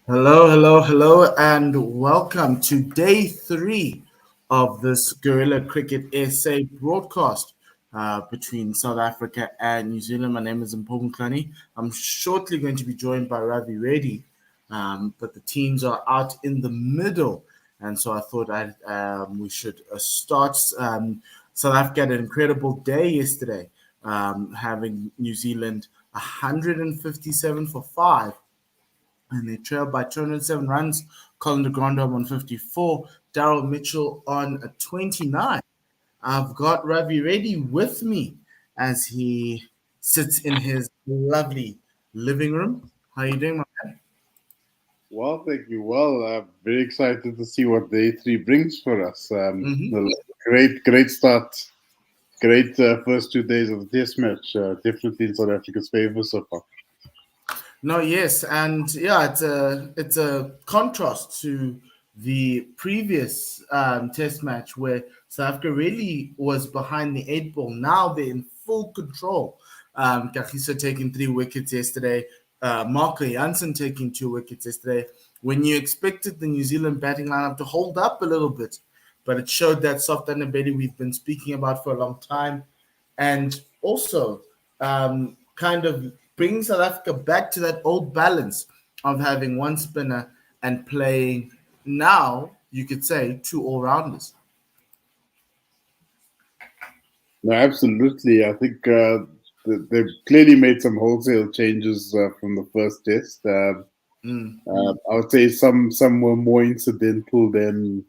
Hello, hello, hello, and welcome to day three of this Guerilla Cricket SA broadcast between South Africa and New Zealand. My name is Mpogu Klani. I'm shortly going to be joined by Ravi Reddy, but the teams are out in the middle, and so I thought we should start. South Africa had an incredible day yesterday, having New Zealand 157 for five, and they trailed by 207 runs. Colin de Grandhomme on 54, Daryl Mitchell on 29. I've got Ravi Reddy with me as he sits in his lovely living room. How are you doing, my man? Well, thank you. Well, I'm very excited to see what day three brings for us. Mm-hmm. Great start. Great first 2 days of the test match. Definitely in South Africa's favor so far. No, yes, and yeah, it's a contrast to the previous test match where South Africa really was behind the eight ball. Now they're in full control. Kagiso taking 3 wickets yesterday. Marco Jansen taking 2 wickets yesterday. When you expected the New Zealand batting lineup to hold up a little bit, but it showed that soft underbelly we've been speaking about for a long time, and also kind of bringing South Africa back to that old balance of having one spinner and playing now, you could say, two all-rounders. No, absolutely. I think they've clearly made some wholesale changes from the first test. Mm. I would say some were more incidental than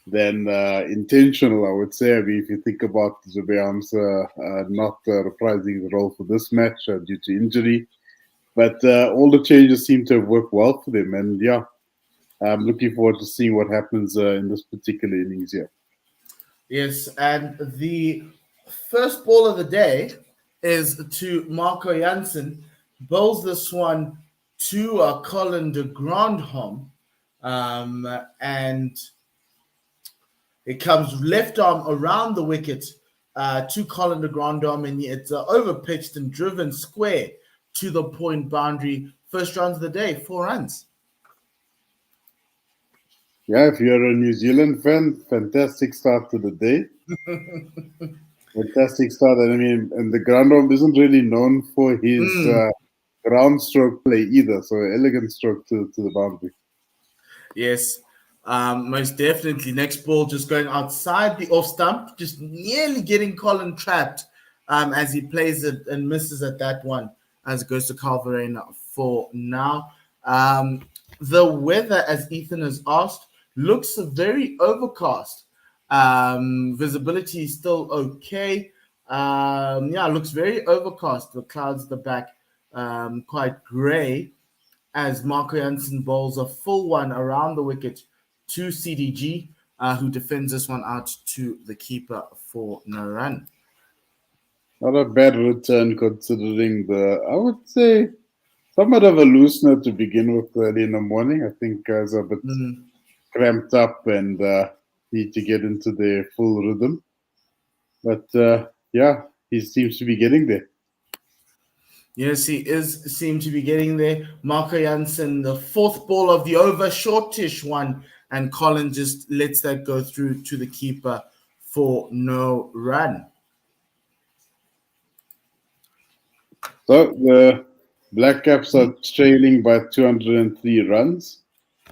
intentional, I would say. I mean, if you think about Zubayam's not reprising the role for this match due to injury, but all the changes seem to have worked well for them. And yeah, I'm looking forward to seeing what happens in this particular innings here. Yes, and the first ball of the day is to Marco Jansen. Bowls this one to Colin de Grandhomme. And it comes left arm around the wicket to Colin de Grandhomme, and it's overpitched and driven square to the point boundary. First runs of the day, 4 runs. Yeah, if you're a New Zealand fan, fantastic start to the day. Fantastic start. And I mean, and the Grandhomme isn't really known for his Mm, ground stroke play either. So elegant stroke to the boundary. yes, most definitely. Next ball just going outside the off stump, just nearly getting Colin trapped as he plays it and misses at that one as it goes to Calverain for now. The weather, as Ethan has asked, looks very overcast. Visibility is still okay. Yeah, it looks very overcast. The clouds at the back quite grey as Marco Jansen bowls a full one around the wicket to CDG, who defends this one out to the keeper for no run. Not a bad return considering I would say, somewhat of a loosener to begin with early in the morning. I think guys are a bit Mm. cramped up and need to get into their full rhythm. But yeah, he seems to be getting there. Yes, he is seem to be getting there. Marco Jansen, the fourth ball of the over, shortish one, and Colin just lets that go through to the keeper for no run. So the Black Caps are trailing by 203 runs.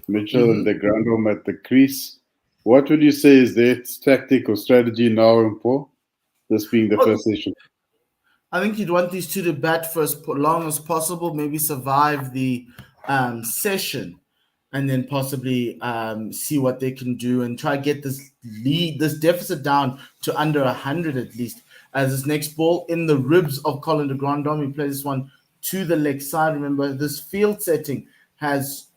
Mitchell and Mm-hmm. the Grandhomme at the crease. What would you say is their tactic or strategy now and for this being the first session? I think you'd want these two to bat for as long as possible, maybe survive the session, and then possibly see what they can do and try to get this deficit down to under 100 at least. As this next ball in the ribs of Colin de Grandhomme, he plays this one to the leg side. Remember, this field setting has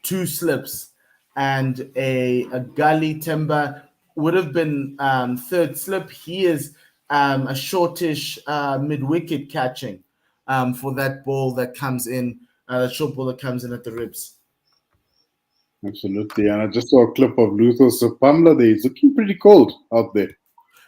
two slips and a gully. Timber would have been third slip. He is a shortish mid wicket catching for that ball that comes in, that short ball that comes in at the ribs. Absolutely. And I just saw a clip of Luther Sapamla there. He's looking pretty cold out there.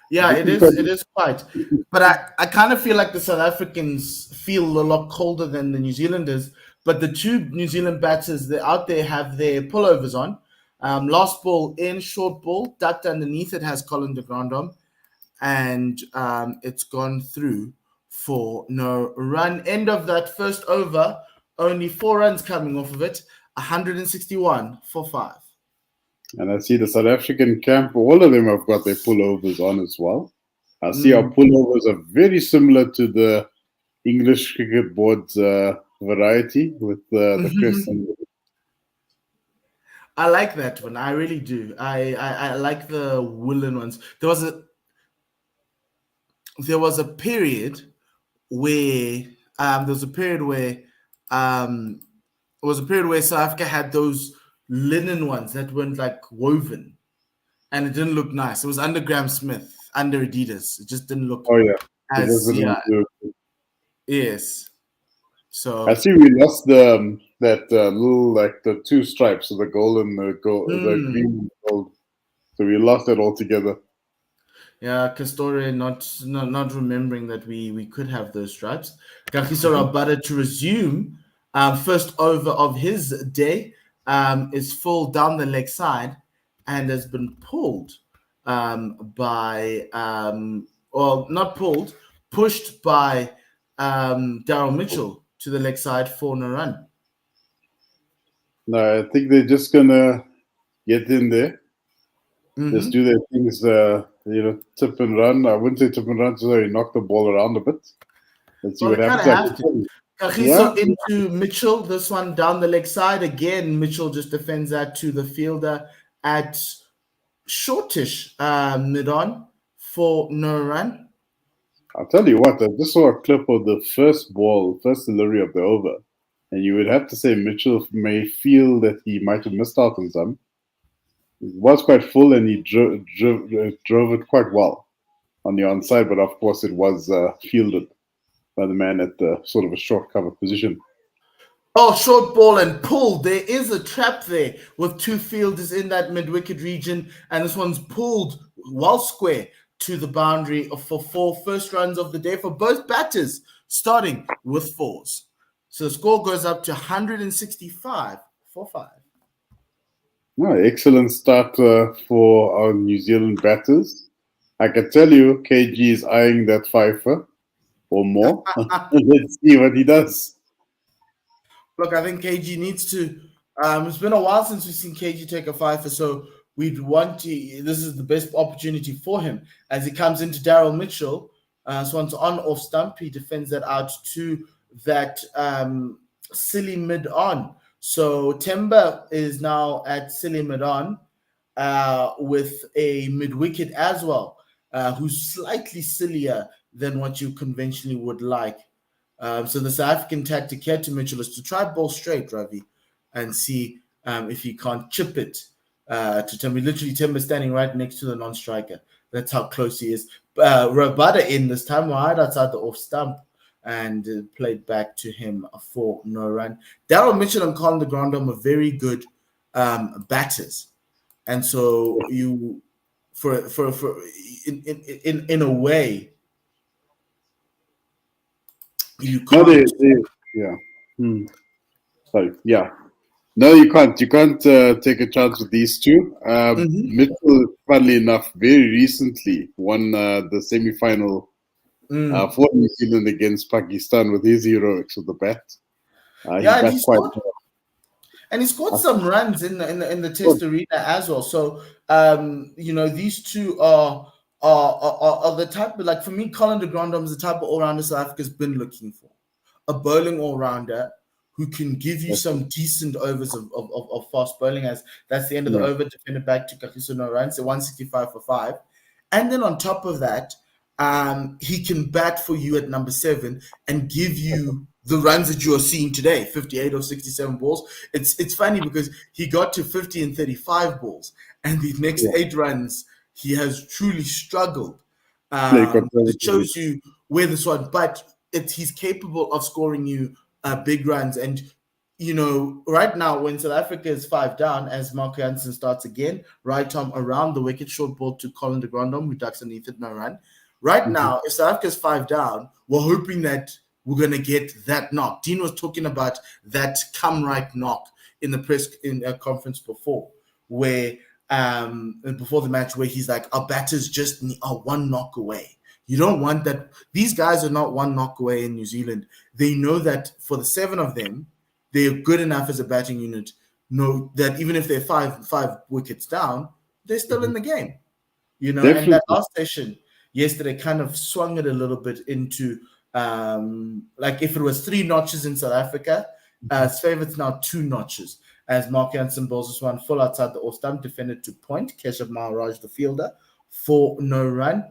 Yeah, it Looking is. quite. It is quite. But I kind of feel like the South Africans feel a lot colder than the New Zealanders. but the two New Zealand batters that out there have their pullovers on. Last ball in, short ball, ducked underneath it has Colin de Grandhomme, and it's gone through for no run. End of that first over, only 4 runs coming off of it, 161 for 5. And I see the South African camp, all of them have got their pullovers on as well. I see our pullovers are very similar to the English cricket board's variety with the crest. I like that one. I really do. I like the woolen ones. There was a period where South Africa had those linen ones that weren't like woven, and it didn't look nice. It was under Graham Smith, under Adidas. It just didn't look. Oh yeah, as yes. So I see we lost the that little like the two stripes, so the gold and the green and gold. So we lost that altogether. Yeah, Castori not remembering that we could have those stripes. Kagiso Rabada to resume first over of his day is full down the leg side and has been pulled by not pulled, pushed by Daryl Mitchell to the leg side for no run. No, I think they're just gonna get in there, just do their things, tip and run. I wouldn't say tip and run, so they knock the ball around a bit. Let's see what happens. Kagiso into Mitchell, this one down the leg side. Again, Mitchell just defends that to the fielder at shortish mid-on for no run. I'll tell you what, I just saw a clip of the first delivery of the over. And you would have to say Mitchell may feel that he might have missed out on some. It was quite full and he drove it quite well on the onside, but of course it was fielded by the man at the sort of a short cover position. Oh, short ball and pulled. There is a trap there with two fielders in that mid-wicket region, and this one's pulled well square to the boundary for 4 first runs of the day for both batters, starting with 4s. So the score goes up to 165 for 5. Oh, excellent start for our New Zealand batters. I can tell you KG is eyeing that fifer or more. Let's see what he does. Look, I think KG needs to it's been a while since we've seen KG take a fifer, so we'd want to this is the best opportunity for him as he comes into Daryl Mitchell. So once on off stump, he defends that out to that silly mid-on. So Temba is now at silly mid-on with a mid-wicket as well, who's slightly sillier than what you conventionally would like. So the South African tactic here to Mitchell is to try ball straight, Ravi, and see if he can't chip it to Temba. Literally, Temba standing right next to the non-striker. That's how close he is. Rabada in this time, right outside the off stump, and played back to him for no run. Daryl Mitchell and Colin de Grandhomme are very good batters, and so you, in a way, you can't. Sorry, yeah. No, you can't. You can't take a chance with these two. Mitchell, funnily enough, very recently won the semi-final for New Zealand against Pakistan with his heroics with the bat. He scored some runs in the Test arena as well. So these two are the type of, like, for me, Colin de Grandhomme is the type of all-rounder South Africa's been looking for. A bowling all-rounder who can give you some decent overs of fast bowling, as that's the end of the over, defended back to Kagiso no run, so 165 for 5. And then on top of that, he can bat for you at number 7 and give you the runs that you are seeing today, 58 or 67 balls. It's funny because he got to 50 and 35 balls, and the next 8 runs, he has truly struggled. It shows you where this one, but he's capable of scoring you big runs. And, right now when South Africa is 5 down, as Marco Jansen starts again, right arm around the wicket, short ball to Colin de Grandhomme, who ducks underneath it, no run. Right now, if South Africa is 5 down, we're hoping that we're going to get that knock. Dean was talking about that come right knock in the press conference before, where before the match, where he's like, our batters just are one knock away. You don't want that. These guys are not one knock away in New Zealand. They know that for the 7 of them, they're good enough as a batting unit. Know that even if they're five wickets down, they're still in the game. Definitely. And that last session yesterday kind of swung it a little bit into like if it was 3 notches in South Africa, as favourites now 2 notches. As Mark Jansen bowls this one full outside the off stump, defended to point. Keshav Maharaj, the fielder, for no run.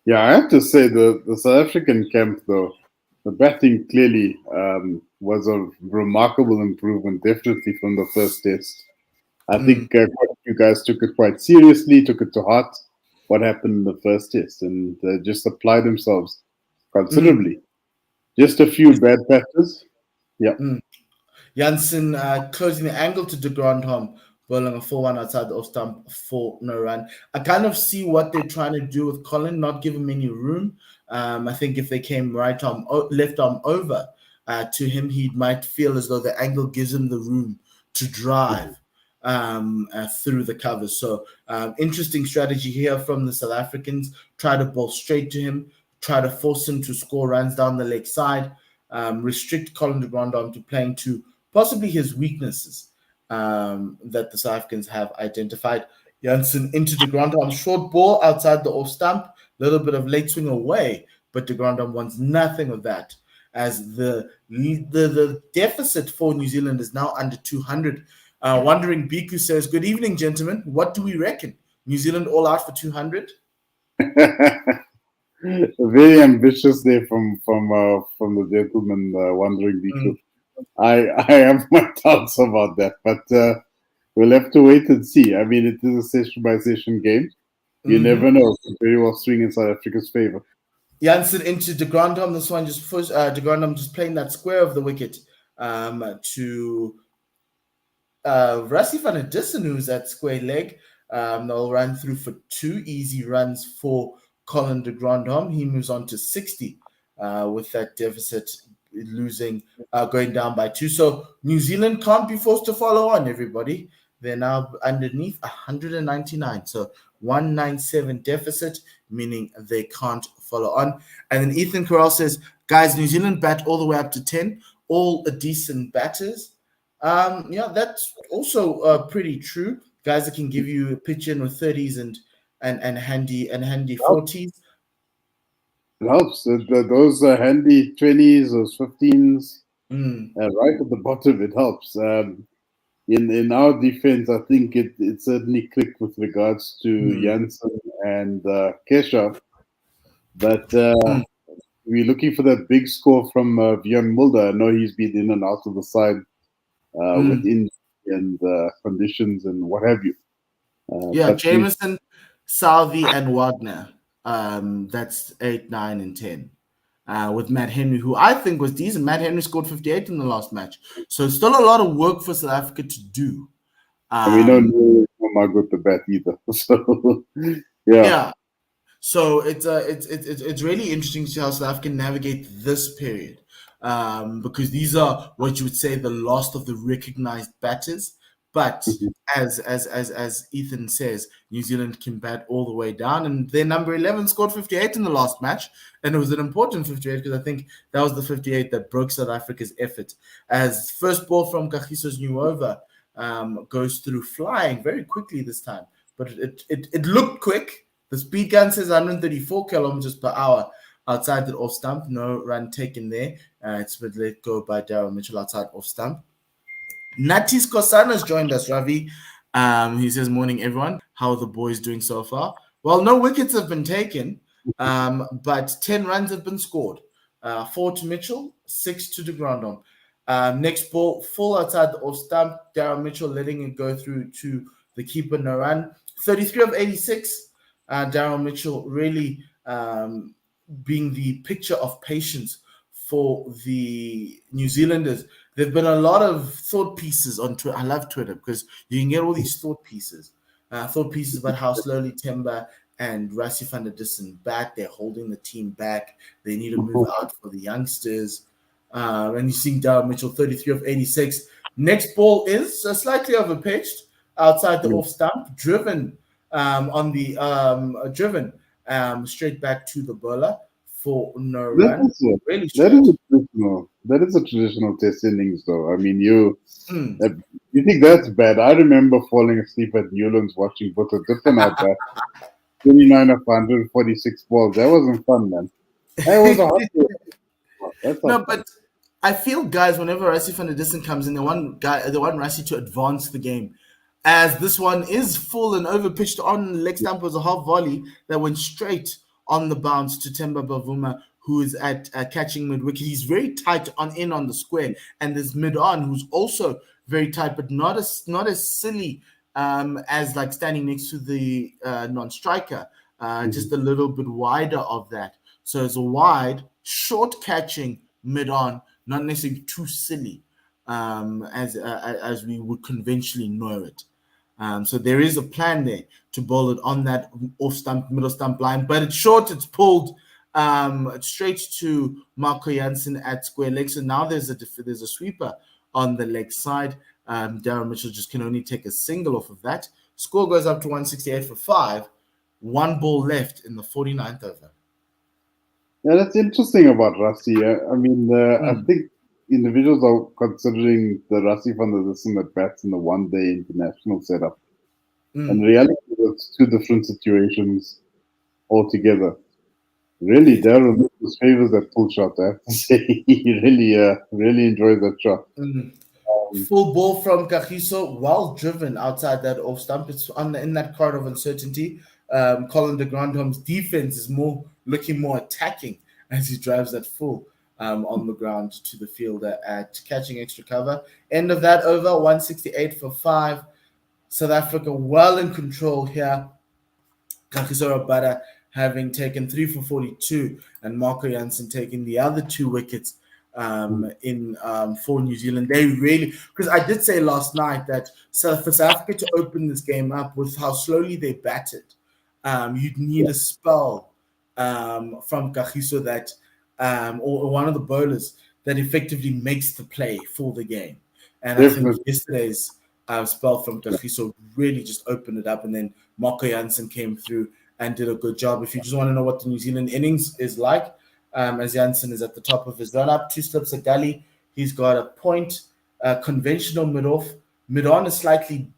Yeah, I have to say the South African camp, though, the batting clearly was a remarkable improvement, definitely from the first test. I think quite a few guys took it quite seriously, took it to heart, what happened in the first test, and just applied themselves considerably. Just a few bad patches. Yeah. Jansen closing the angle to de Grandhomme, bowling a 4-1 outside the off stump for no run. I kind of see what they're trying to do with Colin, not give him any room. I think if they came left arm over to him, he might feel as though the angle gives him the room to drive through the covers. So interesting strategy here from the South Africans. Try to bowl straight to him, try to force him to score runs down the leg side, restrict Colin de Grandhomme to playing to possibly his weaknesses that the South Africans have identified. Jansen into de Grandhomme, short ball outside the off stump, a little bit of late swing away, but de Grandhomme wants nothing of that, as the deficit for New Zealand is now under 200. Wondering Biku says, good evening, gentlemen. What do we reckon? New Zealand all out for 200? Very ambitious there from the gentleman wondering Biku. I have my doubts about that, but we'll have to wait and see. I mean, it is a session-by-session game. You never know. It could very well swing in South Africa's favor. Jansen into de Grandhomme. This one just pushed de Grandhomme just playing that square of the wicket to Rassie van der Dussen, who's at square leg. They'll run through for 2 easy runs for Colin de Grandhomme. He moves on to 60 with that deficit going down by 2. So New Zealand can't be forced to follow on, everybody. They're now underneath 199. So 197 deficit, meaning they can't follow on. And then Ethan Corral says, guys, New Zealand bat all the way up to 10, all decent batters. Yeah, that's also pretty true. Guys that can give you a pitch in with 30s and handy 40s. It helps. Those handy 20s, those 15s, right at the bottom, it helps. In our defense, I think it certainly clicked with regards to Jansen and Keshav. But we're looking for that big score from Vian Mulder. I know he's been in and out of the side with injury and conditions and what have you. Jameson, Southey, and Wagner. That's 8, 9, and 10. With Matt Henry, who I think was decent. Matt Henry scored 58 in the last match. So still a lot of work for South Africa to do. And we don't know Margaret the bat either. So, yeah. So it's really interesting to see how South Africa navigate this period. Because these are what you would say the last of the recognized batters. But as Ethan says, New Zealand can bat all the way down, and their number 11 scored 58 in the last match, and it was an important 58 because I think that was the 58 that broke South Africa's effort. As first ball from Kagiso's new over goes through flying very quickly this time, but it looked quick. The speed gun says 134 kilometers per hour outside the off stump. No run taken there. It's been let go by Darryl Mitchell outside off stump. Natis Kosana's joined us, Ravi. He says, morning, everyone. How are the boys doing so far? Well, no wickets have been taken, but 10 runs have been scored. 4 to Mitchell, 6 to de Grandhomme. Next ball, full outside the off stump. Darryl Mitchell letting it go through to the keeper, no run. 33 of 86. Darryl Mitchell really being the picture of patience for the New Zealanders. There have been a lot of thought pieces on Twitter. I love Twitter because you can get all these thought pieces about how slowly Temba and Rassie van der Dussen back. They're holding the team back. They need to move out for the youngsters. And you're seeing Darren Mitchell, 33 of 86. Next ball is slightly overpitched outside the off stump, driven straight back to the bowler for no run. Really that is a traditional test innings, though. I mean, you think that's bad? I remember falling asleep at Newlands watching Butler Dippin at that 29 of 146 balls. That wasn't fun, man. That was a hot No, but I feel, guys, whenever Rassie van der Dussen comes in, they want Rassie to advance the game. As this one is full and overpitched on leg stump, was a half volley that went straight on the bounce to Temba Bavuma, who is at catching mid wicket. He's very tight on the square, and there's mid on, who's also very tight, but not as silly as like standing next to the non-striker. Just a little bit wider of that. So it's a wide, short catching mid on, not necessarily too silly as we would conventionally know it. So there is a plan there to bowl it on that off stump, middle stump line, but it's short. It's pulled straight to Marco Jansen at square leg. So now there's a sweeper on the leg side. Darren Mitchell just can only take a single off of that. Score goes up to 168 for 5. 1 ball left in the 49th over. Yeah, that's interesting about Rassie. I mean, I think individuals are considering the Rassie van der Dussen that bats in the one-day international setup. And in reality, it's two different situations altogether. Really, Darren Mitchell favors that pull shot, I have to say. He really enjoys that shot. Full ball from Kagiso, well driven outside that off stump. It's in that corridor of uncertainty. Colin de Grandhomme's defense is looking more attacking as he drives that full on the ground to the fielder at catching extra cover. End of that over, 168 for 5. South Africa well in control here. Kagiso Rabada having taken 3 for 42, and Marco Jansen taking the other 2 wickets for New Zealand. They really, because I did say last night that for South Africa to open this game up with how slowly they batted, you'd need a spell from Kagiso that or one of the bowlers that effectively makes the play for the game. And I think yesterday's spell from Kagiso really just opened it up, and then Marco Jansen came through and did a good job. If you just want to know what the New Zealand innings is like, as Jansen is at the top of his run-up, 2 slips a gully. He's got a point, conventional mid-off. Mid-on is slightly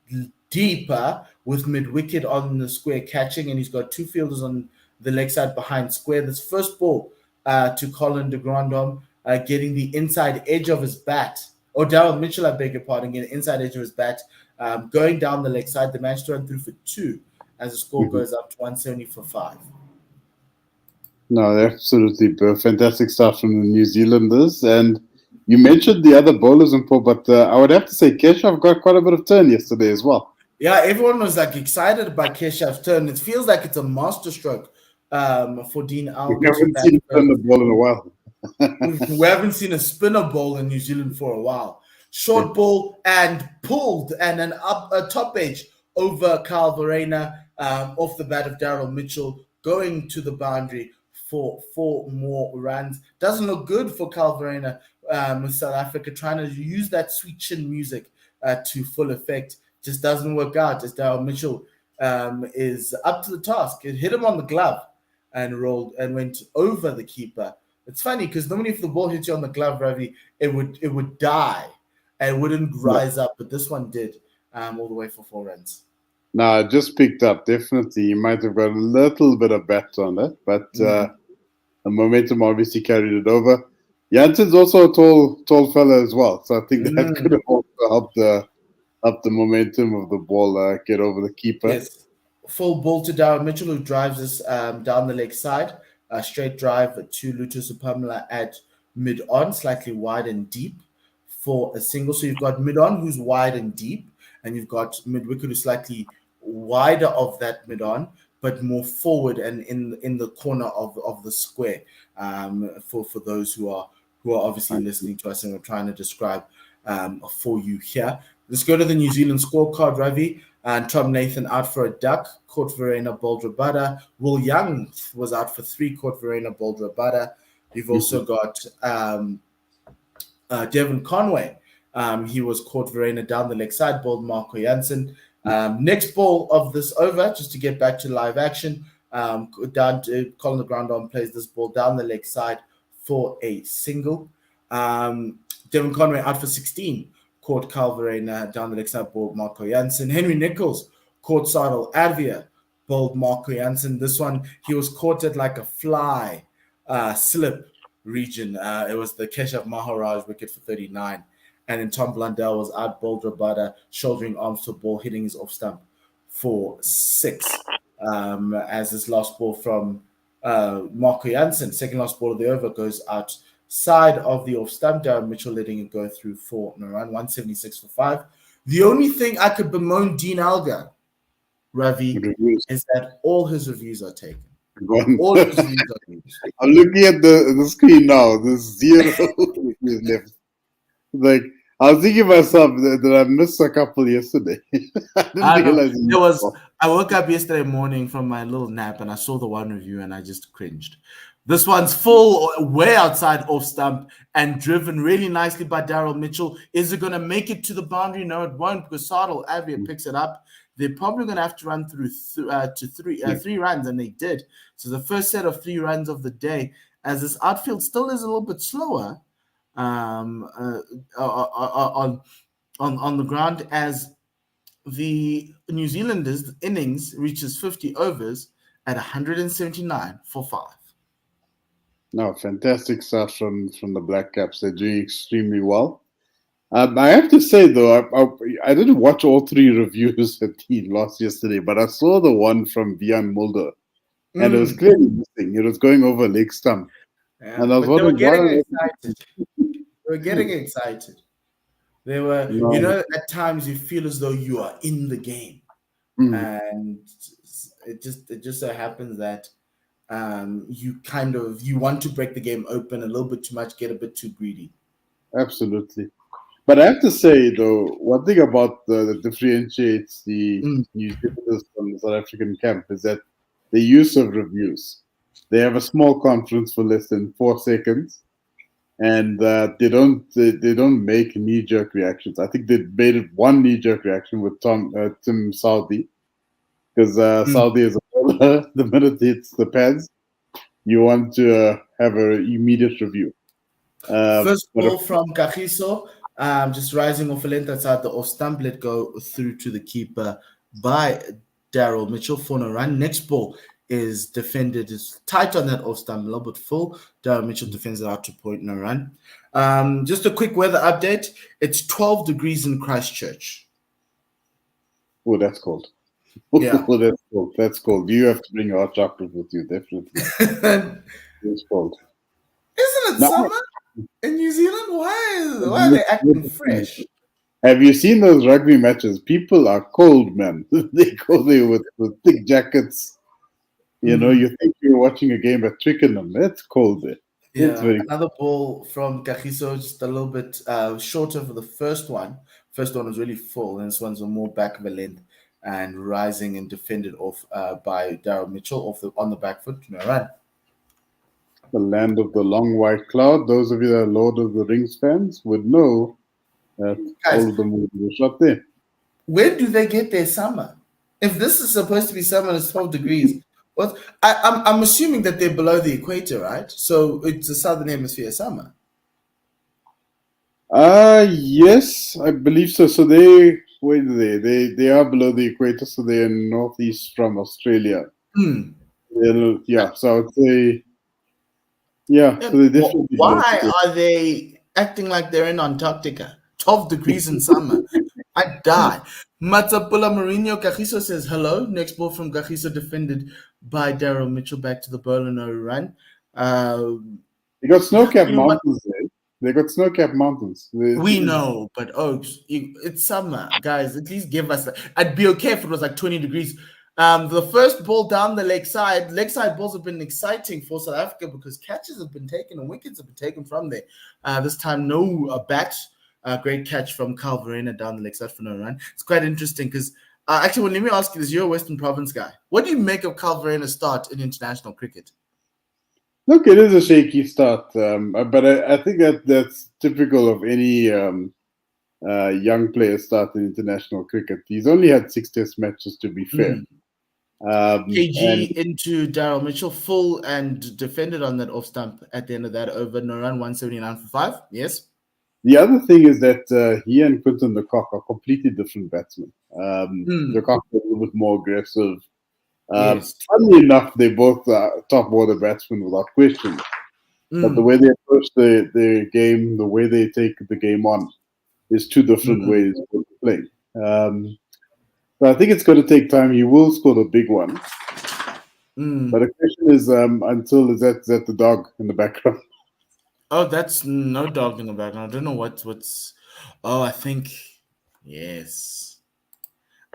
deeper with mid-wicket on the square catching, and he's got 2 fielders on the leg side behind square. This first ball to Colin de Grandhomme, getting the inside edge of his bat. Or Darren Mitchell, I beg your pardon, getting the inside edge of his bat, going down the leg side. They managed to run through for 2 as the score goes up to 170 for 5. No, absolutely fantastic stuff from the New Zealanders. And you mentioned the other bowlers in Paul, but I would have to say Keshav got quite a bit of turn yesterday as well. Yeah, everyone was like excited about Keshav's turn. It feels like it's a masterstroke for Dean Albert. We haven't seen him turn the ball in a while. We haven't seen a spinner ball in New Zealand for a while. Short ball and pulled, and a top edge over Kyle Verreynne off the bat of Daryl Mitchell, going to the boundary for 4 more runs. Doesn't look good for Kyle Verreynne with South Africa trying to use that sweet chin music to full effect. Just doesn't work out as Daryl Mitchell is up to the task. It hit him on the glove and rolled and went over the keeper. It's funny because normally if the ball hits you on the glove, Ravi, it would die and it wouldn't rise up, but this one did all the way for 4 runs. No, it just picked up. Definitely, you might have got a little bit of bat on it, but the momentum obviously carried it over. Jansen's also a tall fella as well, so I think that could have also helped the momentum of the ball get over the keeper. Yes, full ball to Darren Mitchell, who drives us down the leg side. A straight drive to Lutus Upamla at mid-on, slightly wide and deep for a single. So you've got mid-on who's wide and deep, and you've got mid-wicket who's slightly wider of that mid-on, but more forward and in the corner of the square. For those who are obviously listening to us and we're trying to describe for you here. Let's go to the New Zealand scorecard, Ravi. And Tom Nathan out for a duck, caught Verena, bowled Rabada. Will Young was out for 3, caught Verena, bowled Rabada. You've also got Devon Conway. He was caught Verena down the leg side, bowled Marco Jansen. Next ball of this over, just to get back to live action, down to Colin the ground on plays this ball down the leg side for a single. Devon Conway out for 16, caught Carl Verena down the leg side, bowled Marco Jansen. Henry Nichols caught Sadal Advia, bowled Marco Jansen. This one, he was caught at like a fly slip region. It was the Keshav Maharaj wicket for 39. And then Tom Blundell was out, bowled Rabada, shouldering arms to ball, hitting his off stump for 6. As this last ball from Marco Jansen, second last ball of the over, goes outside of the off stump. Darren Mitchell letting it go through for no run, 176 for 5. The only thing I could bemoan Dean Alga, Ravi, is that all his reviews are taken. All his reviews are used. I'm looking at the screen now. There's 0 reviews left. Like, I was thinking myself that I missed a couple yesterday. I didn't realize I woke up yesterday morning from my little nap and I saw the one review and I just cringed. This one's full, way outside off stump and driven really nicely by Daryl Mitchell. Is it going to make it to the boundary? No, it won't, because Sadal Advia picks it up. They're probably going to have to run through three runs, and they did. So the first set of 3 runs of the day, as this outfield still is a little bit slower on the ground, as the New Zealanders' innings reaches 50 overs at 179 for 5. No, fantastic stuff from the Black Caps. They're doing extremely well. I have to say, though, I didn't watch all 3 reviews that he lost yesterday, but I saw the one from Vian Mulder, and it was clearly missing. It was going over leg stump. Yeah, and I was wondering, they were getting excited. They were, at times you feel as though you are in the game. And it just so happens that you want to break the game open a little bit too much, get a bit too greedy. Absolutely. But I have to say, though, one thing about that differentiates the New Zealanders from the South African camp is that the use of reviews. They have a small conference for less than 4 seconds, and they don't make knee-jerk reactions. I think they made one knee-jerk reaction with Tim Southee, because Southee is a bowler. The minute it hits the pads, you want to have an immediate review. First ball from Kagiso. Just rising off a length outside the off stump, let go through to the keeper by Daryl Mitchell for no run. Next ball is defended, is tight on that off stump, a little bit full. Daryl Mitchell defends it out to point, no run. Just a quick weather update. It's 12 degrees in Christchurch. Oh, that's cold. Yeah. Oh, that's cold. That's cold. You have to bring your hot chocolate with you, definitely. It's cold. Isn't it summer? In New Zealand, why are they acting fresh? Have you seen those rugby matches? People are cold, man. They go there with thick jackets. You know, you think you're watching a game at Twickenham. That's cold there. Yeah, another ball from Kagiso, just a little bit shorter for the first one. First one was really full, and this one's more back of a length and rising and defended off by Daryl Mitchell on the back foot. No run. The land of the long white cloud. Those of you that are Lord of the Rings fans would know that all of them were shot there. Where do they get their summer? If this is supposed to be summer and it's 12 degrees, well, I'm assuming that they're below the equator, right? So it's a southern hemisphere summer. Yes, I believe so. So they are below the equator, so they're northeast from Australia. Yeah, so I would say. Yeah, so they definitely. Why are they acting like they're in Antarctica? 12 degrees in summer. I die. Matsapula Mourinho, Kagiso says hello. Next ball from Kagiso, defended by Daryl Mitchell, back to the bowler, no run. They got snow-capped mountains there. They got snow-capped mountains. We know, but it's summer, guys. At least give us. I'd be okay if it was like 20 degrees. The first ball down the leg side balls have been exciting for South Africa because catches have been taken and wickets have been taken from there. This time, no bat. Great catch from Carl Verena down the leg side for no run. It's quite interesting because Actually, well, let me ask you this. You're a Western Province guy. What do you make of Kyle Verreynne's start in international cricket? Look, it is a shaky start, but I think that's typical of any young player start in international cricket. He's only had 6 Test matches, to be fair. KG And into Daryl Mitchell, full and defended on that off stump at the end of that over. No run, 179 for 5. Yes. the other thing is that he and Quinton de Kock are completely different batsmen. De Kock is a little bit more aggressive. Yes. Funnily enough, they both are top order batsmen without question. But the way they approach the game, the way they take the game on, is two different ways of playing. So I think it's going to take time. He will score the big one. But the question is, until is that the dog in the background? Oh, that's no dog in the background. I don't know what's. Oh, I think yes.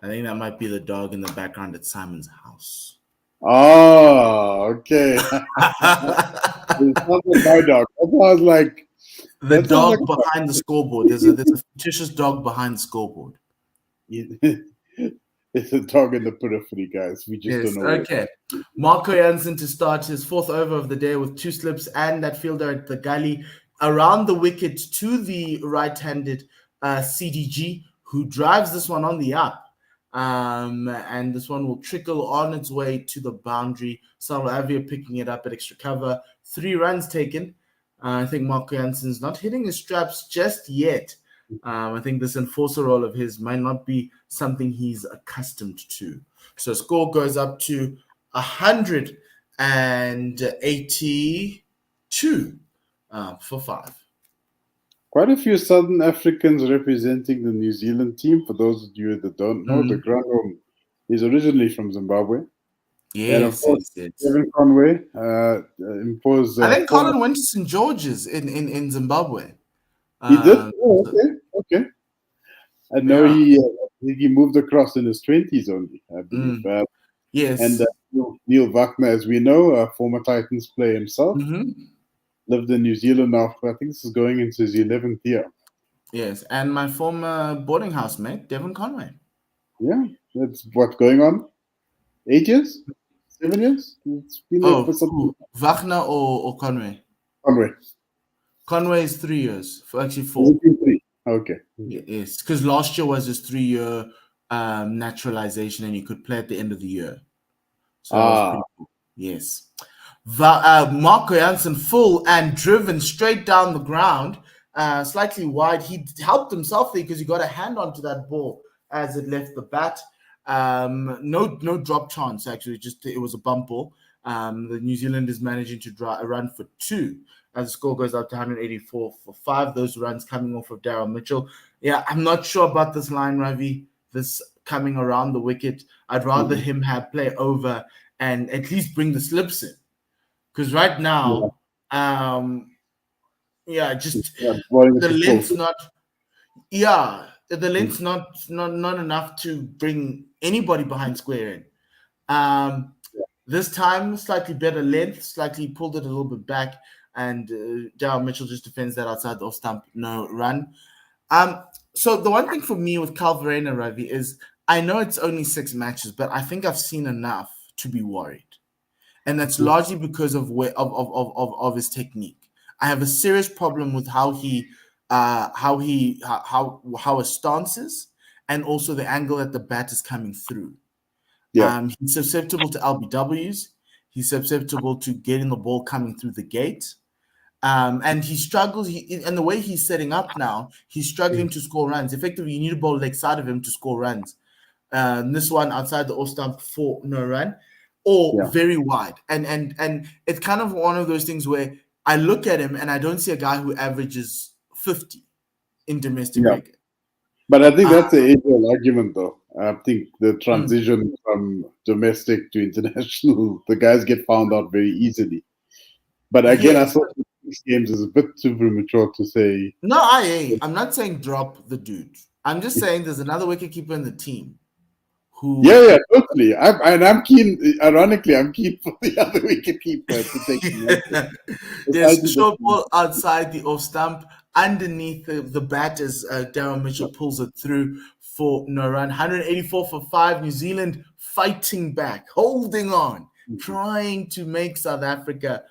I think that might be the dog in the background at Simon's house. Oh, okay. It's not my dog. I was like, the dog behind the scoreboard. There's a fictitious dog behind the scoreboard. It's a dog in the periphery, guys. We just don't know. Okay. Marco Jansen to start his 4th over of the day with 2 slips and that fielder at the gully around the wicket to the right-handed CDG, who drives this one on the up. And this one will trickle on its way to the boundary. Salvavia picking it up at extra cover. 3 runs taken. I think Marco Jansen's not hitting his straps just yet. I think this enforcer role of his might not be something he's accustomed to. So score goes up to 182 for 5. Quite a few Southern Africans representing the New Zealand team. For those of you that don't know, the ground home is originally from Zimbabwe. Yes, and of course, Kevin Conway imposed. I think Colin went to St. George's in Zimbabwe. He did? Oh, okay. I know he moved across in his 20s only, I believe. Yes. And Neil Wagner, as we know, a former Titans player himself, lived in New Zealand now. I think this is going into his 11th year. Yes, and my former boarding house mate, Devon Conway. Yeah, that's what's going on. 8 years? 7 years? It's been there for something. Wagner or Conway? Conway is 3 years. Actually 4. 3. Okay. Yes, because last year was his 3-year naturalization, and you could play at the end of the year. So that was pretty cool. Yes. Marco Jansen full and driven straight down the ground, slightly wide. He helped himself there because he got a hand onto that ball as it left the bat. No drop chance, actually. Just it was a bump ball. The New Zealand is managing to run for 2 as the score goes up to 184 for 5. Those runs coming off of Daryl Mitchell. Yeah, I'm not sure about this line, Ravi. This coming around the wicket. I'd rather him play over and at least bring the slips in. Because right now, the length's not. Yeah, the length's not enough to bring anybody behind square in. This time, slightly better length, slightly pulled it a little bit back, and Daryl Mitchell just defends that outside the off stump, no run. So the one thing for me with Kyle Verreynne, Ravi, is I know it's only 6 matches, but I think I've seen enough to be worried, and that's largely because of his technique. I have a serious problem with how his stance is, and also the angle that the bat is coming through. Yeah. He's susceptible to LBWs. He's susceptible to getting the ball coming through the gate. And he struggles. And the way he's setting up now, he's struggling to score runs. Effectively, you need a ball leg side of him to score runs. This one outside the off stump for no run, or very wide. And it's kind of one of those things where I look at him and I don't see a guy who averages 50 in domestic cricket. But I think that's the age-old argument, though. I think the transition from domestic to international, the guys get found out very easily. But again, I thought 6 games is a bit too premature to say. No, I'm not saying drop the dude. I'm just saying there's another wicketkeeper in the team who. Yeah, totally. I'm keen. Ironically, I'm keen for the other wicketkeeper to take. There's short ball outside the off stump. underneath the bat as Daryl Mitchell pulls it through for no run. 184 for 5. New Zealand fighting back, holding on, trying to make South Africa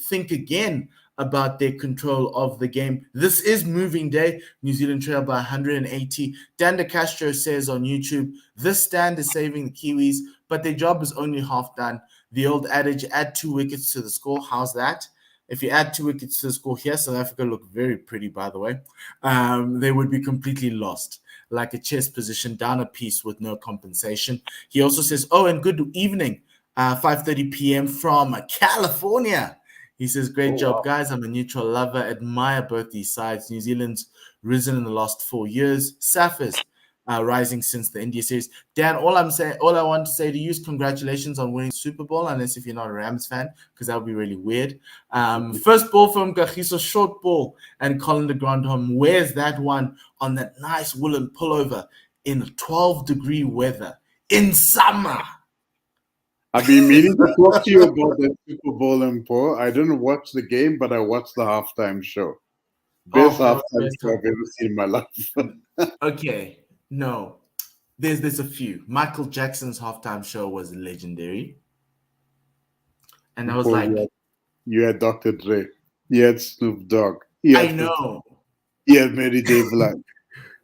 think again about their control of the game. This is moving day. New Zealand trail by 180. Dan De Castro says on YouTube, this stand is saving the Kiwis, but their job is only half done. The old adage, add 2 wickets to the score. How's that? If you add 2 wickets to the score here, South Africa look very pretty, by the way. They would be completely lost, like a chess position, down a piece with no compensation. He also says, oh, and good evening, 5:30 p.m. from California. He says, great job, guys. I'm a neutral lover. Admire both these sides. New Zealand's risen in the last 4 years. Saffers rising since the India series. Dan, all I want to say to you is congratulations on winning Super Bowl, unless if you're not a Rams fan, because that would be really weird. First ball from Kagiso, short ball, and Colin de Grandhomme wears that one on that nice woolen pullover in 12-degree weather in summer. I've been meaning to talk to you about that Super Bowl and Paul. I didn't watch the game, but I watched the halftime show. Best halftime show I've ever seen in my life. Okay, no. There's a few. Michael Jackson's halftime show was legendary. And I was like... You had Dr. Dre. You had Snoop Dogg. I know. You had Mary J. Blige.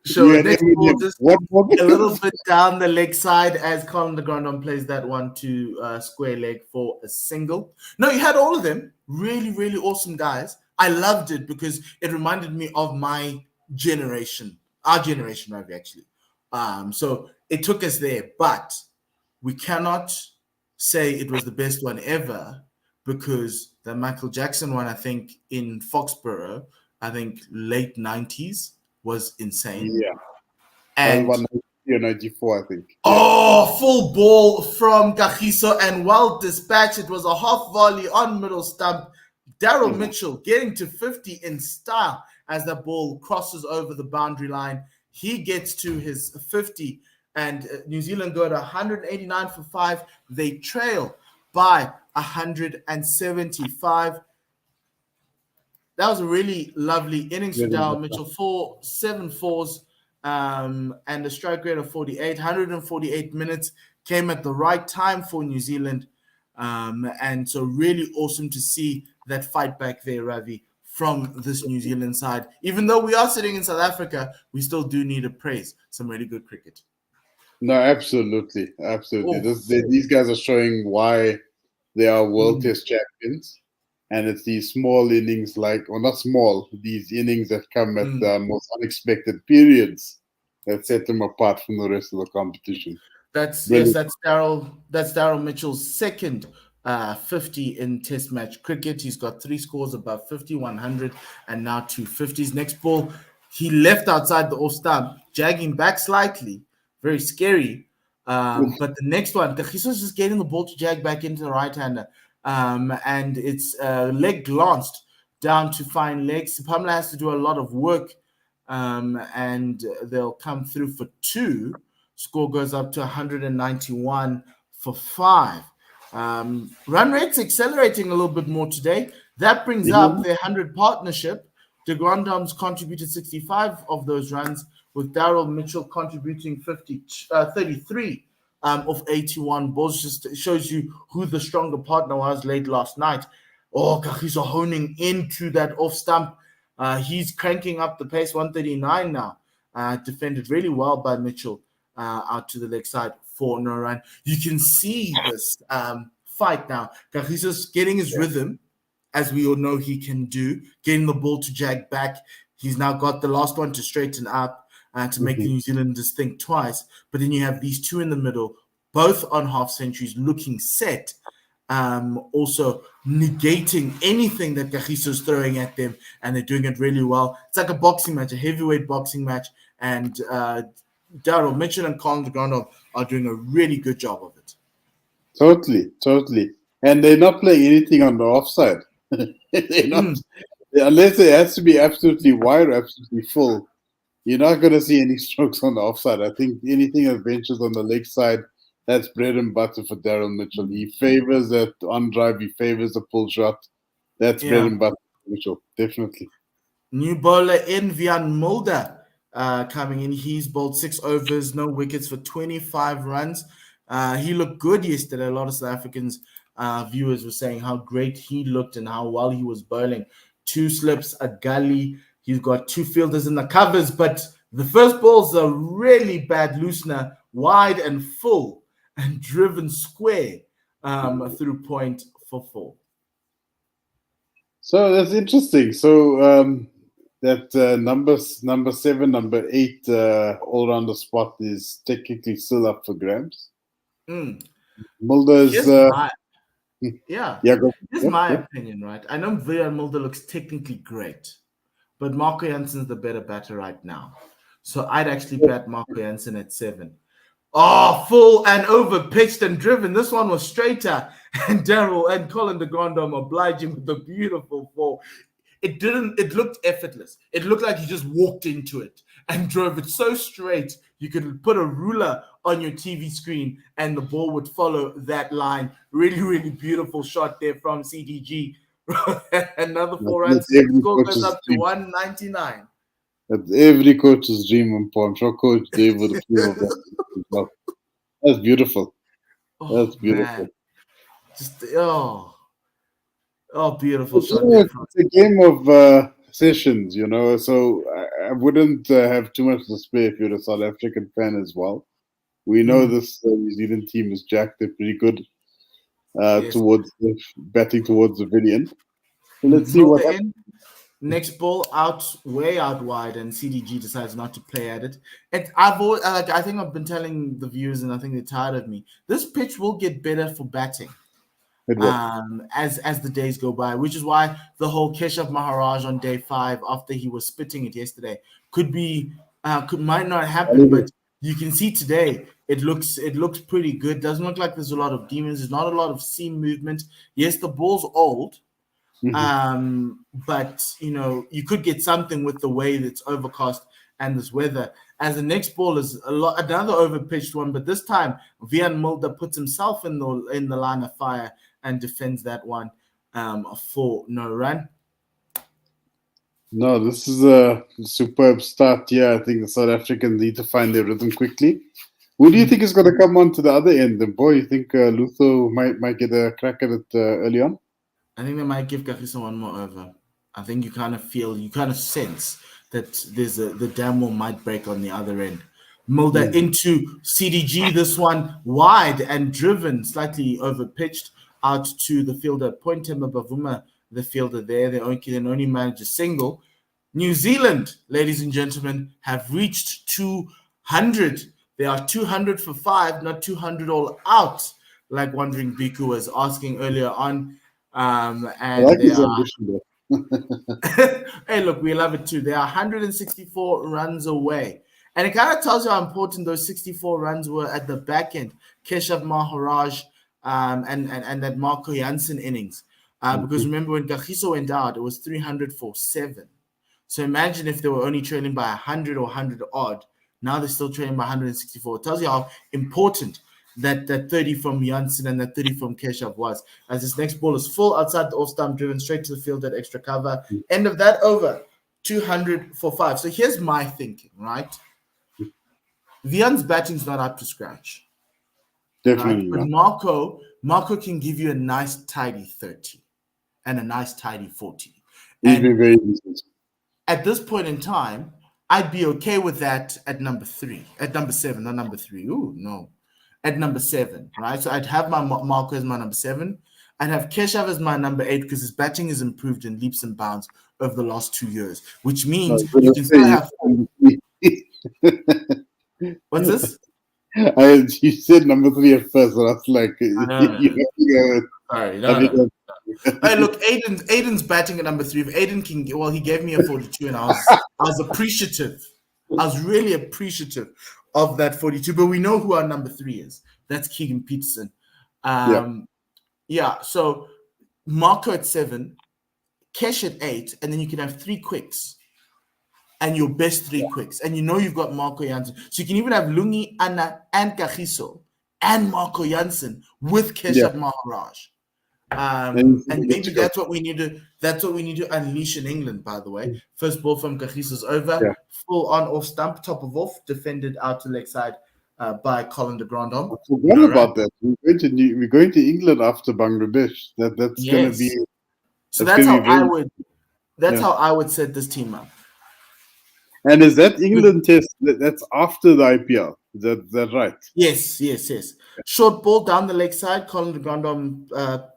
So next ball just a little bit down the leg side as Colin de Grandhomme plays that one to square leg for a single. No, you had all of them. Really, really awesome guys. I loved it because it reminded me of my generation, our generation, maybe actually. So it took us there, but we cannot say it was the best one ever because the Michael Jackson one, I think in Foxborough, I think late 90s. Was insane. Yeah. And 94, I think. Oh, full ball from Kagiso and well dispatched. It was a half volley on middle stump. Daryl Mitchell getting to 50 in style as the ball crosses over the boundary line. He gets to his 50 and New Zealand go to 189 for 5. They trail by 175. That was a really lovely innings for Daryl Mitchell. 7 fours and a strike rate of 48. 148 minutes came at the right time for New Zealand. And so really awesome to see that fight back there, Ravi, from this New Zealand side. Even though we are sitting in South Africa, we still do need to praise some really good cricket. No, absolutely. Absolutely. These guys are showing why they are World Test champions. And it's these small innings, not small, these innings that come at the most unexpected periods that set them apart from the rest of the competition. That's Daryl Mitchell's second 50 in Test match cricket. He's got 3 scores above 50, 100, and now 2 50s. Next ball, he left outside the off stump, jagging back slightly, very scary. But the next one, Kagiso's just getting the ball to jag back into the right-hander. And it's leg glanced down to fine legs. Pamela has to do a lot of work, and they'll come through for 2. Score goes up to 191 for 5. Run rate's accelerating a little bit more today. That brings up their 100 partnership. De Grandhomme's contributed 65 of those runs, with Daryl Mitchell contributing 33. Of 81 balls. Just shows you who the stronger partner was late last night. Oh, Kagiso honing into that off stump. He's cranking up the pace, 139 now. Defended really well by Mitchell out to the leg side for no run. You can see this fight now. Kagiso's getting his rhythm, as we all know he can do, getting the ball to jag back. He's now got the last one to straighten up. To make the New Zealanders think twice. But then you have these 2 in the middle, both on half centuries, looking set, also negating anything that Kagiso's throwing at them, and they're doing it really well. It's like a boxing match, a heavyweight boxing match, and Daryl Mitchell and Colin de Grandhomme are doing a really good job of it. Totally. And they're not playing anything on the offside. They're not, unless it has to be absolutely wide or absolutely full. You're not going to see any strokes on the offside. I think anything that ventures on the leg side, that's bread and butter for Daryl Mitchell. He favors that on drive. He favors the pull shot. That's bread and butter for Mitchell, definitely. New bowler in Vian Mulder coming in. He's bowled 6 overs, no wickets for 25 runs. He looked good yesterday. A lot of South Africans viewers were saying how great he looked and how well he was bowling. 2 slips, a gully. He's got 2 fielders in the covers, but the first ball's a really bad loosener, wide and full, and driven square through point for 4. So that's interesting. So that number 7, number 8 all-rounder spot is technically still up for grabs. Mulder's Here's my opinion, right? I know Vian Mulder looks technically great, but Marco Jansen's the better batter right now. So I'd actually bat Marco Jansen at 7. Oh, full and over pitched and driven. This one was straighter, and Daryl and Colin de Grandhomme obliging with the beautiful 4. It looked effortless. It looked like he just walked into it and drove it so straight. You could put a ruler on your TV screen and the ball would follow that line. Really, really beautiful shot there from CDG. Another 4 runs. Score goes up to 199. That's every coach's dream, and I'm sure Coach Dave would feel that. That's beautiful. That's beautiful. Man. Just beautiful shot. It's a game of sessions, so I wouldn't have too much to spare if you're a South African fan as well. We know this New Zealand team is jacked. They're pretty good towards batting towards the very end. So let's see what happens. Next ball way out wide, and CDG decides not to play at it. And I think I've been telling the viewers, and I think they're tired of me. This pitch will get better for batting as the days go by, which is why the whole Keshav Maharaj on day 5 after he was spitting it yesterday might not happen, but you can see today it looks pretty good. Doesn't look like there's a lot of demons. There's not a lot of seam movement. Yes, the ball's old. But you could get something with the way that's overcast and this weather. As the next ball is another overpitched one, but this time Vian Mulder puts himself in the line of fire and defends that one for no run. No, this is a superb start. Yeah, I think the South Africans need to find their rhythm quickly. Who do you think is going to come on to the other end? And boy, you think Lutho might get a crack at it early on? I think they might give Kagiso one more over. I think you kind of sense that the dam wall might break on the other end. Mulder into CDG, this one wide and driven, slightly over pitched out to the fielder. Point Temba Bavuma, the fielder there. They only manage a single. New Zealand, ladies and gentlemen, have reached 200. They are 200 for 5, not 200 all out, like Wandering Biku was asking earlier on. And they are hey, look, we love it too. They are 164 runs away. And it kind of tells you how important those 64 runs were at the back end. Keshav Maharaj and that Marco Jansen innings. Because remember when Kagiso went out, it was 300 for 7. So imagine if they were only trailing by 100 or 100 odd. Now they're still trailing by 164. It tells you how important that 30 from Jansen and that 30 from Keshav was. As this next ball is full outside the off stump, driven straight to the field at extra cover. End of that over, 200 for 5. So here's my thinking, right? Vian's batting's not up to scratch. Definitely. Right? But Marco can give you a nice tidy 30 and a nice tidy 40. Very decent. At this point in time, I'd be okay with that at number 7, not number 3. Ooh, no. At number 7, right? So I'd have my Marco as my number 7. I'd have Keshav as my number 8 because his batting has improved in leaps and bounds over the last 2 years, which means you can still have. What's this? You said number 3 at first, and I was like, sorry, no. Hey, look, Aiden's batting at number 3. If Aiden can, he gave me a 42, and I was appreciative. I was really appreciative of that 42, but we know who our number 3 is. That's Keegan Peterson. So Marco at 7, Kesh at 8, and then you can have 3 quicks and your best 3 quicks. And you've got Marco Jansen. So you can even have Lungi, Anna, and Kagiso and Marco Jansen with Keshav Maharaj. And And good maybe to go. that's what we need to. That's what we need to unleash in England. By the way, first ball from Kagiso's over, Yeah. full on off stump, top of off, defended out to leg side by Colin de I Grandhomme. forgot No run. about that. We're going to England after Bangladesh. That's gonna be Yes. So that's gonna be very That's yeah. how I would set this team up. And is that England test that's after the IPL? Is that right? Yes, yes, yes. Short ball down the leg side. Colin de Grandhomme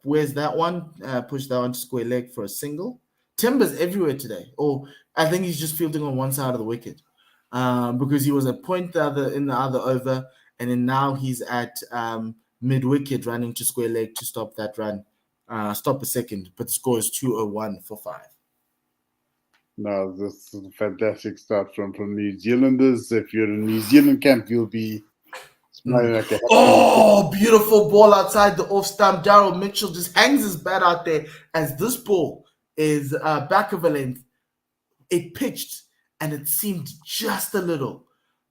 wears that one, push that one to square leg for a single. Timber's everywhere today. Or I think he's just fielding on one side of the wicket because he was a point in the other over, and then now he's at mid wicket running to square leg to stop that run. Stop a second, but the score is 201 for 5. No, this is fantastic stuff from New Zealanders. If you're in New Zealand camp, you'll be smiling like a happy Oh, beautiful ball outside the off stump. Daryl Mitchell just hangs his bat out there as this ball is back of a length. It pitched and it seemed just a little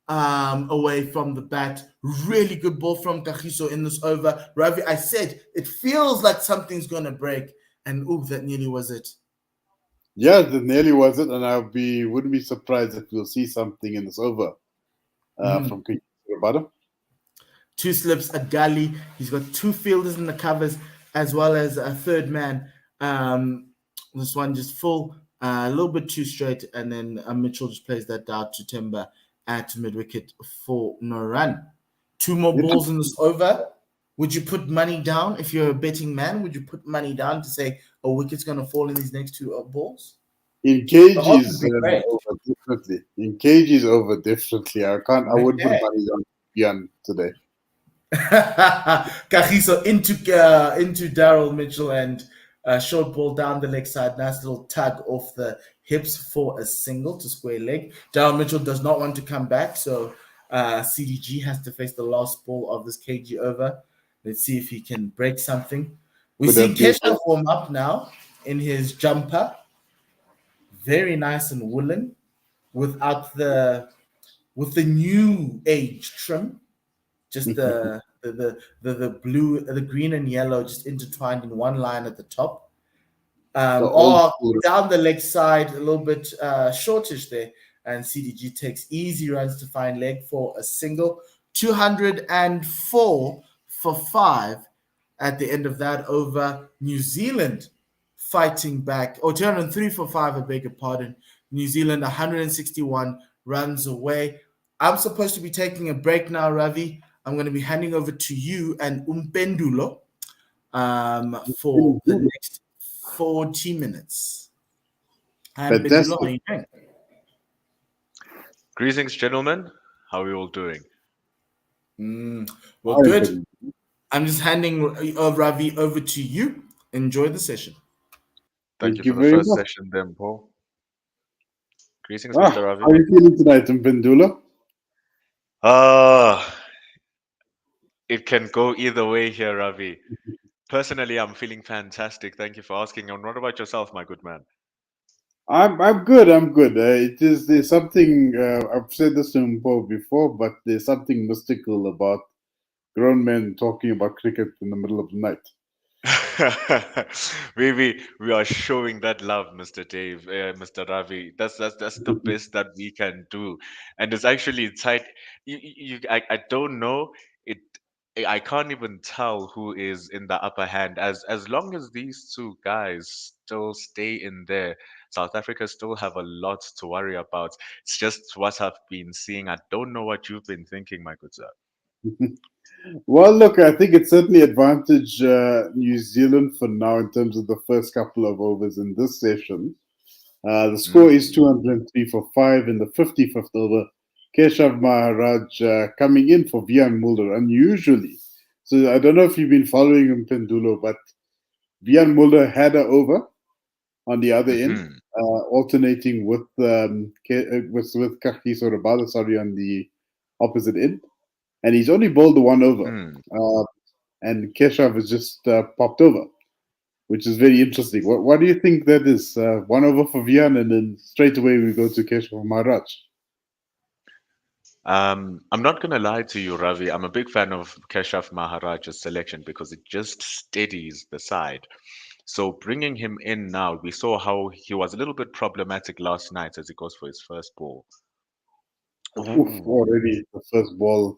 away from the bat. Really good ball from Kagiso in this over. Ravi, I said it feels like something's going to break, and that nearly was it. Yeah, that nearly was it, and wouldn't be surprised if we'll see something in this over from Rabada. 2 slips, a gully. He's got 2 fielders in the covers as well as a third man. This one just full, a little bit too straight, and then Mitchell just plays that down to Timber at mid wicket for no run. 2 more balls in this over. Would you put money down if you're a betting man? Would you put money down to say a wicket's going to fall in these next 2 balls? In cages, over differently. In cages, over differently. I wouldn't put money on Bjorn today. Kagiso into Daryl Mitchell and short ball down the leg side. Nice little tug off the hips for a single to square leg. Daryl Mitchell does not want to come back, so CDG has to face the last ball of this KG over. Let's see if he can break something. We see Kesha warm up now in his jumper. Very nice and woolen, without with the new age trim. Just the blue, the green and yellow just intertwined in one line at the top. Down the leg side, a little bit shortish there. And CDG takes easy runs to find leg for a single. 204 for 5 at the end of that over. New Zealand fighting back. 203 for 5, I beg your pardon. New Zealand 161 runs away. I'm supposed to be taking a break now, Ravi. I'm going to be handing over to you and Umpendulo for the next 40 minutes. Umpendulo, how are you doing? Greetings, gentlemen. How are you all doing? Well, good. I'm just handing Ravi over to you. Enjoy the session. Thank you for the first session then, Paul. Greetings, Mr. Ravi. How are you feeling tonight, Mpendula? It can go either way here, Ravi. Personally, I'm feeling fantastic. Thank you for asking. And what about yourself, my good man? I'm good. I'm good. There's something I've said this to Mpo before, but there's something mystical about grown men talking about cricket in the middle of the night. we are showing that love, Mr. Dave, Mr. Ravi. That's the best that we can do, and it's actually tight. I don't know it. I can't even tell who is in the upper hand. As long as these 2 guys still stay in there, South Africa still have a lot to worry about. It's just what I've been seeing. I don't know what you've been thinking, my good sir. Well, look, I think it's certainly advantage New Zealand for now in terms of the first couple of overs in this session. The score is 203 for 5 in the 55th over. Keshav Maharaj coming in for Vian Mulder, unusually. So I don't know if you've been following him, Pendulo, but Vian Mulder had an over on the other end, alternating with Kagiso Rabada, on the opposite end. And he's only bowled the 1 over. And Keshav has just popped over, which is very interesting. What do you think that is? 1 over for Vian, and then straight away we go to Keshav Maharaj. I'm not gonna lie to you, Ravi. I'm a big fan of Keshav Maharaj's selection because it just steadies the side. So bringing him in now, we saw how he was a little bit problematic last night as he goes for his first ball. Oof, Ooh. already the first ball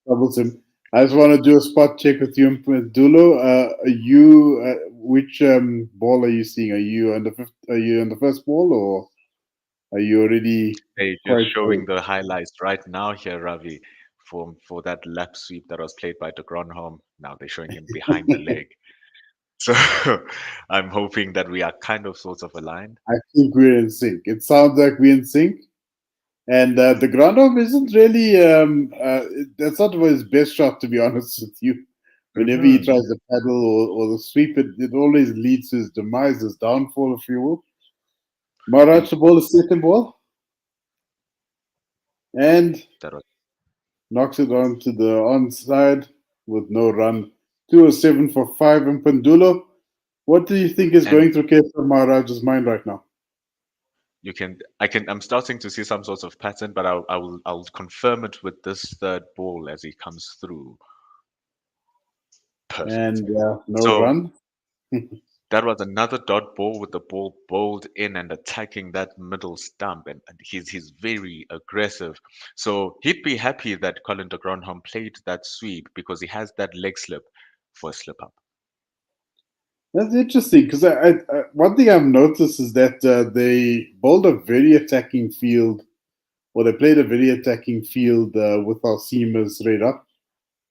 troubles him. I just want to do a spot check with you, Dulo. Which ball are you seeing? Are you on the fifth? Are you on the first ball, or are you already Hey, just quite? showing the highlights right now here, Ravi, for that lap sweep that was played by de Gronholm. Now they're showing him behind the leg. So I'm hoping that we are kind of sort of aligned. I think we're in sync. It sounds like we're in sync. And the ground off isn't really, that's not his best shot, to be honest with you. Whenever he Hmm. tries to paddle or the sweep, it always leads to his demise, his downfall, if you will. And Maharaj, the ball, the second ball, and that was knocks it onto the onside with no run. 207 for 5 in Pendulo. What do you think is and going through Kesar Maharaj's mind right now? I'm starting to see some sort of pattern, but I'll confirm it with this third ball as he comes through. Perfect. And no So run. that was another dot ball with the ball bowled in and attacking that middle stump, and he's very aggressive. So he'd be happy that Colin de Grandhomme played that sweep because he has that leg slip for a slip up. That's interesting because one thing I've noticed is that they bowled a very attacking field, or they played a very attacking field with our seamers straight up.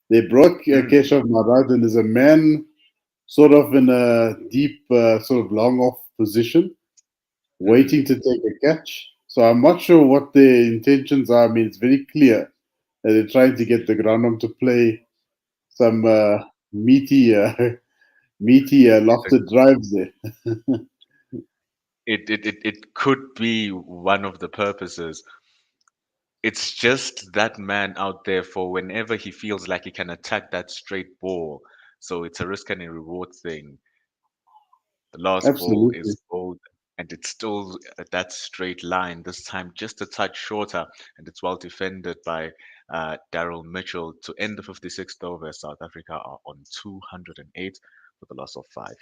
They brought Mm, Keshav Maharaj in as a man, sort of in a deep, sort of long off position, mm. waiting to take a catch. So I'm not sure what their intentions are. I mean, it's very clear that they're trying to get the Granum to play some meaty, meaty It's a, lofted drives there. it could be one of the purposes. It's just that man out there for whenever he feels like he can attack that straight ball. So it's a risk and a reward thing. The last ball Absolutely. is bowled and it's still at that straight line, this time just a touch shorter, and it's well defended by Daryl Mitchell to end the 56th over. South Africa are on 208 with a loss of five.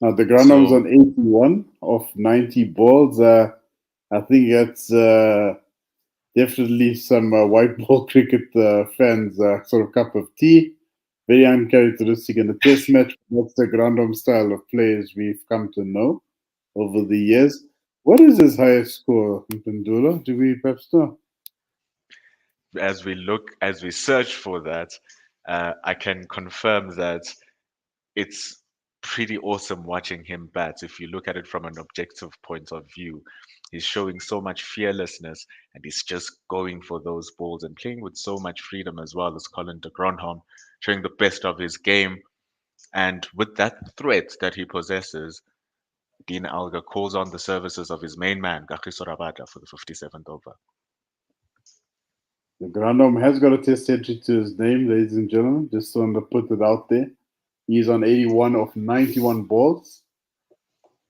Now the Granum's So on 81 of 90 balls. I think that's definitely some white ball cricket fans' sort of cup of tea. Very uncharacteristic in the test match. That's the Granum style of players we've come to know over the years. What is his highest score in Pendula? Do we perhaps know? as we search for that, I can confirm that it's pretty awesome watching him bat. If you look at it from an objective point of view, he's showing so much fearlessness and he's just going for those balls and playing with so much freedom as well as Colin de Grandhomme, showing the best of his game. And with that threat that he possesses, Dean Alga calls on the services of his main man, Kagiso Rabada, for the 57th over. The Granum has got a test entry to his name, ladies and gentlemen. Just want to put it out there. He's on 81 of 91 balls.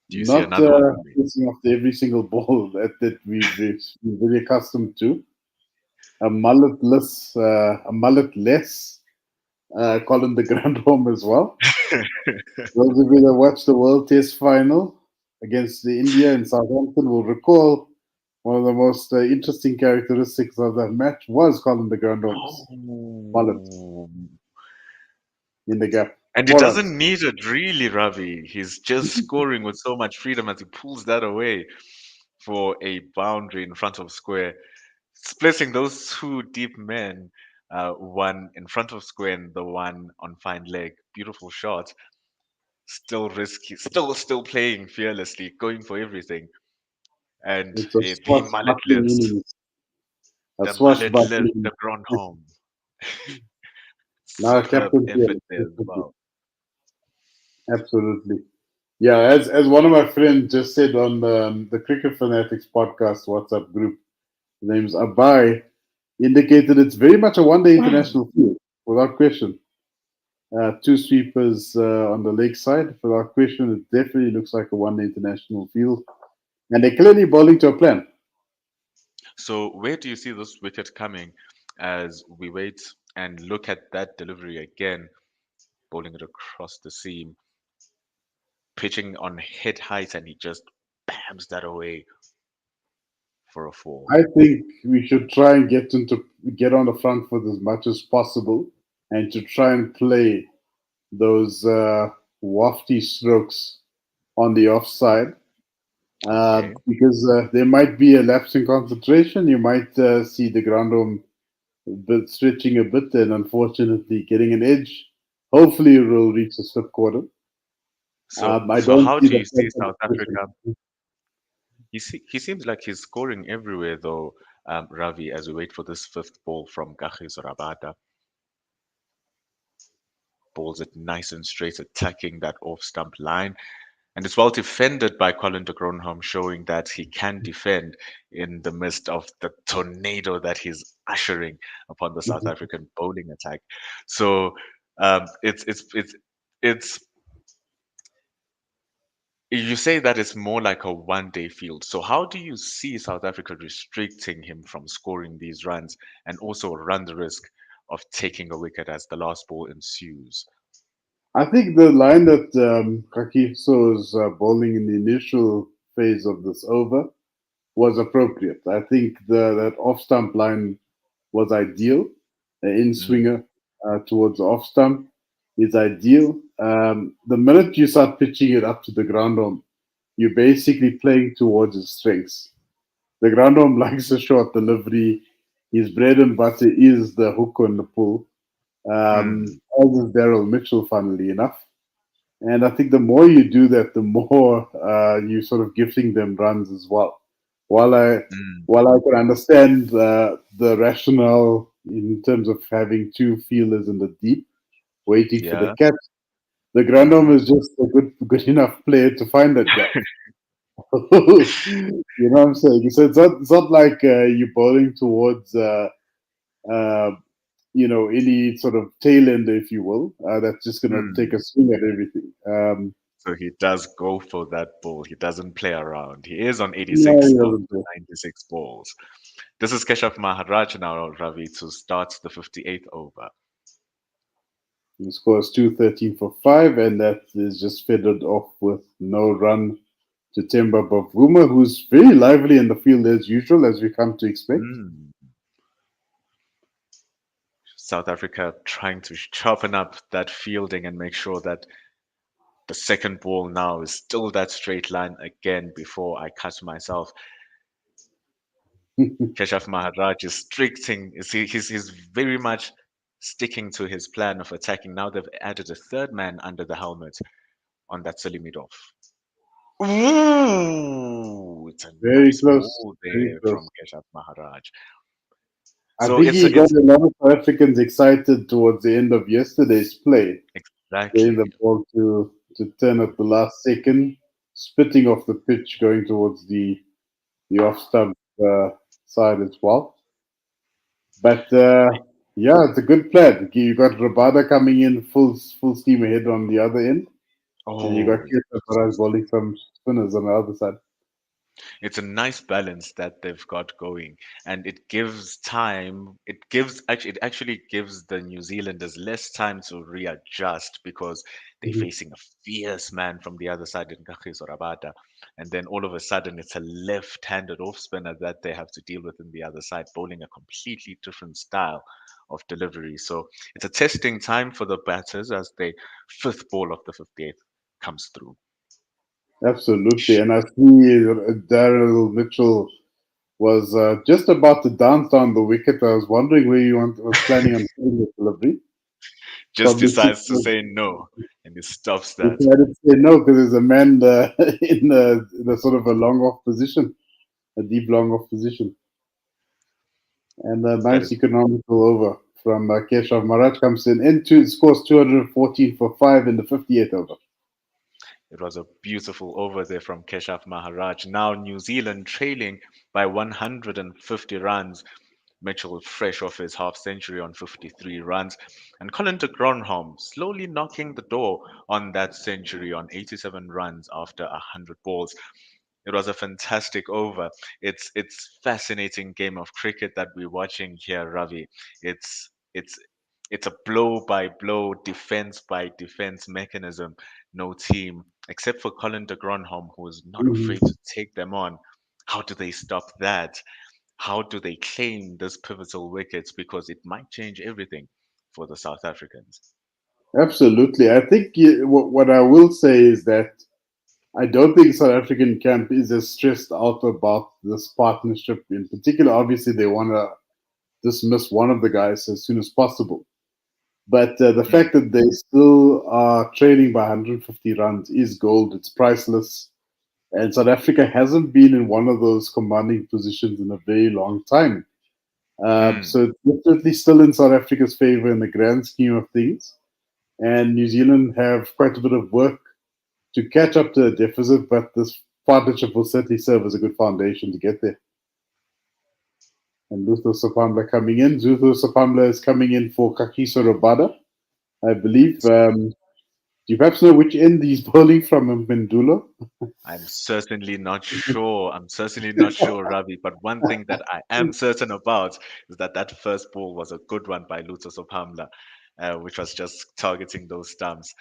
Do you see Not another one, Ravi? missing after every single ball that we've been very accustomed to. A mulletless Colin de Grandhomme as well. Those of you that watched the World Test final against India in Southampton will recall one of the most interesting characteristics of that match was Colin de Grandhomme's mullet Oh, in the gap. and it 4 runs. doesn't need it really, Ravi. He's just scoring with so much freedom as he pulls that away for a boundary in front of square, splitting those two deep men, one in front of square and the one on fine leg. Beautiful shot. Still risky, still playing fearlessly, going for everything. And It's a the swashbuckling innings. A mulletless, swashbuckling. the ground home. Now, Superb Captain effort there as Pierre. well. Absolutely. Yeah, as one of my friends just said on the Cricket Fanatics podcast WhatsApp group, his name's Abai, indicated it's very much a one-day international field, without question. Two sweepers on the leg side, without question. It definitely looks like a one-day international field, and they're clearly bowling to a plan. So where do you see this wicket coming as we wait and look at that delivery again, bowling it across the seam, pitching on head height, and he just bams that away for a four. I think we should try and get on the front foot as much as possible, and to try and play those wafty strokes on the offside, Okay. because there might be a lapse in concentration. You might see the ground room bit stretching a bit, and unfortunately getting an edge. Hopefully, it will reach the slip quarter. So I so don't how see do the you see front South position. Africa? He seems like he's scoring everywhere though, Ravi, as we wait for this fifth ball from Gachis Rabada. Balls it nice and straight, attacking that off stump line. And it's well defended by Colin de Gronholm, showing that he can defend in the midst of the tornado that he's ushering upon the South African bowling attack. So it's you say that it's more like a one-day field. So how do you see South Africa restricting him from scoring these runs and also run the risk of taking a wicket as the last ball ensues? I think the line that Kakiso is bowling in the initial phase of this over was appropriate. I think that off stump line was ideal. The in Mm, swinger towards the off stump is ideal. The minute you start pitching it up to the ground home, you're basically playing towards his strengths. The ground home likes a short delivery. His bread and butter is the hook on the pull, mm, as is Daryl Mitchell, funnily enough. And I think the more you do that, the more you sort of gifting them runs as well. While I mm. while I can understand the rationale in terms of having two fielders in the deep, waiting for the Yeah. catch, the Grandom Hmm. is just a good enough player to find that guy. You know what I'm saying? So it's not like you're bowling towards uh, any sort of tail ender, if you will, that's just going to take a Hmm. swing at everything. So he does go for that ball. He doesn't play around. He is on No, 86 he of doesn't the do. 96 balls. This is Keshav Maharaj now, Ravi, to start the 58th over. He scores 213 for 5, and that is just feathered off with no run to Temba Bavuma, who's very lively in the field as usual, as we come to expect. Hmm. South Africa trying to sharpen up that fielding and make sure that the second ball now is still that straight line again before I cut myself. Keshav Maharaj is stricting, he's very much sticking to his plan of attacking. Now they've added a third man under the helmet on that Selimidov. Ooh, it's a Very nice close, ball very there from close. Keshav Maharaj. I So think it's he got it's a lot of South Africans excited towards the end of yesterday's play, getting the exactly. ball to turn at the last second, spitting off the pitch, going towards the off stump side as well. But yeah, it's a good plan. You got Rabada coming in full steam ahead on the other end, and you got Oh, Keita Baraj bowling some spinners on the other side. it's a nice balance that they've got going, and it gives time. It actually gives the New Zealanders less time to readjust because they're Mhm. facing a fierce man from the other side in Kagiso Rabada, and then all of a sudden it's a left-handed off spinner that they have to deal with in the other side, bowling a completely different style of delivery. So it's a testing time for the batters as the fifth ball of the 58th comes through. Absolutely. And I see Daryl Mitchell was just about to dance down the wicket. I was wondering where was planning on putting the delivery. Just Probably decides to say no, and he stops that. decided to say no because there's a man in a sort of a long off position, a deep long off position. And a That is, nice economical over from Keshav Maharaj comes in. Into scores 214 for 5 in the 58th over. it was a beautiful over there from Keshav Maharaj. Now New Zealand trailing by 150 runs. Mitchell fresh off his half century on 53 runs. And Colin de Gronholm slowly knocking the door on that century on 87 runs after 100 balls. It was a fantastic over. It's fascinating game of cricket that we're watching here, Ravi. It's it's it's a blow by blow, defense by defense mechanism. No team, except for Colin de Gronholm, who is not afraid Mhm. to take them on. How do they stop that? How do they claim this pivotal wickets? Because it might change everything for the South Africans. Absolutely. I think what I will say is that I don't think South African camp is as stressed out about this partnership in particular. Obviously, they want to dismiss one of the guys as soon as possible. But the Mm, fact that they still are trailing by 150 runs is gold. It's priceless. And South Africa hasn't been in one of those commanding positions in a very long time. mm. So it's definitely still in South Africa's favor in the grand scheme of things. And New Zealand have quite a bit of work to catch up to the deficit, but this partnership will certainly serve as a good foundation to get there. And Luther Sapamla coming in. Luther Sapamla is coming in for Kakiso Rabada, I believe. Do you perhaps know which end he's bowling from in Pendulo? I'm certainly not sure. I'm certainly not sure, Ravi. But one thing that I am certain about is that that first ball was a good one by Lutus Opamla, which was just targeting those stumps.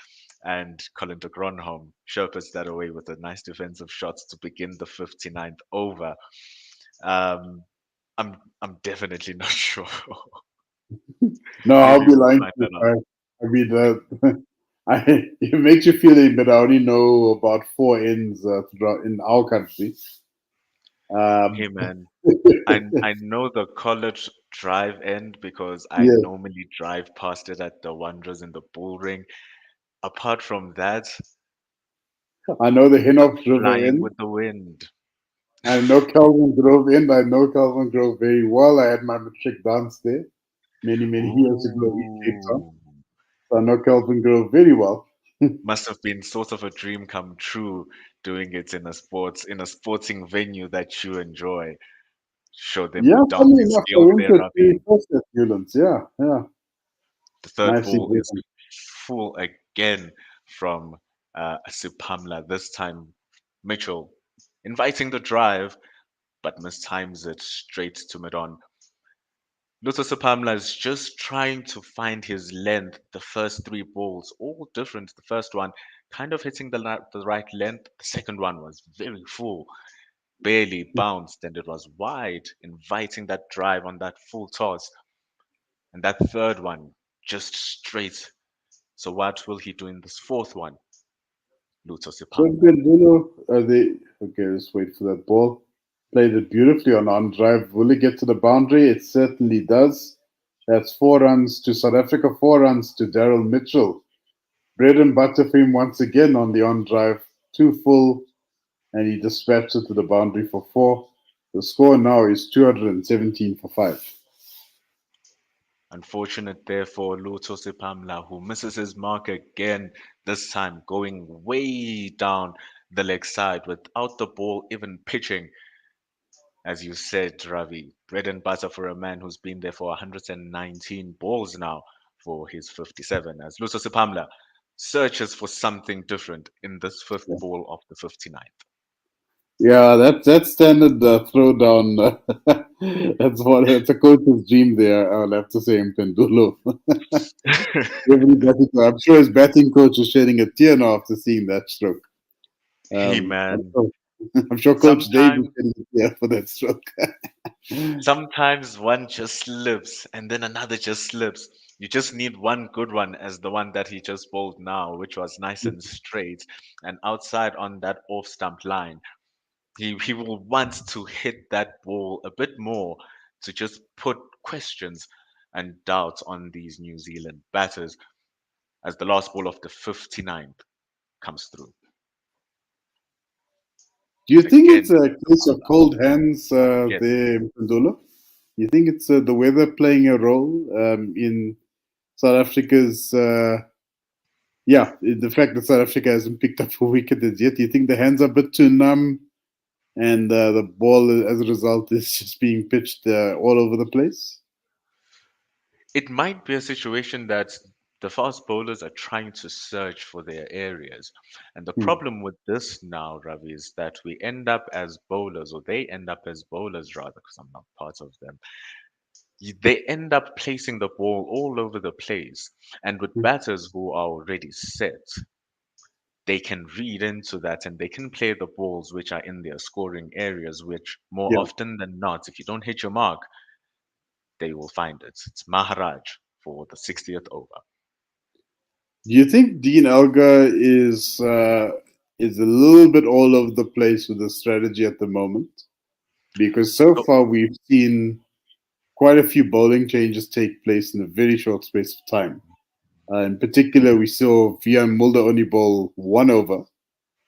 And Colin de Gronholm sherpas that away with a nice defensive shot to begin the 59th over. Um, I'm definitely not sure. No, Maybe I'll be we'll lying find to you. that out. I mean, it makes you feel a bit. I only know about four ends in our country. Um, Hey man, I know the college drive end because I yeah, normally drive past it at the Wanderers in the Bull Ring. Apart from that, I know the Hinox River flying end. with the wind. I know Kelvin Grove end. I know Kelvin Grove very well. I had my matric dance there many years ago in Cape Town. Ooh, So I know Kelvin Grove very well. must have been sort of a dream come true doing it in a sporting venue that you enjoy. Show them Yeah, your funny dancing enough, I skills went there, to Ravi. three first at Newlands. Yeah, yeah, The third nicely ball is done. full again from Sipamla. This time, Mitchell inviting the drive, but mistimes it straight to mid-on. Luther Sipamla is just trying to find his length. The first three balls, all different. The first one kind of hitting the right length. The second one was very full, barely bounced, and it was wide, inviting that drive on that full toss. And that third one, just straight. So what will he do in this fourth one, Luther So Sipamla? Bendulo, they okay? Let's wait for that ball. Played it beautifully on drive. Will it get to the boundary? It certainly does. That's 4 runs to South Africa, 4 runs to Daryl Mitchell. Bread and butter for him once again on the on drive. Two full, and he dispatched it to the boundary for four. The score now is 217 for five. Unfortunate there for Luther Sipamla, who misses his mark again, this time going way down the leg side without the ball even pitching. As you said, Ravi, bread and butter for a man who's been there for 119 balls now for his 57, as Luther Sipamla searches for something different in this fifth ball of the 59th. Yeah, that's standard throwdown. That's a coach's dream there. I'll have to say in Pendulo. I'm sure his batting coach is shedding a tear now after seeing that stroke. Hey I'm man, sure, I'm sure Coach Dave is sometimes shedding a tear for that stroke. sometimes one just slips and then another just slips. You just need one good one as the one that he just bowled now, which was nice and straight and outside on that off stump line. He will want to hit that ball a bit more to just put questions and doubts on these New Zealand batters as the last ball of the 59th comes through. Do you think it's Again, a Luca case of Pamla. cold hands Yes. there in Pendulo? You think it's the weather playing a role in South Africa's yeah, the fact that South Africa hasn't picked up a wicket as yet? Do you think the hands are a bit too numb and the ball, as a result, is just being pitched all over the place? It might be a situation that the fast bowlers are trying to search for their areas. And the Hmm. problem with this now, Ravi, is that we end up as bowlers, or they end up as bowlers rather, because I'm not part of them. They end up placing the ball all over the place. And with Hmm. batters who are already set, they can read into that and they can play the balls which are in their scoring areas, which more Yeah. often than not, if you don't hit your mark, they will find it. It's Maharaj for the 60th over. Do you think Dean Elgar is a little bit all over the place with the strategy at the moment? Because so So, far we've seen quite a few bowling changes take place in a very short space of time. In particular, we saw Vian Mulder only bowl one over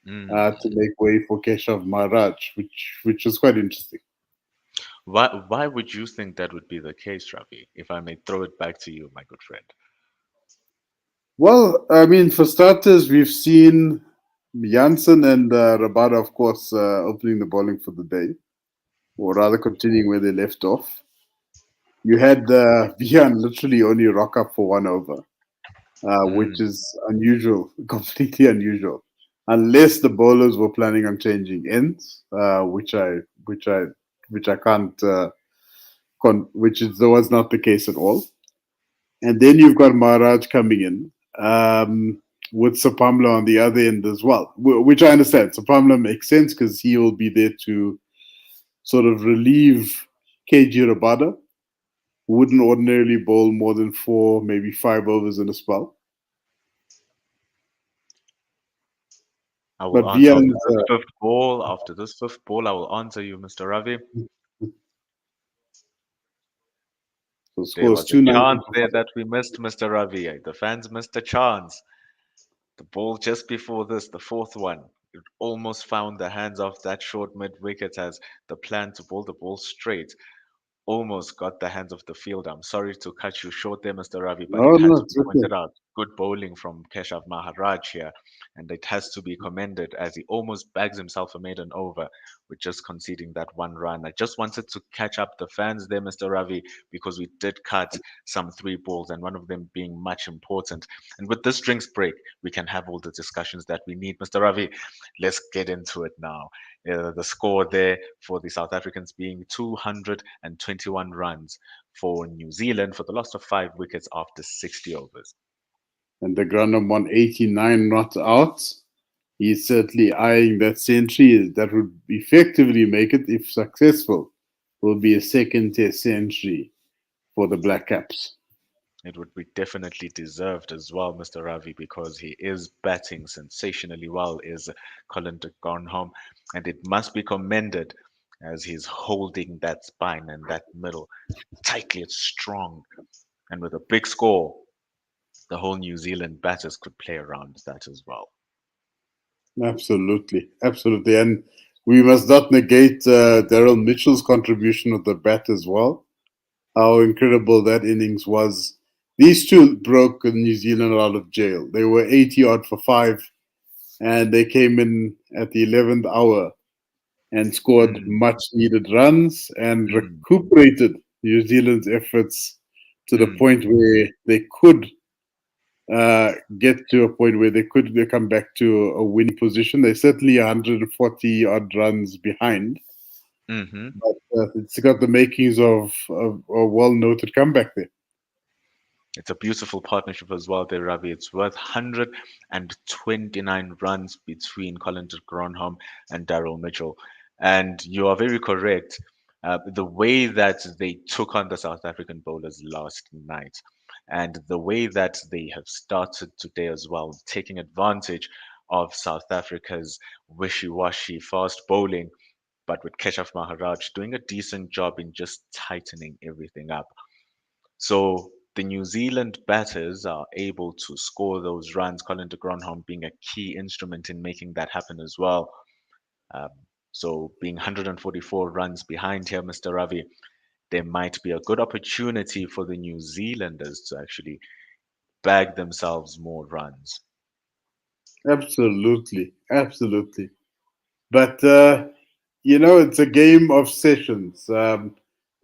mm, to make way for Keshav Maharaj, which was quite interesting. why would you think that would be the case, Ravi? If I may throw it back to you, my good friend. Well, I mean, for starters, we've seen Janssen and Rabada, of course, opening the bowling for the day, or rather continuing where they left off. You had Vian literally only rock up for one over, which Mm, is unusual, completely unusual, unless the bowlers were planning on changing ends, which I which I can't, which is was not the case at all. And then you've got Maharaj coming in with Sapamla on the other end as well, which I understand. Sapamla makes sense because he will be there to sort of relieve KG Rabada, who wouldn't ordinarily bowl more than four, maybe five overs in a spell. I will But answer after Vian's this fifth ball. After this fifth ball, I will answer you, Mr. Ravi. so There scores was a 290 chance for there five. that we missed, Mr. Ravi. The fans missed a chance. The ball just before this, the fourth one, it almost found the hands of that short mid wicket as the plan to bowl the ball straight almost got the hands of the fielder. I'm sorry to cut you short there, Mr. Ravi, but No, it had no, to be it's okay. pointed out. Good bowling from Keshav Maharaj here, and it has to be commended as he almost bags himself a maiden over with just conceding that one run. I just wanted to catch up the fans there, Mr. Ravi, because we did cut some three balls, and one of them being much important. And with this drinks break, we can have all the discussions that we need. Mr. Ravi, let's get into it now. The score there for the South Africans being 221 runs for New Zealand for the loss of 5 wickets after 60 overs. And the Granum won 89 not out. He's certainly eyeing that century that would effectively make it, if successful, will be a second test century for the Black Caps. It would be definitely deserved as well, Mr. Ravi, because he is batting sensationally well, is Colin de Garnholm, and it must be commended as he's holding that spine and that middle tightly and strong. And with a big score, the whole New Zealand batters could play around that as well. Absolutely, absolutely. And we must not negate Daryl Mitchell's contribution of the bat as well. How incredible that innings was. These two broke New Zealand out of jail. They were 80 odd for five, and they came in at the 11th hour and scored Mm, much needed runs and mm, recuperated New Zealand's efforts to the mm, point where they could get to a point where they could come back to a winning position. They're certainly 140 odd runs behind, hmm. but it's got the makings of a well noted comeback there. It's a beautiful partnership as well there, Ravi. It's worth 129 runs between Colin de Gronholm and Daryl Mitchell. And you are very correct. The way that they took on the South African bowlers last night and the way that they have started today as well, taking advantage of South Africa's wishy-washy fast bowling, but with Keshav Maharaj doing a decent job in just tightening everything up. So the New Zealand batters are able to score those runs, Colin de Gronholm being a key instrument in making that happen as well. Um, so being 144 runs behind here, Mr. Ravi, there might be a good opportunity for the New Zealanders to actually bag themselves more runs. Absolutely, absolutely. But it's a game of sessions.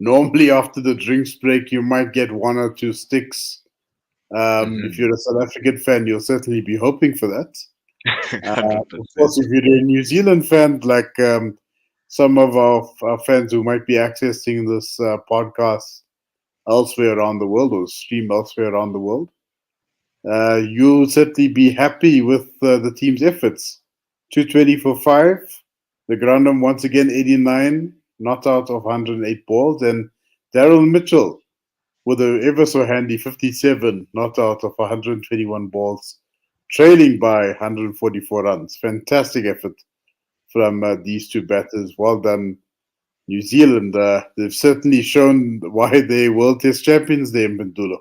Normally, after the drinks break, you might get one or two sticks If you're a South African fan, you'll certainly be hoping for that. Hundred Of course, percent. if you're a New Zealand fan, like some of our fans who might be accessing this podcast elsewhere around the world or stream elsewhere around the world, you'll certainly be happy with the team's efforts. 220 for 5. The Grandam once again 89, not out of 108 balls. And Daryl Mitchell with a ever so handy 57, not out of 121 balls, trailing by 144 runs. Fantastic effort from these two batters. Well done, New Zealand. They've certainly shown why they're World Test champions there in Pendulo.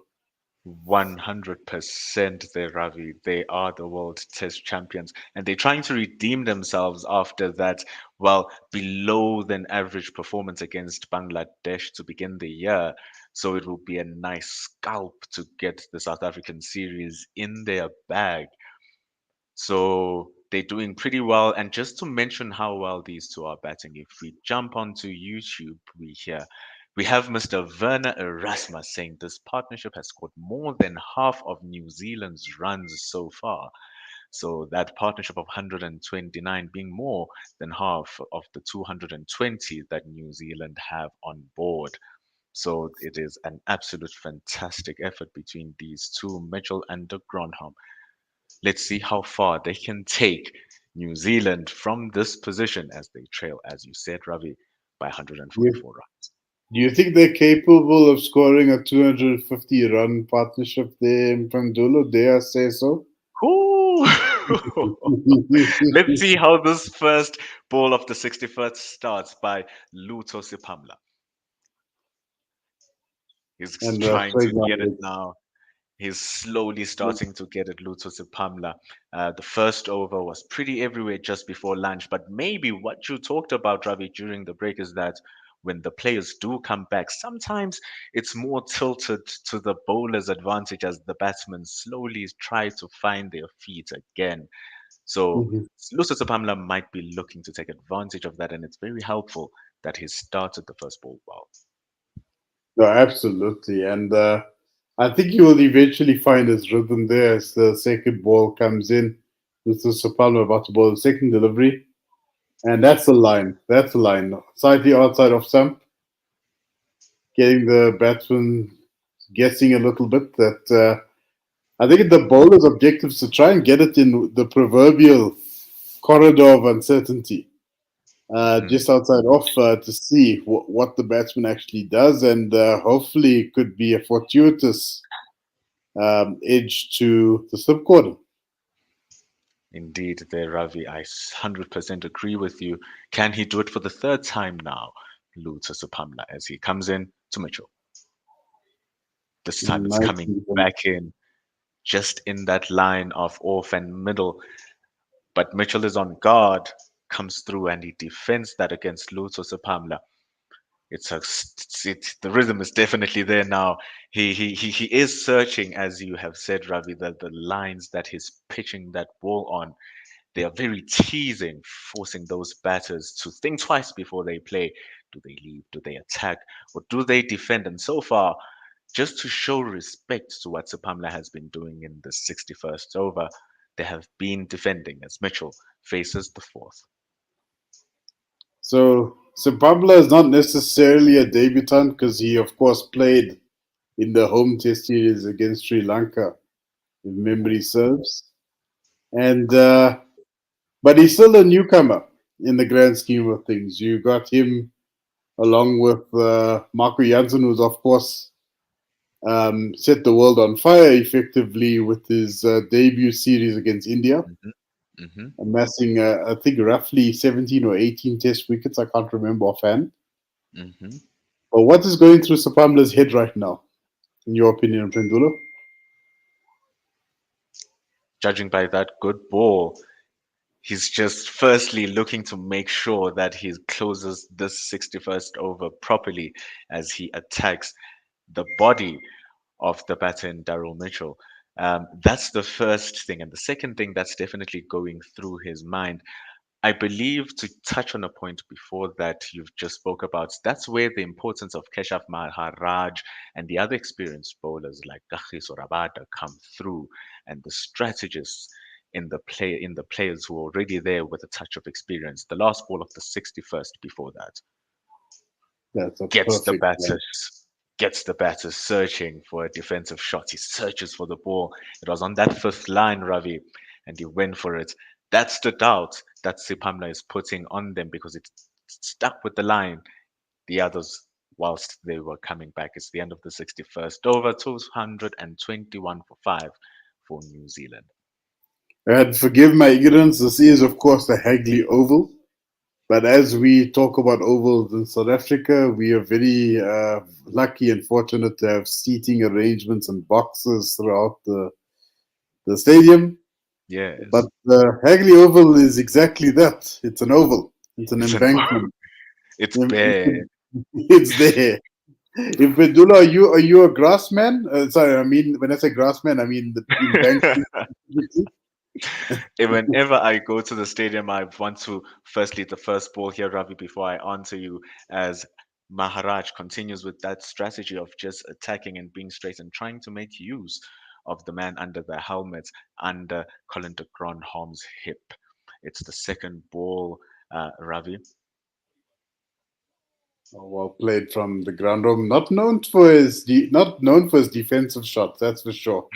100% there, Ravi. They are the world test champions, and they're trying to redeem themselves after that, well, below than average performance against Bangladesh to begin the year. So it will be a nice scalp to get the South African series in their bag. So they're doing pretty well. And just to mention how well these two are batting, if we jump onto YouTube, we have Mr. Werner Erasmus saying this partnership has scored more than half of New Zealand's runs so far. So that partnership of 129 being more than half of the 220 that New Zealand have on board. So it is an absolute fantastic effort between these two, Mitchell and de Gronholm. Let's see how far they can take New Zealand from this position as they trail, as you said, Ravi, by You, 144 runs. do you think they're capable of scoring a 250 run partnership there in Pendulo? Dare I say so? Ooh. Let's see how this first ball of the 61st starts by Luto Sipamla. He's And trying to straight get it numbers. now. He's slowly starting to get it, Lutus Pamla. The first over was pretty everywhere just before lunch, but maybe what you talked about, Ravi, during the break is that when the players do come back, sometimes it's more tilted to the bowler's advantage as the batsmen slowly try to find their feet again. So Mhm. Lutus Pamla might be looking to take advantage of that, and it's very helpful that he started the first ball well. No, absolutely. And I think he will eventually find his rhythm there as the second ball comes in. This is Sapalma about to bowl the second delivery. And that's the line. That's the line. Slightly outside of stump, getting the batsman guessing a little bit that I think the bowler's objective is to try and get it in the proverbial corridor of uncertainty, Mhm. just outside off to see what the batsman actually does. And hopefully it could be a fortuitous edge to the slip quarter. Indeed, there, Ravi, I 100% agree with you. Can he do it for the third time now? Luta Supamla as he comes in to Mitchell. This time it's coming Nicely done. back in, just in that line of off and middle. But Mitchell is on guard, comes through and he defends that against Luta Supamla. The rhythm is definitely there now. He is searching, as you have said, Ravi, the lines that he's pitching that ball on. They are very teasing, forcing those batters to think twice before they play. Do they leave? Do they attack? Or do they defend? And so far, just to show respect to what Sapamla has been doing in the 61st over, they have been defending as Mitchell faces the fourth. So Pablo is not necessarily a debutant because he, of course, played in the home test series against Sri Lanka, if memory serves. And but he's still a newcomer in the grand scheme of things. You got him along with Marco Jansen, who's of course set the world on fire effectively with his debut series against India, Hmm. Hmm. amassing I think roughly 17 or 18 test wickets. I can't remember offhand. Hmm. But what is going through Sapamla's head right now, in your opinion, Pendulo? Judging by that good ball, he's just firstly looking to make sure that he closes this 61st over properly as he attacks the body of the batter in Daryl Mitchell. That's the first thing. And the second thing that's definitely going through his mind, I believe to touch on a point before that you've just spoke about, that's where the importance of Keshav Maharaj and the other experienced bowlers like Kagiso Rabada come through, and the strategists in the players who are already there with a touch of experience. The last ball of the 61st before that That's a gets the perfect one. batters gets the batter searching for a defensive shot. He searches for the ball. It was on that fifth line, Ravi, and he went for it. That's the doubt that Sipamla is putting on them because it stuck with the line. The others, whilst they were coming back, it's the end of the 61st over, 221 for 5 for New Zealand. And forgive my ignorance, this is, of course, the Hagley Oval. But as we talk about ovals in South Africa, we are very lucky and fortunate to have seating arrangements and boxes throughout the stadium. But Yes, the Hagley Oval is exactly that. It's an oval. It's an it's an embankment. it's bare. It's there. In Pendula, are you a grass man? Sorry, I mean when I say grass man, I mean the embankment. And whenever I go to the stadium, I want to firstly the first ball here, Ravi, before I answer you, as Maharaj continues with that strategy of just attacking and being straight and trying to make use of the man under the helmet, under Colin de Gronholm's hip. It's the second ball, Ravi. Oh, well played from the ground room. Not known for his defensive shots. That's for sure.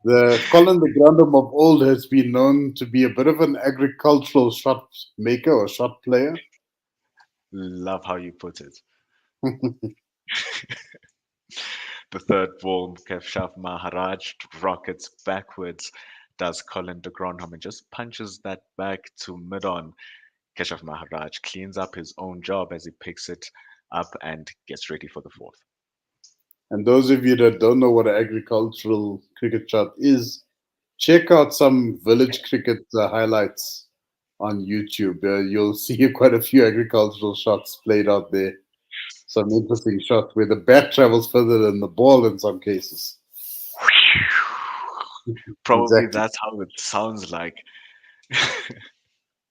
The Colin the Grandom of old has been known to be a bit of an agricultural shot maker or shot player. Love how you put it. The third ball, Kevshav Maharaj rockets backwards, does Colin de Gronholm and just punches that back to mid on. Keshav Maharaj cleans up his own job as he picks it up and gets ready for the fourth. And those of you that don't know what an agricultural cricket shot is, check out some village cricket highlights on YouTube. You'll see quite a few agricultural shots played out there. Some interesting shots where the bat travels further than the ball in some cases. Probably Exactly. that's how it sounds like.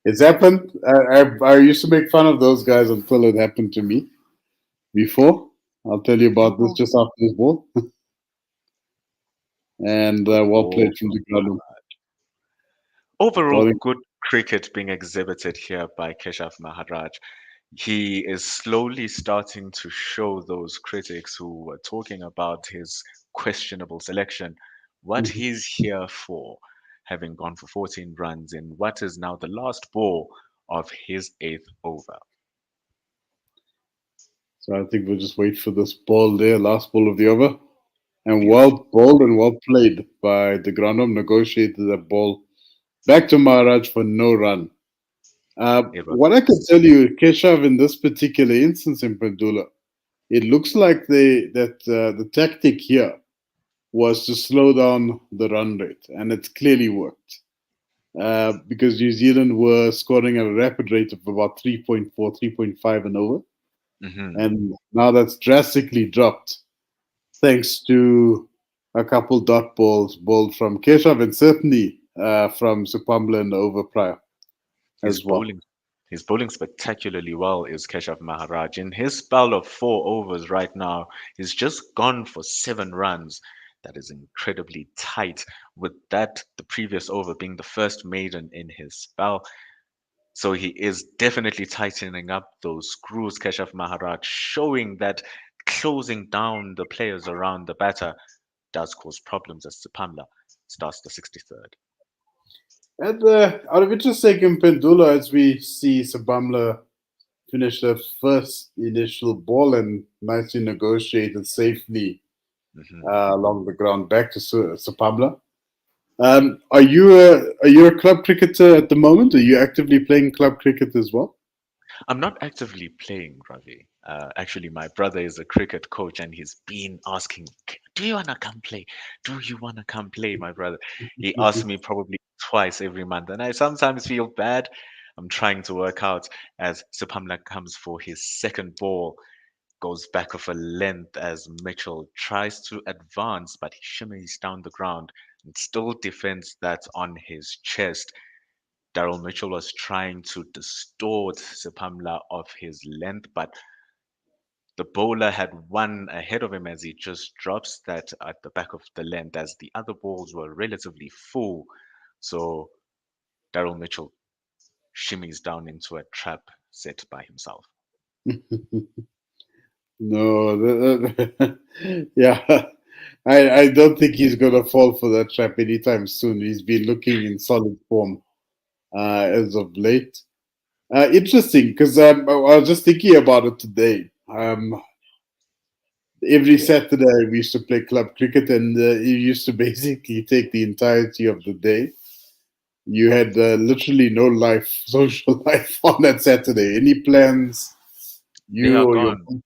It's happened. I used to make fun of those guys until it happened to me before. I'll tell you about this Oh, just after this ball. And good well ball played from from the ground. overall Bowling. good cricket being exhibited here by Keshav Maharaj. He is slowly starting to show those critics who were talking about his questionable selection what he's here for, having gone for 14 runs in what is now the last ball of his eighth over. So I think we'll just wait for this ball there, last ball of the over. And Beautiful. well bowled and well played by the Grandom, negotiated that ball back to Maharaj for no run. It was What I can tell you, Keshav, in this particular instance in Pendula, it looks like the tactic here was to slow down the run rate, and it's clearly worked. Because New Zealand were scoring at a rapid rate of about 3.4, 3.5 and over. mhm, And now that's drastically dropped thanks to a couple dot balls bowled from Keshav and certainly from Supamla and over prior He's as well. bowling. He's bowling spectacularly well, is Keshav Maharaj. In his spell of 4 overs right now, he's just gone for 7 runs. That is incredibly tight, with that, the previous over being the first maiden in his spell. So he is definitely tightening up those screws, Keshav Maharaj, showing that closing down the players around the batter does cause problems as Sipamla starts the 63rd. And out of interest, sake in Pendula, as we see Sabamla finish that first initial ball and nicely negotiated safely Mhm. along the ground back to Sabamla. Are you a club cricketer at the moment? Are you actively playing club cricket as well? I'm not actively playing, Ravi. Actually, my brother is a cricket coach and he's been asking, do you want to come play? Do you want to come play, my brother? He asks me probably twice every month, and I sometimes feel bad. I'm trying to work out as Supamla comes for his second ball, goes back of a length as Mitchell tries to advance, but he shimmies down the ground and still defends that on his chest. Daryl Mitchell was trying to distort Sipamla of his length, but the bowler had one ahead of him as he just drops that at the back of the length as the other balls were relatively full. So Daryl Mitchell shimmies down into a trap set by himself. No, yeah, I don't think he's gonna fall for that trap anytime soon. He's been looking in solid form as of late. Interesting, because I was just thinking about it today. Every Saturday we used to play club cricket, and you used to basically take the entirety of the day. You had literally no life, social life on that Saturday. Any plans, They you are or your gone.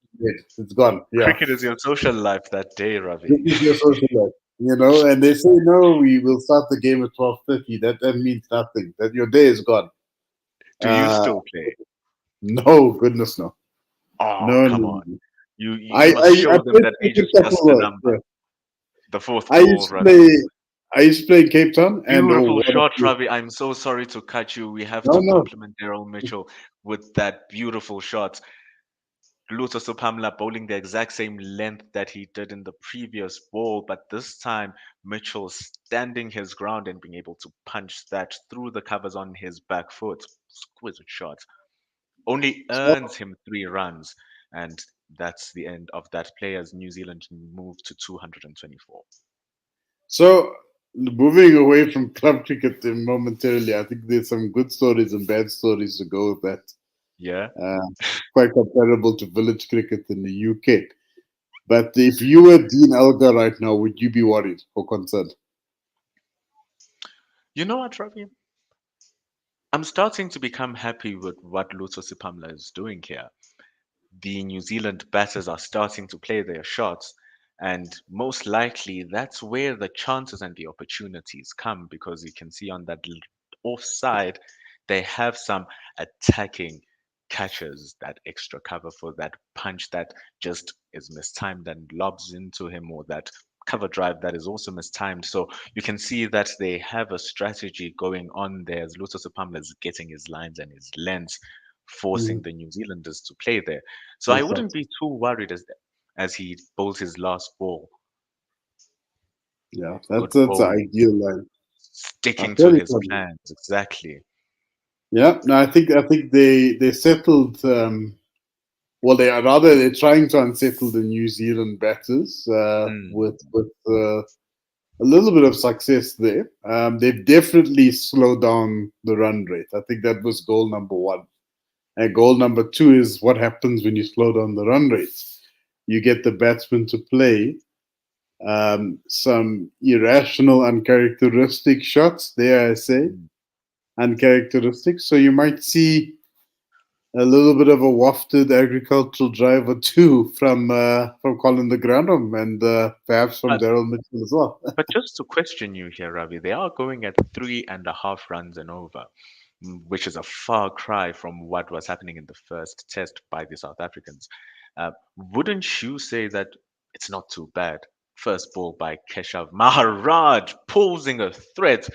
it's gone. Yeah, Cricket is your social life that day, this Ravi. is your social life. And they say no, we will start the game at 12:30. That means nothing. That your day is gone. Do you Uh, still play? no, goodness, no, Oh, no, no. come on. No. You must I show them played that age cricket is couple just a of number. yeah. The fourth I ball, used to Ravi. play. I used to play in Cape Town, and oh, Beautiful what a shot, Ravi. I'm so sorry to cut you. We have no, to no. compliment Daryl Mitchell with that beautiful shot. Luto Supamla bowling the exact same length that he did in the previous ball, but this time Mitchell standing his ground and being able to punch that through the covers on his back foot. Exquisite shot. Only So, earns him 3 runs, and that's the end of that play as New Zealand move to 224. so moving away from club cricket momentarily, I think there's some good stories and bad stories to go with that. Yeah. Uh, quite comparable to village cricket in the UK. But if you were Dean Elgar right now, would you be worried or concerned? You know what, Ravi? I'm starting to become happy with what Luto Sipamla is doing here. The New Zealand batters are starting to play their shots, and most likely that's where the chances and the opportunities come because you can see on that offside they have some attacking catches, that extra cover for that punch that just is mistimed and lobs into him, or that cover drive that is also mistimed. So you can see that they have a strategy going on there as Luto Pamela is getting his lines and his lengths, forcing Mm, the New Zealanders to play there. So I that's right. wouldn't be too worried as he bowls his last ball. Yeah, Good that's an bowling, ideal line. I sticking to tell you his something. plans exactly. Yeah, no, I think they settled. Well, they are rather they're trying to unsettle the New Zealand batters with a little bit of success there. They've definitely slowed down the run rate. I think that was goal number one. And goal number two is what happens when you slow down the run rates. You get the batsman to play some irrational, uncharacteristic shots. There, I say Mm. uncharacteristic. So you might see a little bit of a wafted agricultural drive or two from Colin de Grandom and perhaps from But Daryl Mitchell as well. but just to question you here, Ravi, they are going at 3.5 runs and over, which is a far cry from what was happening in the first test by the South Africans. Wouldn't you say that it's not too bad? First ball by Keshav Maharaj, posing a threat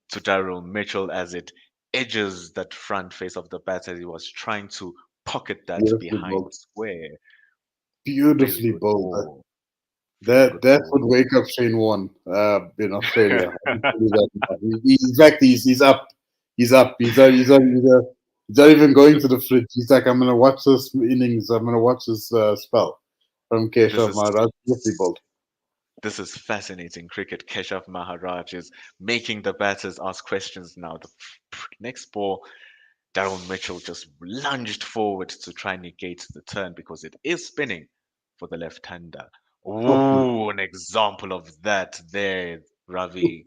to Daryl Mitchell as it edges that front face of the bat as he was trying to pocket that Beautifully behind bowled. square. Very Beautifully good bowled. ball. Very That good that ball. would wake up Shane Warne in Australia. I can tell you that now. In fact, he's up. He's up. He's not even going to the fridge. He's like, I'm gonna watch this innings. I'm gonna watch this spell from This Keshav is Maharaj. Beautifully bowled. this is fascinating cricket. Keshav Maharaj is making the batters ask questions now. The next ball, Daryl Mitchell just lunged forward to try and negate the turn because it is spinning for the left-hander. Ooh, an example of that there, Ravi.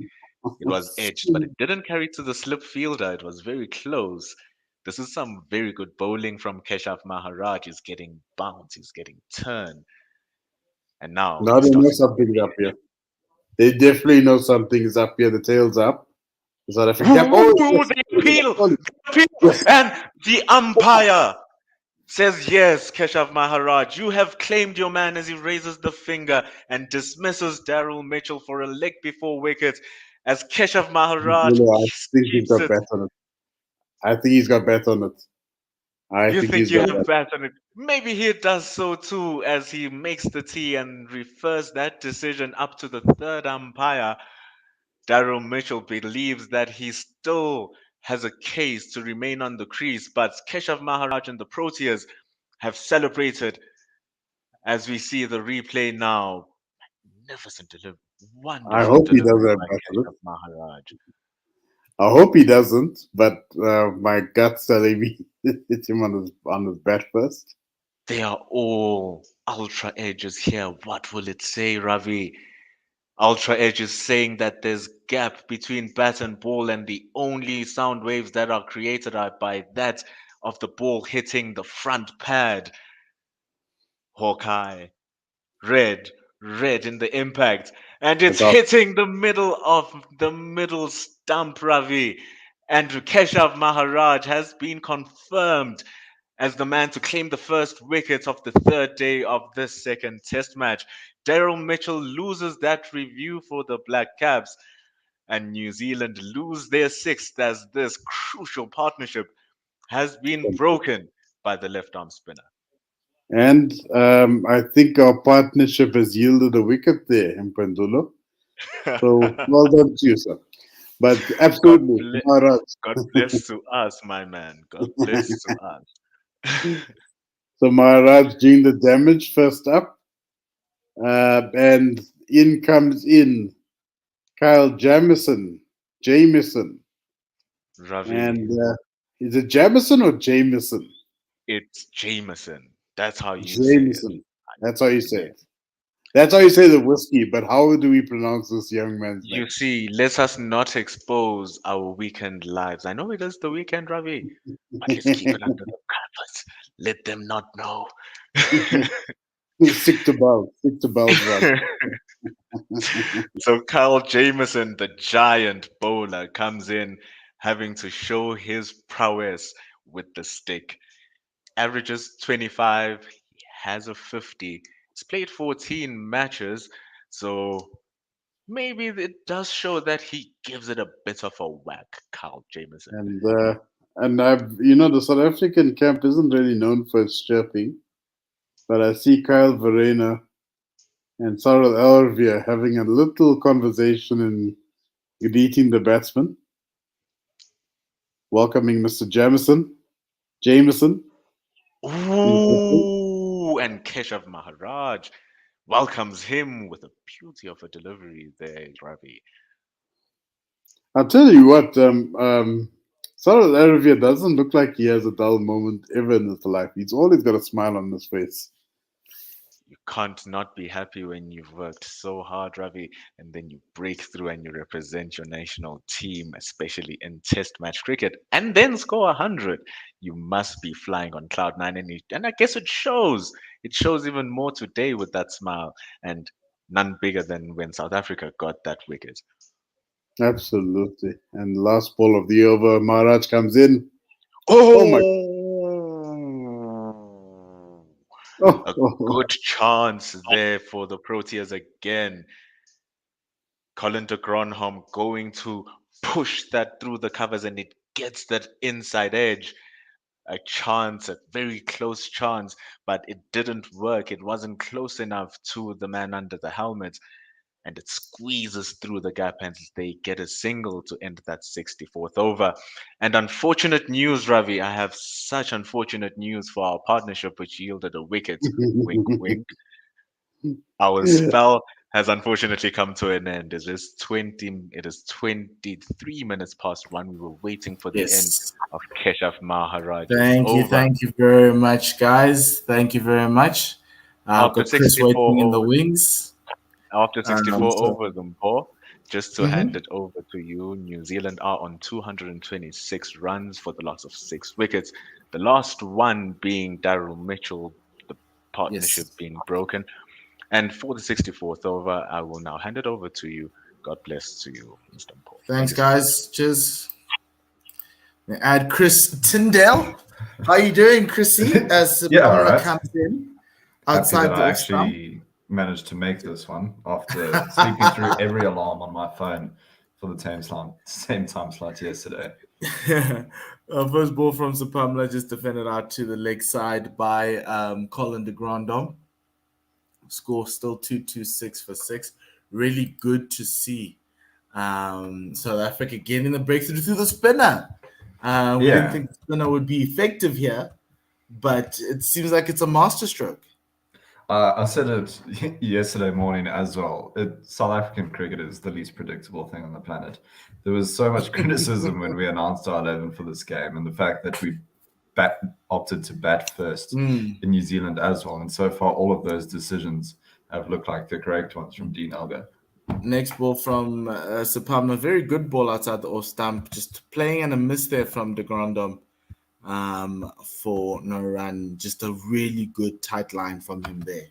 It was edged, but it didn't carry to the slip fielder. It was very close. This is some very good bowling from Keshav Maharaj. He's getting bounce, he's getting turn, and now Now he's they know starting to something's play up here. They definitely know something's up here. The tail's up. The South African cap. Oh Ooh, yes, they appeal, appeal, yes. and the umpire says, yes, Keshav Maharaj, you have claimed your man as he raises the finger and dismisses Daryl Mitchell for a leg before wicket. as Keshav Maharaj I think he's keeps got it. bet on it. I think he's got bet on it. I You think think he's you got have bet. bet on it? Maybe he does so too, as he makes the tee and refers that decision up to the third umpire. Daryl Mitchell believes that he still has a case to remain on the crease, but Keshav Maharaj and the Proteas have celebrated as we see the replay now. Magnificent delivery, I wonderful hope he doesn't delivery have by bet on it. Keshav Maharaj. I hope he doesn't, but my gut's telling me it's him on his bet first. They are all ultra edges here. What will it say, Ravi? Ultra Edge is saying that there's gap between bat and ball, and the only sound waves that are created are by that of the ball hitting the front pad. Hawkeye, red, red in the impact, and it's Look out. hitting the middle of the middle stump, Ravi. And Keshav Maharaj has been confirmed as the man to claim the first wicket of the third day of this second test match. Daryl Mitchell loses that review for the Black Caps, and New Zealand lose their sixth as this crucial partnership has been broken by the left arm spinner. And I think our partnership has yielded a wicket there, Mpendulo. So well done to you, sir. But God absolutely, bless, Maharaj. God bless to us, my man. God bless to us. So Maharaj doing the damage first up, and in comes in Kyle Jameson, Ravi, and is it Jameson or Jameson? it's Jameson. That's how you say it. Jameson. That's how you say Yeah. it. That's how you say the whiskey. But how do we pronounce this young man's You name? see, let us not expose our weekend lives. I know it is the weekend, Ravi, but let's keep it under the covers. Let them not know. Stick to bells. Stick to bells, Raj. So Kyle Jameson, the giant bowler, comes in having to show his prowess with the stick. Averages 25, he has a 50. He's played 14 matches, so maybe it does show that he gives it a bit of a whack, Kyle Jameson. And the South African camp isn't really known for its chirping, but I see Kyle Verena and Cyril Elvia having a little conversation and greeting the batsman, welcoming Mr. Jameson. Ooh, and Keshav Maharaj welcomes him with a beauty of a delivery there, Ravi. I'll tell you what, Cyril Elvia doesn't look like he has a dull moment ever in his life. He's always got a smile on his face. You can't not be happy when you've worked so hard, Ravi, and then you break through and you represent your national team, especially in Test match cricket, and then score 100. You must be flying on cloud nine, and I guess it shows. It shows even more today with that smile, and none bigger than when South Africa got that wicket. Absolutely. And last ball of the over, Maharaj comes in. Oh my! Oh, a Oh, good chance there for the Proteas again. Colin de Gronholm going to push that through the covers and it gets that inside edge. A chance, a very close chance, but it didn't work. It wasn't close enough to the man under the helmet, and it squeezes through the gap, and they get a single to end that 64th over. And unfortunate news, Ravi. I have such unfortunate news for our partnership, which yielded a wicket. Wink, wink. Our spell has unfortunately come to an end. It is 23 minutes past one. We were waiting for the end Yes. of Keshav Maharaj's over. Thank you very much, guys. Thank you very much. I've After got Chris 64 waiting in the overs, wings. after 64 So, overs, Paul, just to hand mhm. it over to you, New Zealand are on 226 runs for the loss of 6 wickets. The last one being Daryl Mitchell, the partnership Yes. being broken. And for the 64th over, I will now hand it over to you. God bless to you, Mr. Paul. Thank Thanks, you so much. guys. Cheers. We add Chris Tyndale. How you doing, Chrissy? As Yeah, all Bonga right. comes in Happy that outside the I off stump. actually managed to make this one after sleeping through every alarm on my phone for the same time slot yesterday. First ball from Sapamla, just defended out to the leg side by Colin de Grandhomme. Score still 2-2-6 for 6. Really good to see South Africa getting the breakthrough through the spinner. We didn't think the spinner would be effective here, but it seems like it's a masterstroke. I said it yesterday morning as well. South African cricket is the least predictable thing on the planet. There was so much criticism when we announced our 11 for this game, and the fact that we opted to bat first in New Zealand as well. And so far, all of those decisions have looked like the correct ones from Dean Elgar. Next ball from Sapamla. Very good ball outside the off stump. Just playing and a miss there from de Grandhomme for no run. Just a really good tight line from him there.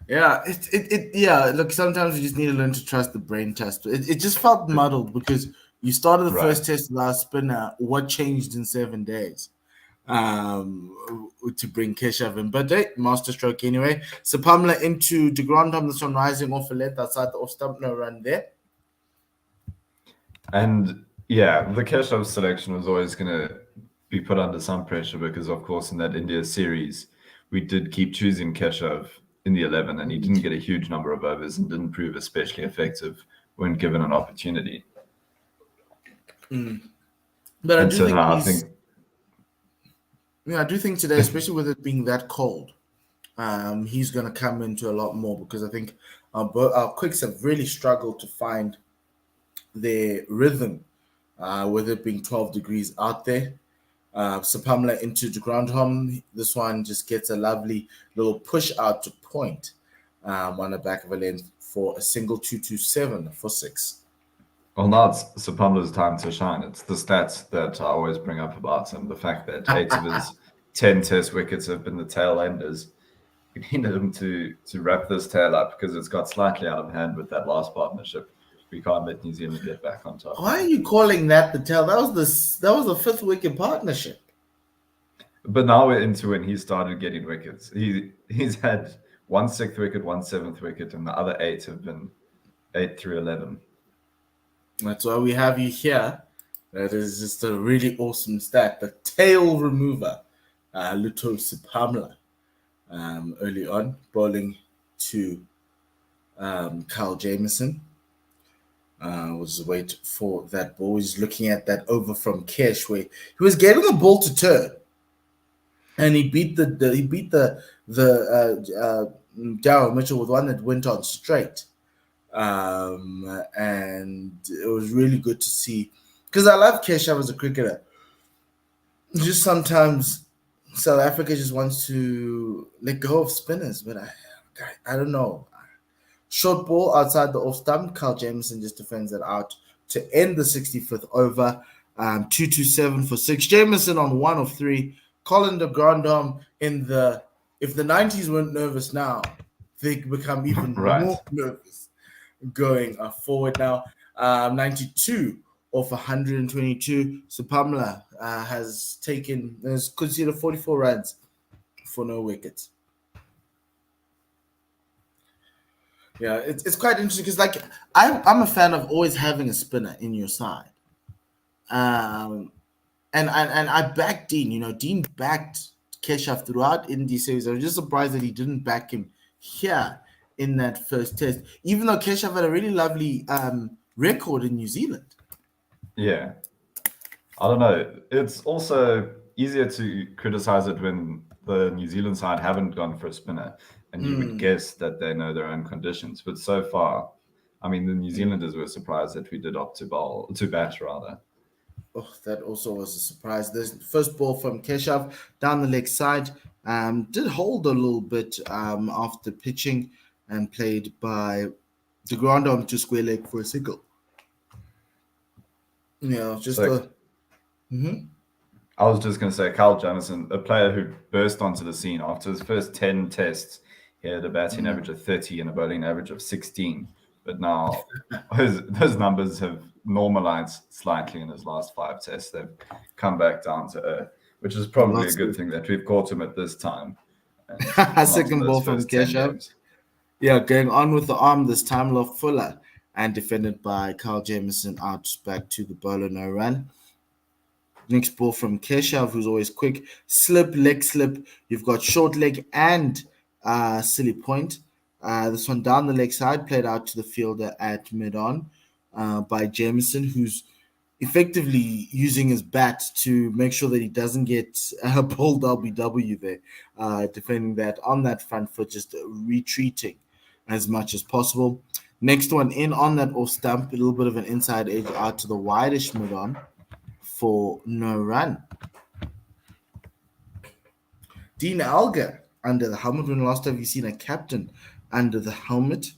Yeah, look, sometimes you just need to learn to trust the brain test. It just felt muddled because you started the first test without a spinner. What changed in 7 days to bring Keshav in? But masterstroke anyway. Sapamla into de Grandhomme, this one rising off a length outside the off stump, no run there. And yeah, the Keshav selection was always going to be put under some pressure because, of course, in that India series, we did keep choosing Keshav in the 11, and he didn't get a huge number of overs and didn't prove especially effective when given an opportunity. But I do think today, especially with it being that cold, he's going to come into a lot more because I think our quicks have really struggled to find their rhythm with it being 12 degrees out there. Sapamla into de Grandhomme. This one just gets a lovely little push out to point on the back of a length for a single 2-2-7 for 6. Well, now it's Sapamla's time to shine. It's the stats that I always bring up about him. The fact that 8 of his 10 test wickets have been the tail enders. We needed him to wrap this tail up because it's got slightly out of hand with that last partnership. We can't let New Zealand get back on top. Why are you calling that the tail? That was the 5th wicket partnership. But now we're into when he started getting wickets. He's had 1 6th wicket, 1 7th wicket, and the other 8 have been 8 through 11. That's why we have you here. That is just a really awesome stat. The tail remover, Luto Sapamla, early on, bowling to Kyle Jameson. We'll just wait for that ball. He's looking at that over from Kesh where he was getting the ball to turn, and he beat the Darryl Mitchell with one that went on straight. And it was really good to see because I love Keshav as a cricketer. Just sometimes South Africa just wants to let go of spinners, but I don't know. Short ball outside the off stump. Kyle Jameson just defends it out to end the 65th over. 2-2-7 for 6. Jameson on 1 of 3. Colin de Grandhomme if the 90s weren't nervous now, they become even more nervous going forward now. 92 off 122. Sapamla has conceded 44 runs for no wickets. Yeah, it's quite interesting because, like, I'm a fan of always having a spinner in your side, and I backed Dean. You know, Dean backed Keshav throughout in these series. I was just surprised that he didn't back him here in that first test, even though Keshav had a really lovely record in New Zealand. Yeah, I don't know. It's also easier to criticize it when the New Zealand side haven't gone for a spinner. And you would guess that they know their own conditions. But so far, I mean, the New Zealanders were surprised that we did opt to bat rather. Oh, that also was a surprise. The first ball from Keshav down the leg side did hold a little bit after pitching and played by de Grandhomme to square leg for a single. Yeah, just I was just going to say, Kyle Jameson, a player who burst onto the scene after his first 10 tests. He had a batting average of 30 and a bowling average of 16. But now those numbers have normalized slightly in his last 5 tests. They've come back down to earth, which is probably a good thing that we've caught him at this time. Second ball from Keshav. Yeah, going on with the arm this time, Love Fuller, and defended by Carl Jameson out back to the bowler, no run. Next ball from Keshav, who's always quick. Slip, leg slip. You've got short leg and silly point. This one down the leg side, played out to the fielder at mid-on by Jameson, who's effectively using his bat to make sure that he doesn't get pulled WW there, defending that on that front foot, just retreating as much as possible. Next one in on that off stump, a little bit of an inside edge out to the wideish mid-on for no run. Dean Alger under the helmet. When last have you seen a captain under the helmet?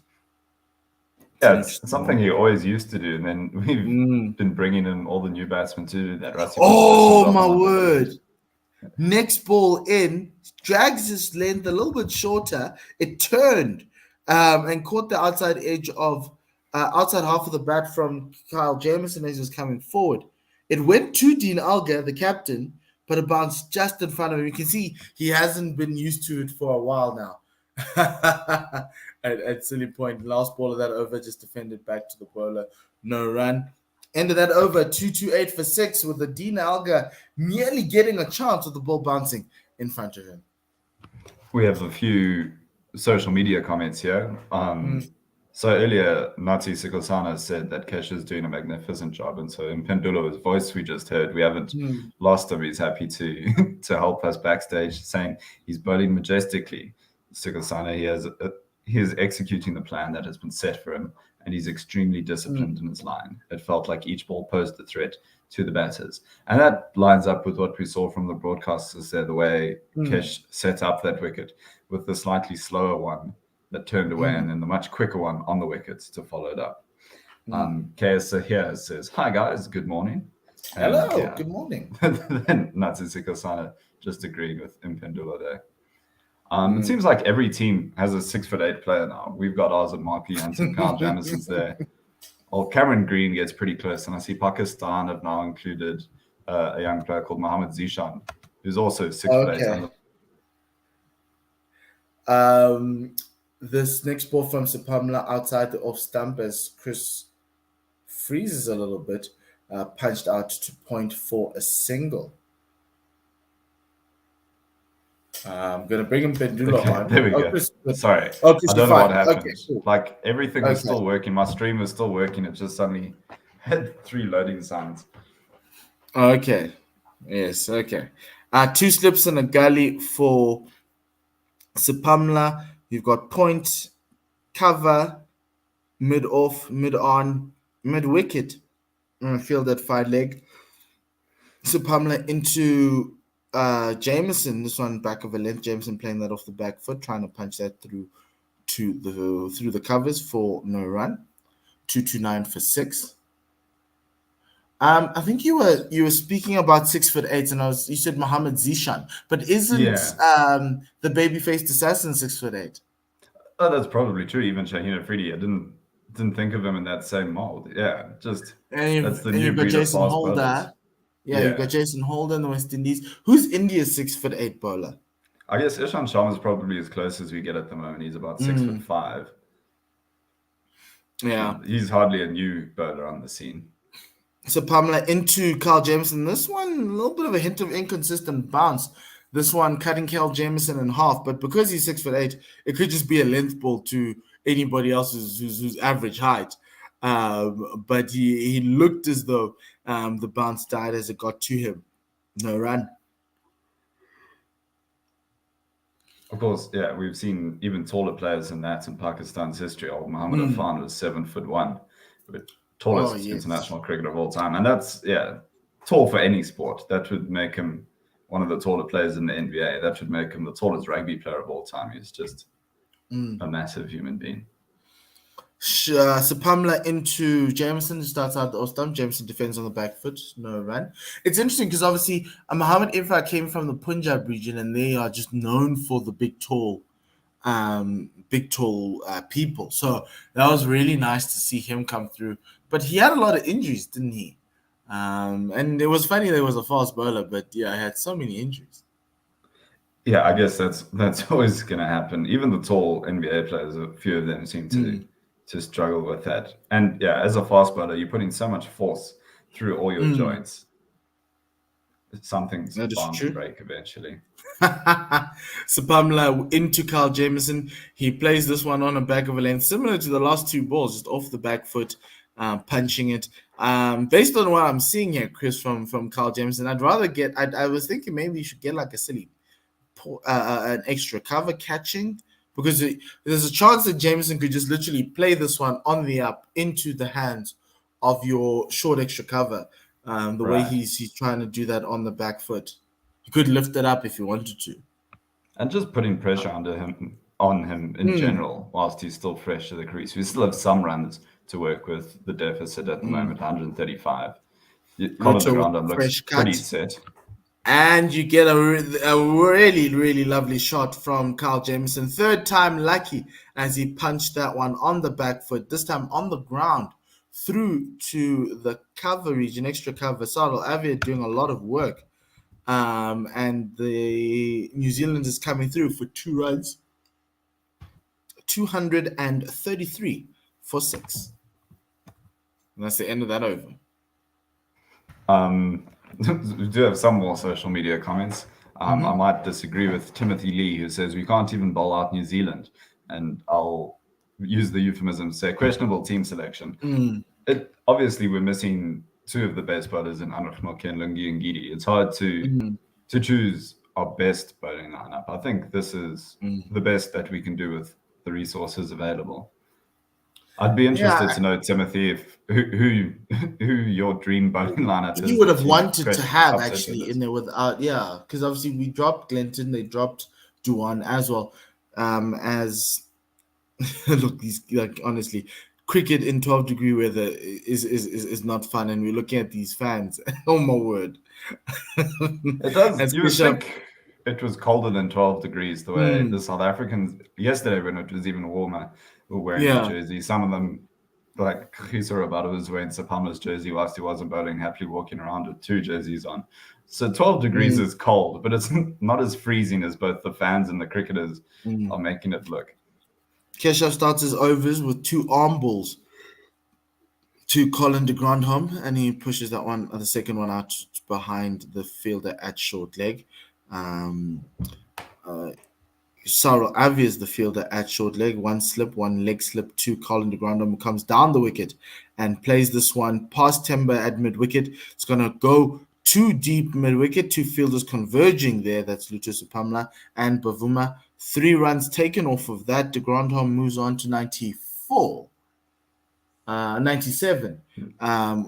Yeah, it's something he always used to do, and then we've been bringing in all the new batsmen to do that. Oh my word! Next ball in, drags his length a little bit shorter. It turned and caught the outside edge of outside half of the bat from Kyle Jameson as he was coming forward. It went to Dean Alger, the captain, but it bounced just in front of him. You can see he hasn't been used to it for a while now. at silly point, last ball of that over, just defended back to the bowler, no run. End of that over, 228 for 6, with the Dean Alger nearly getting a chance with the ball bouncing in front of him. We have a few social media comments here. So earlier, Nati Sikosana said that Kesh is doing a magnificent job. And so in Pendulo's voice we just heard, we haven't lost him. He's happy to help us backstage, saying he's bowling majestically. Sikosana, he is executing the plan that has been set for him, and he's extremely disciplined in his line. It felt like each ball posed a threat to the batters. And that lines up with what we saw from the broadcasters there, the way Kesh set up that wicket with the slightly slower one that turned away and then the much quicker one on the wickets to follow it up. KS here says, "Hi guys, good morning." And, hello, good morning. Then Natsuko Sana just agreeing with Impendulo there. It seems like every team has a 6'8" player now. We've got ours at Mark Jansen, Carl Jamison's there. Well, Cameron Green gets pretty close, and I see Pakistan have now included a young player called Mohammad Zishan, who's also 6'8". This next ball from Sapamla outside the off stump as Chris freezes a little bit, punched out to point for a single. I'm going to bring him Pendulo on. There we go. Sorry. I don't know what happened. Okay, cool. Like everything was still working. My stream was still working. It just suddenly had 3 loading signs. Okay. Yes. Okay. 2 slips and a gully for Sapamla. You've got point, cover, mid off, mid on, mid wicket. Field at 5 leg. Sapamla into Jameson. This one back of a length. Jameson playing that off the back foot, trying to punch that through the covers for no run. 229 for 6. I think you were speaking about 6'8", and you said Mohammad Zishan, but isn't the baby-faced assassin 6'8"? Oh, that's probably true. Even Shaheen Afridi, I didn't think of him in that same mold. Yeah, that's the new breed of fast bowlers. Yeah, you've got Jason Holder in the West Indies. Who's India's 6'8" bowler? I guess Ishan Sharma is probably as close as we get at the moment. He's about 6'5". Yeah, he's hardly a new bowler on the scene. So Pamela into Carl Jameson. This one, a little bit of a hint of inconsistent bounce. This one cutting Carl Jameson in half, but because he's 6'8", it could just be a length ball to anybody else who's average height. But he looked as though the bounce died as it got to him. No run. Of course, yeah, we've seen even taller players than that in Pakistan's history. Old Muhammad Afan was 7'1", the tallest international cricketer of all time, and that's tall for any sport. That would make him one of the taller players in the NBA. That should make him the tallest rugby player of all time. He's just a massive human being. Sapamla into Jameson, starts out the stump. Jameson defends on the back foot, no run. It's interesting because obviously Muhammad Ifra came from the Punjab region, and they are just known for the big tall people. So that was really nice to see him come through. But he had a lot of injuries, didn't he? And it was funny there was a fast bowler, but he had so many injuries. Yeah, I guess that's always going to happen. Even the tall NBA players, a few of them seem to struggle with that. And yeah, as a fast bowler, you're putting so much force through all your joints. Something's That is bound to true. break eventually. Sapamla into Carl Jameson. He plays this one on a back of a length, similar to the last two balls, just off the back foot, punching it. Based on what I'm seeing here, Chris, from Carl Jameson, I'd rather get. I was thinking maybe you should get like a silly, an extra cover catching, because there's a chance that Jameson could just literally play this one on the up into the hands of your short extra cover. The way Right. he's trying to do that on the back foot. He could lift it up if he wanted to. And just putting pressure on him in general, whilst he's still fresh to the crease. We still have some runs to work with. The deficit at the moment, 135. Colin de Lucho with Grandin looks fresh pretty cut. set. And you get a really, really lovely shot from Carl Jameson. Third time lucky as he punched that one on the back foot, this time on the ground, through to the cover region, extra cover. Sadal Avia doing a lot of work. And the New Zealand is coming through for 2 runs. 233 for 6. And that's the end of that over. We do have some more social media comments. I might disagree with Timothy Lee, who says we can't even bowl out New Zealand. And I'll use the euphemism to say questionable team selection. Obviously, we're missing two of the best bowlers in unofficial and Lungi and Gidi. It's hard to choose our best bowling lineup. I think this is the best that we can do with the resources available. I'd be interested to know, Timothy, if who your dream bowling lineup is. You would have wanted to have actually in there without, because obviously we dropped Glenton, they dropped Duan as well. As look, these, like, honestly, cricket in 12-degree weather is not fun, and we're looking at these fans. Oh my word! It does. You would think it was colder than 12 degrees. The way the South Africans yesterday, when it was even warmer, were wearing a jersey. Some of them, like Khisa Rabada, was wearing Sapama's jersey whilst he wasn't bowling, happily walking around with 2 jerseys on. So 12 degrees is cold, but it's not as freezing as both the fans and the cricketers are making it look. Keshav starts his overs with 2 arm balls to Colin de Grandhomme, and he pushes that one, the second one, out behind the fielder at short leg. Sarel Avi is the fielder at short leg. 1 slip, 1 leg slip to Colin de Grandhomme, comes down the wicket and plays this one past Timber at mid wicket. It's going to go too deep mid wicket. 2 fielders converging there. That's Lucho Sapamla and Bavuma. 3 runs taken off of that. De Grandhomme moves on to 97,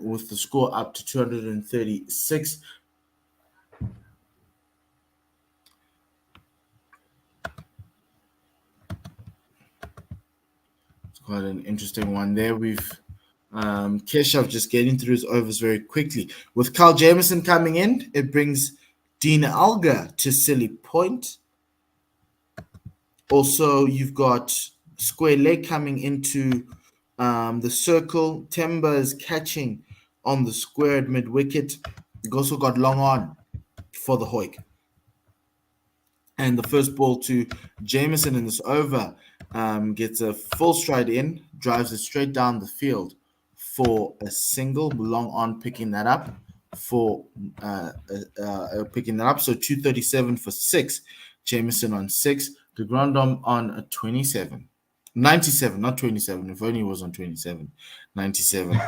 with the score up to 236. It's quite an interesting one there. We've Keshav just getting through his overs very quickly. With Carl Jameson coming in, it brings Dean Alga to silly point. Also, you've got square leg coming into the circle. Temba is catching on the square at mid wicket. You've also got long on for the hoik. And the first ball to Jameson in this over gets a full stride in, drives it straight down the field for a single. Long on picking that up for picking that up. So 237 for 6. Jameson on 6. De Grandhomme on a 27. 97, not 27. If only it was on 27. 97.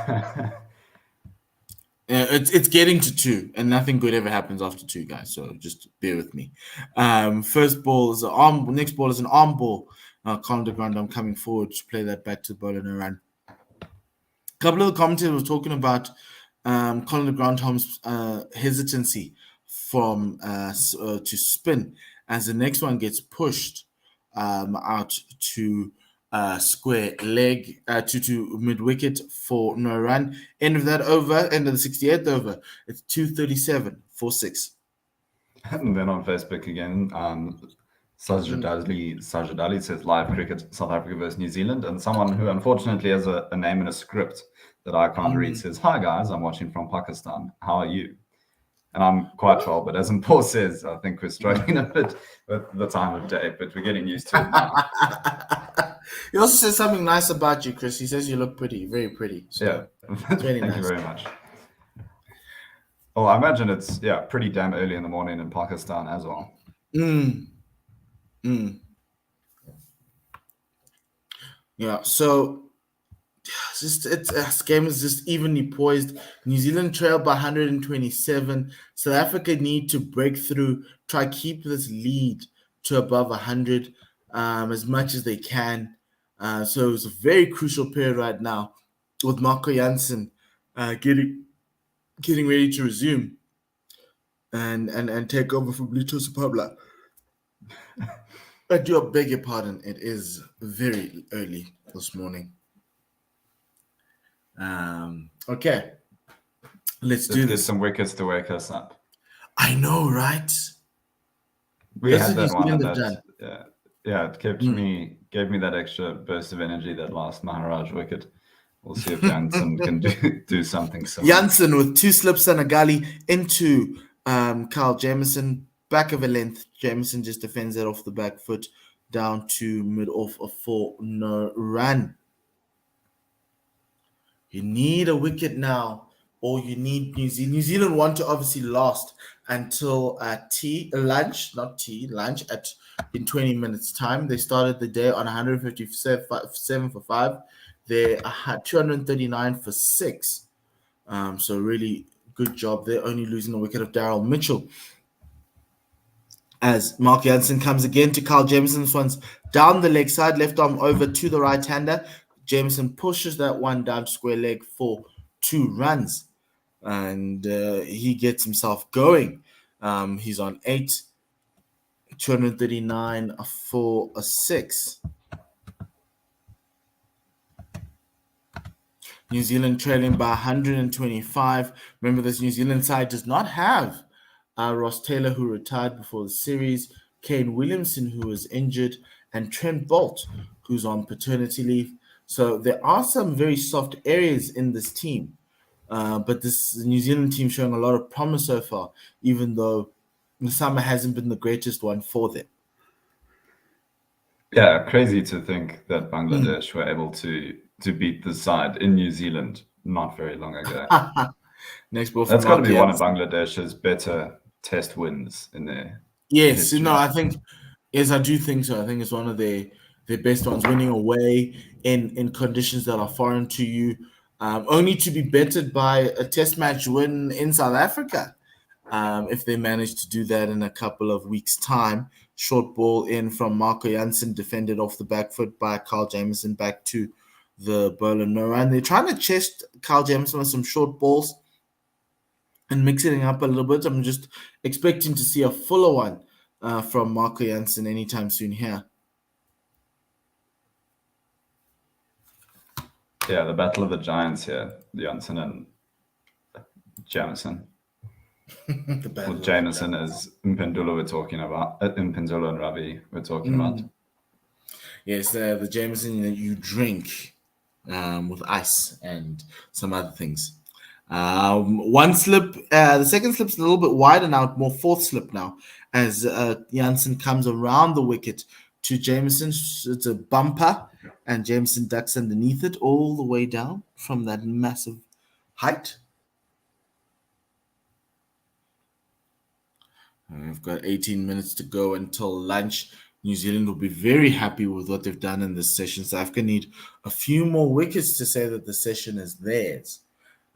It's getting to 2, and nothing good ever happens after 2, guys. So just bear with me. First ball is an arm. Next ball is an arm ball. Colin de Grandhomme coming forward to play that back to the bowler and a run. A couple of the commentators were talking about Colin de Grandhomme's hesitancy from to spin as the next one gets pushed out to square leg to mid wicket for no run. End of that over, end of the 68th over. It's 237 for 6. And then on Facebook again, Sajid Ali says live cricket, South Africa versus New Zealand. And someone who unfortunately has a name in a script that I can't read says, "Hi guys, I'm watching from Pakistan. How are you?" And I'm quite well, but as Paul says, I think we're struggling a bit with the time of day, but we're getting used to it now. He also says something nice about you, Chris. He says you look pretty, very pretty. So Yeah, it's really thank nice. you very much. Well, I imagine it's pretty damn early in the morning in Pakistan as well. Yeah, so this game is just evenly poised. New Zealand trail by 127. South Africa need to break through, try keep this lead to above 100 as much as they can. So it's a very crucial period right now with Marco Jansen getting ready to resume and take over from Lito Sapabla. I do beg your pardon. It is very early this morning. Okay, let's do Get this. some wickets to wake us up. I know, right? We That's had what New that one, Zealand and have it gave me that extra burst of energy, that last Maharaj wicket. We'll see if Jansen can do something similar. Jansen with 2 slips and a gully into Kyle Jameson, back of a length. Jameson just defends it off the back foot down to mid off for no run. You need a wicket now, or you need New Zealand. New Zealand want to obviously last until lunch in 20 minutes time. They started the day on 157 for 5. They had 239 for 6. So really good job. They're only losing the wicket of Daryl Mitchell. As Mark Jansen comes again to Kyle Jameson. This one's down the leg side, left arm over to the right-hander. Jameson pushes that one down to square leg for 2 runs. And he gets himself going. He's on 8, 239 for a 6. New Zealand trailing by 125. Remember, this New Zealand side does not have Ross Taylor, who retired before the series, Kane Williamson, who was injured, and Trent Bolt, who's on paternity leave. So there are some very soft areas in this team. But this New Zealand team showing a lot of promise so far, even though the summer hasn't been the greatest one for them. Yeah, crazy to think that Bangladesh were able to beat the side in New Zealand not very long ago. Next ball. That's got to be one of Bangladesh's better test wins in their history. Yes, I do think so. I think it's one of their best ones, winning away in conditions that are foreign to you, only to be bettered by a test match win in South Africa. If they manage to do that in a couple of weeks' time. Short ball in from Marco Jansen, defended off the back foot by Kyle Jameson back to the bowler no run. They're trying to chest Kyle Jameson with some short balls and mixing it up a little bit. I'm just expecting to see a fuller one from Marco Jansen anytime soon here. Yeah, the battle of the giants here, Jansen and Jameson. Well, Jameson is Mpendula we're talking about. Mpendula and Ravi we're talking about. Yes, the Jameson that you drink with ice and some other things. One slip, the second slip's a little bit wider now, more fourth slip now, as Jansen comes around the wicket to Jameson. It's a bumper, and Jameson ducks underneath it all the way down from that massive height. We've got 18 minutes to go until lunch. New Zealand will be very happy with what they've done in this session. South Africa need a few more wickets to say that the session is theirs.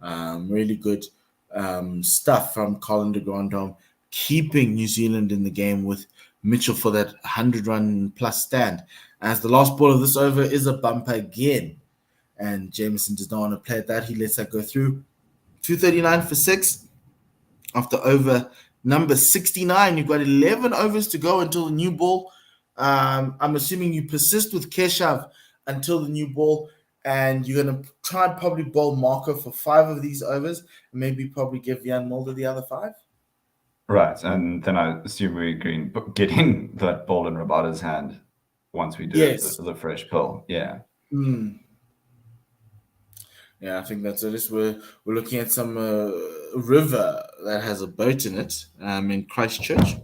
Really good stuff from Colin de Grandhomme, keeping New Zealand in the game with Mitchell for that 100-run plus stand. As the last ball of this over is a bumper again. And Jameson does not want to play at that. He lets that go through. 239 for 6 after over number 69. You've got 11 overs to go until the new ball. I'm assuming you persist with Keshav until the new ball, and you're going to try and probably bowl Marco for 5 of these overs, and maybe probably give Jan Mulder the other 5. Right, and then I assume we're getting that ball in Rabada's hand once we do the fresh pill. Yeah. Yeah, I think that's it. We're looking at some river that has a boat in it in Christchurch.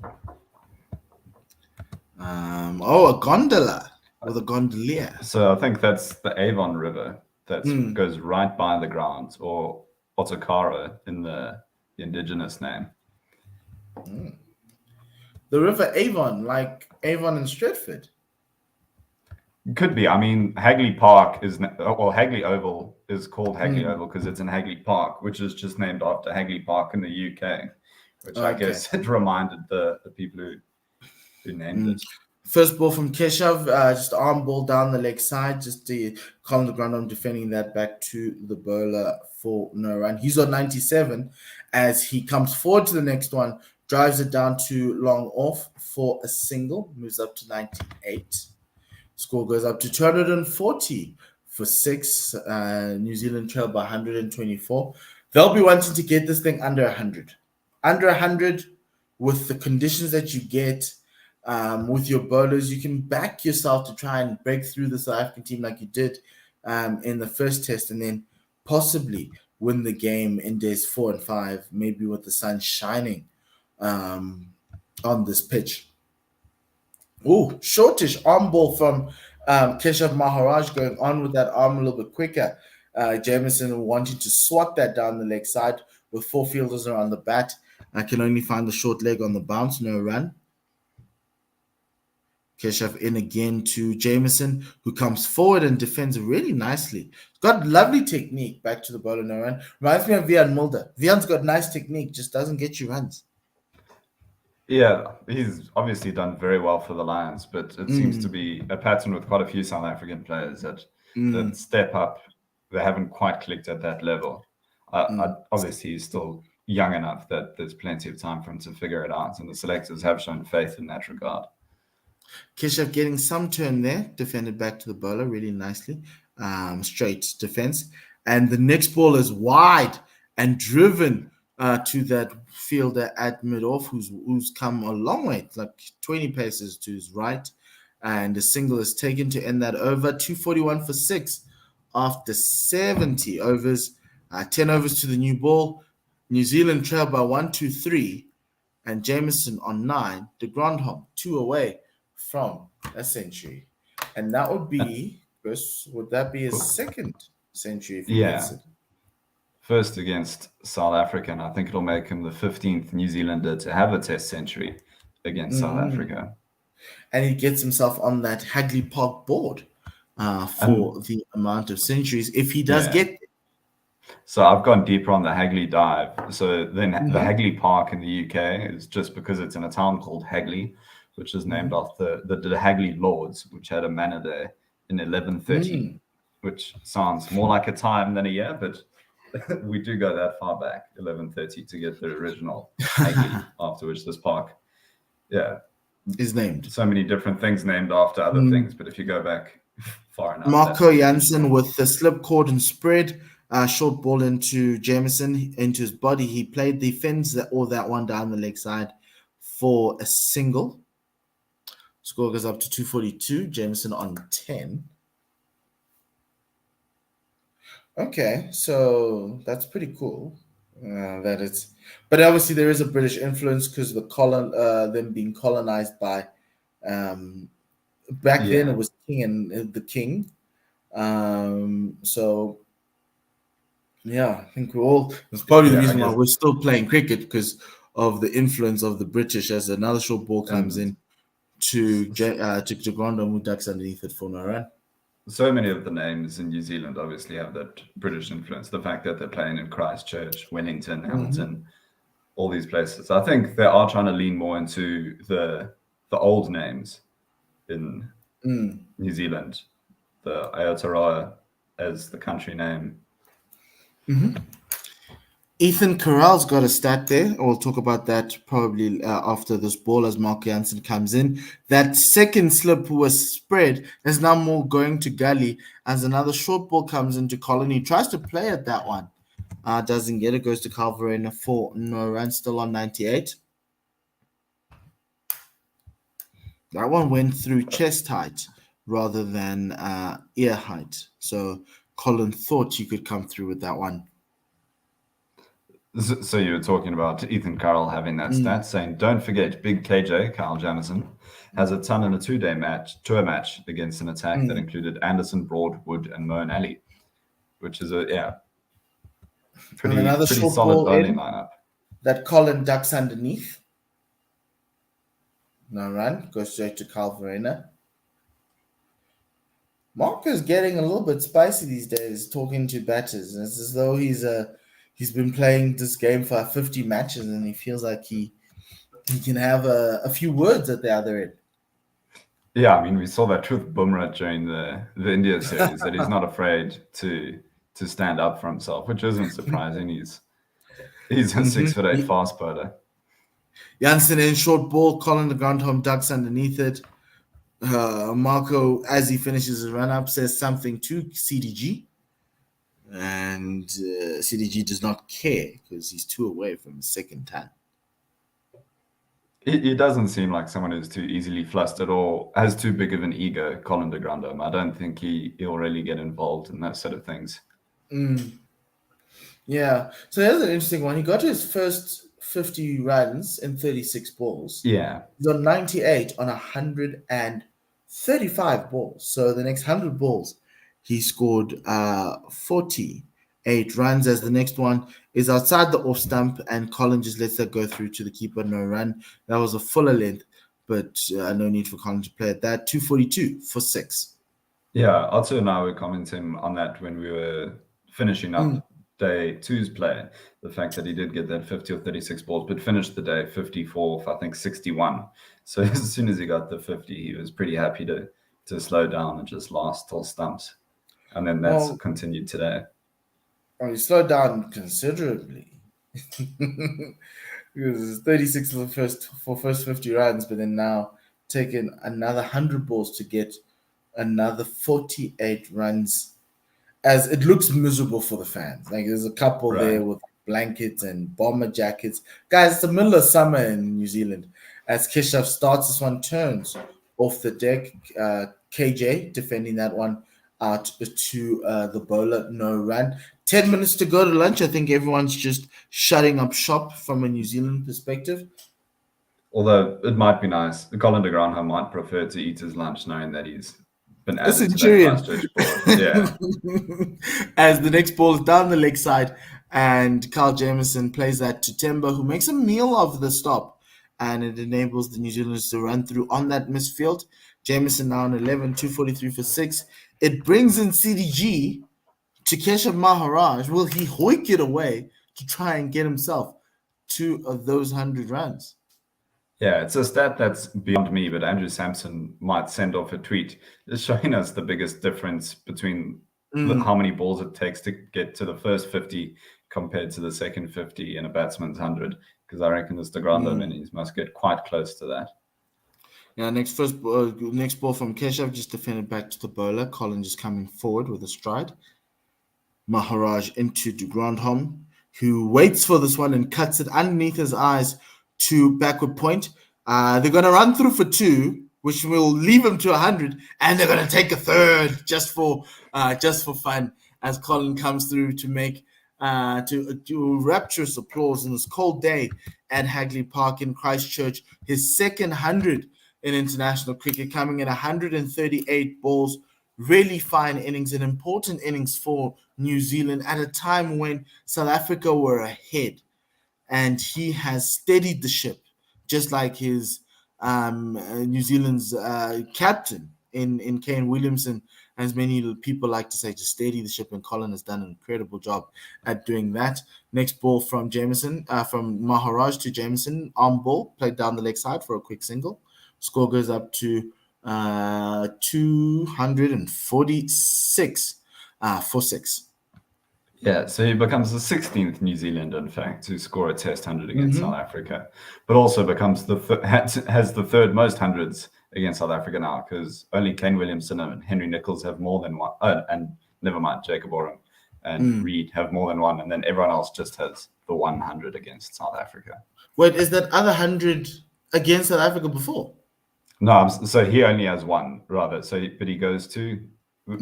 A gondola with a gondolier. So I think that's the Avon River that Hmm. goes right by the grounds, or Otakara in the indigenous name. The river Avon, like Avon and Stratford. Could be. I mean, Hagley Park Hagley Oval is called Hagley Hmm. Oval because it's in Hagley Park, which is just named after Hagley Park in the UK, which I Okay. guess it reminded the people who named it. First ball from Keshav, just arm ball down the leg side, just to calm the ground. I'm defending that back to the bowler for no run. He's on 97 as he comes forward to the next one, drives it down to long off for a single, moves up to 98. Score goes up to 240 for 6. New Zealand trail by 124. They'll be wanting to get this thing under 100. Under 100 with the conditions that you get. With your bowlers, you can back yourself to try and break through the South African team like you did in the first test, and then possibly win the game in days 4 and 5, maybe with the sun shining on this pitch. Oh, shortish arm ball from Keshav Maharaj, going on with that arm a little bit quicker. Jameson wanting to swat that down the leg side with 4 fielders around the bat. I can only find the short leg on the bounce, no run. Keshav in again to Jameson, who comes forward and defends really nicely. Got lovely technique back to the bowler, no run. Reminds me of Vian Mulder. Vian's got nice technique, just doesn't get you runs. Yeah, he's obviously done very well for the Lions, but it seems to be a pattern with quite a few South African players that step up. They haven't quite clicked at that level. Obviously, he's still young enough that there's plenty of time for him to figure it out, and the selectors have shown faith in that regard. Keshav getting some turn there, defended back to the bowler really nicely. Straight defense. And the next ball is wide and driven to that fielder at mid-off who's come a long way, like 20 paces to his right. And a single is taken to end that over. 241 for 6 after 70 overs. 10 overs to the new ball. New Zealand trail by 1, 2, 3. And Jameson on 9. De Grandhomme 2 away from a century. And that would be, Chris, would that be his second century if he gets it? First against South Africa, and I think it'll make him the 15th New Zealander to have a test century against South Africa. And he gets himself on that Hagley Park board for the amount of centuries if he does get it. So I've gone deeper on the Hagley dive. So then the Hagley Park in the UK is just because it's in a town called Hagley, which is named after the Hagley Lords, which had a manor there in 1130, which sounds more like a time than a year, but we do go that far back, 1130, to get the original Hagley, after which this park, is named. So many different things named after other things, but if you go back far enough. Marco Jansen with the slip cord and spread, short ball into Jameson, into his body. He played the fins that one down the leg side for a single. Score goes up to 242. Jameson on 10. Okay, so that's pretty cool. But obviously there is a British influence because them being colonized by back then it was king and the king. So yeah, I think it's probably the reason why we're still playing cricket, because of the influence of the British, as another short ball comes in to Grandhomme, who ducks underneath it for no run. So many of the names in New Zealand obviously have that British influence. The fact that they're playing in Christchurch, Wellington, Hamilton, all these places. I think they are trying to lean more into the old names in New Zealand. The Aotearoa as the country name. Ethan Corral's got a stat there. We'll talk about that probably after this ball as Mark Jansen comes in. That second slip was spread. There's now more going to Gully as another short ball comes into Colony. Tries to play at that one. Doesn't get it. Goes to Calvarena for no run. Still on 98. That one went through chest height rather than ear height. So Colin thought you could come through with that one. So you were talking about Ethan Carroll having that stat, saying, don't forget, big KJ, Kyle Jameson, has a ton in a tour match against an attack that included Anderson, Broad, Wood, and Moen Ali, which is And pretty another short solid ball bowling in lineup. that Colin ducks underneath. No run, goes straight to Carl Verena. Marco's getting a little bit spicy these days, talking to batters. It's as though he's been playing this game for 50 matches, and he feels like he can have a few words at the other end. Yeah, I mean, we saw that with Bumrah during the India series, that he's not afraid to stand up for himself, which isn't surprising. He's a 6'8" fast bowler. Janssen in short ball, Colin the ground home ducks underneath it. Marco, as he finishes his run up, says something to CDG, and CDG does not care because he's 2 away from his second time. He doesn't seem like someone who's too easily flustered or has too big of an ego, Colin de Grandhomme. I don't think he'll really get involved in that sort of things. Yeah. So here's an interesting one. He got to his first 50 runs in 36 balls. Yeah. He's on 98 on 135 balls. So the next 100 balls, he scored 48 runs, as the next one is outside the off stump, and Colin just lets that go through to the keeper. No run. That was a fuller length, but no need for Colin to play at that. 242 for 6. Yeah, Otto and I were commenting on that when we were finishing up day 2's play. The fact that he did get that 50 or 36 balls, but finished the day 54 for, I think, 61. So as soon as he got the 50, he was pretty happy to slow down and just last till stumps. And then that's continued today. Oh, he slowed down considerably. Because 36 for first 50 runs, but then now taking another 100 balls to get another 48 runs, as it looks miserable for the fans. Like there's a couple there with blankets and bomber jackets. Guys, it's the middle of summer in New Zealand. As Keshav starts, this one turns off the deck. KJ defending that one out to the bowler. No run. 10 minutes to go to lunch. I think everyone's just shutting up shop from a New Zealand perspective. Although it might be nice. Colin de Grandhomme might prefer to eat his lunch knowing that he's been added to that Christchurch board. Yeah. As the next ball is down the leg side, and Kyle Jameson plays that to Temba, who makes a meal of the stop, and it enables the New Zealanders to run through on that misfield. Jameson now on 11, 243 for 6. It brings in CDG to Keshav Maharaj. Will he hoik it away to try and get himself to those 100 runs? Yeah, it's a stat that's beyond me, but Andrew Sampson might send off a tweet just showing us the biggest difference between how many balls it takes to get to the first 50 compared to the second 50 in a batsman's 100, because I reckon this de Grandhomme innings must get quite close to that. Yeah, next ball from Keshav, just defended back to the bowler. Colin just coming forward with a stride. Maharaj into de Grandhomme, who waits for this one and cuts it underneath his eyes to backward point. They're going to run through for 2, which will leave him to 100, and they're going to take a third just for fun, as Colin comes through to make to rapturous applause in this cold day at Hagley Park in Christchurch. His second 100 in international cricket, coming in 138 balls. Really fine innings, an important innings for New Zealand at a time when South Africa were ahead. And he has steadied the ship, just like his New Zealand's captain in Kane Williamson, as many people like to say, to steady the ship. And Colin has done an incredible job at doing that. Next ball from Jameson, from Maharaj to Jameson, arm ball, played down the leg side for a quick single. Score goes up to 246 for 6. Yeah, so he becomes the 16th New Zealander, in fact, to score a Test 100 against South Africa, but also becomes has the third most hundreds against South Africa now, because only Kane Williamson and Henry Nichols have more than one, and never mind, Jacob Oram and Reed have more than one, and then everyone else just has the 100 against South Africa. Wait, is that other 100 against South Africa before? No, so he only has one, rather. But he goes to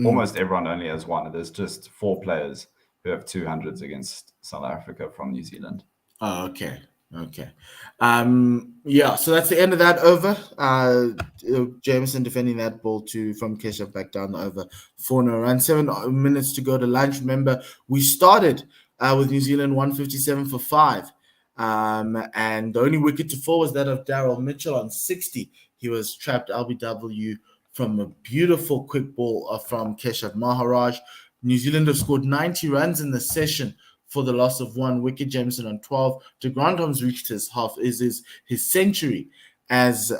almost everyone only has one. There's just 4 players who have 200s against South Africa from New Zealand. Oh, okay. Yeah, so that's the end of that over. Jameson defending that ball from Keshav back down the over 4-0 run. 7 minutes to go to lunch. Remember, we started with New Zealand 157 for 5. And the only wicket to fall was that of Daryl Mitchell on 60. He was trapped LBW from a beautiful quick ball from Keshav Maharaj. New Zealand have scored 90 runs in the session for the loss of 1 wicket. Jameson on 12. De Grandhomme's reached his century as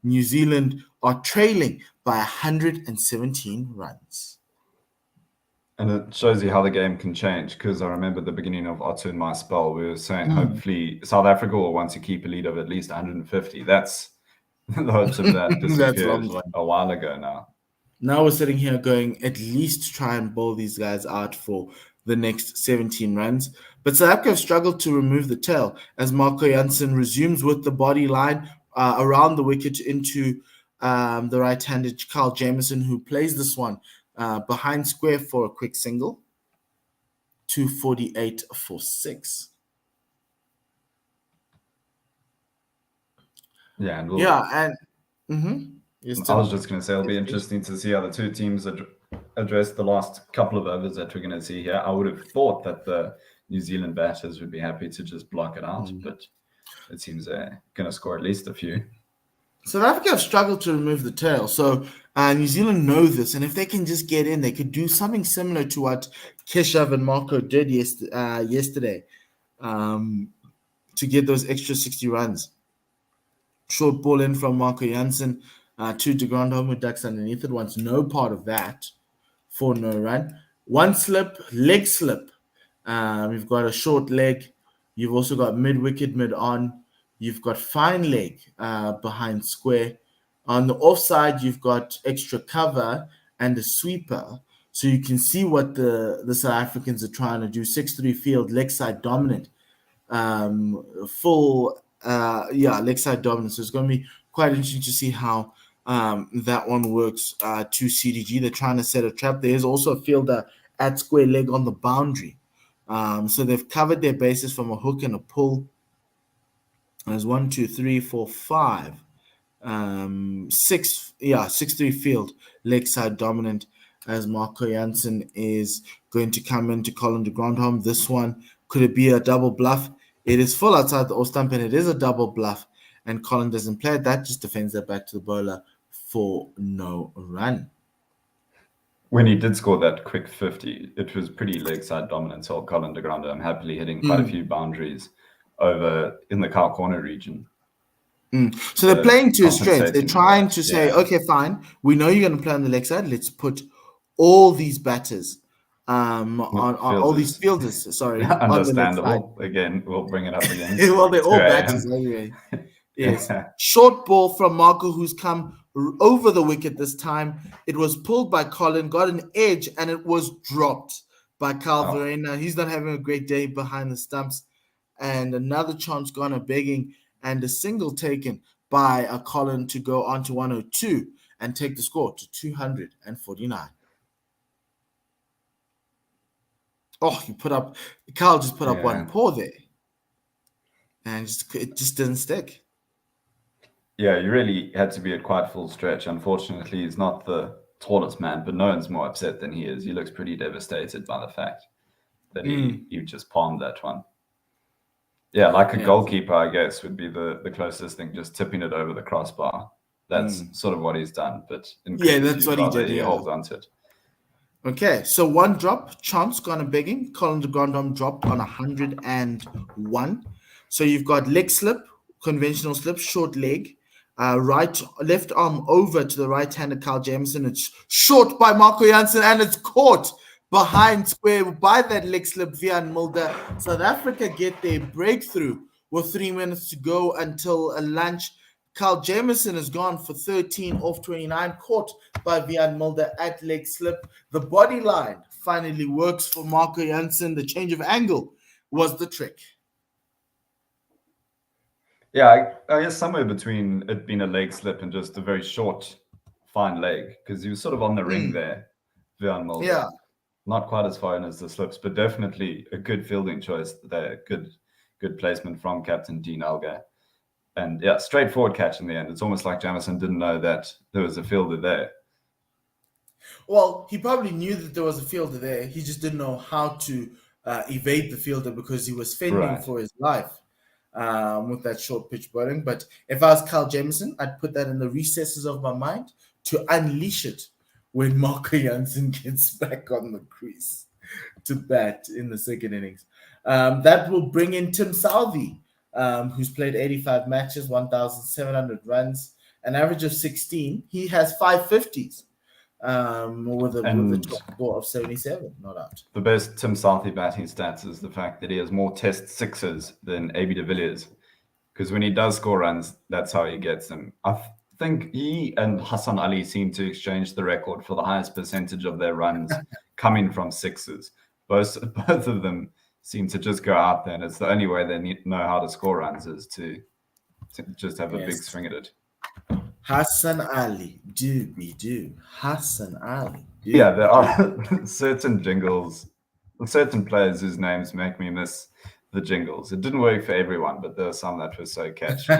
New Zealand are trailing by 117 runs. And it shows you how the game can change, because I remember the beginning of Otto and my spell, we were saying hopefully South Africa will want to keep a lead of at least 150. That's the hopes of that disappeared a while ago now. Now we're sitting here going at least try and bowl these guys out for the next 17 runs. But South Africa have struggled to remove the tail as Marco Jansen resumes with the body line around the wicket into the right-handed Carl Jameson, who plays this one behind square for a quick single. 248 for 6. Yeah, and Yes, I was just going to say it'll be interesting to see how the two teams address the last couple of overs that we're going to see here. I would have thought that the New Zealand batters would be happy to just block it out, but it seems they're going to score at least a few. South Africa have struggled to remove the tail, so New Zealand know this, and if they can just get in, they could do something similar to what Keshav and Marco did yesterday to get those extra 60 runs. Short ball in from Marco Jansen to De Grandhomme, who ducks underneath it, wants no part of that for no run. 1 slip, leg slip. You've got a short leg. You've also got mid-wicket, mid-on. You've got fine leg behind square. On the offside, you've got extra cover and a sweeper. So you can see what the South Africans are trying to do. 6-3 field, leg side dominant. Leg side dominant. So it's going to be quite interesting to see how that one works to CDG. They're trying to set a trap. There's also a fielder at square leg on the boundary. So they've covered their bases from a hook and a pull. There's 1, 2, 3, 4, 5. 6-3 field, leg side dominant as Marco Jansen is going to come into Colin de Grandhomme. This one, could it be a double bluff? It is full outside the off stump and it is a double bluff, and Colin doesn't play it. That just defends that back to the bowler for no run. When he did score that quick 50, it was pretty leg side dominant. So Colin de Grandhomme happily hitting quite a few boundaries over in the cow corner region. So they're playing to his strengths. They're trying to say, okay, fine, we know you're going to play on the leg side. Let's put all these batters on all these fielders. Sorry, understandable. Again, we'll bring it up again. Well, they're all batters anyway. Yes, short ball from Marco, who's come over the wicket this time. It was pulled by Colin, got an edge, and it was dropped by Carl Verena. He's not having a great day behind the stumps, and another chance gone begging. And a single taken by a Colin to go on to 102 and take the score to 249. Oh, Carl just put up one paw there. And it just didn't stick. Yeah, you really had to be at quite full stretch. Unfortunately, he's not the tallest man, but no one's more upset than he is. He looks pretty devastated by the fact that he just palmed that one. Yeah, like a goalkeeper, I guess, would be the closest thing, just tipping it over the crossbar. That's sort of what he's done. But that's what he did. He holds onto it. Okay, so one drop, chance gone begging. Colin de Grandhomme dropped on 101. So you've got leg slip, conventional slip, short leg, left arm over to the right-handed Carl Jameson. It's short by Marco Jansen, and it's caught behind square by that leg slip via Mulder. South Africa get their breakthrough with 3 minutes to go until a lunch. Carl Jameson has gone for 13 off 29, caught by Vian Mulder at leg slip. The body line finally works for Marco Jansen. The change of angle was the trick. Yeah, I guess somewhere between it being a leg slip and just a very short, fine leg, because he was sort of on the ring there, Vian Mulder. Yeah. Not quite as far in as the slips, but definitely a good fielding choice there. Good placement from captain Dean Elgar. And yeah, straightforward catch in the end. It's almost like Jameson didn't know that there was a fielder there. Well, he probably knew that there was a fielder there. He just didn't know how to evade the fielder because he was fending for his life with that short pitch bowling. But if I was Kyle Jameson, I'd put that in the recesses of my mind to unleash it when Marco Jansen gets back on the crease to bat in the second innings. That will bring in Tim Southey, who's played 85 matches, 1,700 runs, an average of 16. He has 550s. With a top score of 77, not out. The best Tim Southey batting stats is the fact that he has more test sixes than AB de Villiers, because when he does score runs, that's how he gets them. I think he and Hassan Ali seem to exchange the record for the highest percentage of their runs coming from sixes. Both of them seem to just go out there, and it's the only way they know how to score runs is to just have a big swing at it. Hassan Ali, do. Hassan Ali. Yeah, there are certain jingles, certain players whose names make me miss the jingles. It didn't work for everyone, but there were some that were so catchy.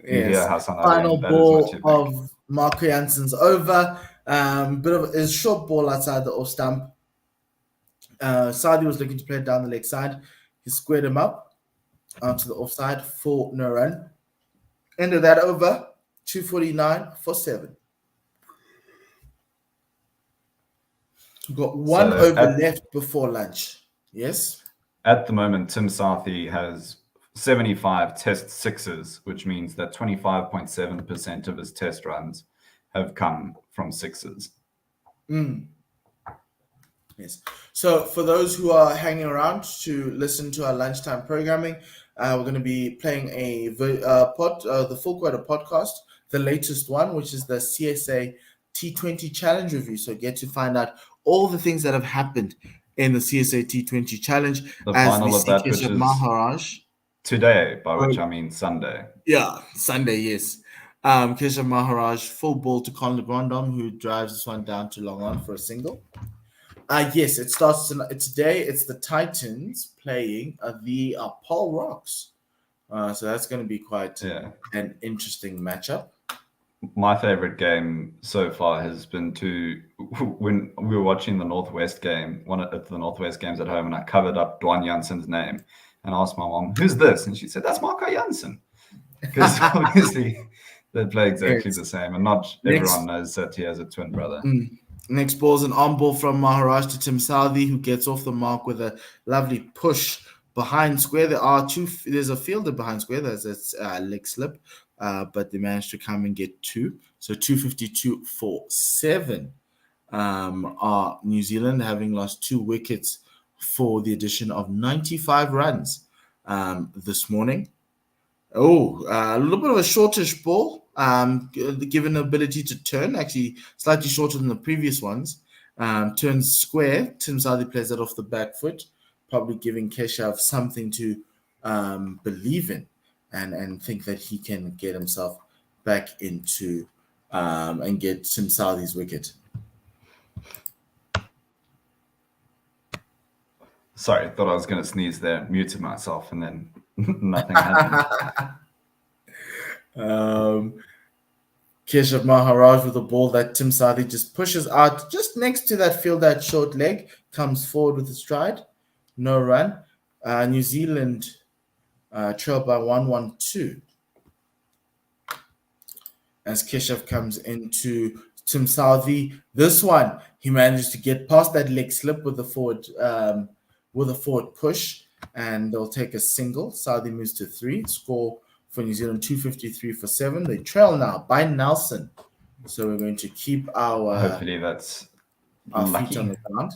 Yes. Final ball of Marco Jansen's over. Bit of a short ball outside the off stump. Saudi was looking to play it down the leg side. He squared him up onto the offside for no run. End of that over, 249 for 7. We've got one over left before lunch. Yes? At the moment, Tim Southey has 75 test sixes, which means that 25.7% of his test runs have come from sixes. Yes. So for those who are hanging around to listen to our lunchtime programming, we're going to be playing the Full Quota podcast, the latest one, which is the CSA T20 Challenge review. So get to find out all the things that have happened in the CSA T20 Challenge. The final of that, which is Maharaj today, by which I mean Sunday. Yeah, Sunday, yes. Keshav Maharaj, full ball to Colin Grandom, who drives this one down to long on for a single. Yes, it starts today. It's the Titans playing the Paul Rocks. So that's going to be quite an interesting matchup. My favorite game so far has been when we were watching the Northwest game, one of the Northwest games at home, and I covered up Dwan Jansen's name and asked my mom, "Who's this?" And she said, "That's Marco Jansen." Because obviously they play exactly the same, and not everyone knows that he has a twin brother. Next ball is an on ball from Maharaj to Tim Southey, who gets off the mark with a lovely push behind square. There's a fielder behind square. There's a leg slip, but they managed to come and get 2. So 252 for 7 are New Zealand, having lost 2 wickets for the addition of 95 runs this morning. A little bit of a shortish ball. Given the ability to turn, actually slightly shorter than the previous ones. Turns square. Tim Southey plays that off the back foot, probably giving Keshav something to believe in and think that he can get himself back into and get Tim Southey's wicket. Sorry, I thought I was going to sneeze there, muted myself, and then nothing happened. Keshav Maharaj with a ball that Tim Southey just pushes out just next to that field, that short leg, comes forward with a stride. No run. New Zealand trail by 1-1-2. As Keshav comes into Tim Southey. This one, he manages to get past that leg slip with a forward push, and they'll take a single. Southey moves to 3. Score for New Zealand 253 for 7. They trail now by Nelson. So we're going to keep our hopefully that's our lucky. feet on the ground.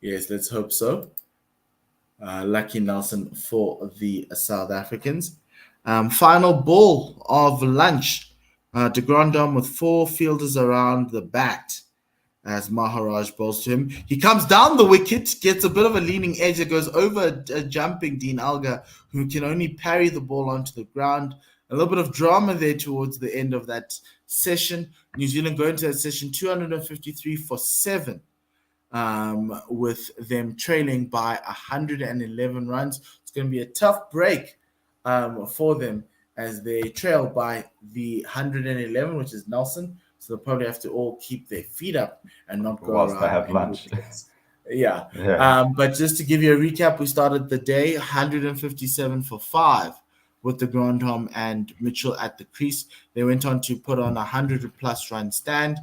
Yes, let's hope so. Lucky Nelson for the South Africans. Final ball of lunch. De Grandom with 4 fielders around the bat as Maharaj bowls to him. He comes down the wicket, gets a bit of a leaning edge that goes over a jumping Dean Elgar, who can only parry the ball onto the ground. A little bit of drama there towards the end of that session. New Zealand going to that session 253 for 7. With them trailing by 111 runs. It's going to be a tough break for them as they trail by the 111, which is Nelson. So they'll probably have to all keep their feet up and not go Whilst around. they have lunch. Yeah. Yeah. But just to give you a recap, we started the day 157 for 5 with the Grand Home and Mitchell at the crease. They went on to put on a 100-plus run stand.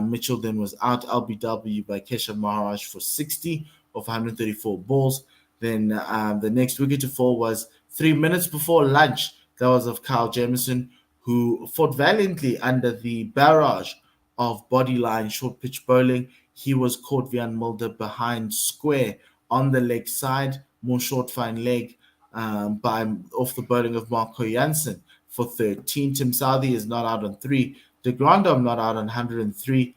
Mitchell then was out LBW by Keshav Maharaj for 60 of 134 balls. Then the next wicket to fall was 3 minutes before lunch. That was of Kyle Jameson, who fought valiantly under the barrage of bodyline short pitch bowling. He was caught via Mulder behind square on the leg side, more short fine leg off the bowling of Marco Jansen for 13. Tim Southee is not out on 3. De Grandom not out on 103.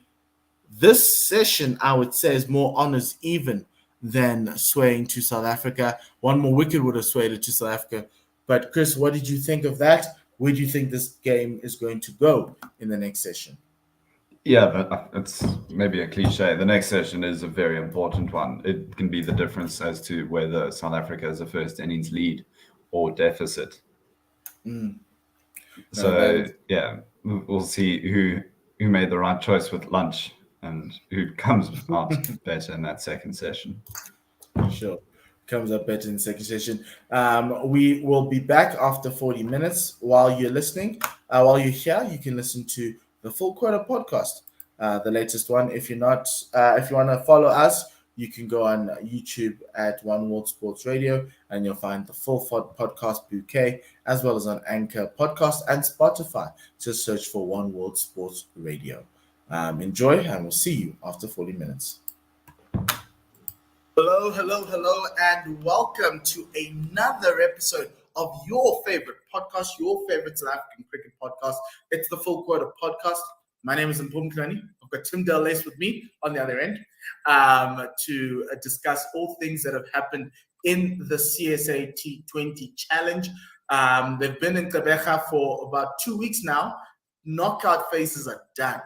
This session, I would say, is more honours even than swaying to South Africa. One more wicket would have swayed it to South Africa. But Chris, what did you think of that? Where do you think this game is going to go in the next session? Yeah, but it's maybe a cliche. The next session is a very important one. It can be the difference as to whether South Africa is a first innings lead or deficit. So, yeah, we'll see who made the right choice with lunch and who comes out better in that second session. Sure. Comes up better in the second session. We will be back after 40 minutes. While you're listening, while you're here, you can listen to the Full Quota podcast, the latest one. If you want to follow us, you can go on YouTube at One World Sports Radio, and you'll find the full podcast bouquet, as well as on Anchor Podcast and Spotify. Just search for One World Sports Radio. Enjoy, and we'll see you after 40 minutes. Hello, and welcome to another episode of your favorite podcast, your favorite South African cricket podcast. It's the Full Quota podcast. My name is Mpum Klani. I've got Tim Delace with me on the other end to discuss all things that have happened in the CSA T20 Challenge. They've been in Gqeberha for about 2 weeks now. Knockout phases are done.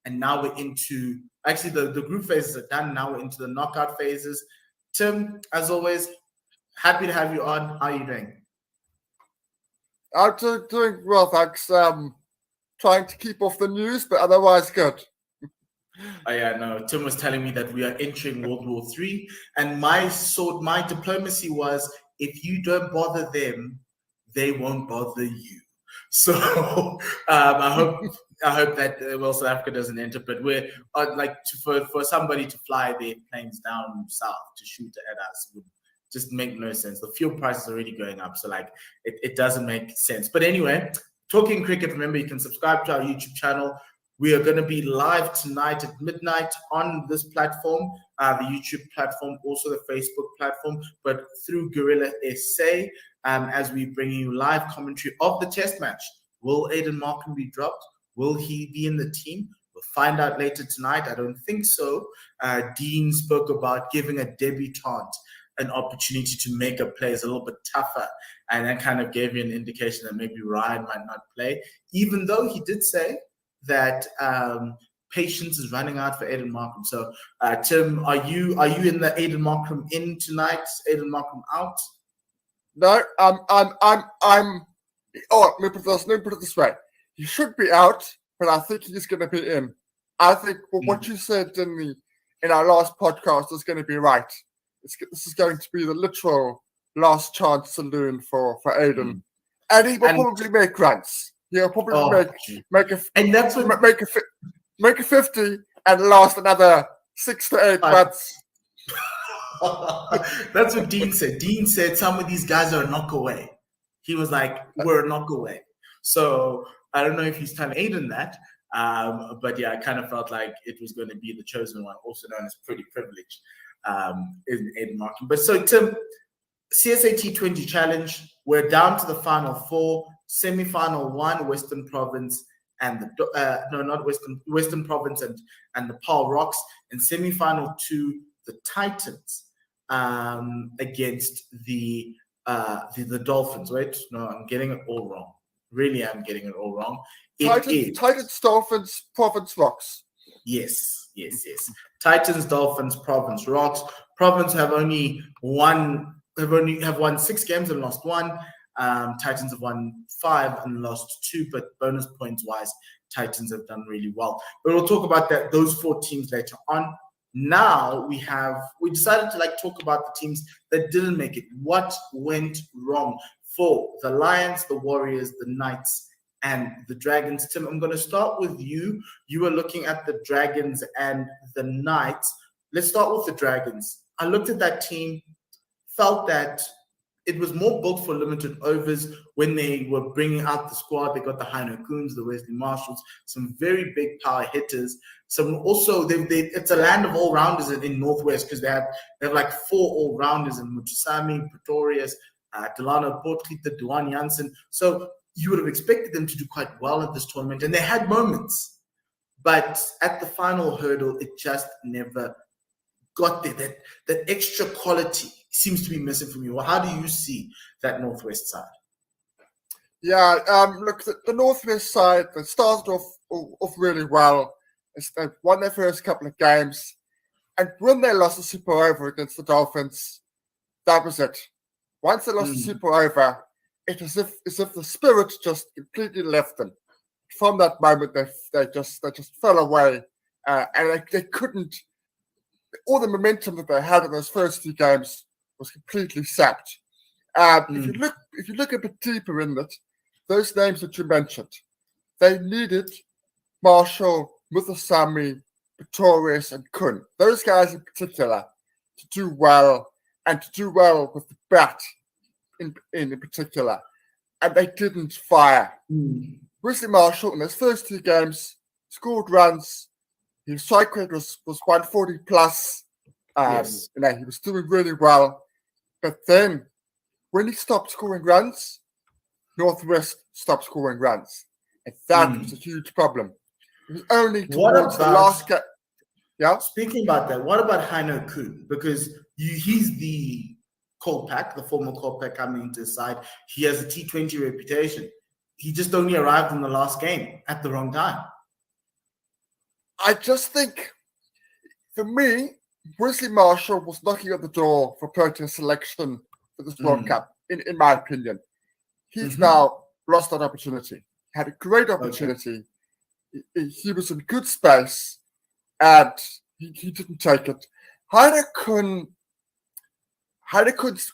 And now we're into, actually the group phases are done. Now we're into the knockout phases. Tim, as always, happy to have you on. How are you doing? I'm doing well, thanks. Trying to keep off the news, but otherwise good. Oh yeah, no. Tim was telling me that we are entering World War III, and my diplomacy was, if you don't bother them, they won't bother you. So I hope that South Africa doesn't enter, but we're for somebody to fly their planes down south to shoot at us would just make no sense. The fuel price is already going up, so it doesn't make sense. But anyway, talking cricket, remember you can subscribe to our YouTube channel. We are going to be live tonight at midnight on this platform, the YouTube platform, also the Facebook platform, but through Guerilla SA, as we bring you live commentary of the test match. Will Aiden Markham be dropped? Will he be in the team? We'll find out later tonight. I don't think so. Dean spoke about giving a debutante an opportunity to make a play is a little bit tougher, and that kind of gave you an indication that maybe Ryan might not play, even though he did say that patience is running out for Aiden Markham. So, Tim, are you in the Aiden Markham in tonight? Aiden Markham out? No, I'm. Oh, let me put it this way. He should be out, but I think he's going to be in. I think what you said in our last podcast is going to be right. This is going to be the literal last chance saloon for Aiden, and he will probably make runs. He'll probably make a 50 and last another 6 to 8 months. That's what Dean said. Dean said some of these guys are a knock away. He was like, we're a knock away. So I don't know if he's telling Aiden that, but yeah, I kind of felt like it was going to be the chosen one, also known as Pretty Privileged, in Aiden Markham. But so, Tim, CSA T20 Challenge, we're down to the final 4. Semi-final 1, Western Province and Western Province and the Paarl Rocks, and semi-final 2, the Titans against the Dolphins. Wait, no, I'm getting it all wrong. really am getting it all wrong. Titans, Dolphins, Province, Rocks. Yes. Titans, Dolphins, Province, Rocks. Province have won 6 games and lost 1. Titans have won 5 and lost 2, but bonus points wise, Titans have done really well. But we'll talk about those 4 teams later on. Now we decided to talk about the teams that didn't make it. What went wrong for the Lions, the Warriors, the Knights, and the Dragons? Tim, I'm going to start with you. You were looking at the Dragons and the Knights. Let's start with the Dragons. I looked at that team, felt that it was more built for limited overs when they were bringing out the squad. They got the Heino Koons, the Wesley Marshalls, some very big power hitters. Some also, it's a land of all-rounders in Northwest because they have 4 all-rounders in Mutusami, Pretorius, Delano Portklita, Duane Janssen. So you would have expected them to do quite well at this tournament, and they had moments. But at the final hurdle, it just never got there. That extra quality seems to be missing from you. Well, how do you see that Northwest side? Yeah, look, the Northwest side, they started off really well. They won their first couple of games. And when they lost the Super Over against the Dolphins, that was it. Once they lost the Super Over, it was as if the spirit just completely left them. From that moment, they just fell away. And they couldn't, all the momentum that they had in those first 2 games was completely sapped. If you look a bit deeper in it, those names that you mentioned, they needed Marshall, Muthusami, Pretorius, and Kun. Those guys in particular to do well, and to do well with the bat in particular. And they didn't fire. Wesley Marshall in his first 2 games scored runs. His strike rate was 140 plus. Yes. He was doing really well. But then when he stopped scoring runs, Northwest stopped scoring runs. And that was a huge problem. It was only towards the last game. Yeah? Speaking about that, what about Heino Koon? Because he's the Cold Pack, the former Cold Pack coming into his side. He has a T20 reputation. He just only arrived in the last game at the wrong time. I just think, for me, Wesley Marshall was knocking at the door for Proteas selection for this World Cup, in my opinion. He's now lost that opportunity. He had a great opportunity. Okay. He was in good space, and he didn't take it. Heino Koon's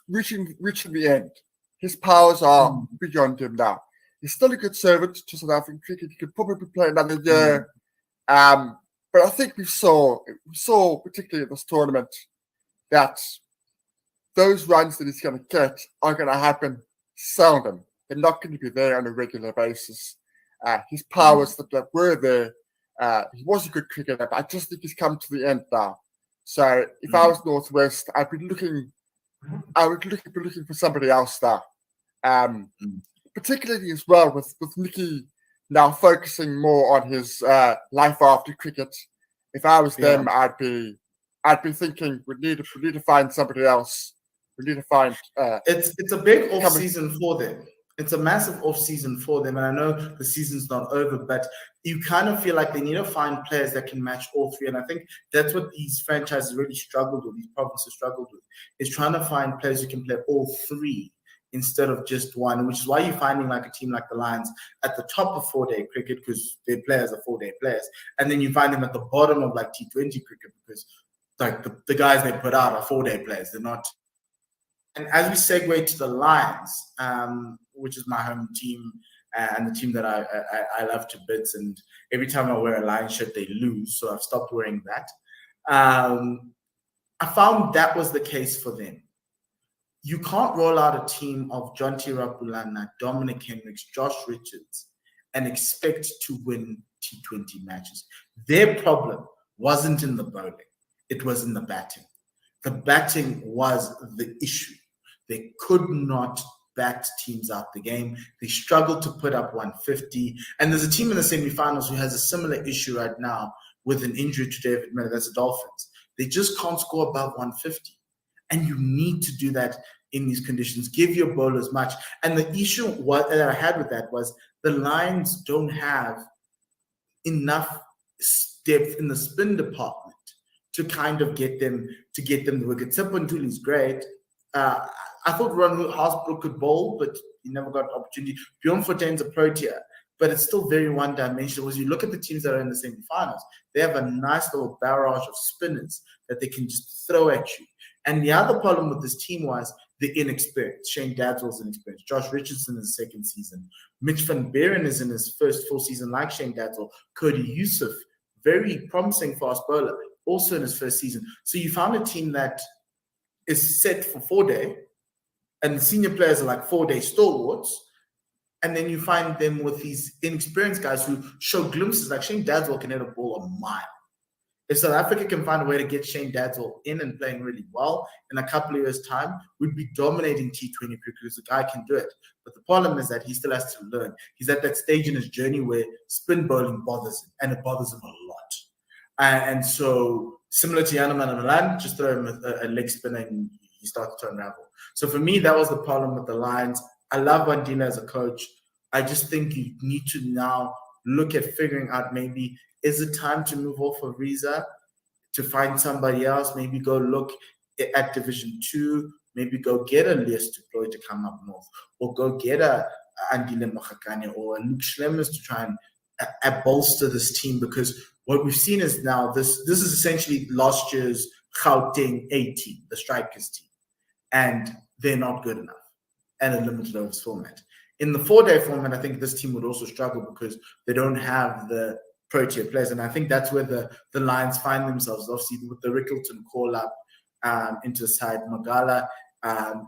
reaching the end. His powers are beyond him now. He's still a good servant to South African cricket. He could probably play another year. But I think we saw particularly in this tournament that those runs that he's going to get are going to happen seldom. They're not going to be there on a regular basis. His powers that were there, he was a good cricketer, but I just think he's come to the end now. So if I was Northwest, I'd be looking for somebody else there. Particularly as well with Nicky now focusing more on his life after cricket. If I was them, I'd be thinking we need to find somebody else. We need to find. It's a big off season for them. It's a massive off season for them, and I know the season's not over, but you kind of feel like they need to find players that can match all 3. And I think that's what these franchises really struggled with. These provinces struggled with is trying to find players who can play all 3. Instead of just 1, which is why you're finding like a team like the Lions at the top of 4-day cricket because their players are 4-day players. And then you find them at the bottom of like T20 cricket because like the guys they put out are 4-day players. They're not. And as we segue to the Lions, which is my home team and the team that I love to bits, and every time I wear a Lions shirt, they lose. So I've stopped wearing that. I found that was the case for them. You can't roll out a team of John T. Rapulana, Dominic Hendricks, Josh Richards, and expect to win T20 matches. Their problem wasn't in the bowling. It was in the batting. The batting was the issue. They could not bat teams out the game. They struggled to put up 150. And there's a team in the semifinals who has a similar issue right now with an injury to David Miller. That's the Dolphins. They just can't score above 150. And you need to do that in these conditions. Give your bowlers much. And the issue that I had with that was the Lions don't have enough depth in the spin department to kind of get them the wicket. Sipho is great. I thought Ron Housebrook could bowl, but he never got an opportunity. Bjorn Fortuyn's a Protea, but it's still very one-dimensional. As you look at the teams that are in the semi-finals, they have a nice little barrage of spinners that they can just throw at you. And the other problem with this team was the inexperience. Shane Dadswell's inexperienced. Josh Richardson in his second season. Mitch van Beeren is in his first full season like Shane Dadswell. Cody Yusuf, very promising fast bowler, also in his first season. So you found a team that is set for 4-day, and the senior players are like 4-day stalwarts. And then you find them with these inexperienced guys who show glimpses. Like Shane Dadswell can hit a ball a mile. If South Africa can find a way to get Shane Dadswell in and playing really well in a couple of years' time, we'd be dominating T20 cricket because the guy can do it. But the problem is that he still has to learn. He's at that stage in his journey where spin bowling bothers him, and it bothers him a lot. And so, similar to Yanuman Milan, just throw him a leg spinner and he starts to unravel. So for me, that was the problem with the Lions. I love Vandila as a coach. I just think you need to now look at figuring out maybe, is it time to move off of Riza to find somebody else? Maybe go look at Division 2. Maybe go get a Lias du Plooy to come up north. Or go get a Andile Mokhakane or a Luke Schlemmers to try and bolster this team. Because what we've seen is now this is essentially last year's Gauteng A team, the Strikers team. And they're not good enough and a limited overs format. In the 4-day format, I think this team would also struggle because they don't have the Protea players. And I think that's where the Lions find themselves, obviously, with the Rickleton call-up into the side. Magala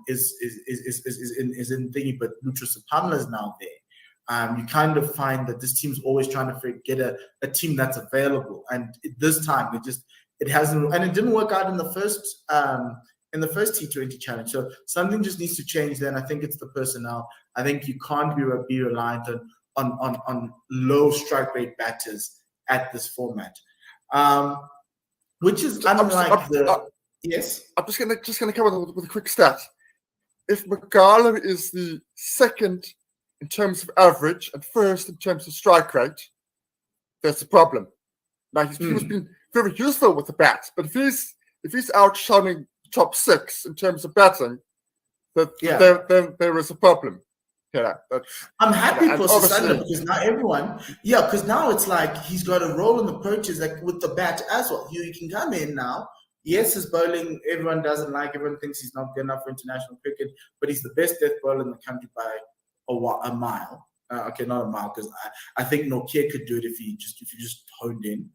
is in thingy, but Lutrus Pamela is now there. You kind of find that this team's always trying to get a team that's available. And this time, it hasn't, and it didn't work out in the first T20 challenge. So something just needs to change there. And I think it's the personnel. I think you can't be reliant on low strike rate batters at this format, which is unlike yes. I'm just gonna come with a quick stat. If Magala is the second in terms of average and first in terms of strike rate, there's a problem. Now he's been very useful with the bat, but if he's outshining top 6 in terms of batting, then there is a problem. I'm happy for Sisanda because now because now it's like he's got a role in the Proteas like with the bat as well. You can come in now. Yes, his bowling, everyone doesn't like, everyone thinks he's not good enough for international cricket, but he's the best death bowler in the country by a mile. Okay, not a mile, because I think Nokia could do it if you just honed him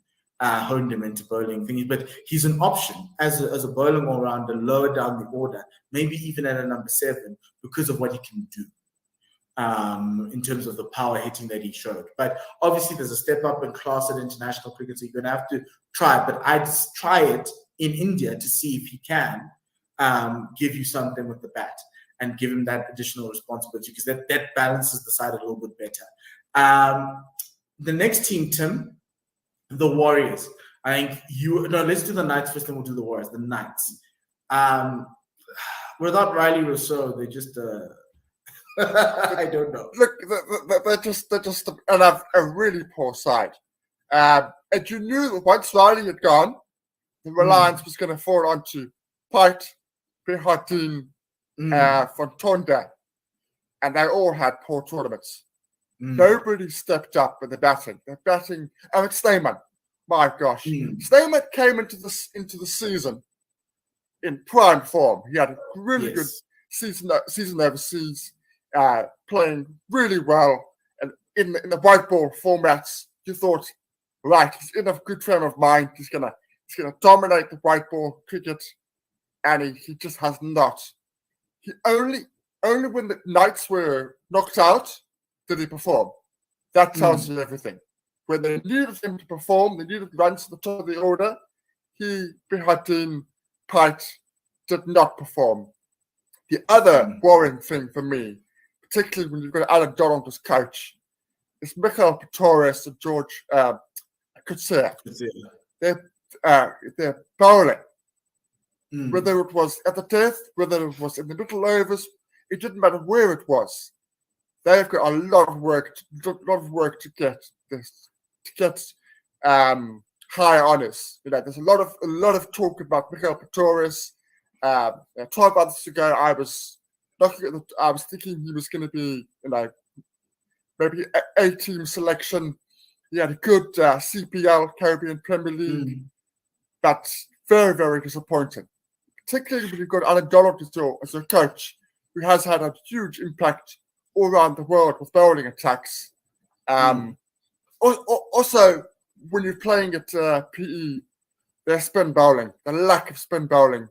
into bowling thingy. But he's an option as a bowling all-rounder lower down the order, maybe even at a number 7 because of what he can do. In terms of the power hitting that he showed. But obviously there's a step up in class at international cricket, so you're going to have to try. But I'd try it in India to see if he can give you something with the bat and give him that additional responsibility, because that balances the side a little bit better. The next team, Tim, the Warriors. I think let's do the Knights first, then we'll do the Warriors. The Knights. Without Riley Rousseau, they just... I don't know. Look, they're just a really poor side. And you knew that once Riley had gone, the reliance was going to fall onto Pite, Behardine, Fontonda, and they all had poor tournaments. Nobody stepped up with the batting. The batting, it's Snyman. My gosh, Snyman came into the season in prime form. He had a really good season overseas. Playing really well, and in the white ball formats, you thought, right, he's in a good frame of mind. He's gonna dominate the white ball cricket, and he just has not. He only when the Knights were knocked out did he perform. That tells you everything. When they needed him to perform, they needed runs to the top of the order. Behardine, Pite did not perform. The other worrying thing for me, particularly when you've got Alan Donald as coach, is Michael Pistorius and George Coetzee. They're bowling. Whether it was at the death, whether it was in the middle overs, it didn't matter where it was. They've got a lot of work to get this, to get higher honours. There's a lot of talk about Miguel Pistorius. 12 months ago, I was thinking he was going to be, maybe A-team selection. He had a good CPL, Caribbean Premier League, but very, very disappointing. Particularly when you've got Alan Donald as your coach, who has had a huge impact all around the world with bowling attacks. Also, when you're playing at PE, their spin bowling, the lack of spin bowling,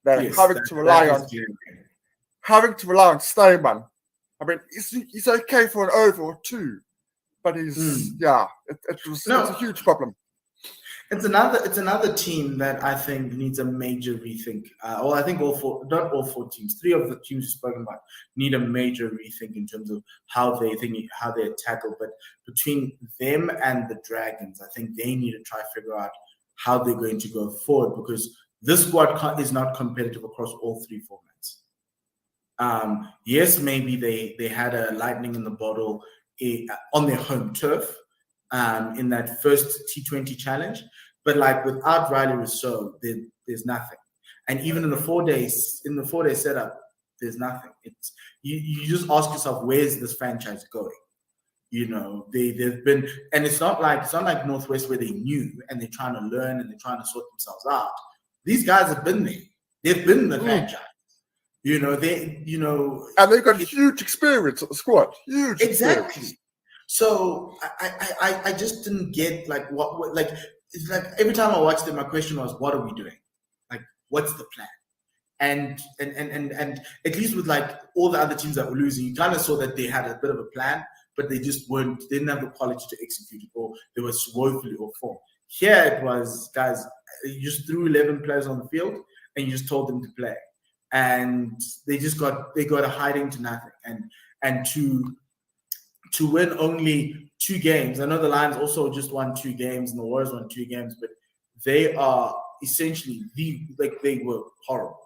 they're having to rely on Stayman. I mean, he's okay for an over or two, but it's a huge problem. It's another team that I think needs a major rethink. I think not all four teams, three of the teams you've spoken about need a major rethink in terms of how they tackle. But between them and the Dragons, I think they need to try to figure out how they're going to go forward, because this squad is not competitive across all three formats. Yes, maybe they had a lightning in the bottle on their home turf in that first T20 challenge, but without Riley Rousseau, there's nothing. And even in the 4 days setup, there's nothing. It's you just ask yourself, where's this franchise going? They've been, and it's not like Northwest where they knew and they're trying to learn and they're trying to sort themselves out. These guys have been there. They've been in the franchise. And they've got huge experience at the squad. Huge exactly. Experience. So I just didn't get what it's like every time I watched it, my question was, what are we doing? What's the plan? And at least with all the other teams that were losing, you kind of saw that they had a bit of a plan, but they just didn't have the quality to execute it, or they were woefully off form. Here it was, guys, you just threw 11 players on the field and you just told them to play. And they got a hiding to nothing. And to win only 2 games. I know the Lions also just won 2 games and the Warriors won 2 games, but they are essentially they were horrible,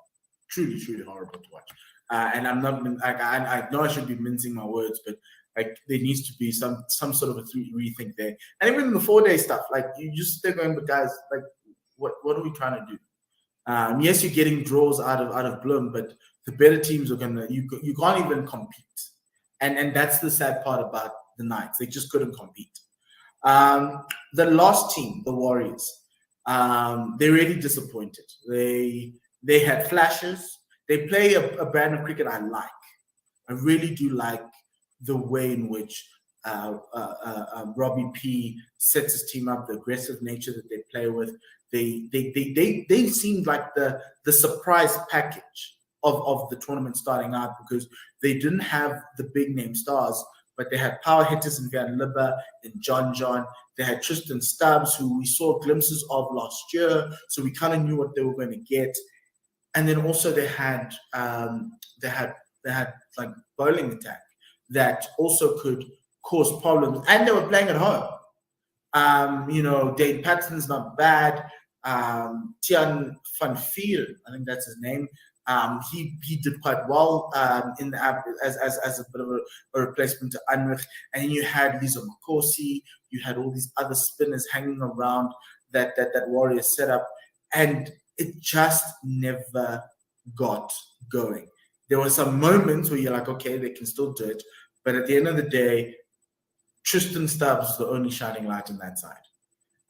truly, truly horrible to watch. And I'm not, I know I should be mincing my words, but there needs to be some sort of a rethink there. And even in the 4-day stuff, you just stay going, but guys, what are we trying to do? Yes, you're getting draws out of Bloom, but the better teams are you can't even compete. And that's the sad part about the Knights. They just couldn't compete. The last team, the Warriors, they're really disappointed. They had flashes. They play a brand of cricket I like. I really do like the way in which Robbie P sets his team up, the aggressive nature that they play with. They seemed like the surprise package of the tournament starting out, because they didn't have the big name stars, but they had power hitters in Van Libber and John. They had Tristan Stubbs, who we saw glimpses of last year, so we kind of knew what they were going to get. And then also they had bowling attack that also could cause problems, and they were playing at home. Dane Patterson's not bad. Tian van Viel, I think that's his name. He did quite well in the app as a bit of a replacement to Unrich. And then you had Lizo Makosi, you had all these other spinners hanging around that Warriors set up, and it just never got going. There were some moments where you're like, okay, they can still do it, but at the end of the day, Tristan Stubbs is the only shining light on that side,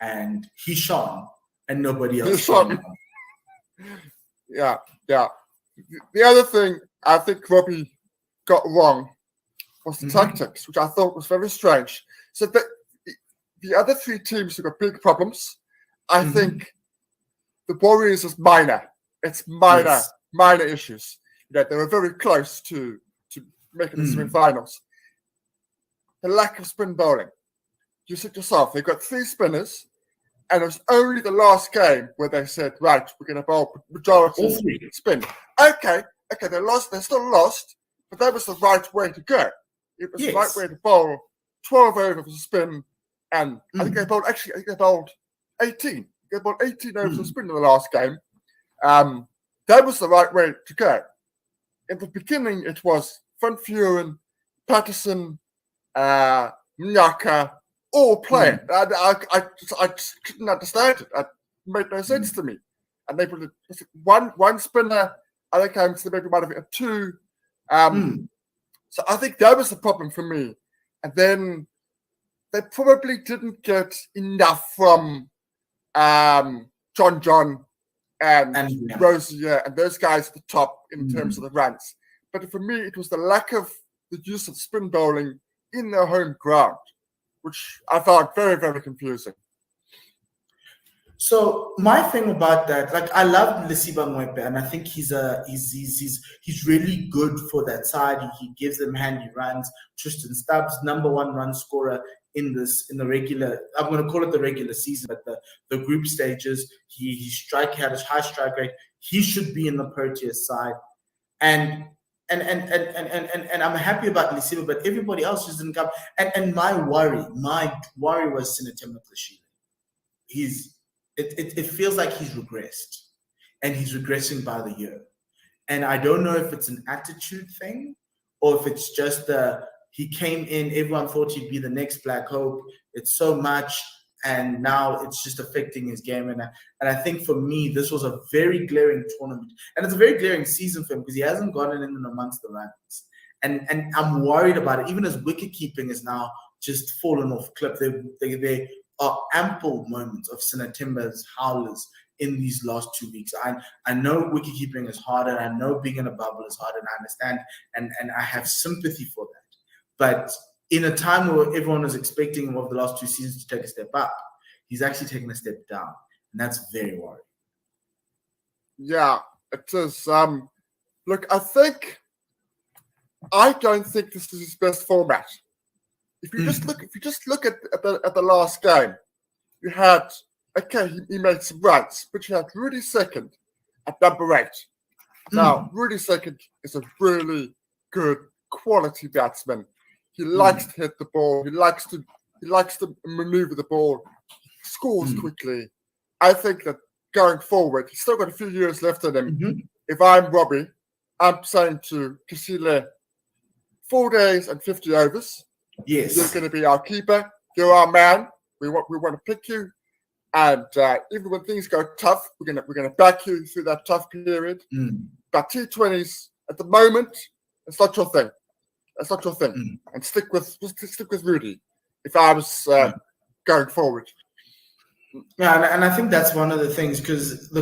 and he shone, and nobody else shone. Yeah. The other thing I think Robbie got wrong was the tactics, which I thought was very strange. So the other 3 teams who got big problems, I think the Warriors is minor. It's minor issues. They were very close to making the semi-finals. The lack of spin bowling. You said yourself, they got 3 spinners, and it was only the last game where they said, right, we're going to bowl majority spin. Okay, they lost. They're still lost, but that was the right way to go. It was the right way to bowl 12 overs of spin, and I think they bowled 18. They bowled 18 overs of spin in the last game. that was the right way to go. In the beginning, it was Van Vuren, Patterson, Mnyaka, all playing. I just couldn't understand it. It made no sense to me. And they put one spinner, other times they maybe might have had two. So I think that was the problem for me. And then they probably didn't get enough from John and Rosier and those guys at the top in terms of the runs. But for me, it was the lack of the use of spin bowling in their home ground, which I found very, very confusing. So my thing about that, like I love Lesiba Mwepe, and I think he's really good for that side. He gives them handy runs. Tristan Stubbs, #1 run scorer in the regular, I'm going to call it the regular season, but the group stages, he had a high strike rate. He should be in the Proteas side, and I'm happy about Lesiba, but everybody else just didn't come. And my worry was Sinatemwa Dlashile. It feels like he's regressed, and he's regressing by the year. And I don't know if it's an attitude thing or if it's just he came in, everyone thought he'd be the next Black Hope. It's so much, and now it's just affecting his game. And I think for me, this was a very glaring tournament, and it's a very glaring season for him because he hasn't gotten in amongst the runs. And I'm worried about it. Even as wicket keeping is now just fallen off cliff. They are ample moments of Sinatemba's howlers in these last 2 weeks. I know wicketkeeping is harder. I know being in a bubble is harder, and I understand, and I have sympathy for that. But in a time where everyone was expecting him over the last 2 seasons to take a step up, he's actually taken a step down, and that's very worrying. Yeah, it is. Look, I don't think this is his best format. If you just look at the last game, you had he made some runs, but you had Rudy second at #8. Now Rudy second is a really good quality batsman. He likes to hit the ball. He likes to maneuver the ball. He scores quickly. I think that going forward, he's still got a few years left in him. If I'm Robbie, I'm saying to Kisile, 4 days and 50 overs. Yes, you're going to be our keeper. You're our man. We want to pick you, and even when things go tough, we're gonna back you through that tough period. But T20s at the moment, it's not your thing. That's not your thing. And stick with Rudy. If I was going forward. Yeah, and I think that's one of the things, because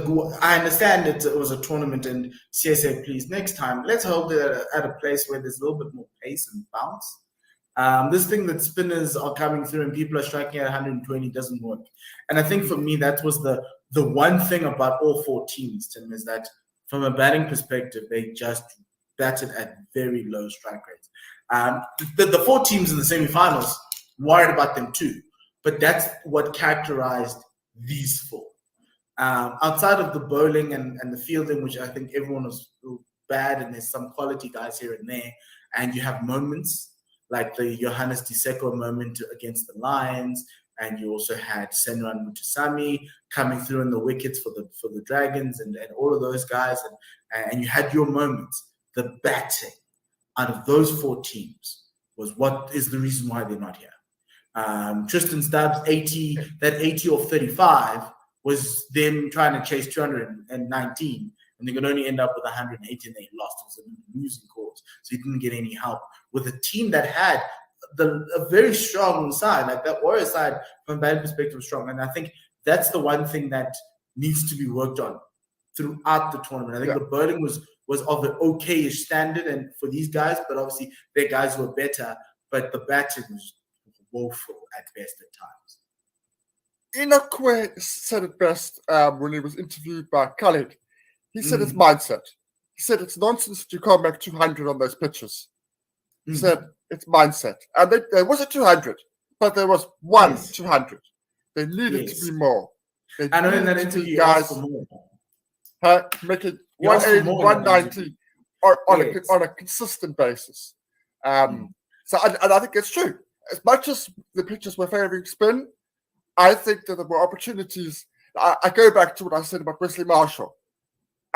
I understand it was a tournament, and CSA, please, next time, let's hold it at a place where there's a little bit more pace and bounce. This thing that spinners are coming through and people are striking at 120 doesn't work. And I think for me, that was the one thing about all 4 teams, Tim, is that from a batting perspective, they just batted at very low strike rates. The 4 teams in the semifinals, worried about them too. But that's what characterized these 4. Outside of the bowling and the fielding, which I think everyone was bad, and there's some quality guys here and there, and you have moments like the Johannes Diseko moment against the Lions, and you also had Senran Mutusami coming through in the wickets for the Dragons, and all of those guys, and you had your moments. The batting out of those 4 teams was what is the reason why they're not here. Tristan Stubbs, 80 off 35 was them trying to chase 219, and they could only end up with 180, and they lost. It was a losing cause, so he didn't get any help with a team that had a very strong side, like that Warrior side from a batting perspective was strong. And I think that's the one thing that needs to be worked on throughout the tournament. I think the bowling was of an okay-ish standard, and for these guys, but obviously their guys were better, but the batting was woeful at best at times. Inokwe said it best when he was interviewed by Khalid. He said it's mindset. He said it's nonsense that you can't make 200 on those pitches. He said it's mindset. And there was a 200, but there was one 200. They needed to be more. I know in that interview, guys making 180, 190 on a consistent basis. So I think it's true. As much as the pitches were favouring spin, I think that there were opportunities. I go back to what I said about Wesley Marshall.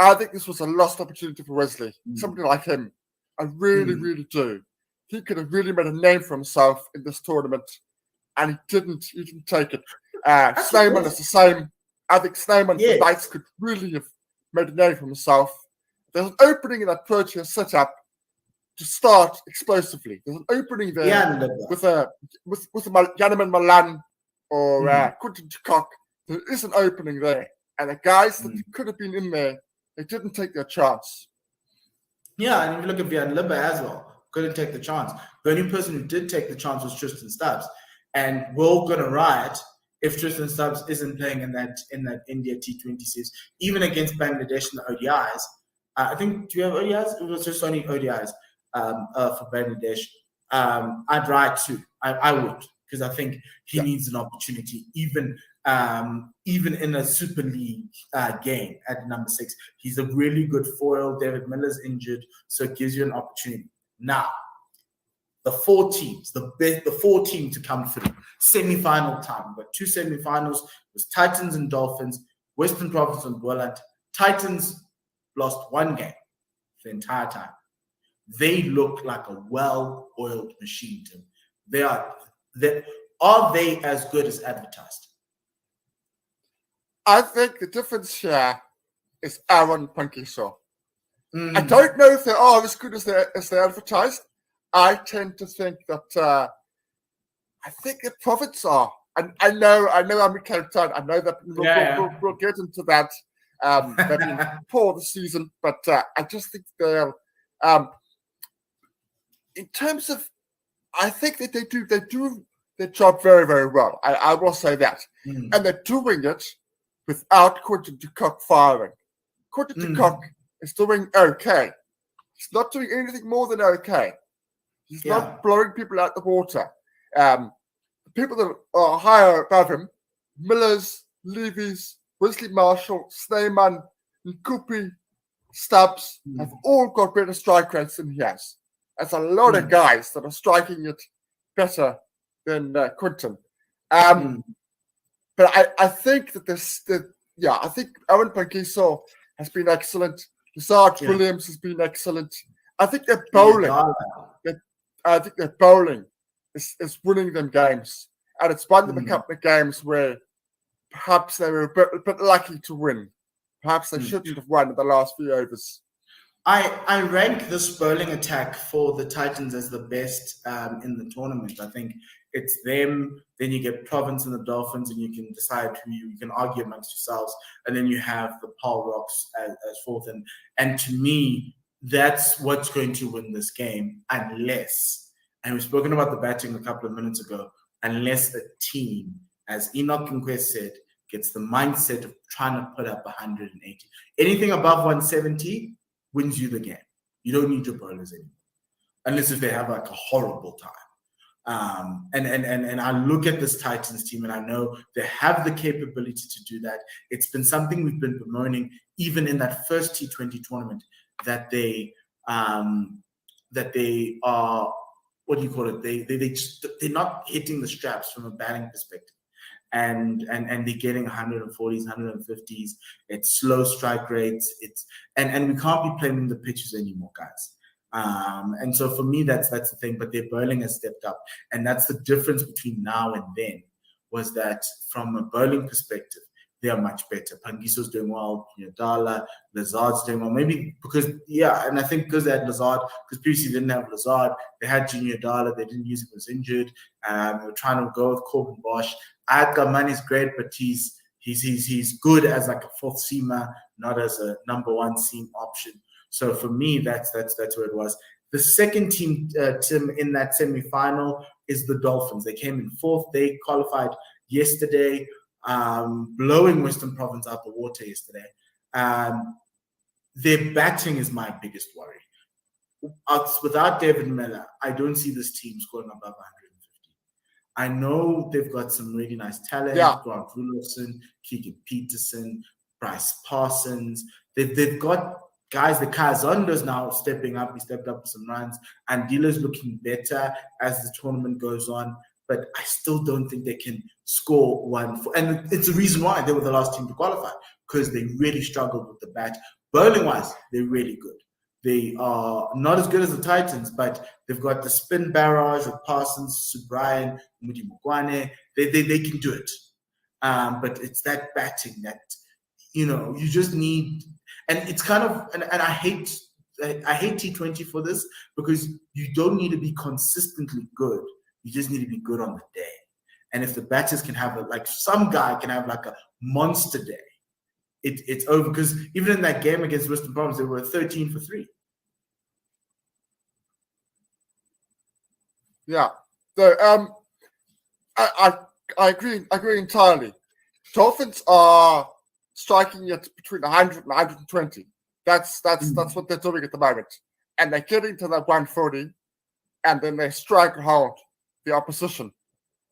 I think this was a lost opportunity for Wesley. Somebody like him. I really, really do. He could have really made a name for himself in this tournament, and he didn't take it. Snyman is the same. I think Snyman for Knights could really have made a name for himself. There's an opening in that Proteas setup to start explosively. There's an opening there with Janeman Malan or Quinton de Kock. There is an opening there. And the guys that could have been in there, they didn't take their chance. Yeah, and if you look at Vian Libba as well, couldn't take the chance. The only person who did take the chance was Tristan Stubbs. And we're going to riot if Tristan Stubbs isn't playing in that India T20 series, even against Bangladesh in the ODIs. I think, do you have ODIs? It was just only ODIs for Bangladesh. I'd riot too. I would, because I think he needs an opportunity, even in a Super League game at number 6. He's a really good foil. David Miller's injured, so it gives you an opportunity. Now, the 4 teams, the 4 teams to come through. Semi-final time. We've got 2 semi-finals. It was Titans and Dolphins, Western Province and Boland. Titans lost 1 game the entire time. They look like a well-oiled machine, Tim. Are they as good as advertised? I think the difference here is Aaron Pankiso. I don't know if they are as good as they advertised. I tend to think that I think the Prophets are. And I know I'm in Cape Town. I know that we'll get into that. They've been poor this season, but I just think they're in terms of, I think that they do their job very, very well. I will say that. And they're doing it without Quinton de Kock firing. Quinton de Kock is doing okay. He's not doing anything more than okay. He's not blowing people out the water. The people that are higher above him, Millers, Levy's, Wesley Marshall, Snyman, Nkupi, Stubbs, have all got better strike rates than he has. There's a lot of guys that are striking it better than Quinton. But I think that I think Aaron Pankiso has been excellent. Lazard Williams has been excellent. I think their bowling, is winning them games. And it's won them a couple of games where perhaps they were a bit lucky to win. Perhaps they shouldn't have won in the last few overs. I rank this bowling attack for the Titans as the best in the tournament. I think it's them, then you get Province and the Dolphins, and you can decide who you can argue amongst yourselves, and then you have the Paul Rocks as fourth. And to me, that's what's going to win this game, unless, and we've spoken about the batting a couple of minutes ago, unless the team, as Enoch Nkwes said, gets the mindset of trying to put up 180. Anything above 170 wins you the game. You don't need your bowlers anymore, unless if they have like a horrible time. And I look at this Titans team, and I know they have the capability to do that. It's been something we've been bemoaning, even in that first T20 tournament, that they are, what do you call it? They're not hitting the straps from a batting perspective. And they're getting 140s, 150s. It's slow strike rates. And we can't be playing the pitches anymore, guys. And so for me, that's the thing. But their bowling has stepped up, and that's the difference between now and then. Was that from a bowling perspective, they are much better. Pangiso's doing well. Dala, Lazard's doing well. Maybe because and I think because they had Lazard, because previously they didn't have Lazard, they had Junior Dala. They didn't use him, was injured. They were trying to go with Corbin Bosch. Ayat Gamani is great, but he's good as like a fourth seamer, not as a number 1 seam option. So for me, that's where it was. The second team, Tim, in that semi-final is the Dolphins. They came in 4th. They qualified yesterday, blowing Western Province out the water yesterday. Their batting is my biggest worry. Without David Miller, I don't see this team scoring above 150. I know they've got some really nice talent. Grant Rulofson, Keegan Peterson, Bryce Parsons. They've got guys. The Kazondo's now stepping up. He stepped up with some runs. And Dila's looking better as the tournament goes on. but I still don't think they can score one. And it's the reason why they were the last team to qualify, because they really struggled with the bat. Bowling-wise, they're really good. They are not as good as the Titans, but they've got the spin barrage with Parsons, Subrian, Mudi Mugwane. They can do it. But it's that batting that, you just need. And it's kind of, and I hate T20 for this, because you don't need to be consistently good. You just need to be good on the day. And if the batters can have some guy can have like a monster day, it's over. Because even in that game against Western Province, they were 13 for 3. Yeah. So I agree entirely. Dolphins are striking at between 100 and 120. That's what they're doing at the moment. And they're getting to that 140, and then they strike hard the opposition.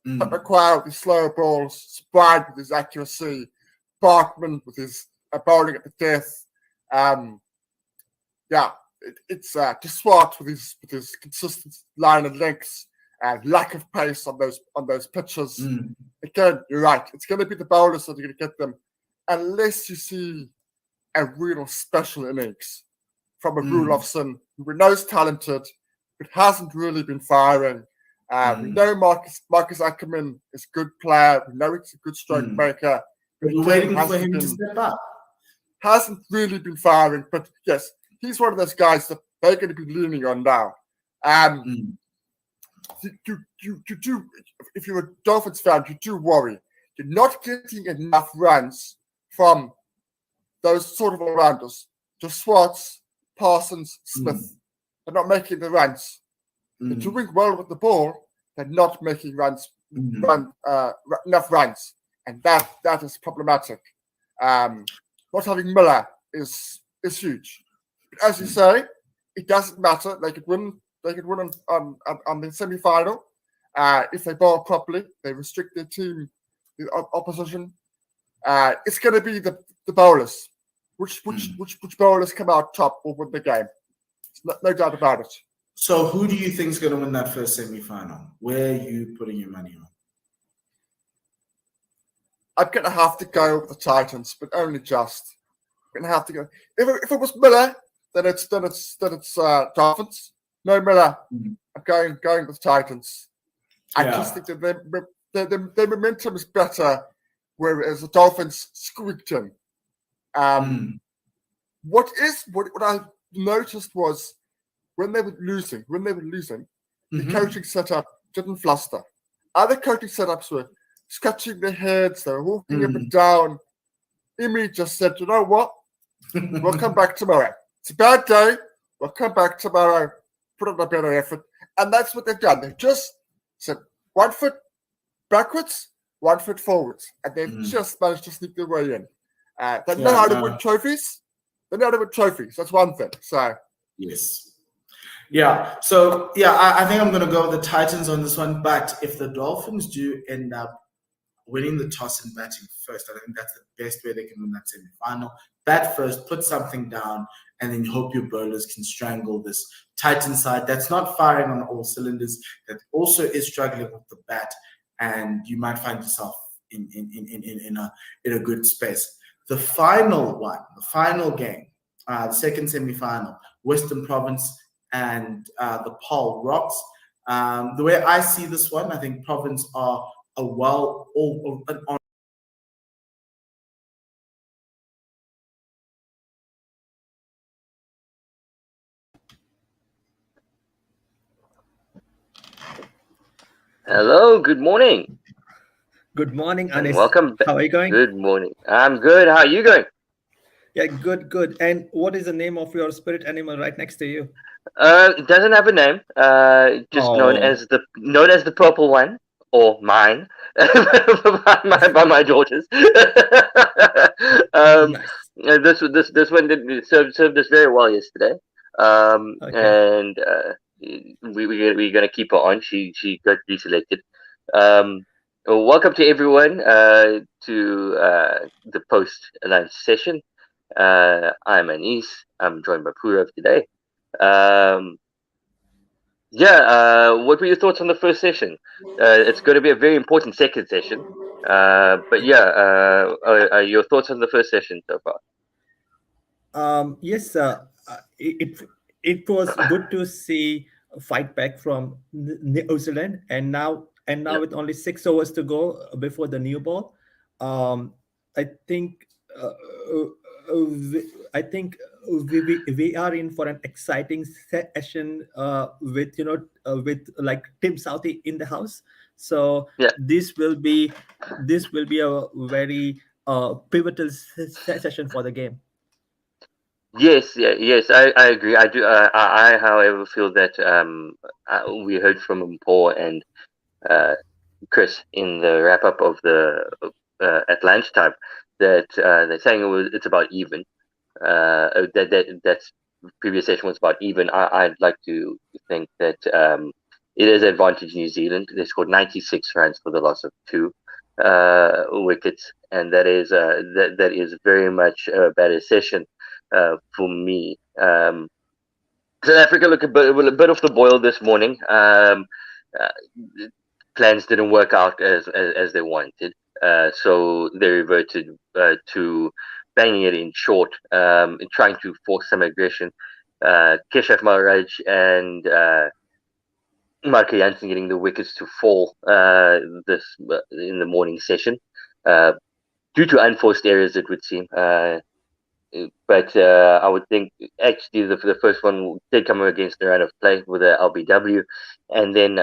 But McQuarrie with his slow balls, Spride with his accuracy, Barkman with his bowling at the death. It's Swart with his consistent line and lengths and lack of pace on those pitches. Again, you're right. It's going to be the bowlers that are going to get them, unless you see a real special innings from a Brulofson, who we know is talented, but hasn't really been firing. We know Marcus Ackerman is a good player. We know he's a good stroke maker. But we're waiting for him to step up. Hasn't really been firing, but yes, he's one of those guys that they're going to be leaning on now. You do, if you're a Dolphins fan, you do worry. You're not getting enough runs from those sort of all-rounders. Just Swartz, Parsons, Smith. They're not making the runs. They're doing well with the ball. They're not making enough runs, and that is problematic. Not having Miller is huge. But as you say, it doesn't matter. They could win. They could win on the semi-final if they bowl properly. They restrict their team, the opposition. It's going to be the bowlers. Which bowlers come out top will win the game. No doubt about it. So who do you think is going to win that first semi-final? Where are you putting your money on? I'm going to have to go with the Titans, but only just. I'm going to have to go. If it was Miller, then it's Dolphins. No Miller. I'm going with Titans. I just think that their momentum is better, whereas the Dolphins squeaked in. What I noticed was when they were losing, the coaching setup didn't fluster. Other coaching setups were scratching their heads, they were walking up and down. Imi just said, you know what? We'll come back tomorrow. It's a bad day. We'll come back tomorrow, put in a better effort. And that's what they've done. They've just said 1 foot backwards, 1 foot forwards. And they've just managed to sneak their way in. They know how to win trophies. That's one thing. So yes. Yeah. So I think I'm going to go with the Titans on this one. But if the Dolphins do end up winning the toss and batting first, I think that's the best way they can win that semi-final. Bat first, put something down, and then hope your bowlers can strangle this Titan side that's not firing on all cylinders, that also is struggling with the bat, and you might find yourself in a good space. The final game, the second semi-final, Western Province and the Paul Rocks. The way I see this one, I think Province are on. Hello, good morning. Good morning, Anis. Welcome back. How are you going? Good morning. I'm good. How are you going? Yeah, good. And what is the name of your spirit animal right next to you? It doesn't have a name. Just known as the purple one, or mine, by my daughters. Nice. This one did served us very well yesterday. And we're gonna keep her on. She got deselected. Welcome to everyone to the post lunch session. I'm Anis. I'm joined by Purav today. What were your thoughts on the first session? It's going to be a very important second session. But yeah, your thoughts on the first session so far? Yes, it was good to see a fight back from New Zealand, and now Yeah. with only 6 overs to go before the new ball, I think uh, uh, I think we are in for an exciting session with with like Tim Southey in the house. So Yeah. this will be a very pivotal session for the game. Yes, yeah, yes, I agree. I do. However, feel that we heard from Paul and uh, Chris in the wrap up of the at lunchtime that they're saying it's about even. That's previous session was about even. I'd like to think that it is advantage New Zealand. They scored 96 runs for the loss of 2 wickets, and that is very much a better session for me. South Africa look a bit off the boil this morning. Uh, Plans didn't work out as they wanted, so they reverted to banging it in short, trying to force some aggression. Keshav Maharaj and Marco Jansen getting the wickets to fall this in the morning session due to unforced errors, it would seem. But I would think actually the first one did come against the run of play with the LBW, and then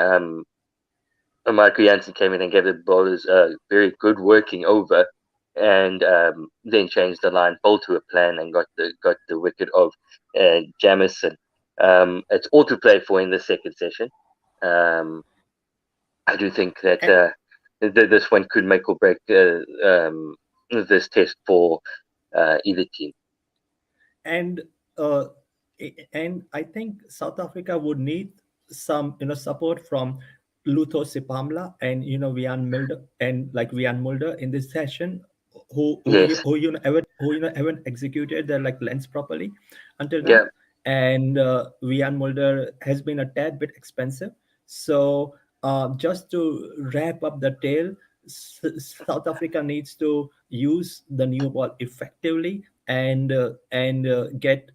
Marco Jansen came in and gave the bowlers a very good working over, and then changed the line, bowled to a plan, and got the wicket of Jameson. It's all to play for in the second session. I do think that this one could make or break this test for either team. And uh, and I think South Africa would need some support from Lutho Sipamla and Vian Mulder in this session, Yes, who haven't executed their like lens properly until yeah. now. And Vian Mulder has been a tad bit expensive. So just to wrap up the tale, South Africa needs to use the new ball effectively and get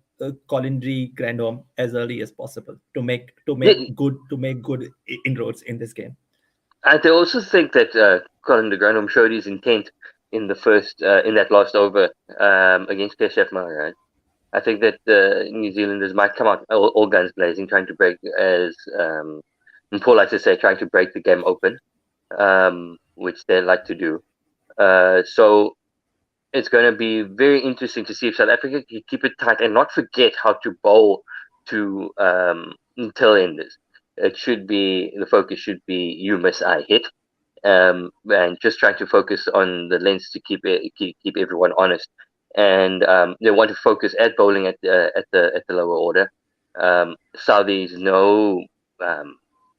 Colindry Grandhomme as early as possible to make good inroads in this game. I also think that Colin de Grandhomme showed his intent in the first in that last over against Keshav Maharaj. I think that New Zealanders might come out all guns blazing, trying to break, as Paul likes to say, trying to break the game open, which they like to do. So it's going to be very interesting to see if South Africa can keep it tight and not forget how to bowl to tail enders. The focus should be you miss, I hit, and just trying to focus on the lens to keep everyone honest. And they want to focus at bowling at the lower order. Saudis know.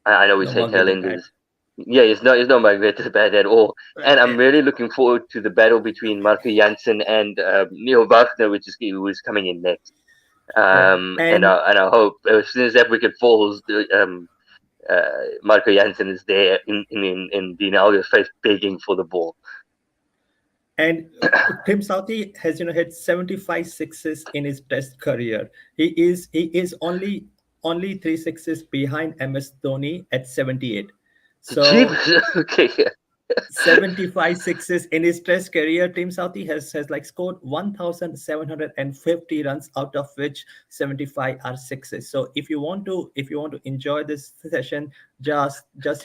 I know we No, say tail Maghreb bad. enders. Yeah, it's no Maghreb bad at all. And I'm really looking forward to the battle between Marco Jansen and Neil Wagner, who is coming in next. And I hope as soon as that wicket falls, Marco Jansen is there in Dean Elgar's face begging for the ball. And Tim Southey has had 75 sixes in his Test career. He is only 3 sixes behind MS Dhoni at 78. So Okay. 75 sixes in his Test career. Tim Southey has like scored 1,750 runs, out of which 75 are sixes. So if you want to enjoy this session, just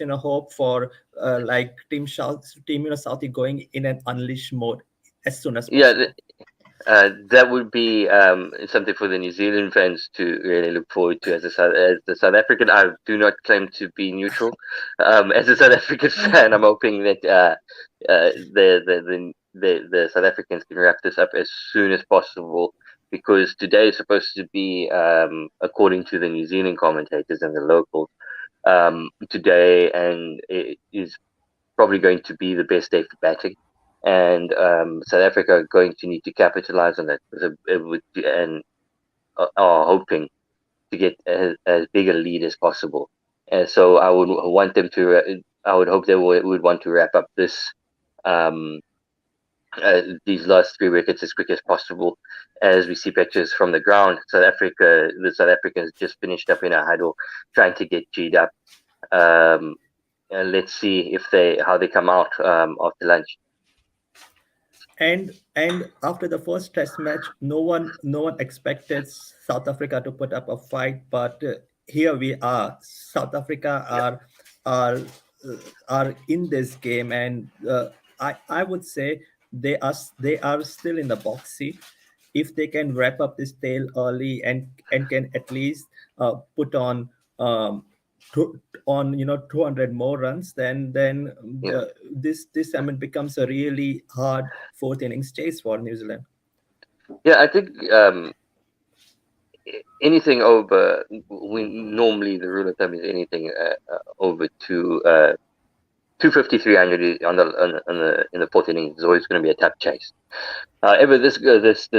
hope for like Team Southey going in an unleash mode as soon as possible. Yeah, that would be something for the New Zealand fans to really look forward to. As the South African, I do not claim to be neutral. As a South African fan, I'm hoping that the South Africans can wrap this up as soon as possible, because today is supposed to be, according to the New Zealand commentators and the locals, today, and it is probably going to be the best day for batting. And South Africa are going to need to capitalize on that, and are hoping to get as big a lead as possible So I would want them to. I would hope they would want to wrap up this these last 3 wickets as quick as possible. As we see pictures from the ground, the South Africans just finished up in a huddle, trying to get G'd up. And let's see how they come out after lunch. And after the first test match, no one expected South Africa to put up a fight, but here we are. South Africa are in this game, and I would say they are still in the box seat. If they can wrap up this tail early and can at least put on 200 more runs, then this becomes a really hard fourth innings chase for New Zealand. Yeah, I think anything over, normally the rule of thumb is anything over 250, 300 in the fourth innings is always going to be a tough chase. However, this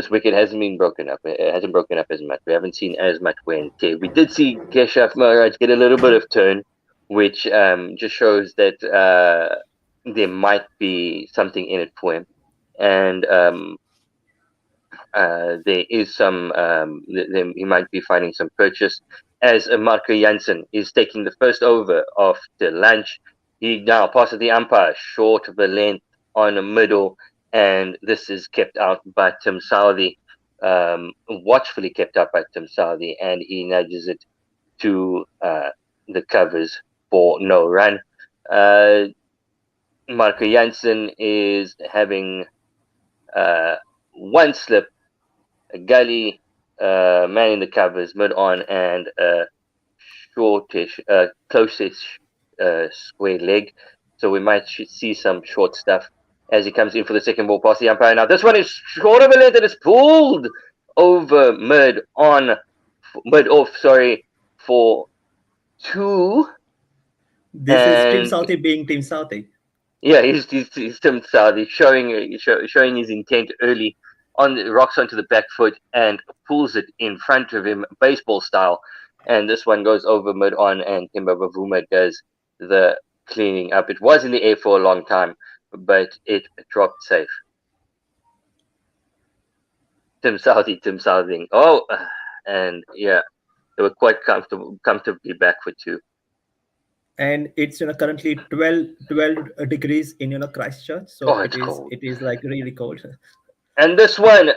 wicket hasn't been broken up. It hasn't broken up as much. We haven't seen as much wear and tear. We did see Keshav Maharaj get a little bit of turn, which just shows that there might be something in it for him. And there is some, he might be finding some purchase. As Marco Jansen is taking the first over after lunch, he now passes the umpire short of the length on the middle, and this is kept out by Tim Southee, watchfully kept out by Tim Southee, and he nudges it to the covers for no run. Marco Jansen is having one slip, a gully, man in the covers, mid on, and a shortish, closest square leg. So we might see some short stuff as he comes in for the second ball past the umpire. Now this one is short of a length and it's pulled over mid off, for 2. This is Tim Southee being Tim Southee. Yeah, he's Tim Southee showing his intent early. Rocks onto the back foot and pulls it in front of him, baseball style. And this one goes over mid on, and Timba Bavuma does the cleaning up. It was in the air for a long time, but it dropped safe. Tim Southee. Oh, and yeah, they were quite comfortably back for 2. And it's currently 12 degrees in Christchurch, so it is like really cold. And this one,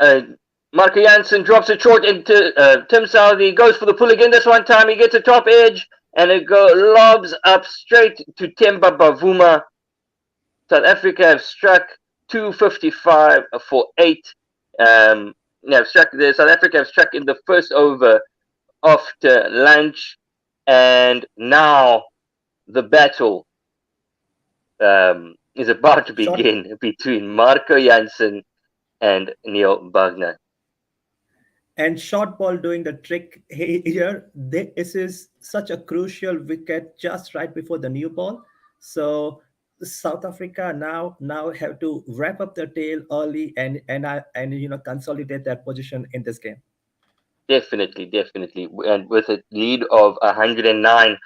Marco Jansen drops it short into Tim Southee, goes for the pull again. This one time he gets a top edge, and it lobs up straight to Themba Bavuma. South Africa have struck 255 for 8. South Africa have struck in the first over after lunch, and now the battle is about to begin between Marco Jansen and Neil Wagner. And short ball doing the trick here. This is such a crucial wicket just right before the new ball. So South Africa now have to wrap up their tail early and consolidate their position in this game. Definitely. And with a lead of 109,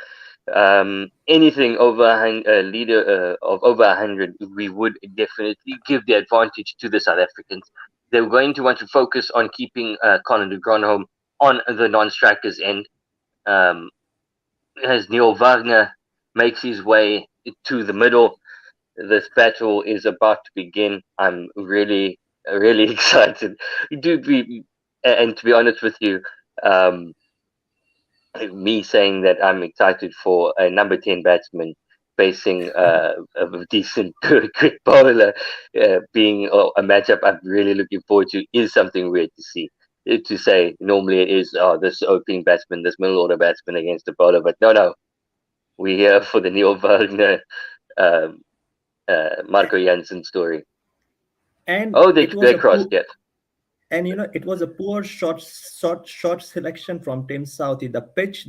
anything over a leader of over 100, we would definitely give the advantage to the South Africans. They're going to want to focus on keeping Colin de Grandhomme on the non-strikers end. As Neil Wagner makes his way to the middle, this battle is about to begin. I'm really, really excited. And to be honest with you, me saying that I'm excited for a number 10 batsman facing a decent quick bowler being a matchup I'm really looking forward to is something weird to see. To say normally it is this opening batsman, this middle order batsman against a bowler, but no, we're here for the Neil Wagner, Marco Jansen story. And they're crossed yet. And it was a poor short selection from Tim Southee. The pitch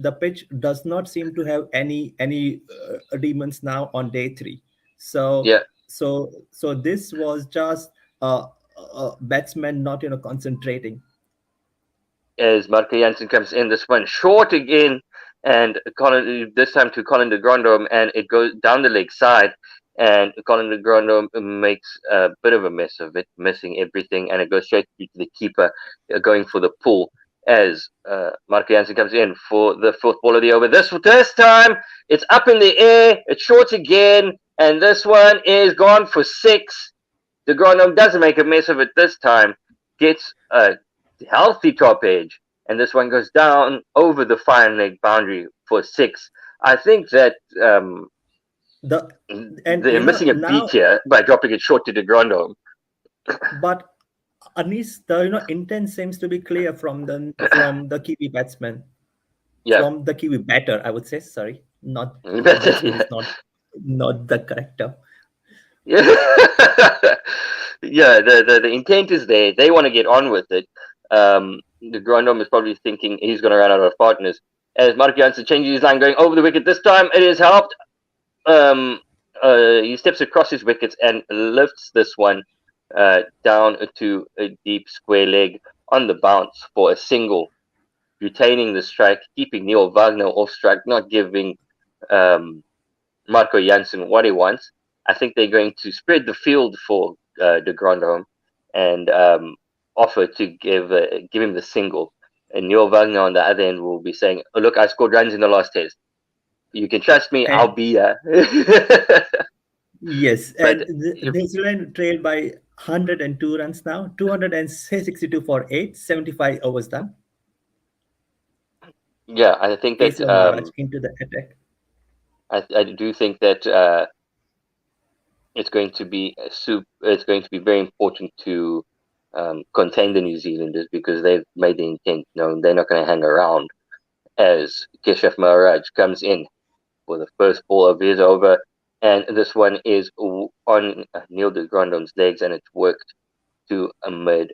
does not seem to have any demons now on day 3. So yeah. So this was just a batsman not concentrating. As Marco Jansen comes in, this one short again, and Colin this time to Colin de Grandhomme, and it goes down the leg side, and Colin de Grandhomme makes a bit of a mess of it, missing everything, and it goes straight to the keeper, going for the pull as Marco Jansen comes in for the fourth ball of the over. This time it's up in the air, it's short again, and this one is gone for 6. De Grandhomme doesn't make a mess of it this time, gets a healthy top edge, and this one goes down over the fine leg boundary for 6. I think that they're missing a beat here by dropping it short to De Grandhomme. But Anis, the intent seems to be clear from the Kiwi batsman. Yeah. From the Kiwi batter, I would say. Sorry, not yeah. not the correct term. Yeah, yeah. The intent is there. They want to get on with it. De Grandhomme is probably thinking he's going to run out of partners. As Mark Jansen changes his line, going over the wicket. This time it is helped. He steps across his wickets and lifts this one down to a deep square leg on the bounce for a single, retaining the strike, keeping Neil Wagner off strike, not giving Marco Jansen what he wants. I think they're going to spread the field for De Grandhomme and offer to give him the single. And Neil Wagner on the other end will be saying, "Oh, look, I scored runs in the last test. You can trust me. I'll be here." Yes, and New Zealand trailed by 102 runs now, 262 for 8, 75 overs done. Yeah, I think that into the attack. I do think that it's going to be very important to contain the New Zealanders, because they've made the intent known. They're not going to hang around. As Keshav Maharaj comes in for the first ball of his over, and this one is on Neil de Grandhomme's legs, and it's worked to a mid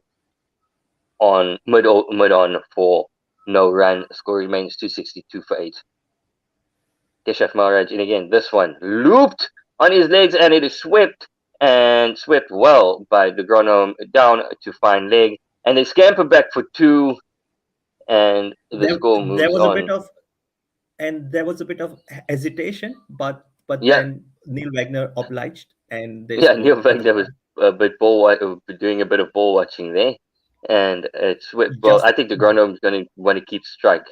on for no run. Score remains 262 for 8. Keshav Maharaj in again. This one looped on his legs, and it is swept well by De Grandhomme down to fine leg, and they scamper back for 2, and the score moves on. There was a bit of hesitation, but yeah. Then Neil Wagner obliged, and Neil Wagner was doing a bit of ball watching there, and it's well. I think De Grandhomme is going to want to keep strike.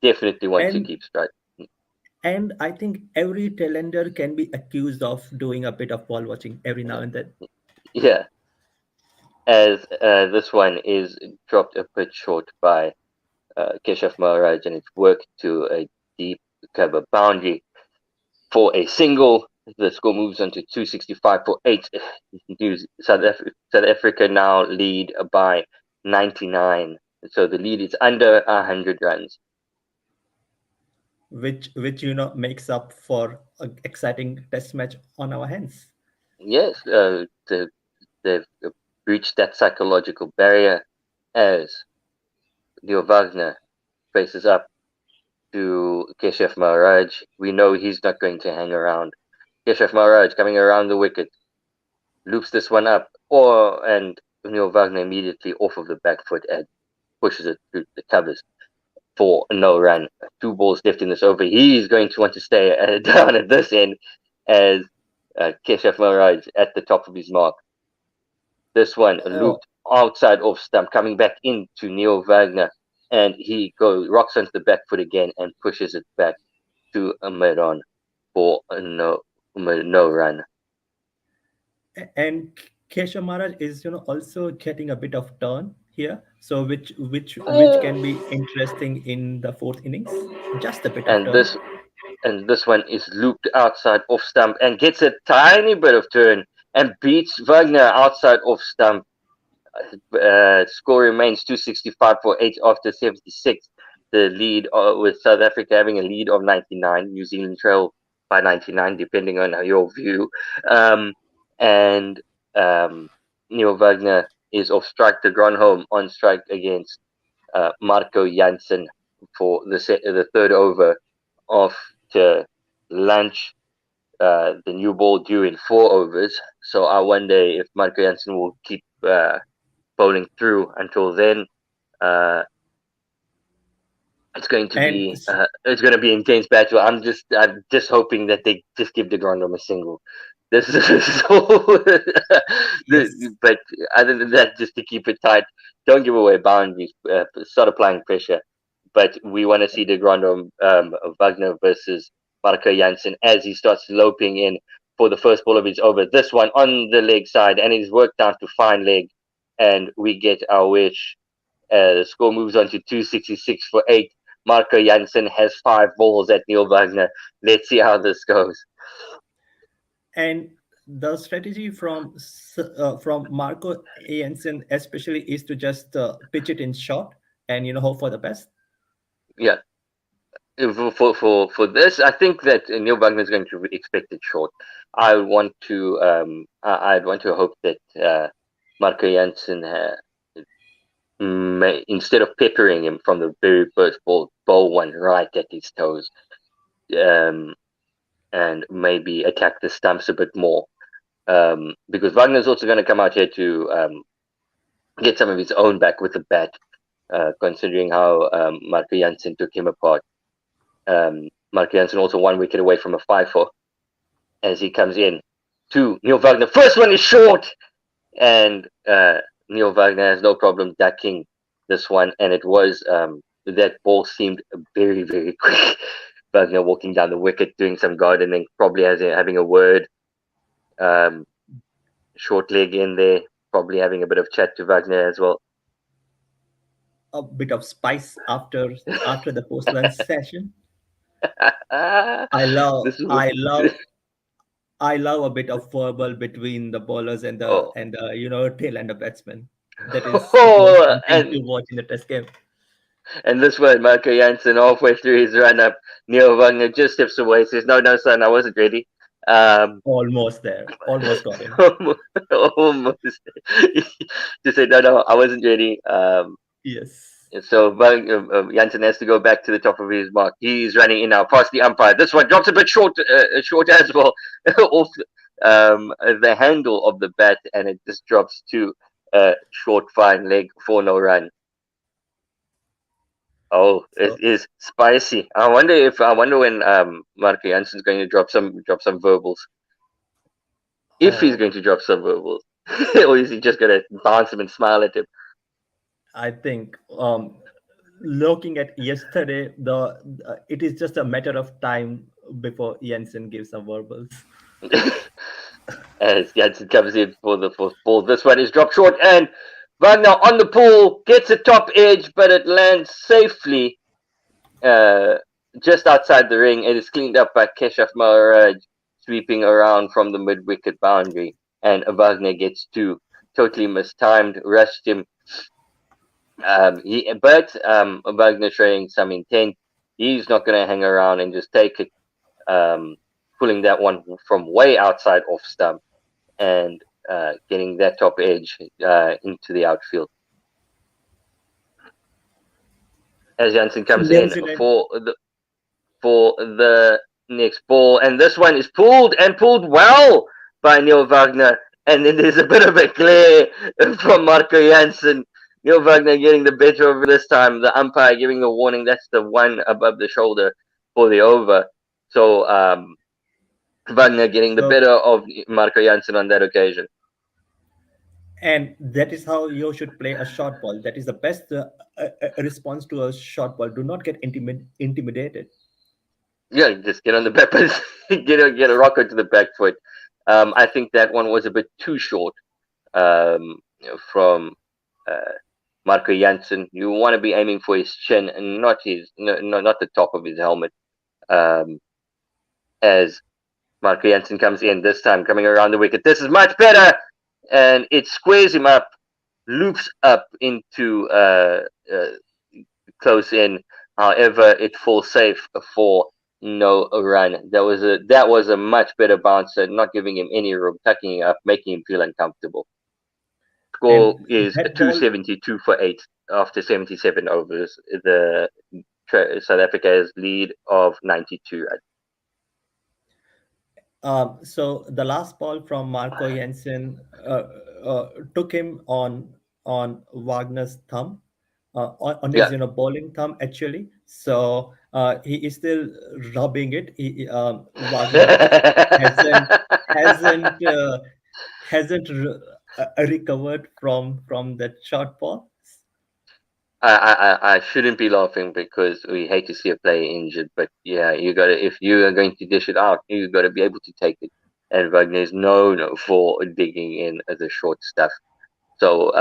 Definitely want to keep strike. And I think every tailender can be accused of doing a bit of ball watching every now and then. Yeah. As this one is dropped a bit short by Keshav Maharaj, and it's worked to a deep cover boundary for a single. The score moves on to 265 for 8. South Africa now lead by 99. So the lead is under 100 runs. Which makes up for an exciting test match on our hands. Yes, they've breached that psychological barrier as Neil Wagner faces up to Keshav Maharaj. We know he's not going to hang around. Keshav Maharaj coming around the wicket, loops this one up, and Neil Wagner immediately off of the back foot and pushes it through the covers for no run. 2 balls left in this over. He's going to want to stay down at this end as Keshav Maharaj at the top of his mark. This one looped outside off stump, coming back into Neil Wagner, and he rocks onto the back foot again and pushes it back to a mid-on for no run. And Keshav Maharaj is also getting a bit of turn here, so which can be interesting in the 4th innings. Just a bit of turn. This one is looped outside off stump and gets a tiny bit of turn and beats Wagner outside off stump. Score remains 265 for 8 after 76. The lead with South Africa having a lead of 99. New Zealand trail by 99, depending on your view. Neil Wagner is off strike. De Grandhomme on strike against Marco Jansen for the 3rd over after lunch. The new ball due in 4 overs. So I wonder if Marco Jansen will keep bowling through until then. It's going to And be intense battle. I'm just hoping that they just give the Grandom a single. This is so. yes, But other than that, just to keep it tight, don't give away boundaries. Start applying pressure. But we want to see the Grandom Wagner versus Marco Jansen as he starts loping in for the first ball of his over. This one on the leg side, and he's worked out to fine leg, and we get our wish. The score moves on to 266 for 8. Marco Jansen has 5 balls at Neil Wagner. Let's see how this goes. and the strategy from Marco Jensen especially is to just pitch it in short and hope for the best. Yeah. For this, I think that Neil Wagner is going to expect it short. I'd want to hope that Marco Jansen instead of peppering him from the very first ball, bowl one right at his toes, and maybe attack the stumps a bit more. Because Wagner's also going to come out here to get some of his own back with the bat, considering how Marco Jansen took him apart. Marco Jansen also 1 wicket away from a 5-4 as he comes in to Neil Wagner. First one is short, and Neil Wagner has no problem ducking this one, and it was that ball seemed very, very quick. Wagner walking down the wicket, doing some gardening, probably having a word. Short leg in there, probably having a bit of chat to Wagner as well. A bit of spice after the post-lunch session. I love a bit of verbal between the bowlers and the tail and the batsman. That is something to watch in the test game. And this one, Marco Jansen, halfway through his run up, Neil Wagner just steps away, says, "No, son, I wasn't ready." Almost there. Almost got him. Almost. Just say, "No, I wasn't ready." Yes. So Jansen has to go back to the top of his mark. He's running in now past the umpire. This one drops a bit short as well, off the handle of the bat, and it just drops to short fine leg for no run. Oh, it is spicy. I wonder when Marco Jansen's going to drop some verbals. If he's going to drop some verbals, or is he just going to bounce him and smile at him? I think looking at yesterday, it is just a matter of time before Jansen gives some verbals. As Jansen comes in for the fourth ball, this one is dropped short, and Wagner on the pull gets a top edge, but it lands safely just outside the ring. It is cleaned up by Keshav Maharaj, sweeping around from the mid-wicket boundary, and Wagner gets 2. Totally mistimed, rushed him. Wagner showing some intent. He's not going to hang around and just take it, pulling that one from way outside off stump and getting that top edge into the outfield. As Jansen comes in for the next ball, and this one is pulled well by Neil Wagner, and then there's a bit of a glare from Marco Jansen. Neil Wagner getting the better over this time. The umpire giving the warning. That's the one above the shoulder for the over. So Wagner getting the better of Marco Jansen on that occasion. And that is how you should play a short ball. That is the best response to a short ball. Do not get intimidated. Yeah, just get on the back, get a rocket to the back foot. I think that one was a bit too short from Marco Jansen. You want to be aiming for his chin and not the top of his helmet. As Marco Jansen comes in this time, coming around the wicket. This is much better, and it squares him up, loops up into close in. However, it falls safe for no run. That was a much better bouncer, not giving him any room, tucking him up, making him feel uncomfortable. Score is 272 for 8 after 77 overs. The South Africa has lead of 92. So the last ball from Marco Jansen took him on Wagner's thumb, on his bowling thumb actually. So he is still rubbing it. Wagner hasn't hasn't uh, hasn't recovered from that short ball. I shouldn't be laughing because we hate to see a player injured, but yeah, you got to, if you are going to dish it out, you got to be able to take it. And Wagner's no for digging in the short stuff. So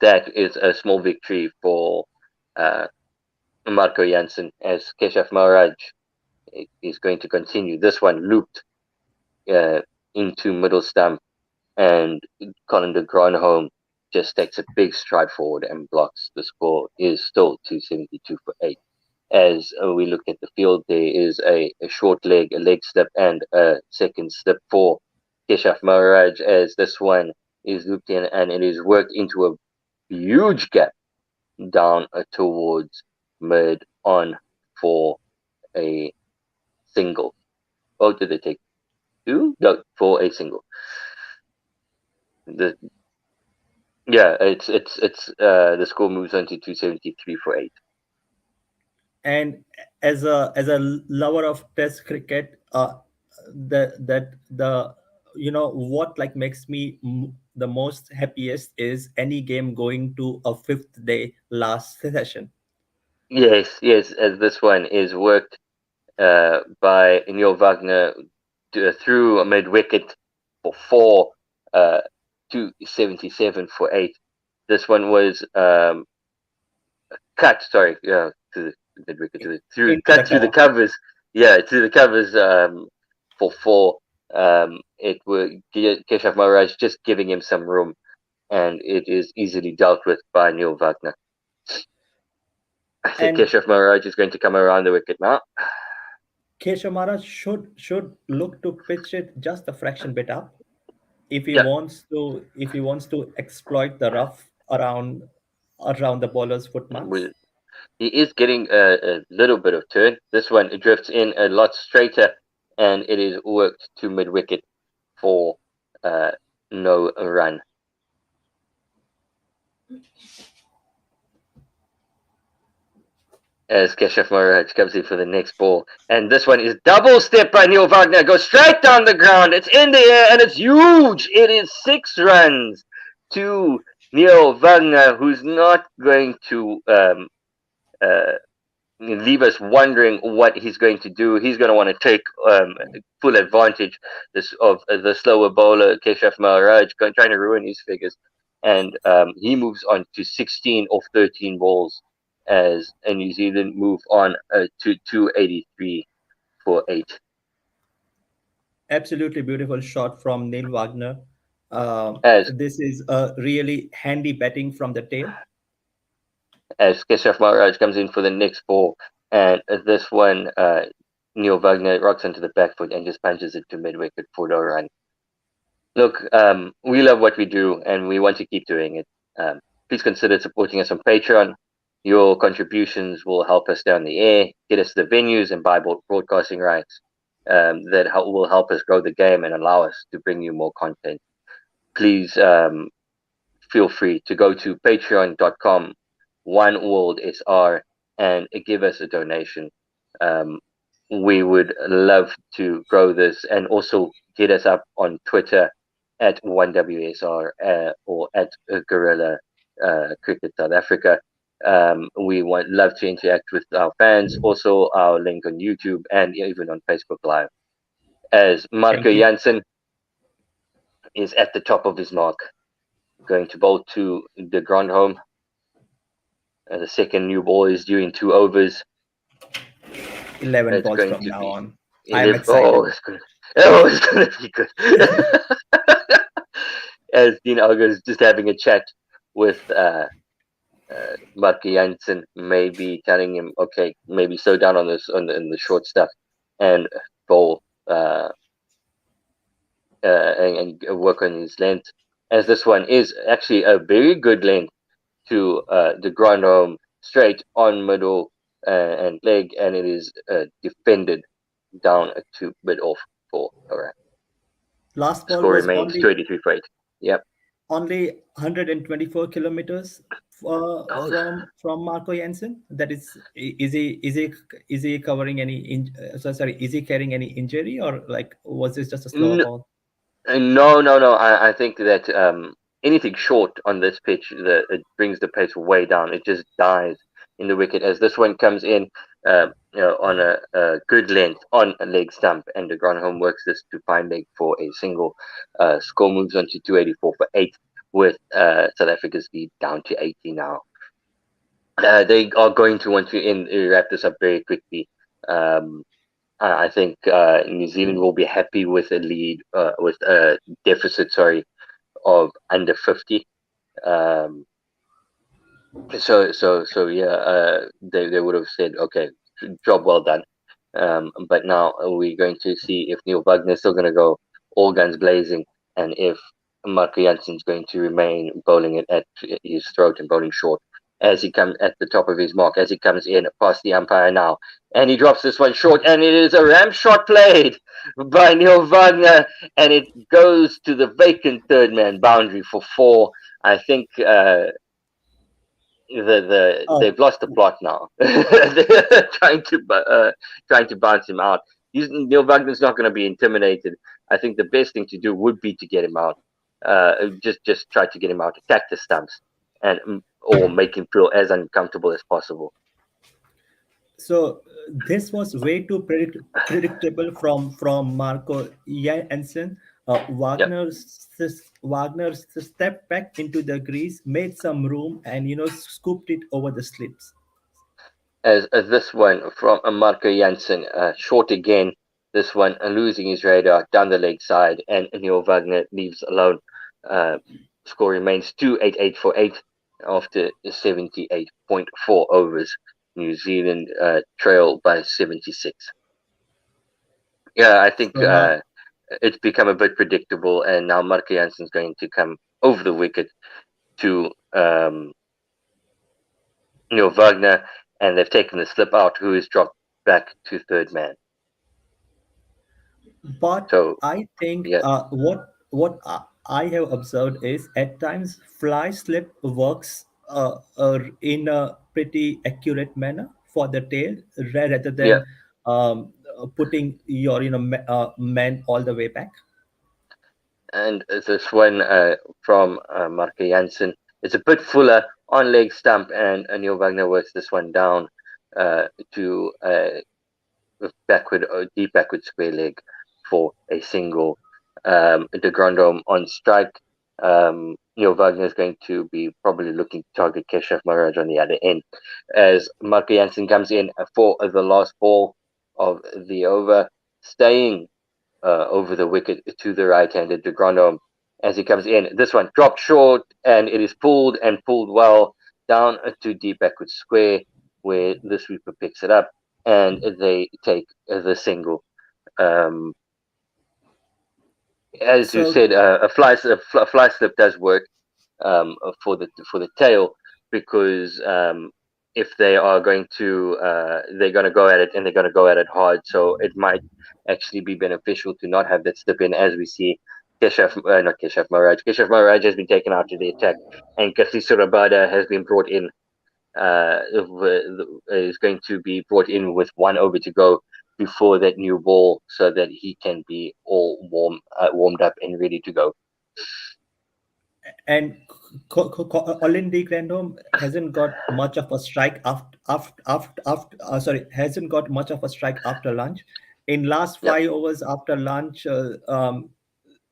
that is a small victory for Marco Jansen, as Keshav Maharaj is going to continue. This one looped into middle stump, and Colin de Gronholm just takes a big stride forward and blocks. The score is still 272 for 8. As we look at the field, there is a short leg, a leg slip, and a second slip for Keshav Maharaj, as this one is looped in and it is worked into a huge gap down towards mid on for a single. Oh, did they take two? No, for a single. The score moves on to 273 for 8. And as a lover of Test cricket, the what like makes me the most happiest is any game going to a fifth day last session. Yes, as this one is worked by Neil Wagner through a mid wicket for 4, 277 for 8. This one was cut. Sorry, to the mid wicket through the covers. Yeah, to the covers for 4. It was Keshav Maharaj just giving him some room, and it is easily dealt with by Neil Wagner. I think Keshav Maharaj is going to come around the wicket now. Keshav Maharaj should look to pitch it just a fraction bit up if he wants to exploit the rough around the bowler's foot marks. He is getting a little bit of turn. This one drifts in a lot straighter, and it is worked to mid wicket for no run. As Keshav Maharaj comes in for the next ball. And this one is double step by Neil Wagner. Goes straight down the ground. It's in the air and it's huge. It is 6 runs to Neil Wagner, who's not going to leave us wondering what he's going to do. He's going to want to take full advantage of the slower bowler, Keshav Maharaj, trying to ruin his figures. And he moves on to 16 off 13 balls, as New Zealand move on to 283 for 8. Absolutely beautiful shot from Neil Wagner. This is a really handy batting from the tail. As Keshav Maharaj comes in for the next ball, and this one, Neil Wagner rocks onto the back foot and just punches it to mid-wicket for no run. Look, we love what we do, and we want to keep doing it. Please consider supporting us on Patreon. Your contributions will help us down the air, get us the venues and buy broadcasting rights that will help us grow the game and allow us to bring you more content. Please feel free to go to patreon.com, OneWorldSR, and give us a donation. We would love to grow this, and also get us up on Twitter at 1WSR or at Guerilla Cricket South Africa. We love to interact with our fans. Also, our link on YouTube and even on Facebook Live. As Marco Jansen is at the top of his mark, going to bowl to the Gronholm. The second new ball is due in 2 overs. 11 balls from now on. I'm excited. It's going to be good. As Dean Alga is just having a chat with Marco Jansen, maybe telling him, okay, maybe slow down on this in the short stuff and bowl and work on his length. As this one is actually a very good length to the Gronholm, straight on middle and leg, and it is defended down to mid off for a run. Last ball score was remains 33 for 8. Yep. Only 124 kilometers from Marco Jansen? That is he covering any is he carrying any injury, or like was this just a slower N- ball? no. I think that anything short on this pitch, it brings the pace way down. It just dies in the wicket as this one comes in, on a good length on a leg stump, and the Granholm works this to fine leg for a single. Score moves on to 284 for 8, with South Africa's lead down to 80 now. They are going to want to wrap this up very quickly. I think New Zealand will be happy with a lead, with a deficit, of under 50. So yeah, they would have said, okay, job well done. But now we're going to see if Neil Wagner is still going to go all guns blazing, and if Marco Jansen's going to remain bowling it at his throat and bowling short as he comes at the top of his mark, as he comes in past the umpire now. And he drops this one short, and it is a ramp shot played by Neil Wagner, and it goes to the vacant third man boundary for 4. I think they've lost the plot now. They're trying to bounce him out. Neil Wagner's not going to be intimidated. I think the best thing to do would be to get him out. Just try to get him out, attack the stumps, and or make him feel as uncomfortable as possible. So this was way too predictable from Marco Jansen. Wagner's stepped back into the grease, made some room, and scooped it over the slips. As this one from Marco Jansen, short again. This one losing his radar down the leg side, and Neil Wagner leaves alone. Score remains 288 for 8 after 78.4 overs. New Zealand trail by 76. Yeah, I think it's become a bit predictable, and now Marco Jansen's going to come over the wicket to Neil Wagner, and they've taken the slip out, who is dropped back to third man. But so, I think what I have observed is at times fly slip works in a pretty accurate manner for the tail rather than putting your man all the way back. And this one from Marco Jansen, it's a bit fuller on leg stump, and Neil Wagner works this one down to deep backward square leg for a single. De Grandhomme on strike. Neil Wagner is going to be probably looking to target Keshav Maharaj on the other end, as Marco Jansen comes in for the last ball of the over, staying over the wicket to the right-handed De Grandhomme as he comes in. This one dropped short, and it is pulled well down to deep backward square, where the sweeper picks it up, and they take the single. As you said, a fly slip does work for the tail, because if they are going to they're going to go at it, and they're going to go at it hard, so it might actually be beneficial to not have that slip in, as we see Keshav Maharaj has been taken out to the attack, and Kagiso Rabada has been brought in. Is going to be brought in with 1 over to go before that new ball, so that he can be all warmed up and ready to go. And Colin de Grandhomme hasn't got much of a strike hasn't got much of a strike after lunch. In last 5 overs after lunch,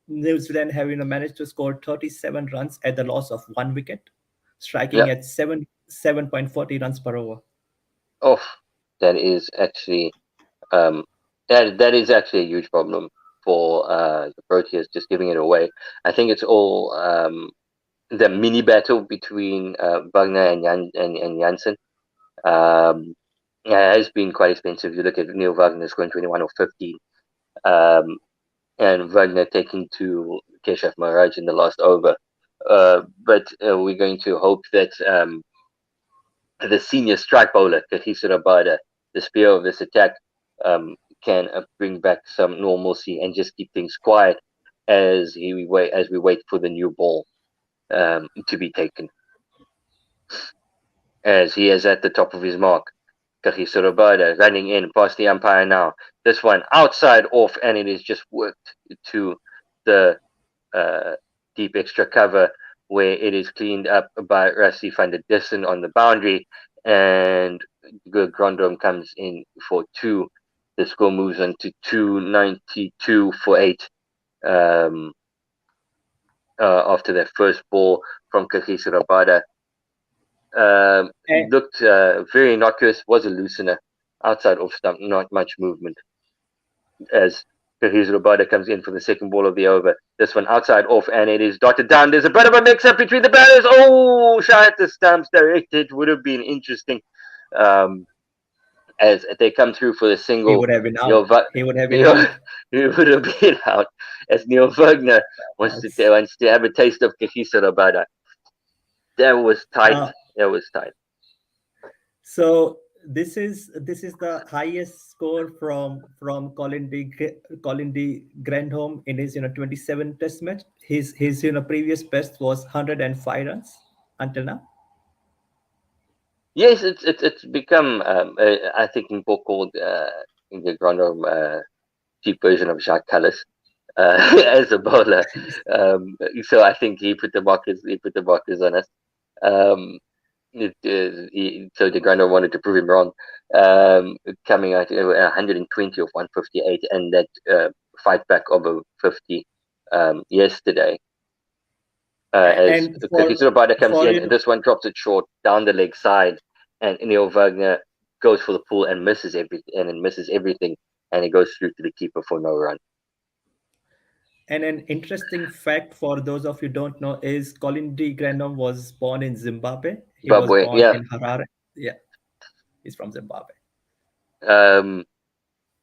New Zealand have managed to score 37 runs at the loss of 1 wicket, striking at 7.40 runs per over. Oh, that is actually that is actually a huge problem for the Proteas, just giving it away. I think it's all the mini battle between Wagner and Jansen. Has been quite expensive. You look at Neil Wagner scoring 21 or 15, and Wagner taking to Keshav Maharaj in the last over. But we're going to hope that the senior strike bowler, Kagiso Rabada, the spear of this attack, can bring back some normalcy and just keep things quiet as we wait for the new ball to be taken. as he is at the top of his mark. Kagiso Rabada running in past the umpire now. This one outside off, and it is just worked to the deep extra cover where it is cleaned up by Rassie van der Dissen on the boundary, and Grondom comes in for 2. The score moves on to 292 for 8 after their first ball from Kagiso Rabada. It looked very innocuous, was a loosener. Outside off stump, not much movement. As Kagiso Rabada comes in for the second ball of the over. This one outside off, and it is dotted down. There's a bit of a mix-up between the batters. Oh, shy at the stumps directed. Would have been interesting. As they come through for the single. He would have been out. He would have been out. He would have been out. As Neil Wagner wants to have a taste of Kagiso Rabada. That was tight. That was tight. So this is the highest score from Colin D. Grandhome in his 27 Test match. His previous best was 105 runs until now. Yes, it's become I think Mpo called the Grandhome cheap version of Jacques Callis as a bowler. So I think he put the markers on us. So the Grandhome wanted to prove him wrong, coming out 120 of 158, and that fight back of a 50 yesterday. As Kagiso Rabada comes in, and this one drops it short down the leg side, and Neil Wagner goes for the pull and misses everything, and it goes through to the keeper for no run. And an interesting fact for those of you who don't know is Colin D. Grandhome was born in Zimbabwe. He was born in Harare. Yeah, he's from Zimbabwe.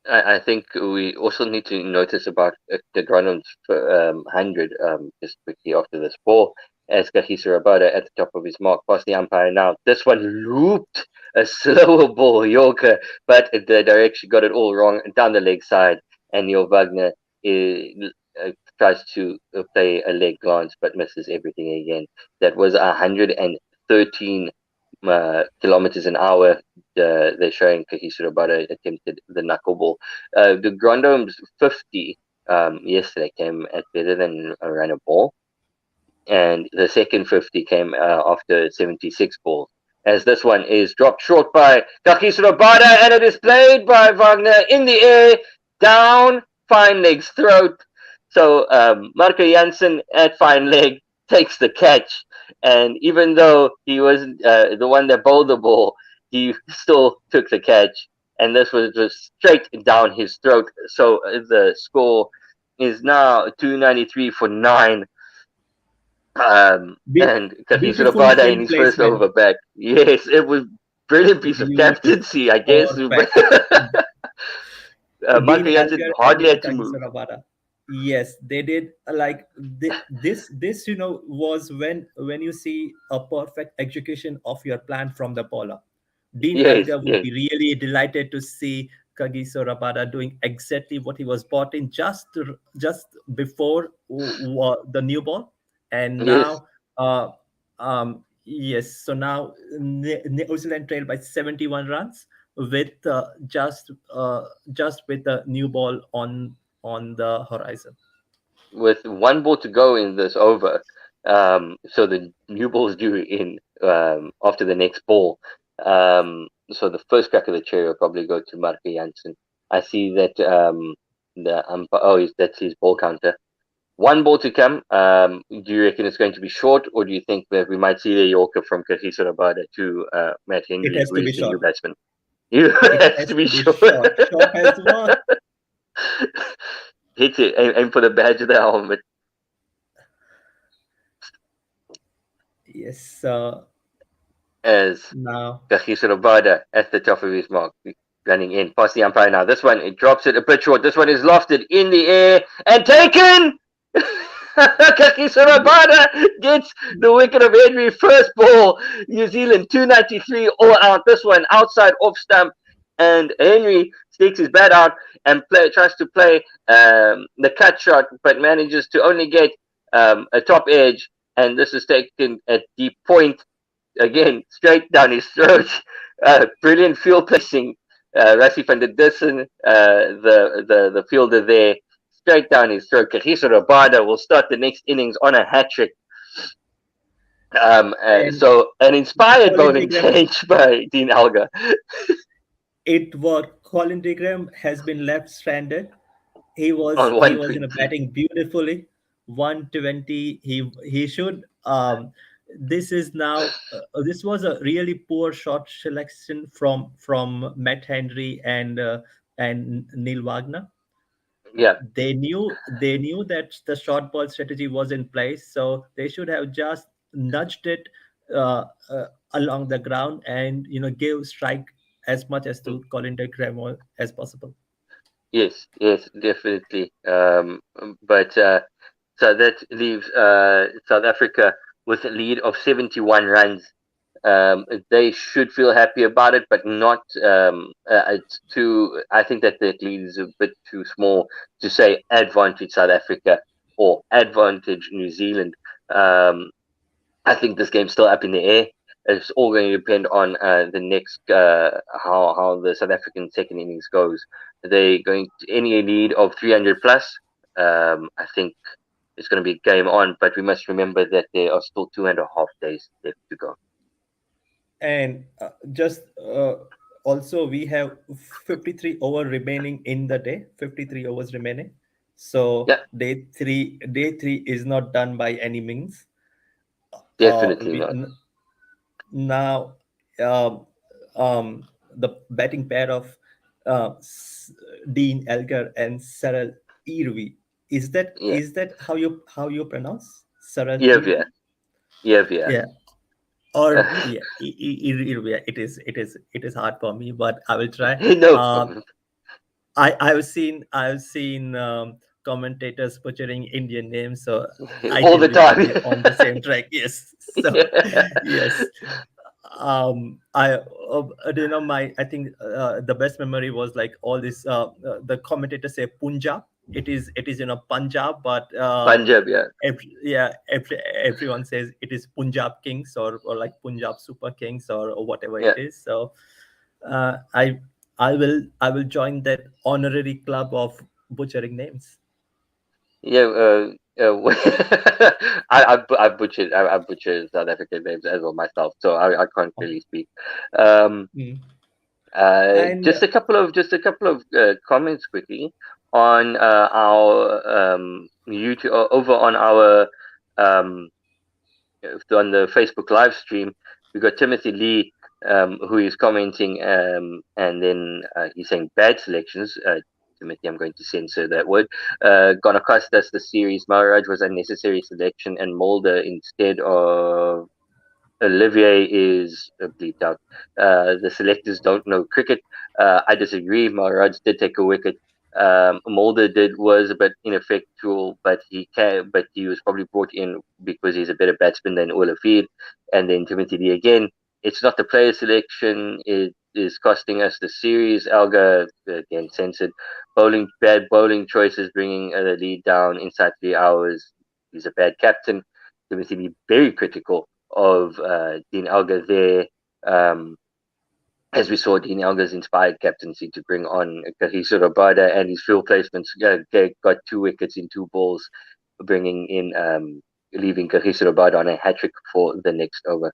I think we also need to notice about the Grandhome's 100 just quickly after this ball, as Kagiso Rabada at the top of his mark, past the umpire now. This one looped a slower ball, Yorker, but the direction got it all wrong down the leg side, and Neil Wagner tries to play a leg glance but misses everything again. That was 113 kilometers an hour. They're showing Kagiso Rabada attempted the knuckleball. The Grandhome's 50 yesterday came at better than a run a ball, and the second 50 came after 76 balls. As this one is dropped short by Kagiso Rabada, and it is played by Wagner in the air, down fine leg's throat. So Marco Jansen at fine leg takes the catch, and even though he wasn't the one that bowled the ball, he still took the catch, and this was just straight down his throat. So the score is now 293 for 9. And Kagiso Rabada in his first over back. Yes, it was brilliant piece of captaincy, I guess. Marco Jansen hardly had to move. Yes, they did. Like this was when you see a perfect execution of your plan from the bowler. Dean Elgar would be really delighted to see Kagiso Rabada doing exactly what he was brought in just before the new ball, and now so now New Zealand trailed by 71 runs with just with the new ball on the horizon. With one ball to go in this over, so the new ball is due in after the next ball. So the first crack of the cherry will probably go to Marco Jansen. I see that that's his ball counter. One ball to come. Do you reckon it's going to be short, or do you think that we might see a Yorker from Kagiso Rabada to Matt Henry, it has who to be is the new short. batsman? It has to be short. Short as well. Hit it. Aim for the badge of the helmet. Yes. As now Kagiso Rabada at the top of his mark, running in past the umpire now. This one, it drops it a bit short. This one is lofted in the air and taken. Kagiso Rabada gets the wicket of Henry. First ball, New Zealand 293 all out. This one outside off stump, and Henry sticks his bat out and tries to play the cut shot, but manages to only get a top edge, and this is taken at deep point. again straight down his throat. Brilliant field placing. Rassi van der Dussen, the fielder there, straight down his throat. Kagiso Rabada will start the next innings on a hat trick. And So an inspired Colin bowling Degram, change by Dean Elgar. Colin Degram has been left stranded. He was On he was 120. batting beautifully. 120. He should. This is now. This was a really poor shot selection from Matt Henry and Neil Wagner. Yeah. They knew that the short ball strategy was in place, so they should have just nudged it uh, uh, along the ground and give strike as much as to Colin Degram as possible. Yes, yes, definitely. But so that leaves South Africa with a lead of 71 runs. They should feel happy about it, but not. It's too. I think that the lead is a bit too small to say advantage South Africa or advantage New Zealand. I think this game's still up in the air. It's all going to depend on the next how the South African second innings goes. Are they going to any lead of 300 plus? I think it's going to be game on, but we must remember that there are still 2.5 days left to go. And just also we have 53 over remaining in the day. 53 overs remaining. So Yeah, day three is not done by any means. definitely We not. now um, the batting pair of Dean Elgar and Sarah Irvi. Is that Yeah, is that how you pronounce Sarah yeah, Irvi? yeah, yeah, Yeah. Or yeah, Irvi. It is hard for me, but I will try. No Um, problem. I've seen commentators butchering Indian names, so I All think the we will time. be on the same track. Yes. So yes. I think the best memory was like all this. The commentators say Punjab. It is Punjab, but Punjab, yeah. everyone says it is Punjab Kings or like Punjab Super Kings or whatever it Yeah. is. So I will join that honorary club of butchering names. Yeah, I butchered I butchered South African names as well myself, so I can't really speak. Um, Mm. And just a couple of comments quickly on our YouTube over um on the Facebook live stream. We got Timothy Lee, who is commenting, and then he's saying bad selections. Timothy, I'm going to censor that word. Gonna cost us the series. Maharaj was unnecessary selection, and Mulder instead of Olivier is bleeped out. The selectors don't know cricket. I disagree. Maharaj did take a wicket. Mulder was a bit ineffectual, but he was probably brought in because he's a better batsman than Olafir. And then Timothy Lee again. It's not the player selection. It is costing us the series. Alga again censored. Bad bowling choices, bringing the lead down inside 3 hours. He's a bad captain. Timothy Lee very critical of Dean Elgar there. As we saw, Dean Elgar's inspired captaincy to bring on Kagiso Rabada, and his field placements got 2 wickets in 2 balls, bringing in leaving Kagiso Rabada on a hat trick for the next over.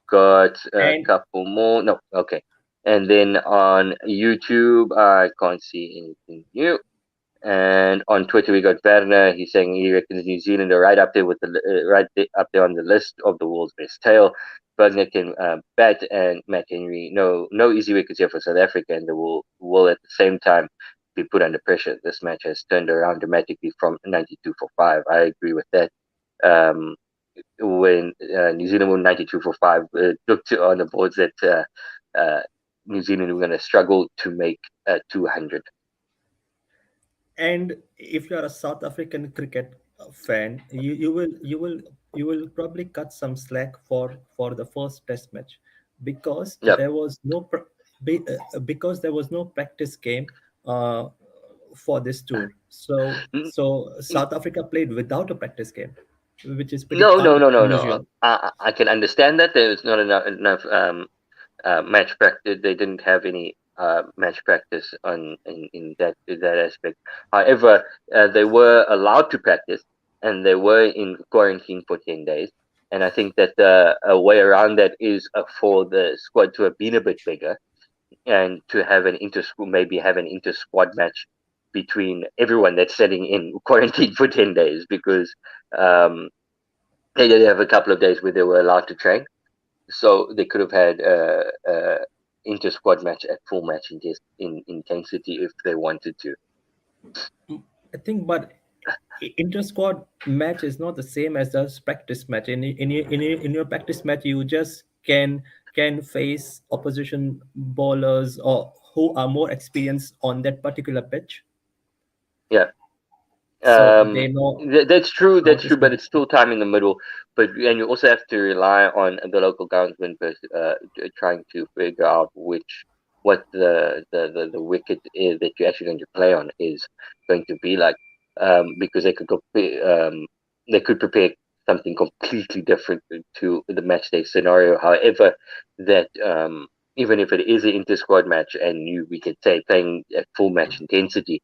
Got a and couple more. No, okay. And then on YouTube, I can't see anything new. And on Twitter, we got Werner. He's saying he reckons New Zealand are right up there with up there on the list of the world's best tail. Bergner can bat, and Matt Henry. No easy wickets here for South Africa, and they will at the same time be put under pressure. This match has turned around dramatically from 92 for 5. I agree with that. When New Zealand won 92 for 5, looked on the boards that New Zealand were going to struggle to make 200. And if you are a South African cricket fan, you will probably cut some slack for the first Test match because Yep. because there was no practice game uh, for this tour. So Mm, South Africa played without a practice game. which is pretty No. unusual. I can understand that there's not enough match practice. They didn't have any match practice in that aspect. However, they were allowed to practice, and they were in quarantine for 10 days. And I think that a way around that is for the squad to have been a bit bigger, and to have an inter squad match between everyone that's sitting in quarantine for 10 days, because they did have a couple of days where they were allowed to train, so they could have had a inter squad match at full match in intensity if they wanted to. I think, but inter squad match is not the same as the practice match. In your practice match, you just can face opposition bowlers or who are more experienced on that particular pitch. Yeah. So they know That's true. how That's to true, but spin. it's still time in the middle. And you also have to rely on the local groundsman trying to figure out what the wicket is that you're actually going to play on is going to be like, because they could prepare something completely different to the match day scenario. However, that even if it is an inter squad match and we could say playing at full match intensity,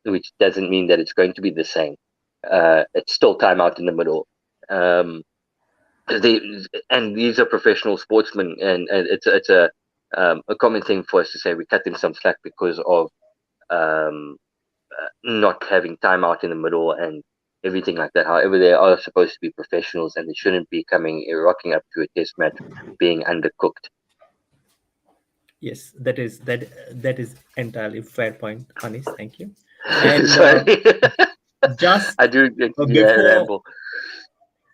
which doesn't mean that it's going to be the same. It's still time out in the middle. These are professional sportsmen, and it's a common thing for us to say we cut them some slack because of not having time out in the middle and everything like that. However, they are supposed to be professionals, and they shouldn't be rocking up to a test match being undercooked. Yes, that is entirely fair point, Anis. Thank you. And Sorry, just I do before, ramble.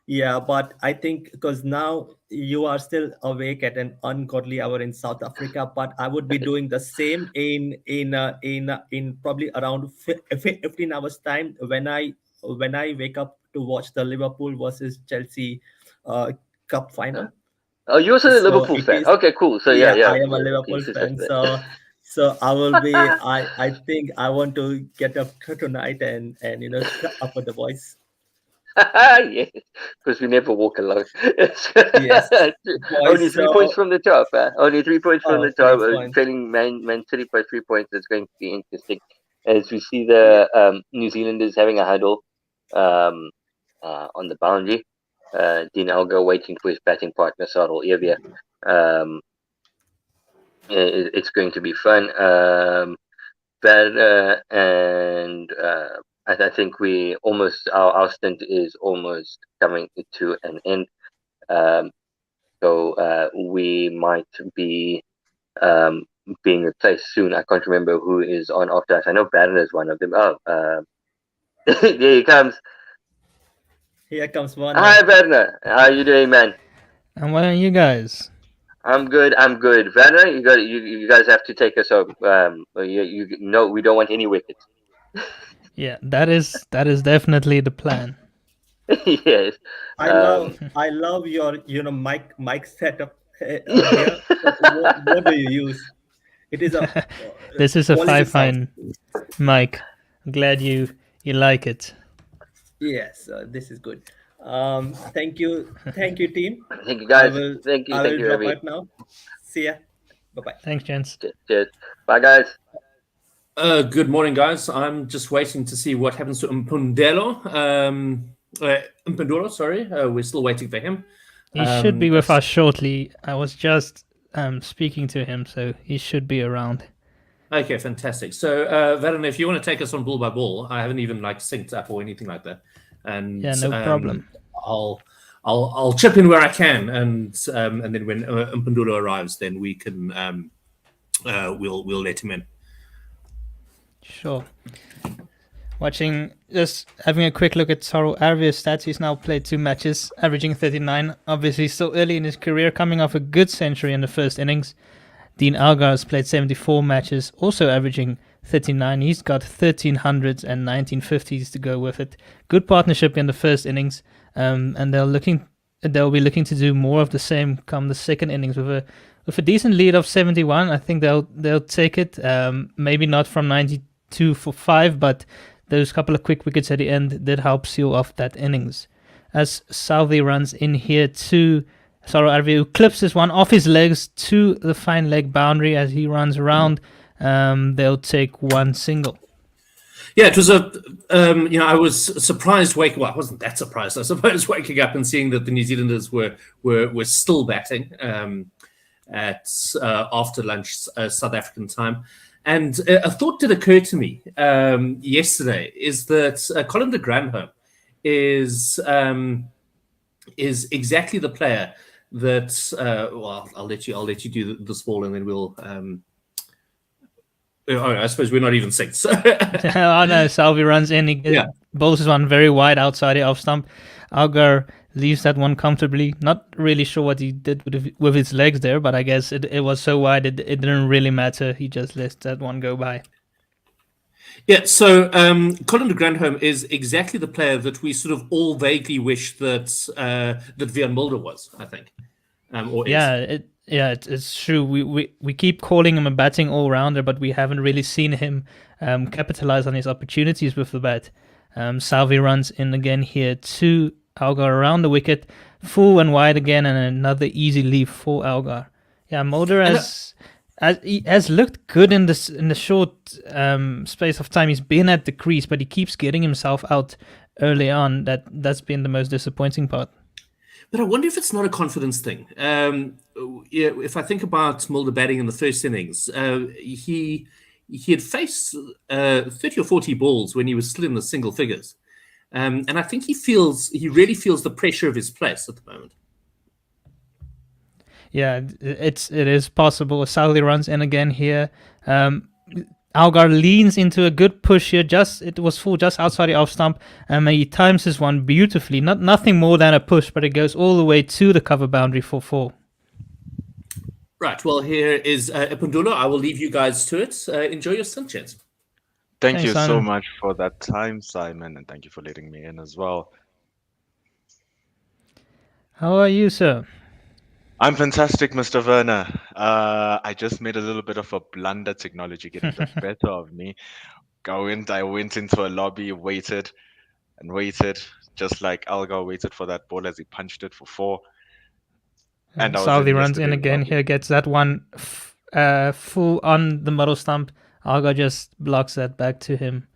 yeah, but I think because now you are still awake at an ungodly hour in South Africa, but I would be doing the same in probably around 15 hours time when I wake up to watch the Liverpool versus Chelsea cup final. Oh, you're also a So Liverpool it fan. is, Okay, cool. So yeah, yeah. I am a Okay, Liverpool so fan. that. So I will be. I think I want to get up tonight and up with the boys. Yes, because we never walk alone. Yes, Only boys. 3 points from the top. Only 3 points from the top. 3 points. Trailing Man City by 3 points. It's going to be interesting as we see the New Zealanders having a huddle on the boundary. Dean Elgar waiting for his batting partner, Sarel Evia. It's going to be fun. And I think we almost our stint is almost coming to an end. So we might be being replaced soon. I can't remember who is on after us. I know Baron is one of them. Oh, there he comes. Here comes one. Hi, Werner. How are you doing, man? And what are you guys? I'm good. Werner, you guys have to take us home. No, we don't want any wickets. Yeah, that is definitely the plan. Yes. I love your mic setup here. What do you use? It is a This is a quality fine mic. I'm glad you like it. Yes, this is good. Thank you, team. Thank you, guys. Thank you, drop Ravi. out now. See ya. Bye. Thanks, gents. Cheers. Bye, guys. Good morning, guys. I'm just waiting to see what happens to Mpundelo. Mpundoro, sorry. We're still waiting for him. He should be with us shortly. I was just speaking to him, so he should be around. Okay, fantastic. So, Werner, if you want to take us on ball by ball, I haven't even synced up or anything like that. And yeah, no problem. I'll chip in where I can, and then when Mpundoro arrives, then we can we'll let him in. Sure. Just having a quick look at Sarel Arvia's stats. He's now played 2 matches, averaging 39. Obviously, still early in his career, coming off a good century in the first innings. Dean Elgar has played 74 matches, also averaging 39. He's got 1300s and 1950s to go with it. Good partnership in the first innings, and they'll be looking to do more of the same come the second innings with a decent lead of 71. I think they'll take it. Maybe not from 92 for 5, but those couple of quick wickets at the end did help seal off that innings. as Southey runs in here to Saro Arvi, who clips this one off his legs to the fine leg boundary as he runs around. They'll take one single. Yeah, it was I was surprised well, I wasn't that surprised, I suppose, waking up and seeing that the New Zealanders were still batting at after lunch South African time. And a thought did occur to me yesterday is that Colin de Granholm is exactly the player that I'll let you do this ball and then we'll I suppose we're not even six. Oh no, Salvi runs in, he bowls this one very wide outside the off stump. Algar leaves that one comfortably. Not really sure what he did with his legs there, but I guess it was so wide it didn't really matter. He just let that one go by. Yeah, so Colin de Granholm is exactly the player that we sort of all vaguely wish that Vian Mulder was, I think. It's true. We keep calling him a batting all-rounder, but we haven't really seen him capitalize on his opportunities with the bat. Salvi runs in again here to Algar around the wicket, full and wide again, and another easy leave for Algar. Yeah, Mulder has looked good in the short space of time he's been at the crease, but he keeps getting himself out early on. That's been the most disappointing part. But I wonder if it's not a confidence thing. If I think about Mulder batting in the first innings, he had faced 30 or 40 balls when he was still in the single figures. And I think he really feels the pressure of his place at the moment. Yeah, it is possible. Southey runs in again here. Algar leans into a good push here. It was full just outside the off stump, and he times this one beautifully. Nothing more than a push, but it goes all the way to the cover boundary for 4. Right. Well, here is Ipundula. I will leave you guys to it. Enjoy your sun chats. Thanks, Thanks, you so Simon. much for that time, Simon, and thank you for letting me in as well. How are you, sir? I'm fantastic, Mr. Werner. I just made a little bit of a blunder, technology getting the better of me. I went into a lobby, waited, just like Algar waited for that ball as he punched it for 4. And Southey runs in again here, gets that one full on the middle stump. Algar just blocks that back to him.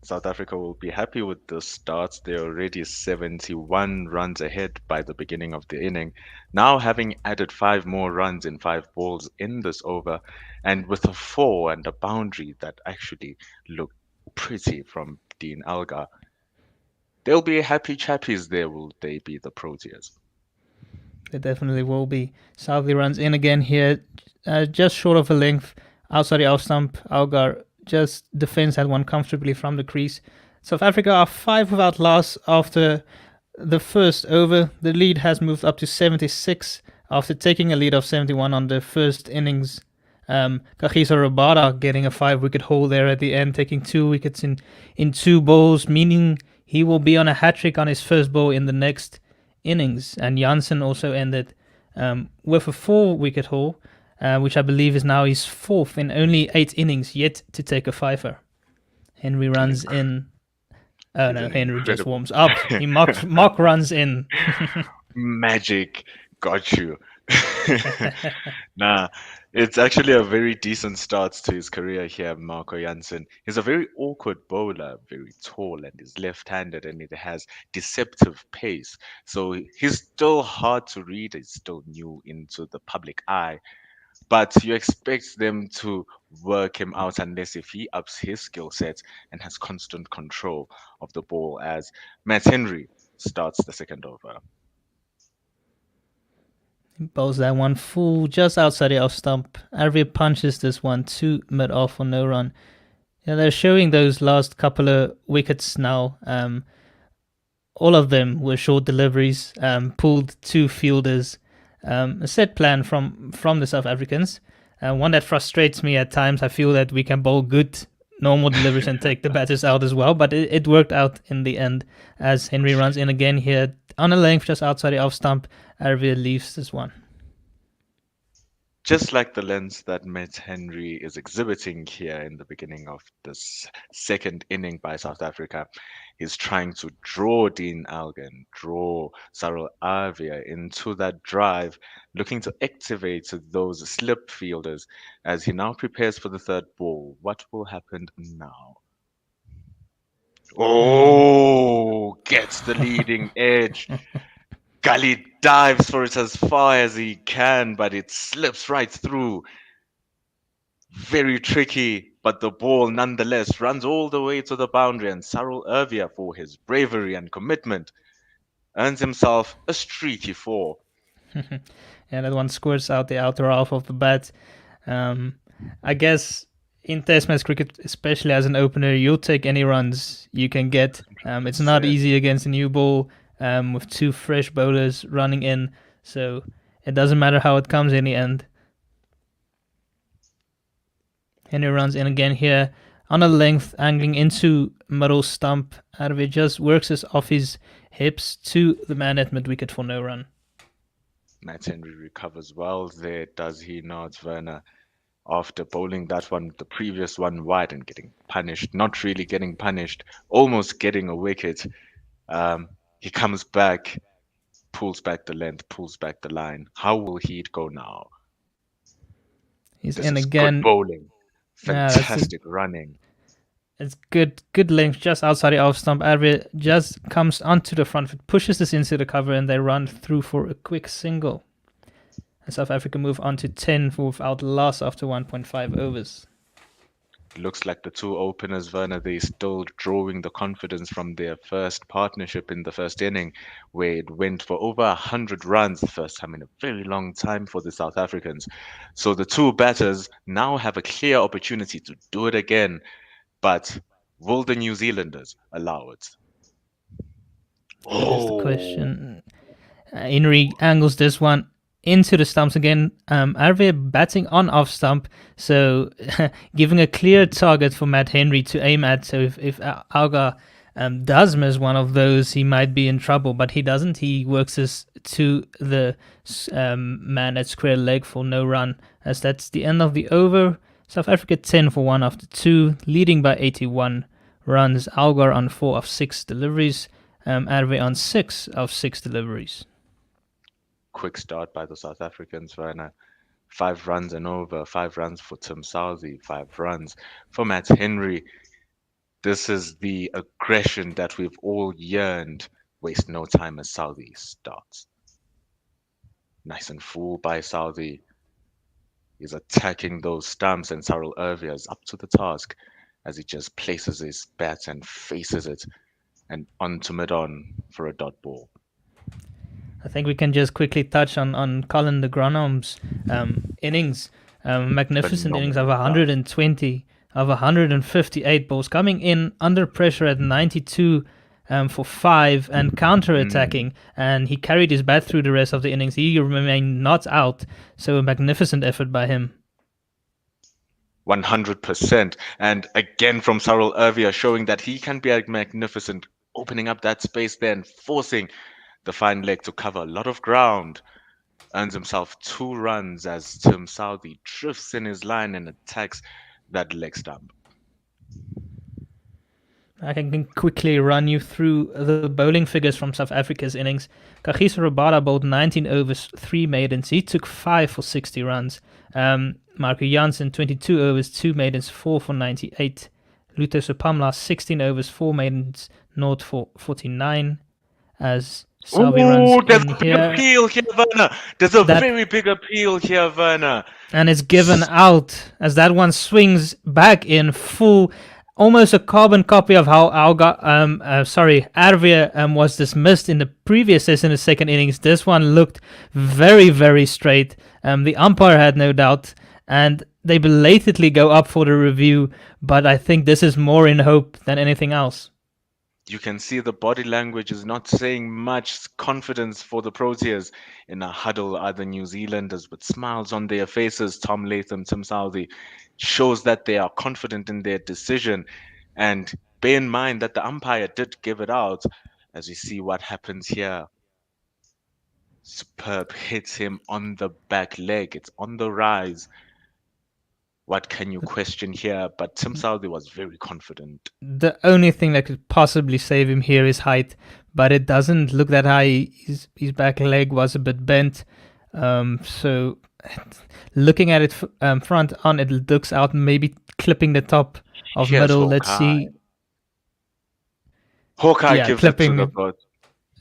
South Africa will be happy with the start. They're already 71 runs ahead by the beginning of the inning. Now having added 5 more runs in 5 balls in this over, and with a 4 and a boundary that actually looked pretty from Dean Algar, they'll be happy chappies there, will they be, the Proteas? They definitely will be. Southey runs in again here, just short of a length outside the off stump. Algar just defends that one comfortably from the crease. South Africa are 5 without loss after the first over. The lead has moved up to 76 after taking a lead of 71 on the first innings. Kagiso Rabada getting a 5-wicket haul there at the end, taking 2 wickets in 2 balls, meaning he will be on a hat-trick on his first ball in the next innings. And Jansen also ended with a 4-wicket haul, which I believe is now his 4th in only 8 innings, yet to take a 5-er. Henry runs in. Oh no, Henry just warms up. He mock runs in. Magic got you. Nah, it's actually a very decent start to his career here, Marco Jansen. He's a very awkward bowler, very tall, and he's left-handed, and it has deceptive pace. So he's still hard to read. He's still new into the public eye. But you expect them to work him out unless if he ups his skill set and has constant control of the ball, as Matt Henry starts the second over. He bowls that one full just outside the off stump. Arvi punches this one to mid-off for no run. Yeah, they're showing those last couple of wickets now. All of them were short deliveries, pulled 2 fielders. A set plan from the South Africans. One that frustrates me at times. I feel that we can bowl good normal deliveries and take the batters out as well, but it worked out in the end as Henry runs in again here on a length just outside the off stump. Arvi leaves this one. just like the lens that Matt Henry is exhibiting here in the beginning of this second inning by South Africa. He's trying to draw Dean Algan, draw Cyril Avia into that drive, looking to activate those slip fielders as he now prepares for the third ball. What will happen now? Oh, gets the leading edge. Gully dives for it as far as he can, but it slips right through. Very tricky, but the ball nonetheless runs all the way to the boundary, and Cyril Ervia, for his bravery and commitment, earns himself a streaky 4. Yeah, that one squirts out the outer half of the bat. I guess in Test match cricket, especially as an opener, you'll take any runs you can get. It's not easy against a new ball with two fresh bowlers running in, so it doesn't matter how it comes in the end. Henry runs in again here on a length, angling into middle stump. Arve just works us off his hips to the man at mid-wicket for no run. Matt Henry recovers well there, does he not, Werner? After bowling that one, the previous one wide and getting punished, not really getting punished, almost getting a wicket. He comes back, pulls back the length, pulls back the line. How will he go now? He's This in is again. Good bowling. Yeah, Fantastic running. It's good length just outside the off stump. Arve just comes onto the front foot, pushes this into the cover, and they run through for a quick single. And South Africa move on to 10 without loss after 1.5 overs. Looks like the two openers, Werner, they still drawing the confidence from their first partnership in the first inning, where it went for over 100 runs, the first time in a very long time for the South Africans. So the two batters now have a clear opportunity to do it again. But will the New Zealanders allow it? That is the question. Henry angles this one into the stumps again. Arve batting on off stump, so giving a clear target for Matt Henry to aim at. So if Auga does miss one of those, he might be in trouble, but he doesn't. He works this to the man at square leg for no run, as that's the end of the over. South Africa 10 for 1 after 2, leading by 81 runs. Algar on 4 of 6 deliveries, Arve on 6 of 6 deliveries. Quick start by the South Africans, Werner. 5 runs and over, 5 runs for Tim Southee, 5 runs for Matt Henry. This is the aggression that we've all yearned. Waste no time as Southee starts. Nice and full by Southee. He's attacking those stumps, and Cyril Ervia is up to the task as he just places his bat and faces it and onto mid-on for a dot ball. I think we can just quickly touch on Colin de Gronholm's innings. Magnificent innings of 120, of 158 balls, coming in under pressure at 92 for 5 and counter-attacking, and he carried his bat through the rest of the innings. He remained not out, so a magnificent effort by him. 100%. And again from Cyril Ervia, showing that he can be magnificent, opening up that space there and forcing the fine leg to cover a lot of ground. Earns himself 2 runs as Tim Southee drifts in his line and attacks that leg stump. I can quickly run you through the bowling figures from South Africa's innings. Kagiso Rabada bowled 19 overs, 3 maidens. He took 5 for 60 runs. Marco Jansen, 22 overs, 2 maidens, 4 for 98. Luther Supamla, 16 overs, 4 maidens, 0 for 49. As Salvi runs there's in a big here. appeal here, Werner. There's a very big appeal here, Werner. And it's given out as that one swings back in full, almost a carbon copy of how Arvia was dismissed in the previous test in the second innings. This one looked very, very straight. The umpire had no doubt, and they belatedly go up for the review, but I think this is more in hope than anything else. You can see the body language is not saying much. Confidence for the Proteas. In a huddle are the New Zealanders with smiles on their faces. Tom Latham, Tim Southee shows that they are confident in their decision. And bear in mind that the umpire did give it out, as we see what happens here. Superb, hits him on the back leg. It's on the rise. What can you question here? But Tim Southey was very confident. The only thing that could possibly save him here is height, but it doesn't look that high. His back leg was a bit bent. So looking at it front on, it looks out, maybe clipping the top of Here's middle. Let's Hawkeye. see. Hawkeye Yeah, gives clipping- it to the boat.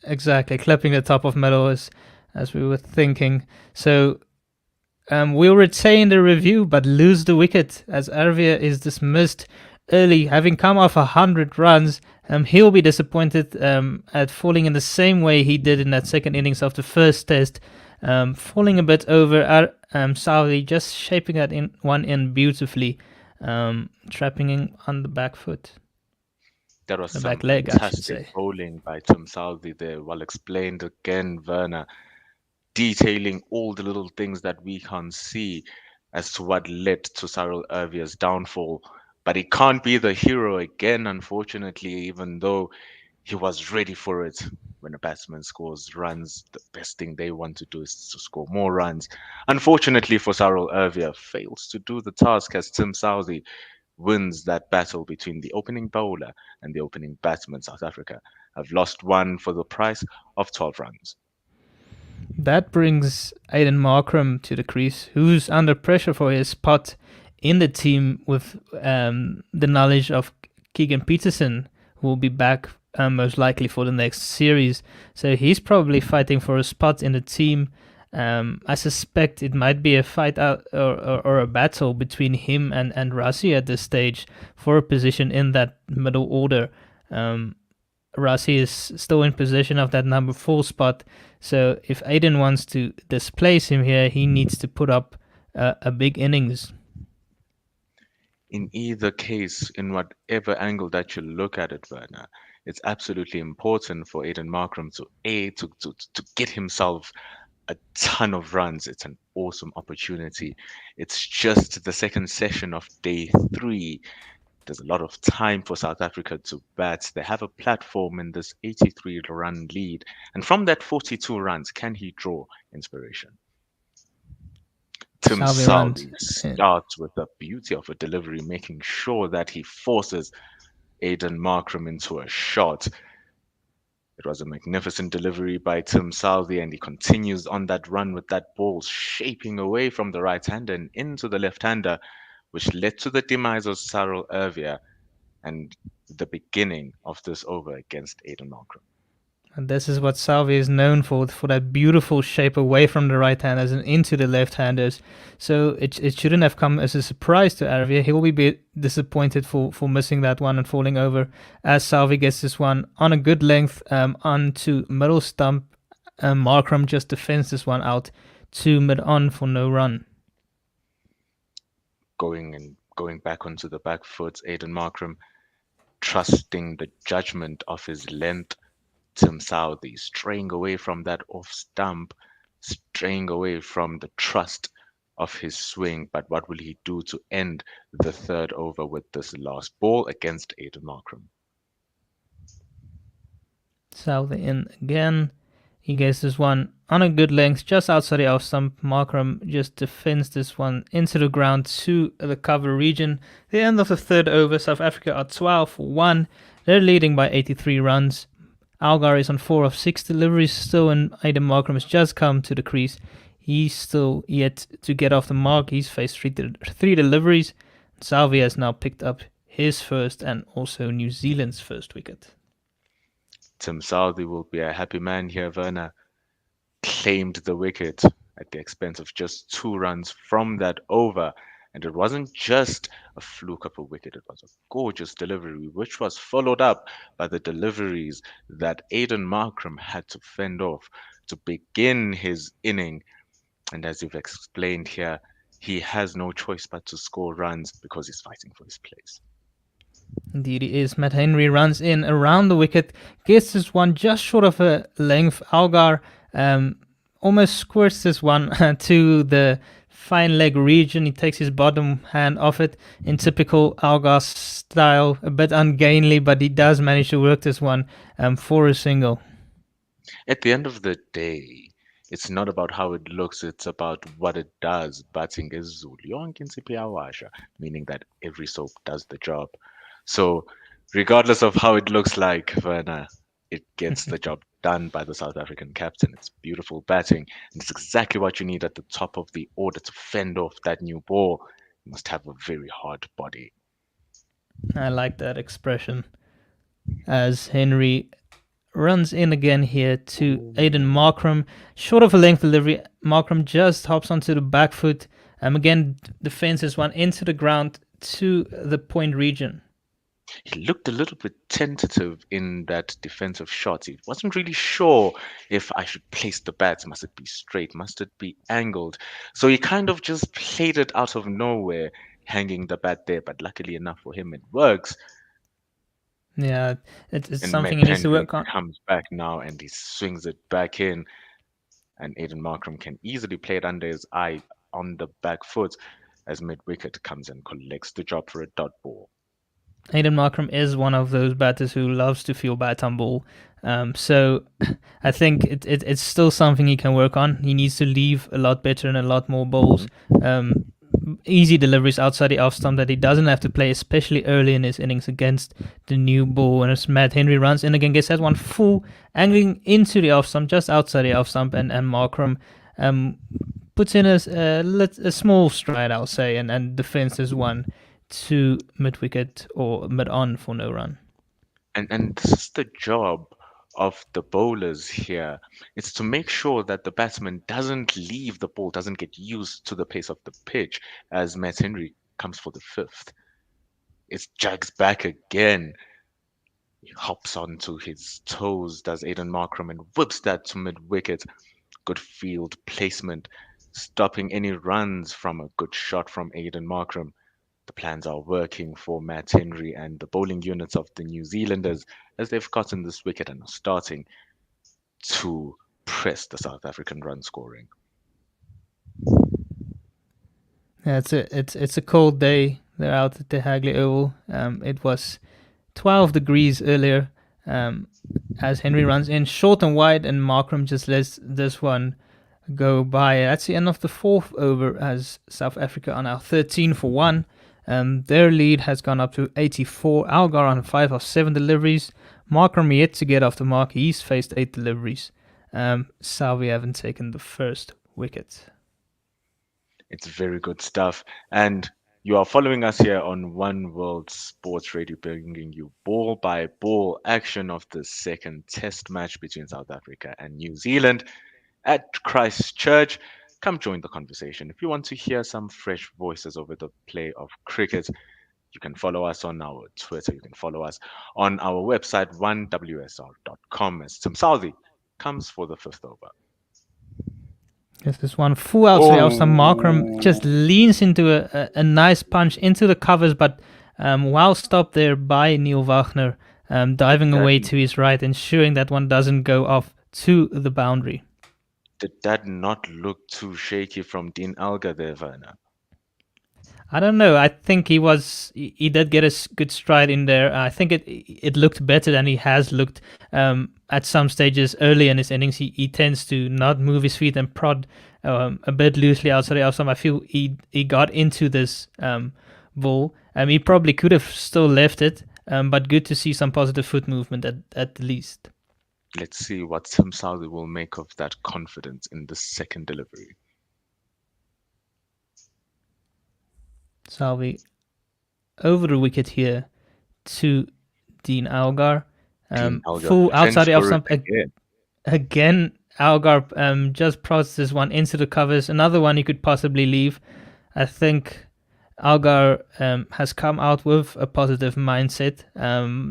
Exactly, clipping the top of middle as we were thinking. So we'll retain the review but lose the wicket as Arvia is dismissed early, having come off 100 runs. He'll be disappointed at falling in the same way he did in that second innings of the first test, falling a bit over. Southey just shaping that one in beautifully, trapping him on the back foot. That was The some back leg, I should fantastic say. bowling by Tim Southey there. Well explained again, Werner, detailing all the little things that we can't see as to what led to Cyril Ervia's downfall. But he can't be the hero again, unfortunately, even though he was ready for it. When a batsman scores runs, the best thing they want to do is to score more runs. Unfortunately for Cyril Ervia, fails to do the task as Tim Southey wins that battle between the opening bowler and the opening batsman. South Africa have lost one for the price of 12 runs. That brings Aiden Markram to the crease, who's under pressure for his spot in the team with the knowledge of Keegan Peterson, who will be back most likely for the next series. So he's probably fighting for a spot in the team. I suspect it might be a fight out or a battle between him and Rassi at this stage for a position in that middle order. Rassi is still in possession of that number 4 spot. So if Aiden wants to displace him here, he needs to put up a big innings. In either case, in whatever angle that you look at it, Werner, it's absolutely important for Aiden Markram to get himself a ton of runs. It's an awesome opportunity. It's just the second session of day 3. There's a lot of time for South Africa to bat. They have a platform in this 83-run lead. And from that 42 runs, can he draw inspiration? Tim Southey starts with the beauty of a delivery, making sure that he forces Aiden Markram into a shot. It was a magnificent delivery by Tim Southey, and he continues on that run with that ball shaping away from the right-hander and into the left-hander, which led to the demise of Cyril Ervia and the beginning of this over against Aiden Markram. And this is what Southey is known for that beautiful shape away from the right-handers and into the left-handers. So it shouldn't have come as a surprise to Arvia. He will be disappointed for missing that one and falling over, as Southey gets this one on a good length onto middle stump. Markram just defends this one out to mid-on for no run. Going back onto the back foot, Aiden Markram trusting the judgment of his length. Tim Southey straying away from that off stump, straying away from the trust of his swing. But what will he do to end the third over with this last ball against Aiden Markram? Southey in again. He gets this one on a good length, just outside the off stump. Markram just defends this one into the ground to the cover region. The end of the third over, South Africa are 12 for 1. They're leading by 83 runs. Algar is on 4 of 6 deliveries still, and Aiden Markram has just come to the crease. He's still yet to get off the mark. He's faced three deliveries. Southey has now picked up his first and also New Zealand's first wicket. Tim Southey will be a happy man here. Werner claimed the wicket at the expense of just 2 runs from that over. And it wasn't just a fluke of a wicket, it was a gorgeous delivery, which was followed up by the deliveries that Aiden Markram had to fend off to begin his inning. And as you've explained here, he has no choice but to score runs because he's fighting for his place. Indeed he is. Matt Henry runs in around the wicket, gets this one just short of a length. Algar almost squirts this one to the fine leg region. He takes his bottom hand off it in typical Algar style, a bit ungainly, but he does manage to work this one for a single. At the end of the day, It's not about how it looks, it's about what it does. Batting is Zulu, yonke insipho iyawasha, meaning that every soap does the job. So, regardless of how it looks like, Verna, it gets the job done by the South African captain. It's beautiful batting, and it's exactly what you need at the top of the order to fend off that new ball. You must have a very hard body. I like that expression. As Henry runs in again here to Aiden Markram. Short of a length delivery, Markram just hops onto the back foot. Again, defenses one into the ground to the point region. He looked a little bit tentative in that defensive shot. He wasn't really sure if I should place the bat. Must it be straight? Must it be angled? So he kind of just played it out of nowhere, hanging the bat there. But luckily enough for him, it works. Yeah, it's And something he needs to McHenry work on. comes back now and he swings it back in. And Aiden Markram can easily play it under his eye on the back foot as mid-wicket comes and collects the job for a dot ball. Aiden Markram is one of those batters who loves to feel bat on ball. So I think it's still something he can work on. He needs to leave a lot better and a lot more balls. Easy deliveries outside the off stump that he doesn't have to play, especially early in his innings against the new ball. And as Matt Henry runs in again, gets that one full, angling into the off stump, just outside the off stump, and Markram puts in a small stride, I'll say, and defenses one to mid wicket or mid on for no run. And this is the job of the bowlers here. It's to make sure that the batsman doesn't leave the ball, doesn't get used to the pace of the pitch as Matt Henry comes for the fifth. It's Jags back again. He hops onto his toes, does Aiden Markram, and whips that to mid-wicket. Good field placement, stopping any runs from a good shot from Aiden Markram. The plans are working for Matt Henry and the bowling units of the New Zealanders as they've gotten this wicket and are starting to press the South African run scoring. Yeah, it's a cold day. They're out at the Hagley Oval. It was 12 degrees earlier. As Henry runs in short and wide, and Markram just lets this one go by. That's the end of the fourth over as South Africa are now 13 for 1. Their lead has gone up to 84. Algar on 5 of 7 deliveries. Markram yet to get off the mark. He's faced 8 deliveries. Salvi haven't taken the first wicket. It's very good stuff. And you are following us here on One World Sports Radio, bringing you ball by ball action of the second test match between South Africa and New Zealand at Christchurch. Come join the conversation. If you want to hear some fresh voices over the play of cricket, you can follow us on our Twitter. You can follow us on our website, 1WSR.com, as Tim Southey comes for the fifth over. Yes, this one full outside of some Markram just leans into a nice punch into the covers, but well stopped there by Neil Wagner, diving away to his right, ensuring that one doesn't go off to the boundary. Did that not look too shaky from Dean Elgar there, Werner? I don't know. I think he did get a good stride in there. I think it looked better than he has looked at some stages early in his innings. He tends to not move his feet and prod a bit loosely outside the off stump. I feel he got into this ball. He probably could have still left it, but good to see some positive foot movement at the least. Let's see what Tim Southey will make of that confidence in the second delivery. Salvi over the wicket here to Dean Algar. Full outside the off stump again. Algar just prods this one into the covers. Another one he could possibly leave. I think Algar has come out with a positive mindset.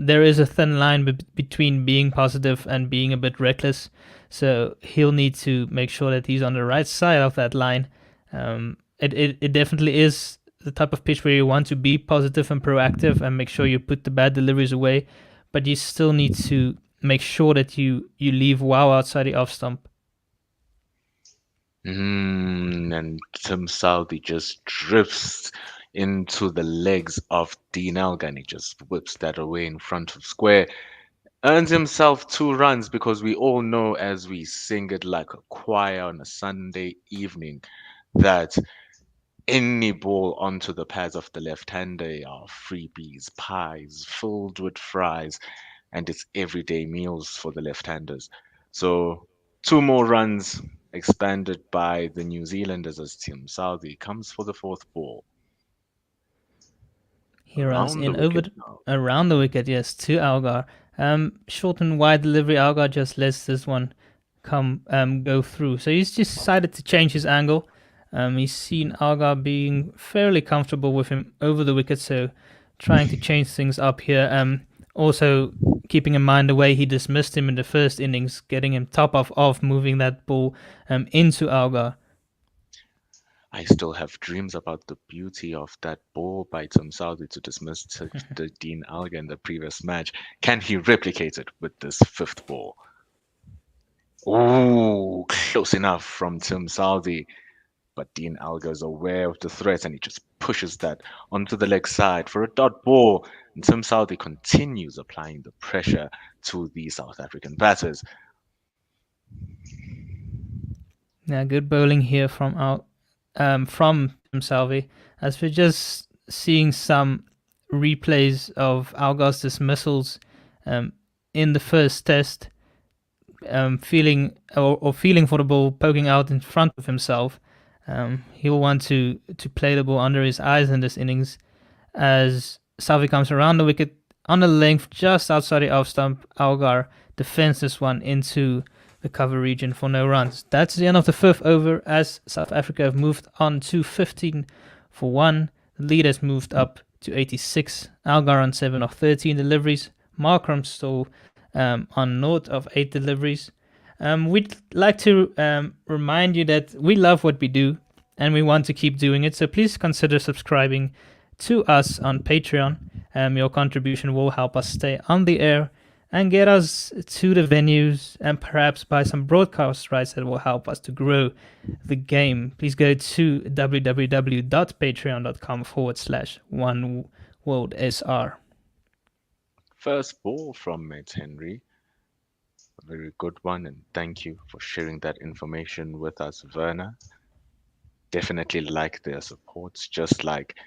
There is a thin line between being positive and being a bit reckless. So he'll need to make sure that he's on the right side of that line. It definitely is the type of pitch where you want to be positive and proactive and make sure you put the bad deliveries away, but you still need to make sure that you leave well outside the off stump. And Tim Southey just drifts into the legs of Dean Elgar and he just whips that away in front of square. Earns himself 2 runs because we all know, as we sing it like a choir on a Sunday evening, that any ball onto the pads of the left-hander are freebies, pies, filled with fries, and it's everyday meals for the left-handers. So 2 more runs expanded by the New Zealanders as Tim Southee comes for the 4th ball. He runs Around the in over wicket now. around the wicket, yes, to Algar. Short and wide delivery. Algar just lets this one go through. So he's decided to change his angle. He's seen Algar being fairly comfortable with him over the wicket, so trying to change things up here. Also keeping in mind the way he dismissed him in the first innings, getting him top off, moving that ball into Algar. I still have dreams about the beauty of that ball by Tim Southee to dismiss the Dean Algar in the previous match. Can he replicate it with this 5th ball? Oh, close enough from Tim Southee. But Dean Algar is aware of the threat and he just pushes that onto the leg side for a dot ball. And Tim Southee continues applying the pressure to the South African batters. Yeah, good bowling here from Tim Southee, as we're just seeing some replays of Algar's dismissals in the first test, feeling for the ball poking out in front of himself. He'll want to play the ball under his eyes in this innings, as Southee comes around the wicket on the length just outside the off stump. Algar defends this one into the cover region for no runs. That's the end of the 5th over, as South Africa have moved on to 15 for 1. The lead has moved up to 86. Algar on 7 of 13 deliveries. Markram still on note of 8 deliveries. We'd like to remind you that we love what we do and we want to keep doing it. So please consider subscribing to us on Patreon. Your contribution will help us stay on the air and get us to the venues and perhaps buy some broadcast rights that will help us to grow the game. Please go to www.patreon.com/OneWorldSR. 1st ball from Mates Henry. A very good one, and thank you for sharing that information with us, Werner. Definitely like their supports, just like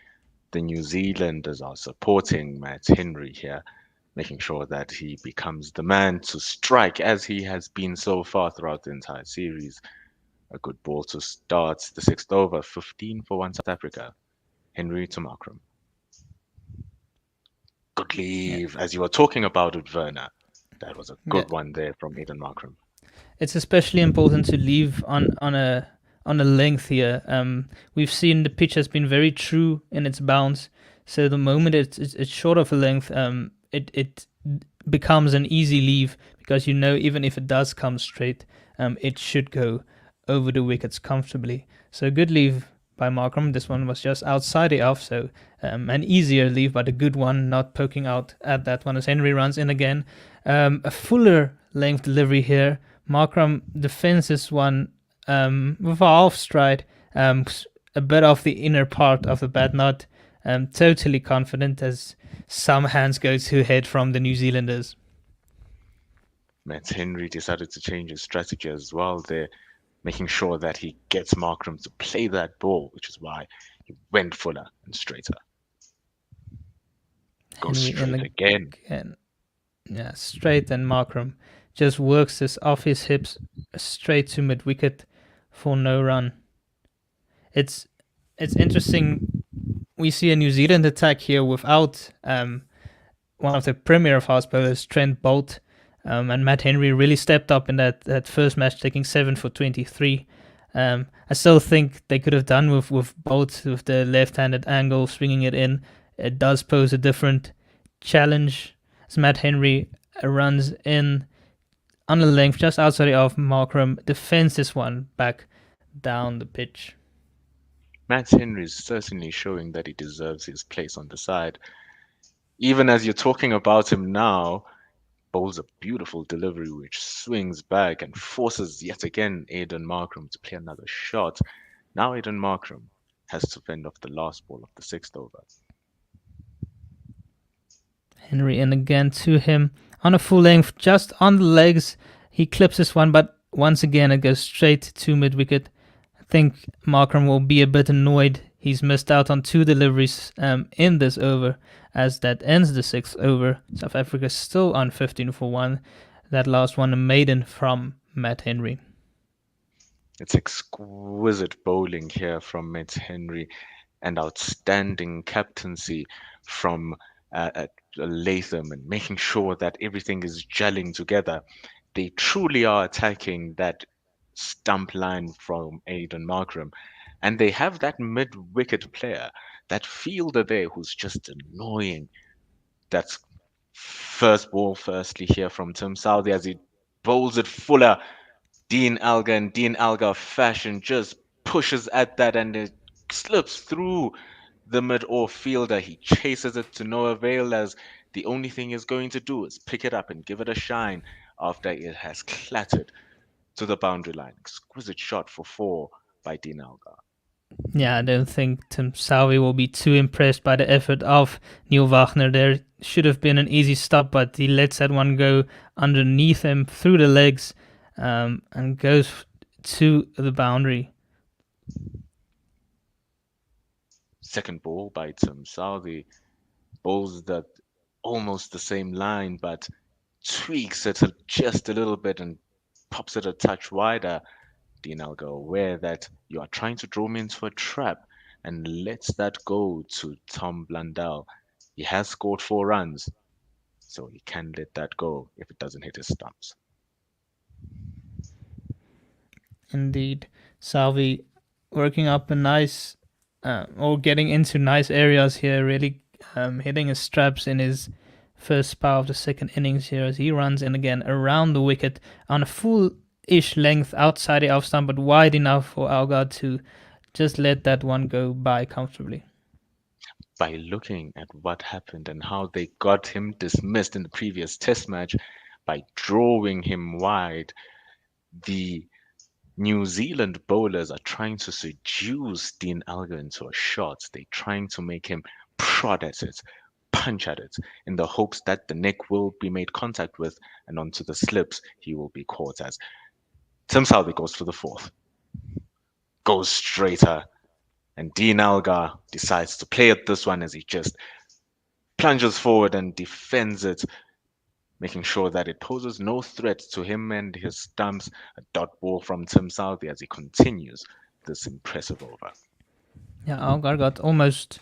the New Zealanders are supporting Matt Henry here, making sure that he becomes the man to strike as he has been so far throughout the entire series. A good ball to start the 6th over, 15 for 1 South Africa. Henry to Markram. Good leave, as you were talking about it, Werner. That was a good one there from Aiden Markram. It's especially important to leave on a length here. We've seen the pitch has been very true in its bounce, so the moment it's short of a length, it becomes an easy leave, because even if it does come straight, it should go over the wickets comfortably. So good leave by Markram. This one was just outside the off, so an easier leave, but a good one, not poking out at that one as Henry runs in again. A fuller length delivery here. Markram defends this one with a half stride, a bit off the inner part of the bat, not totally confident, as some hands go to head from the New Zealanders. Matt Henry decided to change his strategy as well there, making sure that he gets Markram to play that ball, which is why he went fuller and straighter. Goes straight again. Yeah, straight, and Markram just works this off his hips straight to mid-wicket for no run. It's interesting. We see a New Zealand attack here without one of the premier fast bowlers, Trent Boult, and Matt Henry really stepped up in that first match, taking 7 for 23. I still think they could have done with Boult, with the left-handed angle, swinging it in. It does pose a different challenge, as Matt Henry runs in on the length just outside of Markram, defends this one back down the pitch. Matt Henry is certainly showing that he deserves his place on the side. Even as you're talking about him now, bowls a beautiful delivery which swings back and forces yet again Aiden Markram to play another shot. Now Aiden Markram has to fend off the last ball of the 6th over. Henry in again to him on a full length, just on the legs. He clips this one, but once again it goes straight to mid-wicket. I think Markram will be a bit annoyed. He's missed out on 2 deliveries in this over, as that ends the 6th over. South Africa still on 15 for 1. That last one a maiden from Matt Henry. It's exquisite bowling here from Matt Henry and outstanding captaincy from Latham, and making sure that everything is gelling together. They truly are attacking that stump line from Aiden Markram, and they have that mid-wicket player, that fielder there who's just annoying. That's first ball, firstly here from Tim Southey as he bowls it fuller. Dean Alga fashion just pushes at that and it slips through the mid-off fielder. He chases it to no avail, as the only thing he's going to do is pick it up and give it a shine after it has clattered to the boundary line. Exquisite shot for 4 by Dean Alga. Yeah, I don't think Tim Southey will be too impressed by the effort of Neil Wagner. There should have been an easy stop, but he lets that one go underneath him through the legs and goes to the boundary. Second ball by Tim Southey. Bowls that almost the same line, but tweaks it just a little bit and pops it a touch wider. Dean Alga aware that you are trying to draw me into a trap and lets that go to Tom Blundell. He has scored 4 runs, so he can let that go if it doesn't hit his stumps. Indeed. Southey working up a nice, or getting into nice areas here, really hitting his straps in his first spell of the second innings here as he runs in again around the wicket on a full-ish length outside the off stump, but wide enough for Alga to just let that one go by comfortably. By looking at what happened and how they got him dismissed in the previous test match, by drawing him wide, the New Zealand bowlers are trying to seduce Dean Alga into a shot. They're trying to make him prod at it, punch at it, in the hopes that the neck will be made contact with, and onto the slips he will be caught as. Tim Southey goes for the 4th, goes straighter, and Dean Alga decides to play at this one as he just plunges forward and defends it, making sure that it poses no threat to him and his stumps. A dot ball from Tim Southey as he continues this impressive over. Yeah, Algar got almost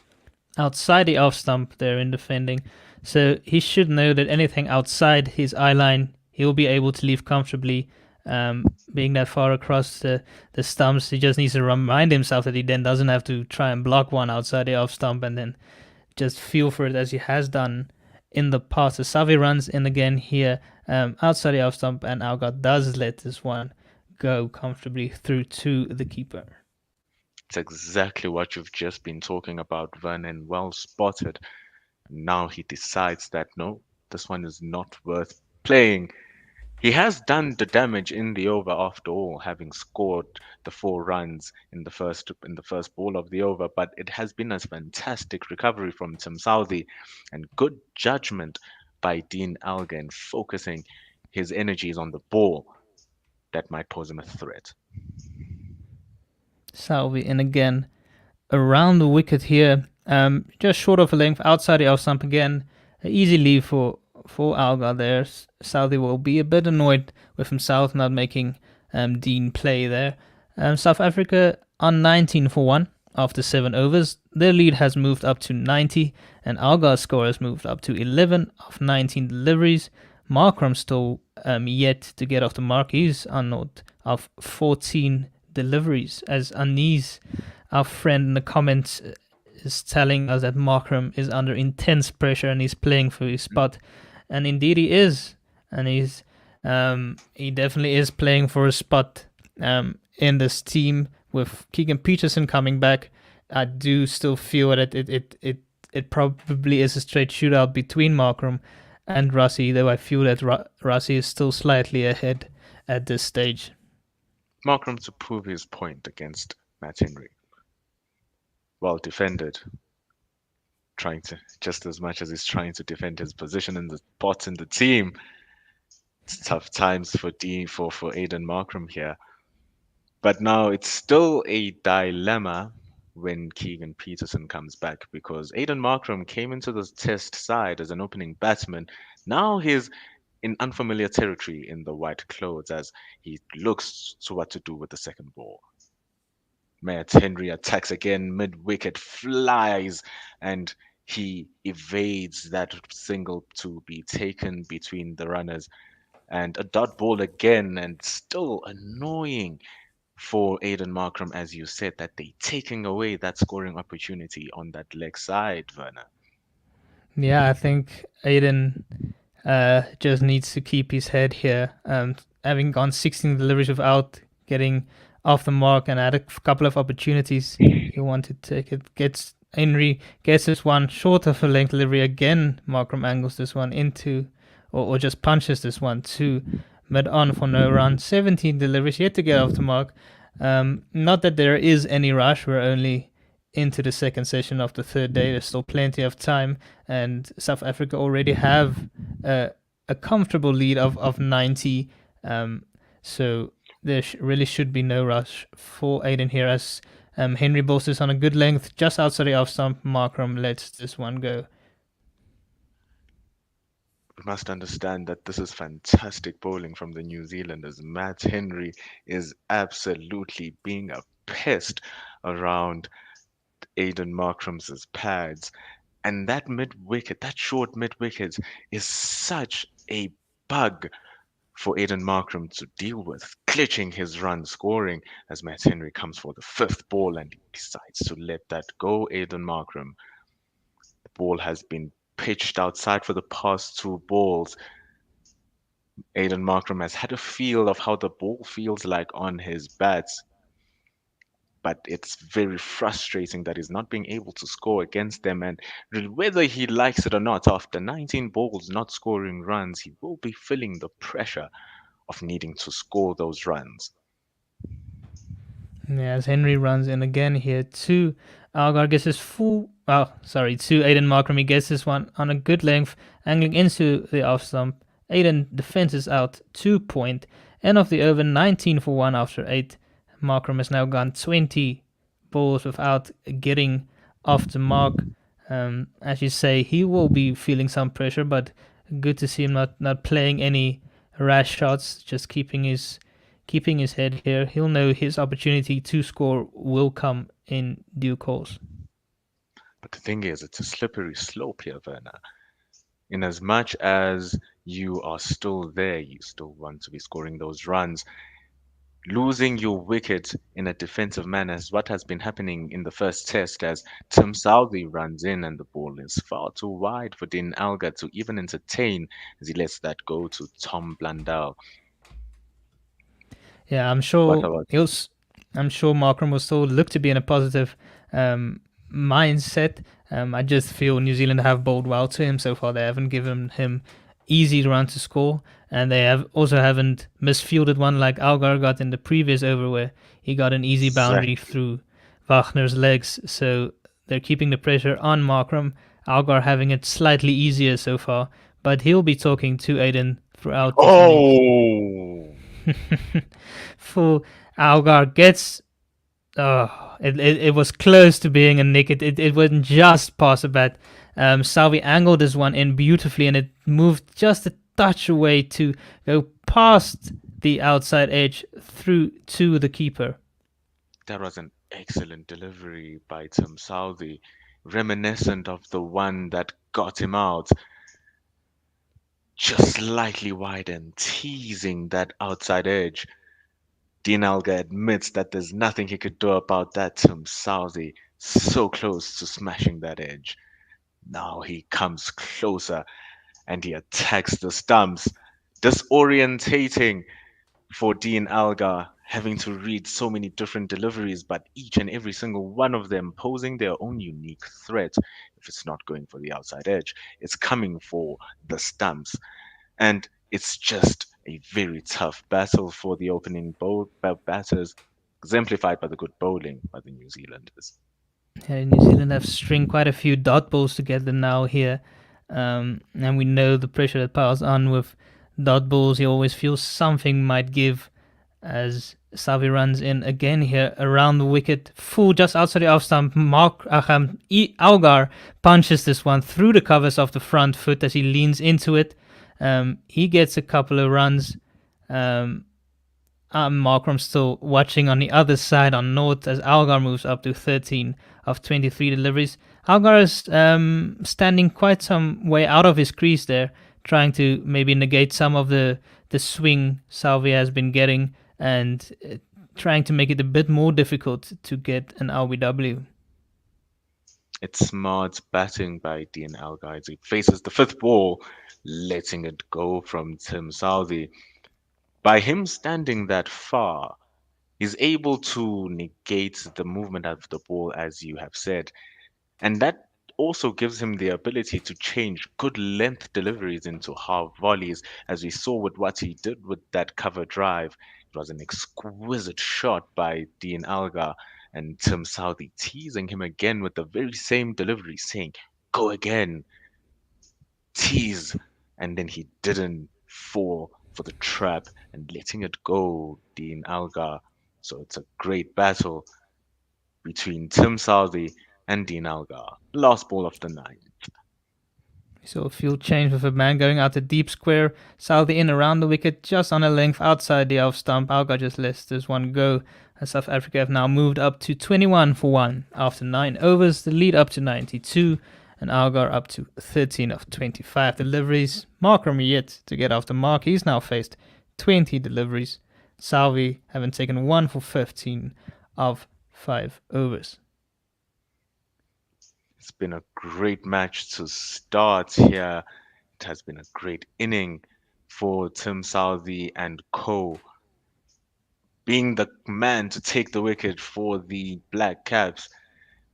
outside the off stump there in defending, so he should know that anything outside his eye line he'll be able to leave comfortably. Being that far across the stumps, he just needs to remind himself that he then doesn't have to try and block one outside the off stump and then just feel for it as he has done in the past. The Southey runs in again here outside the off stump, and Alga does let this one go comfortably through to the keeper. It's exactly what you've just been talking about, Vernon. Well spotted. Now he decides that no, this one is not worth playing. He has done the damage in the over after all, having scored the 4 runs in the first ball of the over, but it has been a fantastic recovery from Tim Southey and good judgment by Dean Alga in focusing his energies on the ball that might pose him a threat. Southey in again around the wicket here, just short of a length outside the off stump again. An easy leave for Alga there. Southey will be a bit annoyed with himself not making Dean play there. South Africa on 19 for 1 after 7 overs. Their lead has moved up to 90, and Alga's score has moved up to 11 of 19 deliveries. Markram still yet to get off the mark. He's on note of 14 deliveries, as Anis, our friend in the comments, is telling us that Markram is under intense pressure and he's playing for his spot. And indeed he is. And he definitely is playing for a spot in this team. With Keegan Peterson coming back, I do still feel that it probably is a straight shootout between Markram and Rassie, though I feel that Rassie is still slightly ahead at this stage. Markram to prove his point against Matt Henry. Well defended. trying to, just as much as he's trying to defend his position in the spot in the team. It's tough times for Aiden Markram here. But now it's still a dilemma when Keegan Peterson comes back, because Aiden Markram came into the test side as an opening batsman. Now he's in unfamiliar territory in the white clothes as he looks to what to do with the second ball. Matt Henry attacks again, mid wicket, flies, and he evades that single to be taken between the runners. And a dot ball again, and still annoying for Aiden Markram, as you said, that they taking away that scoring opportunity on that leg side, Werner. Yeah, I think Aiden just needs to keep his head here. Having gone 16 deliveries without getting off the mark and had a couple of opportunities, he wanted to take it. Henry gets this one short of a length delivery again. Markram angles this one into, or just punches this one to mid on for no run. 17 deliveries yet to get off the mark. Not that there is any rush. We're only into the second session of the third day. There's still plenty of time, and South Africa already have a comfortable lead of 90. So there really should be no rush for Aiden here, as Henry bowls this on a good length just outside the off stump. Markram lets this one go. We must understand that this is fantastic bowling from the New Zealanders. Matt Henry is absolutely being a pest around Aiden Markram's pads. And that mid wicket, that short mid wicket, is such a bug for Aiden Markram to deal with, glitching his run scoring as Matt Henry comes for the fifth ball and he decides to let that go. Aiden Markram. The ball has been pitched outside for the past two balls. Aiden Markram has had a feel of how the ball feels like on his bats, but it's very frustrating that he's not being able to score against them. And whether he likes it or not, after 19 balls not scoring runs, he will be feeling the pressure of needing to score those runs. Yeah, as Henry runs in again here, to Algar gets his to Aiden Markram. He gets this one on a good length, angling into the off stump. Aiden defenses out 2 point. End of the over, 19 for 1 after 8. Markram has now gone 20 balls without getting off the mark. As you say, he will be feeling some pressure, but good to see him not playing any rash shots, just keeping his head here. He'll know his opportunity to score will come in due course. But the thing is, it's a slippery slope here, Werner. In as much as you are still there, you still want to be scoring those runs. Losing your wicket in a defensive manner is what has been happening in the first test, as Tim Southey runs in and the ball is far too wide for Dean Alga to even entertain as he lets that go to Tom Blundell. Yeah, I'm sure Markram will still look to be in a positive mindset. I just feel New Zealand have bowled well to him so far. They haven't given him easy run to score, and they haven't misfielded one like Algar got in the previous over, where he got an easy boundary through Wagner's legs. So they're keeping the pressure on Markram. Algar having it slightly easier so far, but he'll be talking to Aiden throughout this innings. For Algar gets it was close to being a nick. It wouldn't just pass a bat. Salvi angled this one in beautifully, and it moved just a touch away to go past the outside edge through to the keeper. That was an excellent delivery by Tim Southey, reminiscent of the one that got him out. Just slightly wide and teasing that outside edge. Dean Alga admits that there's nothing he could do about that. Tim Southey so close to smashing that edge. Now he comes closer and he attacks the stumps, disorientating for Dean Alga, having to read so many different deliveries, but each and every single one of them posing their own unique threat. If it's not going for the outside edge, it's coming for the stumps. And it's just a very tough battle for the opening batters, exemplified by the good bowling by the New Zealanders. New Zealand have stringed quite a few dot balls together now here. And we know the pressure that piles on with dot balls. You always feel something might give as Savi runs in again here around the wicket. Full just outside the off stump. Algar punches this one through the covers of the front foot as he leans into it. He gets a couple of runs. Markram still watching on the other side on North as Algar moves up to 13 of 23 deliveries. Algar is standing quite some way out of his crease there, trying to maybe negate some of the swing Salvi has been getting and trying to make it a bit more difficult to get an RBW. It's smart batting by Dean Algar as he faces the fifth ball, letting it go from Tim Southey. By him standing that far, he's able to negate the movement of the ball, as you have said. And that also gives him the ability to change good length deliveries into half volleys, as we saw with what he did with that cover drive. It was an exquisite shot by Dean Algar, and Tim Southey teasing him again with the very same delivery, saying, "Go again, tease," and then he didn't fall for the trap and letting it go, Dean Algar. So it's a great battle between Tim Southey and Dean Algar. Last ball of the ninth. So a field change with a man going out the deep square. Southey in around the wicket, just on a length outside the off stump. Algar just lets this one go. And South Africa have now moved up to 21 for 1 after 9 overs. The lead up to 92. And Algar up to 13 of 25 deliveries. Markram yet to get off the mark. He's now faced 20 deliveries. Salvi having taken 1 for 15 of 5 overs. It's been a great match to start here. It has been a great inning for Tim Southey and co. Being the man to take the wicket for the Black Caps,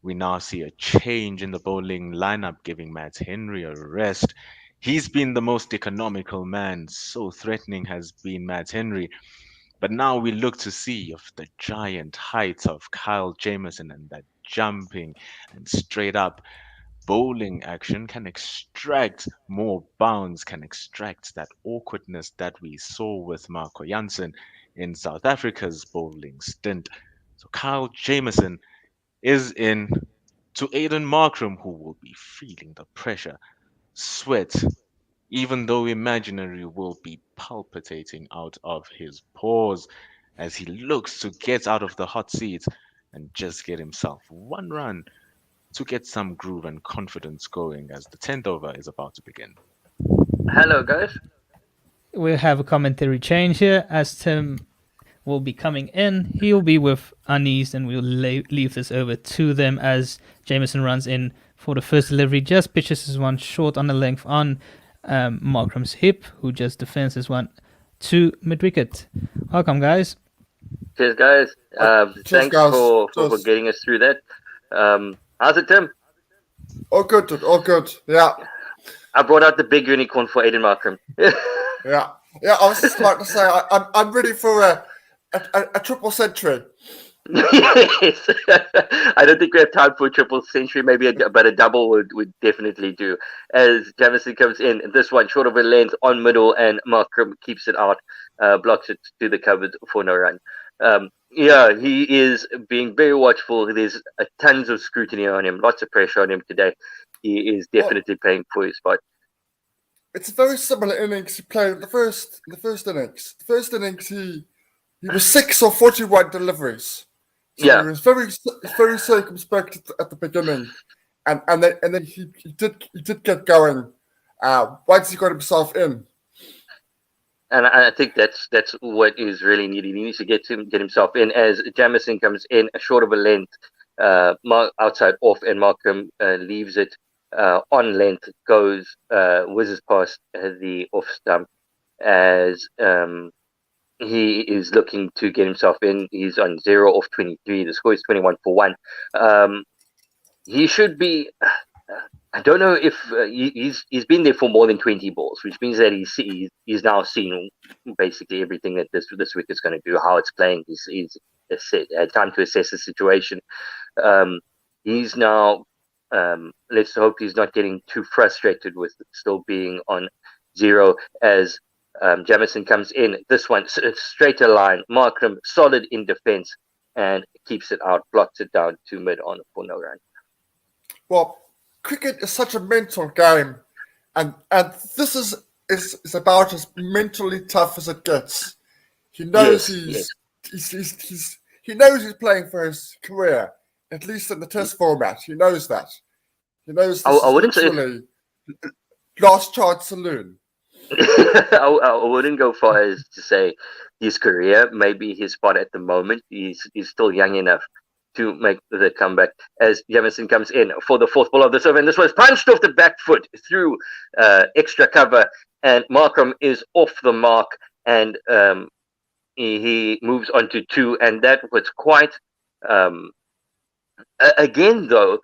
we now see a change in the bowling lineup, giving Matt Henry a rest. He's been the most economical man. So threatening has been Matt Henry. But now we look to see if the giant height of Kyle Jameson and that jumping and straight up bowling action can extract more bounds, can extract that awkwardness that we saw with Marco Jansen in South Africa's bowling stint. So Kyle Jameson is in to Aiden Markram, who will be feeling the pressure. Sweat, even though imaginary, will be palpitating out of his pores as he looks to get out of the hot seat and just get himself one run to get some groove and confidence going as the 10th over is about to begin. Hello, guys. We'll have a commentary change here as Tim will be coming in. He'll be with Anis, and we'll leave this over to them as Jameson runs in for the first delivery. Just pitches this one short on the length on Markram's hip, who just defends this one to mid-wicket. Welcome, guys. Cheers, guys. Thanks guys. for getting us through that. How's it, Tim? All good, dude. All good. Yeah. I brought out the big unicorn for Aiden Markram. Yeah. Yeah, I was just about to say, I'm ready for a triple century. Yes. I don't think we have time for a triple century, but a double would definitely do. As Jameson comes in, this one short of a length on middle, and Markram keeps it out, blocks it to the covers for no run. Yeah, he is being very watchful. There's tons of scrutiny on him, lots of pressure on him today. He is definitely playing for his spot. It's a very similar innings he played in the first innings. The first innings he was 6 or 41 deliveries. So Yeah. he was very circumspect at the beginning, and then he did get going once he got himself in. And I think that's what is really needed. He needs to get himself in as Jameson comes in a short of a length, outside off, and Markram leaves it on length, goes whizzes past the off stump as he is looking to get himself in. He's on 0 off 23. The score is 21 for 1. He should be. I don't know if he's been there for more than 20 balls, which means that he's now seen basically everything that this wicket is going to do, how it's playing. He's had time to assess the situation. He's now, let's hope he's not getting too frustrated with still being on 0 as Jameson comes in. This one, straighter line. Markram, solid in defense and keeps it out, blocks it down to mid on for no run. Well, cricket is such a mental game, and this is about as mentally tough as it gets. He knows he knows he's playing for his career, at least in the Test format. He knows that. He knows this is literally last chance saloon. I wouldn't go far as to say his career, maybe his spot at the moment. He's still young enough to make the comeback as Jameson comes in for the fourth ball of the serve, and this was punched off the back foot through extra cover, and Markram is off the mark, and he moves on to 2, and that was quite again though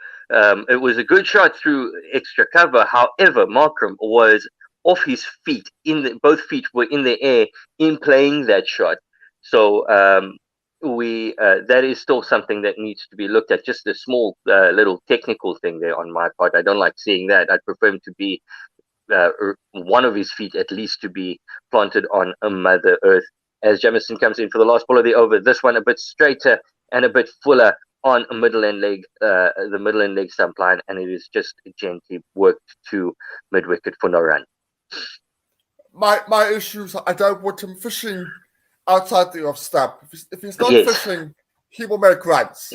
it was a good shot through extra cover. However, Markram was off his feet, both feet were in the air in playing that shot, so that is still something that needs to be looked at. Just a small little technical thing there on my part. I don't like seeing that. I'd prefer him to be one of his feet at least to be planted on a Mother Earth as Jameson comes in for the last ball of the over. This one a bit straighter and a bit fuller on a middle end leg, the middle end leg stump line, and it is just gently worked to mid wicket for no run. My issues, I don't want him fishing outside the off stump. If he's not fishing, he will make runs.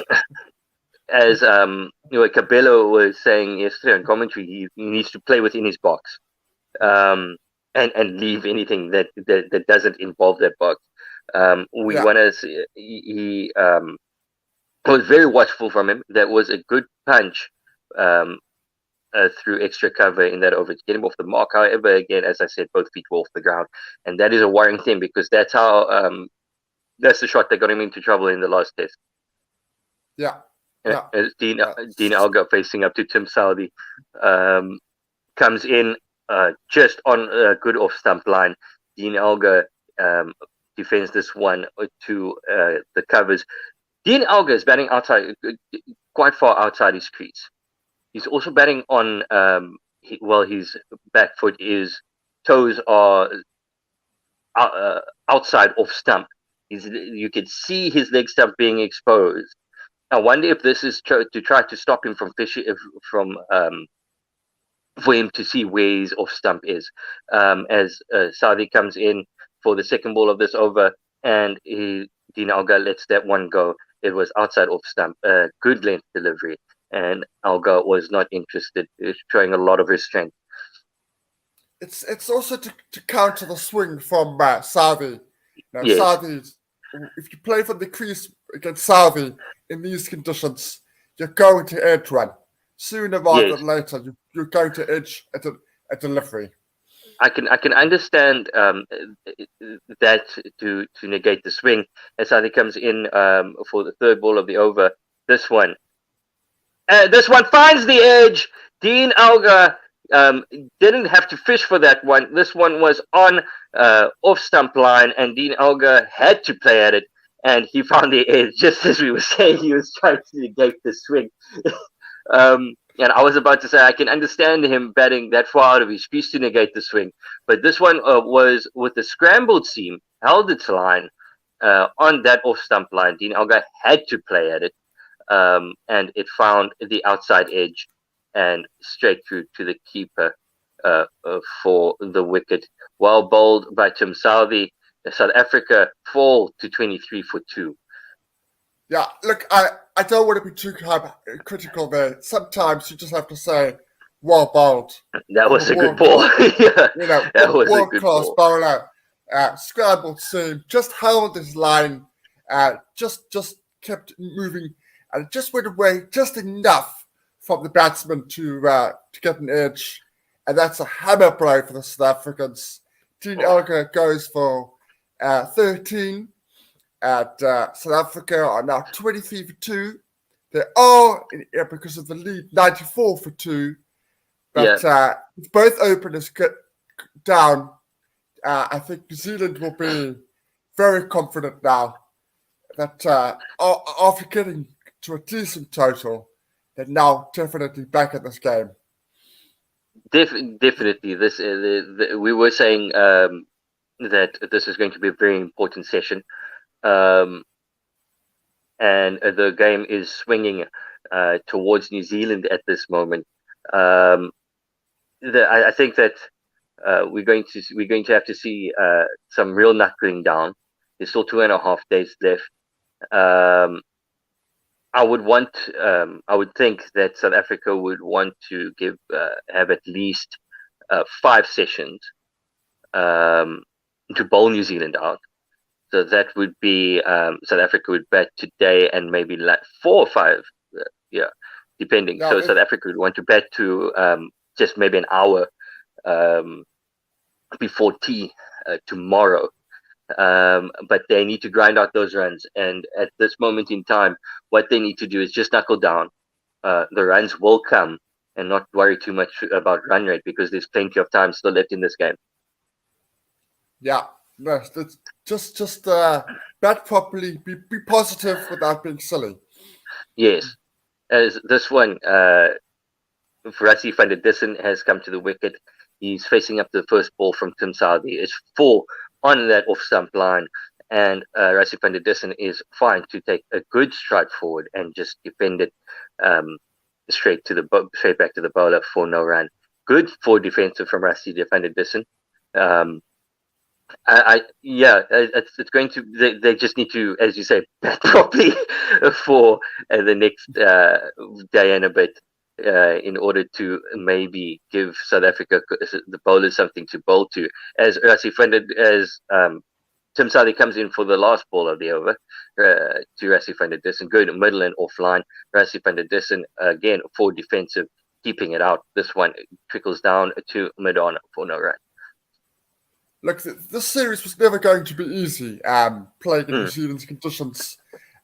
As Cabello was saying yesterday in commentary, he needs to play within his box, and leave anything that doesn't involve that box. We want to see, he was very watchful from him. That was a good punch through extra cover in that over to get him off the mark. However, again, as I said, both feet were off the ground, and that is a worrying thing because that's how that's the shot that got him into trouble in the last test. Dean Alga facing up to Tim Southey comes in just on a good off stump line. Dean Alga defends this one to the covers. Dean Alga is batting outside, quite far outside his crease. He's also batting on, his back foot toes are outside off stump. You can see his leg stump being exposed. I wonder if this is to try to stop him from fishing, for him to see where his off stump is. As Southey comes in for the second ball of this over, and Dean Alga lets that one go. It was outside off stump, good length delivery. And Alga was not interested, showing a lot of restraint. It's also to counter the swing from Southey. Now, Southey, if you play from the crease against Southey in these conditions, you're going to edge run. Sooner rather than later, you're going to edge at a delivery. I can understand that to negate the swing. As Southey comes in for the third ball of the over, this one finds the edge. Dean Alga didn't have to fish for that one. This one was on off stump line, and Dean Alga had to play at it, and he found the edge. Just as we were saying, he was trying to negate the swing. And I was about to say, I can understand him batting that far out of his crease to negate the swing. But this one was with a scrambled seam, held its line on that off stump line. Dean Alga had to play at it. And it found the outside edge and straight through to the keeper for the wicket. Well bowled by Tim Southey. South Africa fall to 23 for 2. Yeah, look, I don't want to be too critical there. Sometimes you just have to say, well bowled. That was a good ball. That was a good world-class bowler. Scrambled seam, just held his line, just kept moving, and it just went away just enough from the batsman to get an edge. And that's a hammer blow for the South Africans. Dean Alga goes for 13. South Africa are now 23 for 2. They are, because of the lead, 94 for 2. But with both openers down, I think New Zealand will be very confident now that after getting to a decent total, they're now definitely back in this game. Definitely. This we were saying that this is going to be a very important session, and the game is swinging towards New Zealand at this moment. I think that we're going to have to see some real knuckling down. There's still 2.5 days left. I would think that South Africa would want to have at least 5 sessions to bowl New Zealand out. So that would be South Africa would bat today and maybe like 4 or 5, depending. Now, so South Africa would want to bat to just maybe an hour before tea tomorrow. But they need to grind out those runs, and at this moment in time, what they need to do is just knuckle down. The runs will come, and not worry too much about run rate, because there's plenty of time still left in this game. Yeah, no, it's just bat properly, be positive without being silly. Yes, as this one, Rassie van der Dussen has come to the wicket. He's facing up to the first ball from Tim Southee. It's 4 on that off-stump line, and Rassie van der Dussen is fine to take a good stride forward and just defend it straight back to the bowler for no run. Good for defensive from Rassie van der Dussen. It's going to. They just need to, as you say, bat properly for the next day and a bit. In order to maybe give South Africa, the bowlers, something to bowl to. As Tim Southee comes in for the last ball of the over to Rassie van der Dussen, good middle and offline. Rassie van der Dussen again for defensive, keeping it out. This one trickles down to mid-on for no run. Look, this series was never going to be easy. Playing in New Zealand's conditions,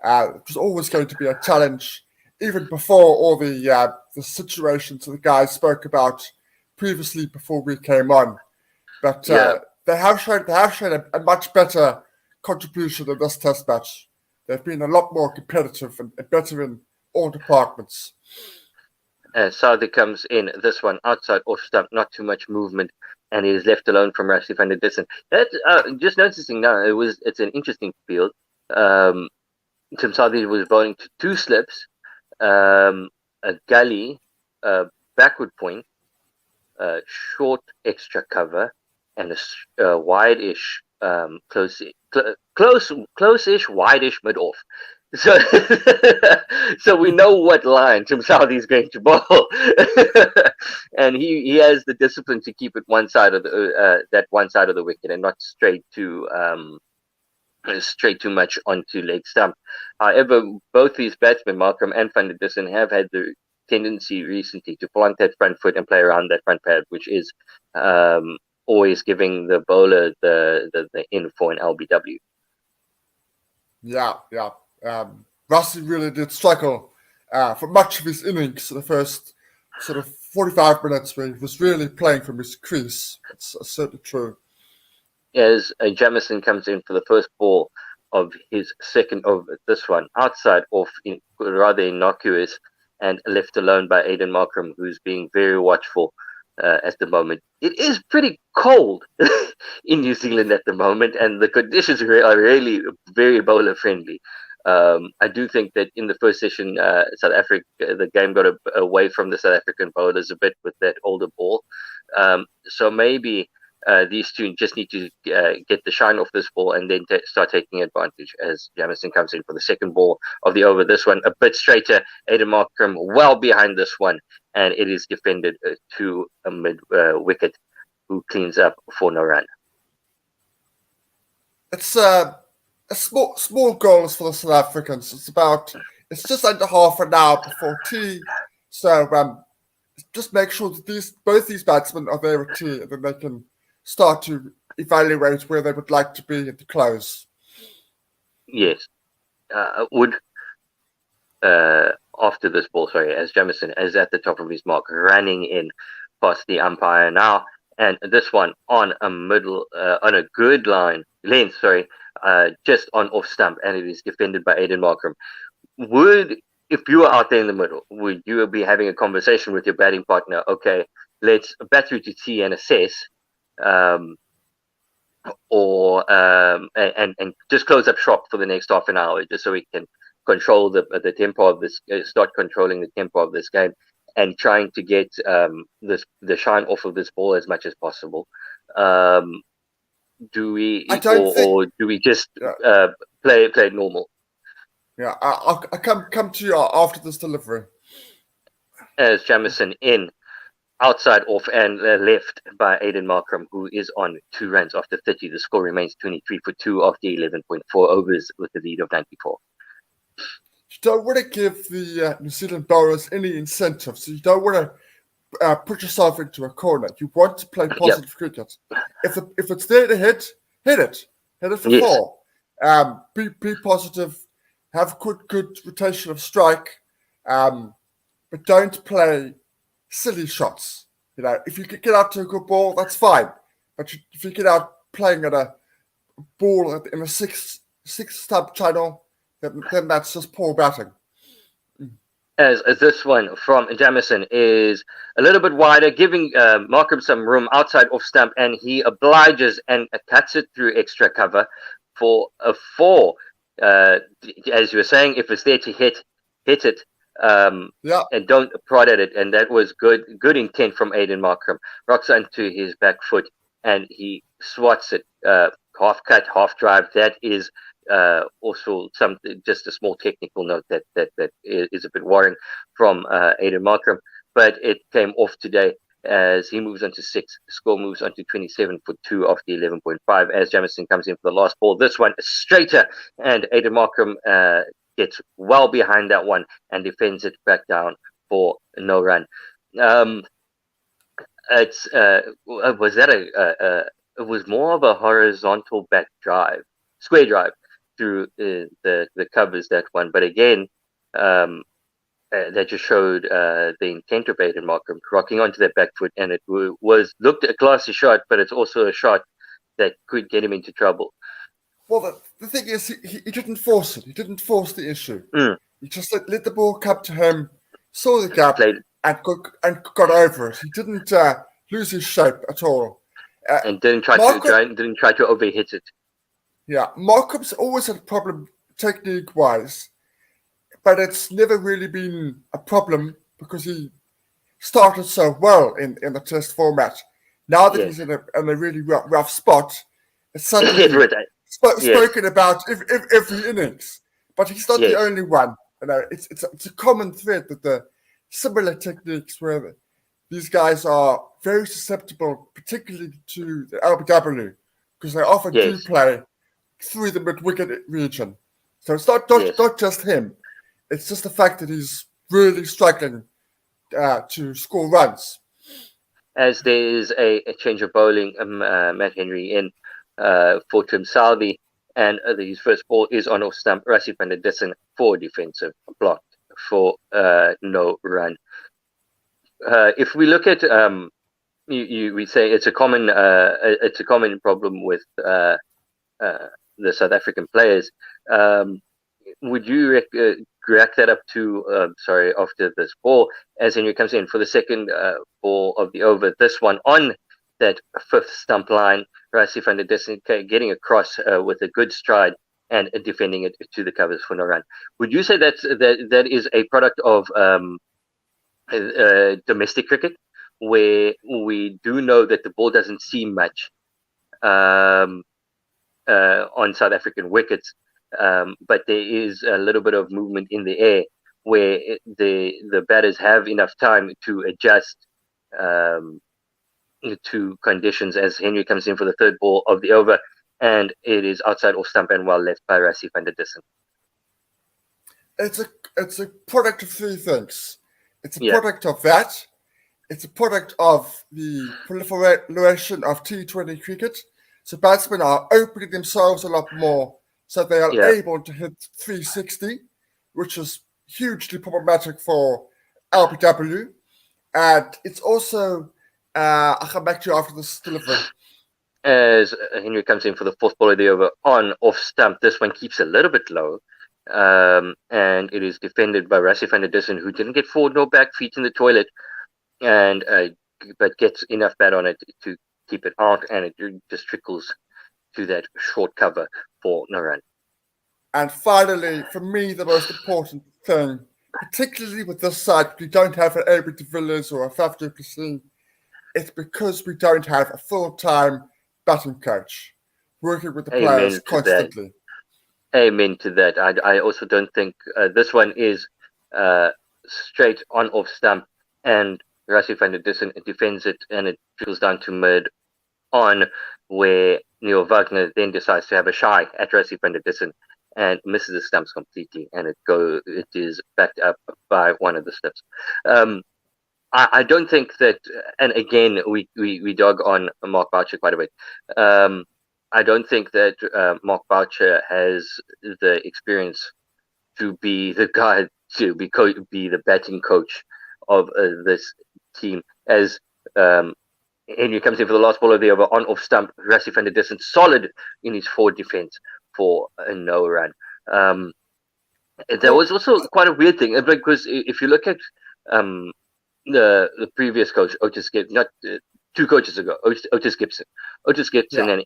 it was always going to be a challenge. Even before all the situations that the guys spoke about previously before we came on, but they have shown a much better contribution in this Test match. They've been a lot more competitive and better in all departments. Southee comes in this one outside off stump, not too much movement, and he is left alone from Rassie van der Dussen. That's just noticing now. It's an interesting field. Tim Southee was bowling to 2 slips. A gully, backward point, short extra cover, and a wide-ish, close-ish, wide-ish mid-off. So, so we know what line Tim Southee is going to bowl, and he has the discipline to keep it one side of that one side of the wicket and not straight too much onto leg stump. However, both these batsmen, Markram and van der Dussen, have had the tendency recently to plant that front foot and play around that front pad, which is always giving the bowler the in for an LBW. Yeah. Rassie really did struggle for much of his innings, the first sort of 45 minutes where he was really playing from his crease. It's certainly true. As Jameson comes in for the first ball of his second over, this one outside off, rather innocuous, and left alone by Aiden Markram, who's being very watchful at the moment. It is pretty cold in New Zealand at the moment, and the conditions are really very bowler friendly. I do think that in the first session, South Africa, the game got away from the South African bowlers a bit with that older ball. So maybe these two just need to get the shine off this ball and then start taking advantage as Jameson comes in for the second ball of the over. This one a bit straighter. Aiden Markram well behind this one, and it is defended to a mid wicket, who cleans up for no run. It's a small goals for the South Africans. It's just under half an hour before tea, so just make sure that both these batsmen are there at tea, and then they can start to evaluate where they would like to be at the close. Yes. After this ball, as Jameson is at the top of his mark, running in past the umpire now, and this one on a good length, just on off stump, and it is defended by Aiden Markram. Would if you were out there in the middle, would you be having a conversation with your batting partner? Okay, let's bat through to T and assess, and just close up shop for the next half an hour, just so we can control the tempo of this, start controlling the tempo of this game, and trying to get the shine off of this ball as much as possible. Do we, or do we just play it normal? Yeah, I'll come to you after this delivery. As Jameson in, outside off and left by Aiden Markram, who is on 2 runs after 30. The score remains 23 for 2 after 11.4 overs with a lead of 94. You don't want to give the New Zealand bowlers any incentive, so you don't want to put yourself into a corner. You want to play positive cricket. If it's there to hit it. Hit it for 4. Be positive. Have good rotation of strike, but don't play silly shots. You know, if you can get out to a good ball, that's fine. But if you get out playing at a ball in a six stump channel, then that's just poor batting. As this one from Jameson is a little bit wider, giving Markram some room outside off stump, and he obliges and cuts it through extra cover for a 4. As you were saying, if it's there to hit it, and don't prod at it. And that was good intent from Aiden Markram. Rocks onto his back foot and he swats it, half cut, half drive. That is also just a small technical note that is a bit worrying from Aiden Markram, but it came off today as he moves on to 6. The score moves on to 27 for 2 after 11.5 as Jameson comes in for the last ball. This one is straighter, and Aiden Markram gets well behind that one and defends it back down for no run. It was more of a horizontal back drive, square drive through the covers, that one. But again, that just showed the intent of Aiden Markram rocking onto that back foot, and it looked a classy shot, but it's also a shot that could get him into trouble. Well, the thing is, he didn't force it. He didn't force the issue. He just let the ball come to him, saw the gap, and got over it. He didn't lose his shape at all. And didn't try to overhit it. Yeah, Markram's always had a problem technique-wise, but it's never really been a problem because he started so well in the Test format. Now that he's in a really rough spot, it's suddenly spoken about every innings. But he's not the only one. You know, it's a common thread that the similar techniques where these guys are very susceptible, particularly to the LBW, because they often do play through the mid-wicket region. So it's not just him. It's just the fact that he's really struggling to score runs. As there is a change of bowling, Matt Henry in for Tim Salvi, and his first ball is on off stump. Rassie van der Dussen for defensive, blocked for no run. If we look at we say it's a common problem with the South African players. Would you react that up to after this ball as Henry comes in for the second ball of the over? This one on that 5th stump line, Rassie van der Dussen getting across with a good stride and defending it to the covers for no run. Would you say that is a product of domestic cricket, where we do know that the ball doesn't see much on South African wickets, but there is a little bit of movement in the air where the batters have enough time to adjust to conditions as Henry comes in for the third ball of the over, and it is outside off stump and well left by Rassie van der Dussen. It's a product of 3 things. It's a product of that. It's a product of the proliferation of T20 cricket. So batsmen are opening themselves a lot more, so they are able to hit 360, which is hugely problematic for LBW. And it's also, I'll come back to you after this delivery. As Henry comes in for the 4th ball of the over on off stump, this one keeps a little bit low, and it is defended by Rassie van der Dussen, who didn't get forward nor back, feet in the toilet, and but gets enough bat on it to keep it out, and it just trickles to that short cover for no run. And finally, for me, the most important thing, particularly with this side, we don't have an AB de Villiers or a Faf du Plessis, it's because we don't have a full-time batting coach working with the players constantly. Amen to that. I also don't think this one is straight on off stump, and Rassie van der Dussen defends it, and it trickles down to mid on, where Neil Wagner then decides to have a shy at Rassie van der Dussen and misses the stumps completely, and it is backed up by one of the slips. I don't think that, and again, we dog on Mark Boucher quite a bit. I don't think that Mark Boucher has the experience to be the guy to be the batting coach of this team. As Henry comes in for the last ball of the over on off stump, Rassie van der Dussen solid in his forward defense for a no run. There was also quite a weird thing, because if you look at the previous coach, Otis Gibson, not 2 coaches ago, Otis Gibson, and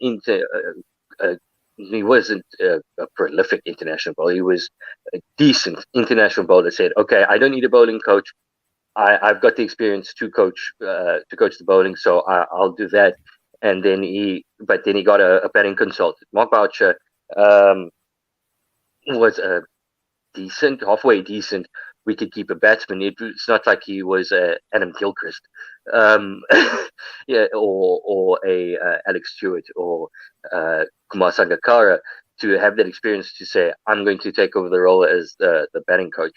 he wasn't a prolific international bowler. He was a decent international bowler. Said, okay, I don't need a bowling coach. I've got the experience to coach the bowling, so I'll do that. And then he got a batting consultant. Mark Boucher was a decent, halfway decent wicket-keeper batsman. It's not like he was Adam Gilchrist, or a Alex Stewart or Kumar Sangakkara, to have that experience to say, I'm going to take over the role as the batting coach.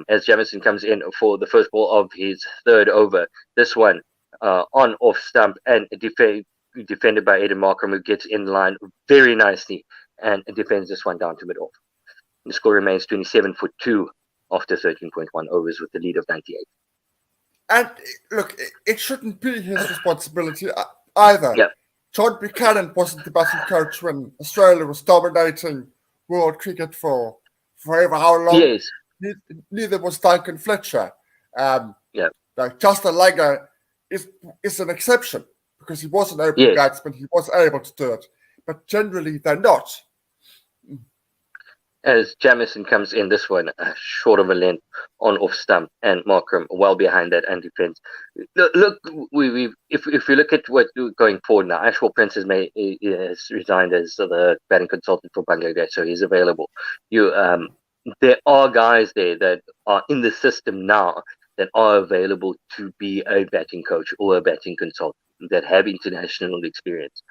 As Jameson comes in for the first ball of his third over, this one on off stump and defended by Aiden Markram, who gets in line very nicely and defends this one down to mid-off. The score remains 27 for 2 after 13.1 overs with the lead of 98. And look, it shouldn't be his responsibility either. Yeah. John Buchanan wasn't the batting coach when Australia was dominating world cricket for forever how long. Yes. Neither was Duncan Fletcher. Justin Langer is an exception because he was an opening batsman. He was able to do it. But generally, they're not. As Jameson comes in, this one short of a length on off stump, and Markram well behind that and defends. Look, if we look at what going forward now, Ashwell Prince has resigned as the batting consultant for Bangladesh, so he's available. There are guys there that are in the system now that are available to be a batting coach or a batting consultant that have international experience.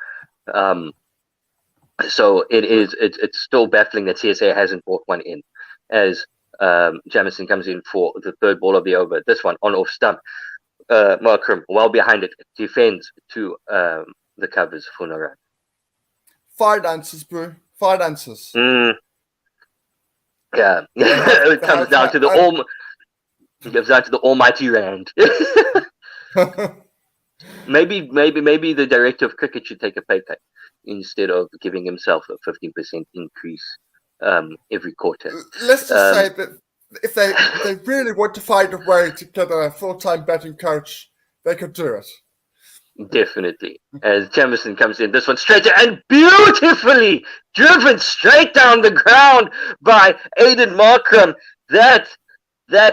So it's still baffling that CSA hasn't brought one in, as Jameson comes in for the third ball of the over. This one on off stump. Markram well behind it, defends to the covers for no run. Finances, bro. Finances. Yeah, it comes down to the almighty rand. Maybe the director of cricket should take a pay cut instead of giving himself a 15% increase every quarter. Let's just say that if they really want to find a way to get a full-time batting coach, they could do it. Definitely. As Jameson comes in, this one straight and beautifully driven straight down the ground by Aiden Markram. That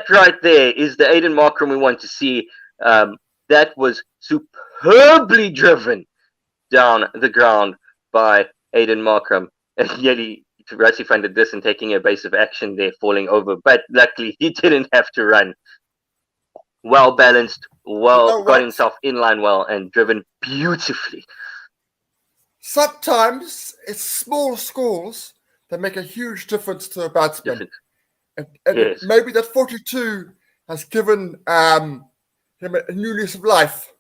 right there is the Aiden Markram we want to see. That was superbly driven down the ground by Aiden Markram. And nearly Rassie van der Dussen taking a base of action there, falling over. But luckily, he didn't have to run. Well balanced, got himself in line well, and driven beautifully. Sometimes it's small scores that make a huge difference to a batsman. And yes. Maybe that 42 has given him a new lease of life.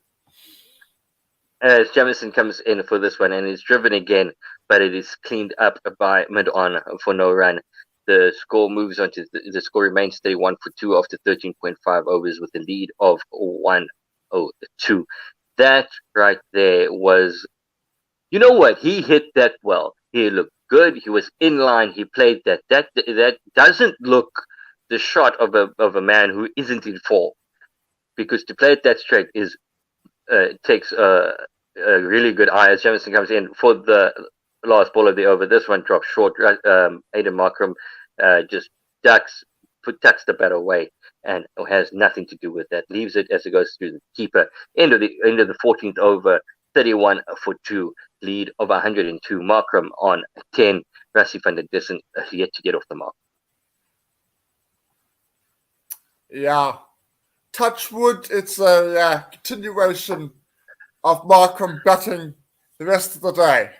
As Jameson comes in for this one and is driven again, but it is cleaned up by mid-on for no run. The score moves on to the score remains 31 for 2 after 13.5 overs with a lead of 102. That right there was, you know what? He hit that well. He looked good. He was in line. He played that. That doesn't look the shot of a man who isn't in form, because to play it that straight is takes a really good eye. As Jameson comes in for the last ball of the over, this one drops short. Aiden Markram just tucks the bat away and has nothing to do with that. Leaves it as it goes through the keeper. End of the 14th over. 31 for 2, lead of 102. Markram on 10. Rassie van der Dussen yet to get off the mark. Yeah. Touch wood, it's a continuation of Markram batting the rest of the day.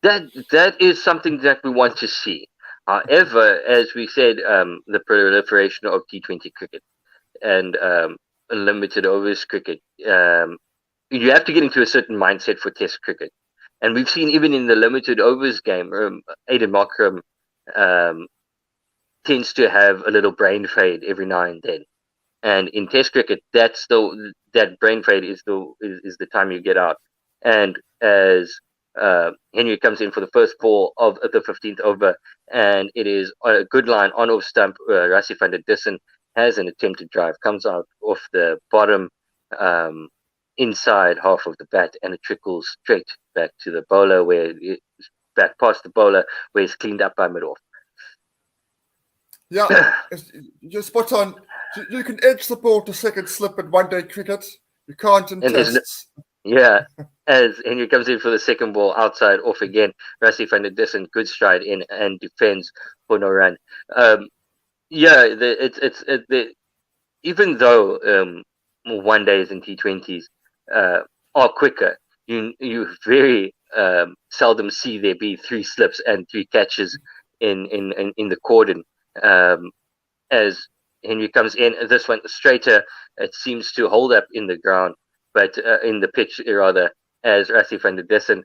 That is something that we want to see. However, as we said, the proliferation of T20 cricket and limited overs cricket, you have to get into a certain mindset for Test cricket. And we've seen even in the limited overs game, Aiden Markram tends to have a little brain fade every now and then. And in Test cricket, that brain fade is the time you get out. And as Henry comes in for the first ball of the 15th over, and it is a good line on off stump. Rassie van der Dussen has an attempted drive, comes out off the bottom inside half of the bat, and it trickles straight back to the bowler, back past the bowler, where it's cleaned up by mid-off. Yeah, you're spot on. You can edge the ball to second slip in one-day cricket. You can't in tests. Yeah, as Henry comes in for the second ball, outside off again. Rassie van der Dussen, good stride in and defends for no run. Even though one days and T20s are quicker, you very seldom see there be 3 slips and 3 catches in the cordon. As Henry comes in, this one straighter, it seems to hold up in the ground, but in the pitch rather, as Rassie van der Dussen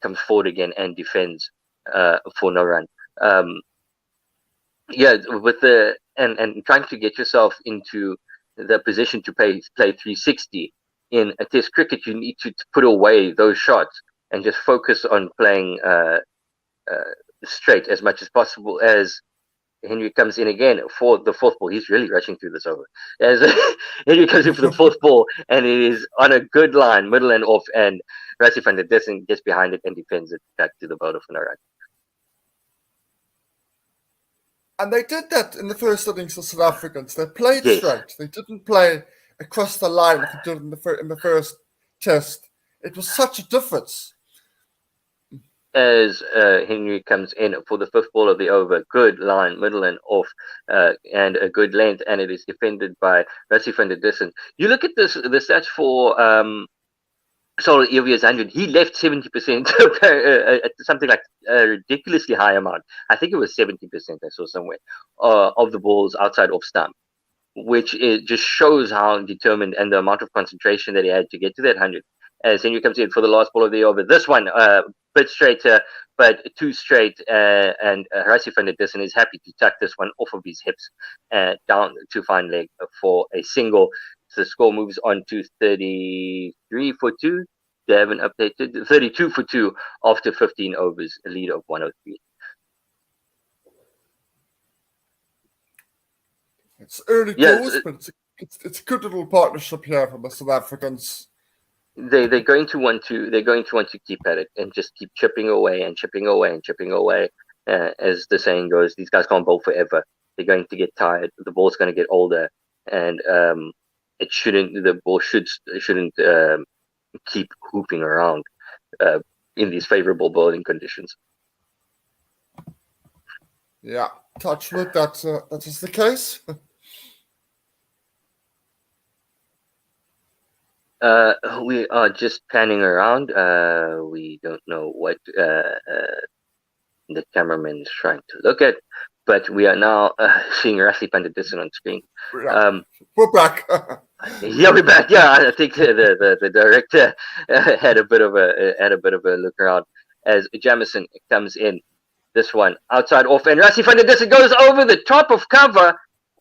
comes forward again and defends for no run. With and trying to get yourself into the position to play 360 in a Test cricket, you need to put away those shots and just focus on playing straight as much as possible. As Henry comes in again for the 4th ball, he's really rushing through this over. As Henry comes in for the 4th ball, and it is on a good line, middle and off, and Rassie van der Dussen gets behind it and defends it back to the bowler for no run. And they did that in the first innings, the South Africans. They played straight. They didn't play across the line like they did in the first test. It was such a difference. As Henry comes in for the 5th ball of the over, good line, middle and off, and a good length, and it is defended by Rassie van der Dussen. You look at the stats for Saul Evier's 100. He left 70%, something like a ridiculously high amount. I think it was 70%. I saw somewhere of the balls outside off stump, which just shows how determined and the amount of concentration that he had to get to that 100. As Henry comes in for the last ball of the over, this one bit straighter, but too straight, and Rassie van der Dussen is happy to tuck this one off of his hips down to fine leg for a single. So the score moves on to 33 for 2. They haven't updated. 32 for 2 after 15 overs, a lead of 103. It's early doors, but it's a good little partnership here for the South Africans. They're going to want to keep at it and just keep chipping away and chipping away and chipping away. As the saying goes, these guys can't bowl forever. They're going to get tired. The ball's going to get older, and the ball shouldn't keep hooping around in these favorable bowling conditions. Yeah, touch wood, that is the case. We are just panning around. We don't know what the cameraman is trying to look at, but we are now seeing Rassie van der Dussen on screen. We're back. Yeah, we're back. Yeah, I think the director had a bit of a look around as Jameson comes in. This one outside off, and Rassie van der Dussen goes over the top of cover,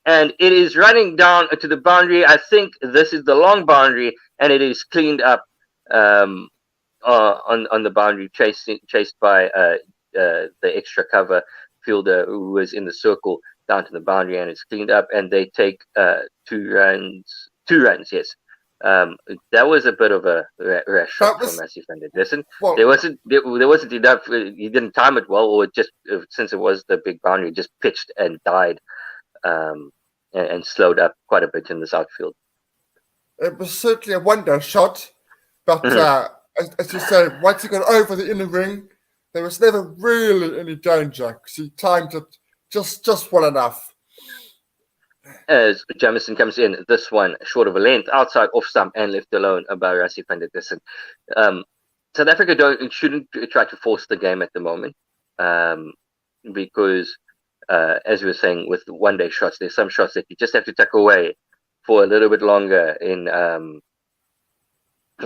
and it is running down to the boundary. I think this is the long boundary, and it is cleaned up on the boundary, chased by the extra cover fielder who was in the circle down to the boundary, and it's cleaned up, and they take 2 runs. 2 runs, yes. That was a bit of a rash shot from Rassie van der Dussen. Well, There wasn't enough. He didn't time it well, or it just since it was the big boundary, just pitched and died, and slowed up quite a bit in this outfield. it was certainly a wonder shot, but as you say, once he got over the inner ring, there was never really any danger because he timed it just well enough. As Jameson comes in, this one short of a length, outside, off stump, and left alone by Rassie van der Dussen. South Africa shouldn't try to force the game at the moment, because as we were saying with the one-day shots, there's some shots that you just have to tuck away for a little bit longer in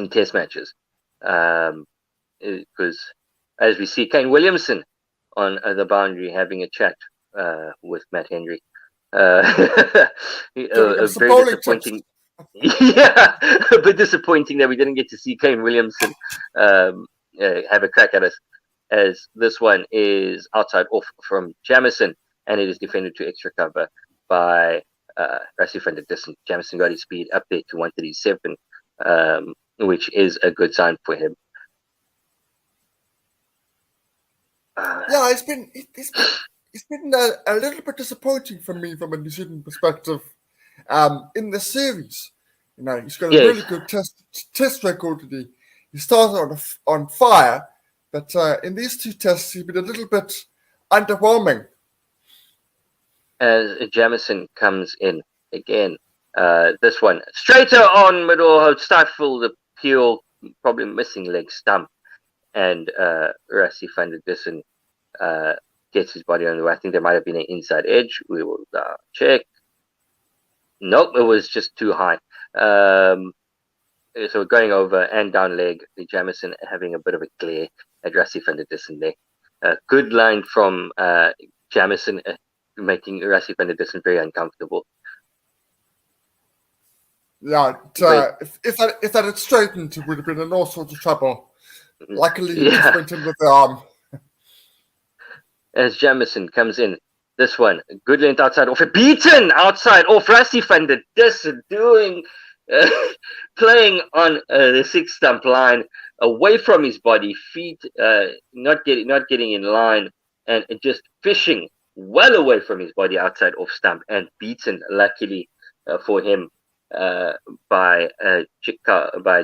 test matches, because as we see Kane Williamson on the boundary having a chat with Matt Henry. Very disappointing. Yeah, a bit disappointing that we didn't get to see Kane Williamson have a crack at us, as this one is outside off from Jameson, and it is defended to extra cover by Rassie van der Dussen. Jameson got his speed up there to 137, which is a good sign for him. Yeah, it's been a little bit disappointing for me from a New Zealand perspective in the series. You know, he's got a really good test record today. He started on fire, but in these 2 tests, he's been a little bit underwhelming. As Jameson comes in again, this one straighter on middle, stifle the peel, probably missing leg stump, and Rassie van der Dussen gets his body on the way. I think there might have been an inside edge. We will check. Nope, it was just too high. So going over and down leg, Jameson having a bit of a glare at Rassie van der Dussen there. Good line from Jameson, making Rassie van der Dussen very uncomfortable. Yeah, if that had straightened, it would have been in all sorts of trouble. Luckily, he just went in with the arm. As Jameson comes in, this one, good length outside off, beaten outside off. Rassie van der Dussen playing on the 6 stump line, away from his body, feet not getting in line, and just fishing well away from his body outside off stump, and beaten luckily for him by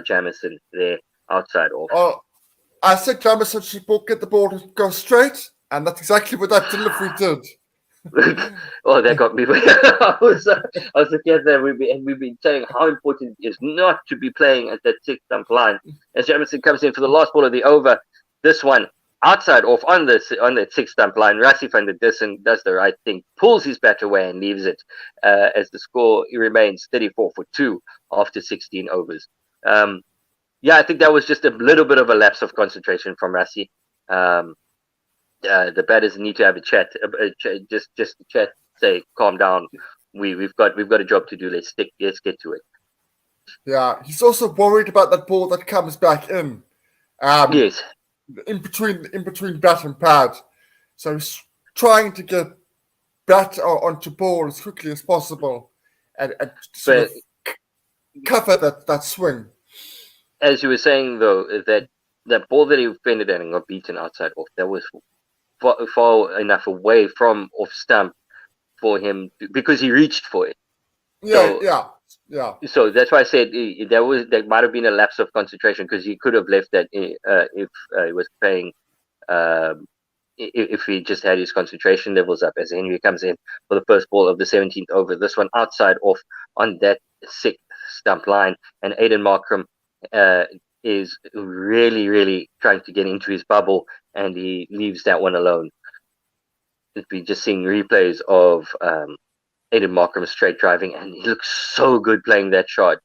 Jameson there outside off. Oh, I said Jameson should get the ball to go straight, and that's exactly what that delivery did. Oh, that got me. I was looking at that. We've been saying how important it is not to be playing at that 6 stump line. As Jameson comes in for the last ball of the over, this one outside off on that 6 stump line. Rassie van der Dussen does the right thing, pulls his bat away and leaves it, as the score remains 34 for 2 after 16 overs. Yeah, I think that was just a little bit of a lapse of concentration from Rassie. The batters need to have a chat, just chat, say, calm down. We've got a job to do. Let's get to it. Yeah, he's also worried about that ball that comes back in. Yes. In between bat and pad. So he's trying to get bat onto ball as quickly as possible and sort of cover that swing. As you were saying, though, that ball that he fended and got beaten outside off, that was far enough away from off stump for him because he reached for it. Yeah. So that's why I said there might have been a lapse of concentration, because he could have left that if he was playing, if he just had his concentration levels up. As Henry comes in for the first ball of the 17th over, this one outside off on that 6th stump line, and Aiden Markram is really, really trying to get into his bubble, and he leaves that one alone. We're just seeing replays of Aiden Markram straight driving, and he looks so good playing that shot.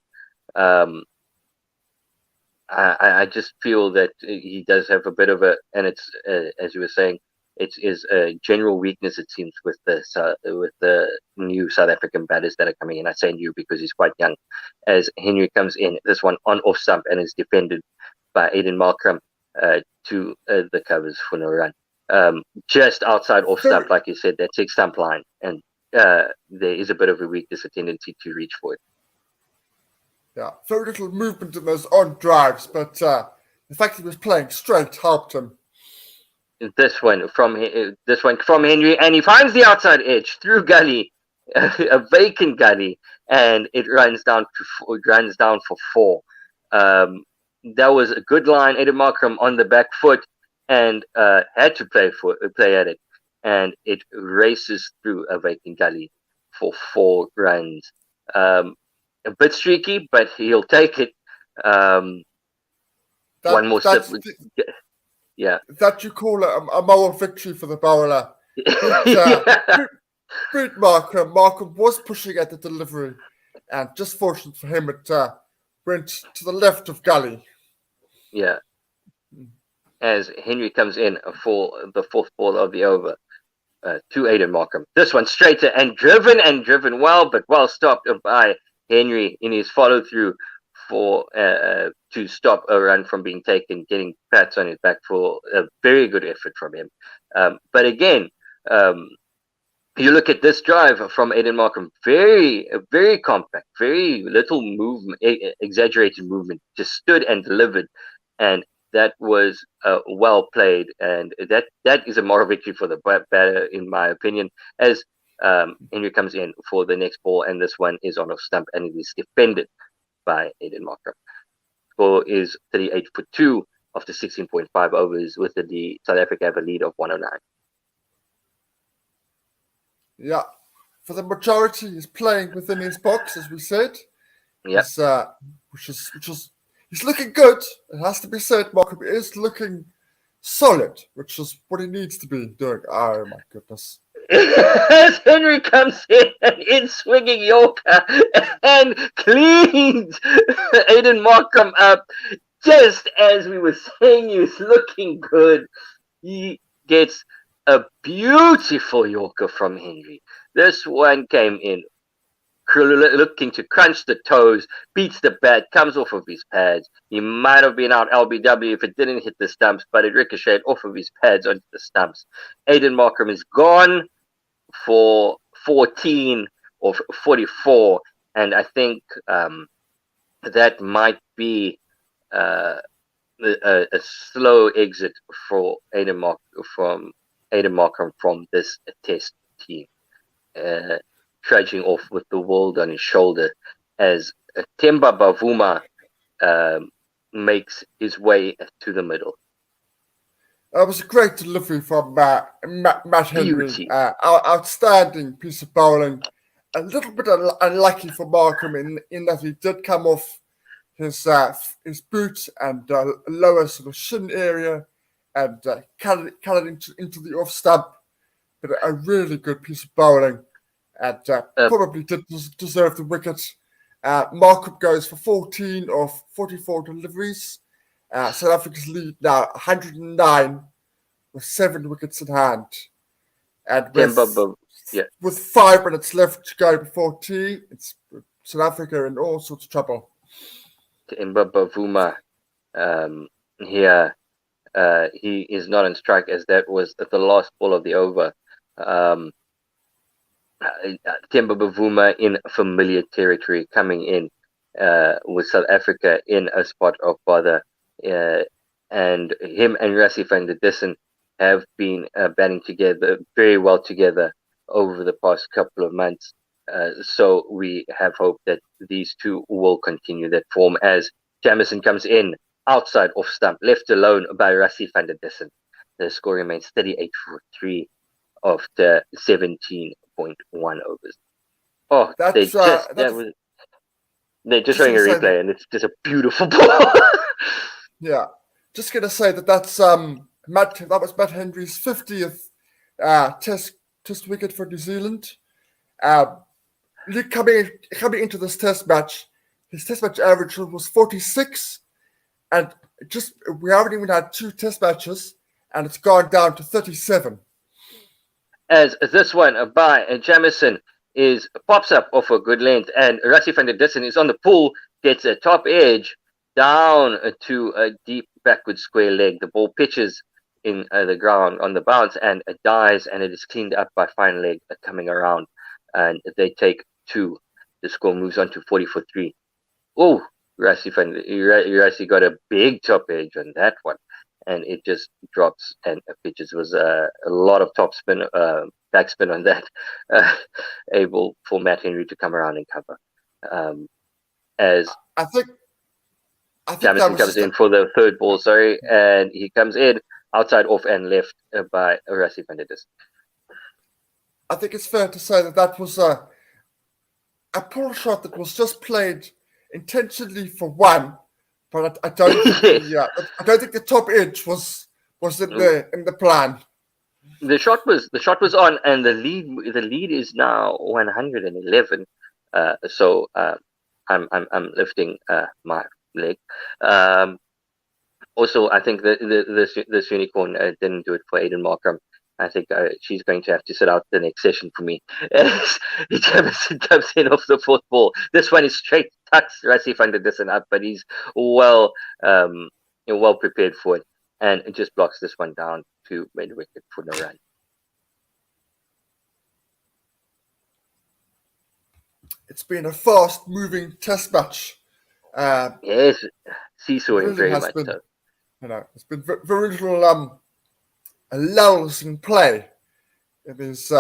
I just feel that he does have a bit of a, and it's as you were saying, it is a general weakness, it seems, with the new South African batters that are coming in. I say new because he's quite young. As Henry comes in, this one on off stump and is defended by Aiden Markram to the covers for no run. just outside off stump, like you said, that 6-stump line, and there is a bit of a weakness, a tendency to reach for it. Yeah, very little movement in those on drives, but the fact he was playing straight helped him. This one from Henry, and he finds the outside edge through gully, a vacant gully, and it runs down for 4. That was a good line. Aidan Markram on the back foot and had to play at it, and it races through a vacant gully for 4 runs. A bit streaky, but he'll take it. One more sip. Yeah. That you call it a moral victory for the bowler. Beat Markram. Markram was pushing at the delivery, and just fortunate for him, it went to the left of gully. Yeah. As Henry comes in for the 4th ball of the over to Aidan Markram. This one straighter and driven well, but well stopped by Henry in his follow through for to stop a run from being taken, getting pats on his back for a very good effort from him. But again, you look at this drive from Aidan Markram, very compact, very little movement, exaggerated movement, just stood and delivered, and that was well played, and that is a moral victory for the batter, in my opinion, as Henry comes in for the next ball, and this one is on off stump, and it is defended by Aidan Markram. Score is 38 for 2 after 16.5 overs, with the South Africa have a lead of 109. Yeah, for the majority, he's playing within his box, as we said. Yeah, he's looking good. It has to be said. Markram is looking solid, which is what he needs to be doing. Oh my goodness! As Henry comes in swinging Yorker and cleans Aidan Markram up, just as we were saying, he's looking good. He gets a beautiful Yorker from Henry. This one came in looking to crunch the toes, beats the bat, comes off of his pads. He might have been out LBW if it didn't hit the stumps, but it ricocheted off of his pads onto the stumps. Aidan Markram is gone for 14 or 44, and I think that might be a slow exit for Aidan Markram from this test team, trudging off with the world on his shoulder as Temba Bavuma makes his way to the middle. It was a great delivery from Matt Henry. Outstanding piece of bowling. A little bit unlucky for Markram in that he did come off his boot and lower sort of shin area and cut it into the off stump. But a really good piece of bowling, and probably did deserve the wicket. Markram goes for 14 of 44 deliveries. South Africa's lead now 109 with 7 wickets in hand. And with 5 minutes left to go before tea, it's South Africa in all sorts of trouble. Temba Bavuma here, he is not on strike, as that was the last ball of the over. Temba Bavuma in familiar territory, coming in with South Africa in a spot of bother, and him and Rassie van der Dussen have been batting together very well together over the past couple of months. So we have hope that these two will continue that form as Jameson comes in outside off stump, left alone by Rassie van der Dussen. The score remains 38 for 3 after 17.1 overs. Oh, they're just showing a replay, and it's just a beautiful ball. Yeah, just gonna say that was Matt Henry's 50th test wicket for New Zealand. Coming into this test match, his test match average was 46, and we haven't even had 2 test matches, and it's gone down to 37. As this one by Jameson pops up off a good length, and Rassie van der Dussen is on the pull, gets a top edge down to a deep backward square leg. The ball pitches in the ground on the bounce, and it dies, and it is cleaned up by fine leg coming around, and they take 2. The score moves on to 40 for 3. Oh, Rassi got a big top edge on that one, and it just drops and pitches. Was a lot of top spin, backspin on that, able for Matt Henry to come around and cover. As I think Jameson comes in for the third ball, and he comes in outside, off, and left by Rassi van der Dis. I think it's fair to say that was a pull shot that was just played intentionally for one, but I don't think I don't think the top edge was in the plan. The shot was on, and the lead is now 111. So I'm lifting my leg. Also, I think this unicorn didn't do it for Aiden Markram. I think she's going to have to sit out the next session for me. Jameson comes in off the 4th ball. This one is straight, tucks Rassi van der Dis up, but he's well prepared for it, and it just blocks this one down to mid-wicket for no run. It's been a fast-moving test match. Yes, seesawing really very has much been, so. It's been very little lulls in play in these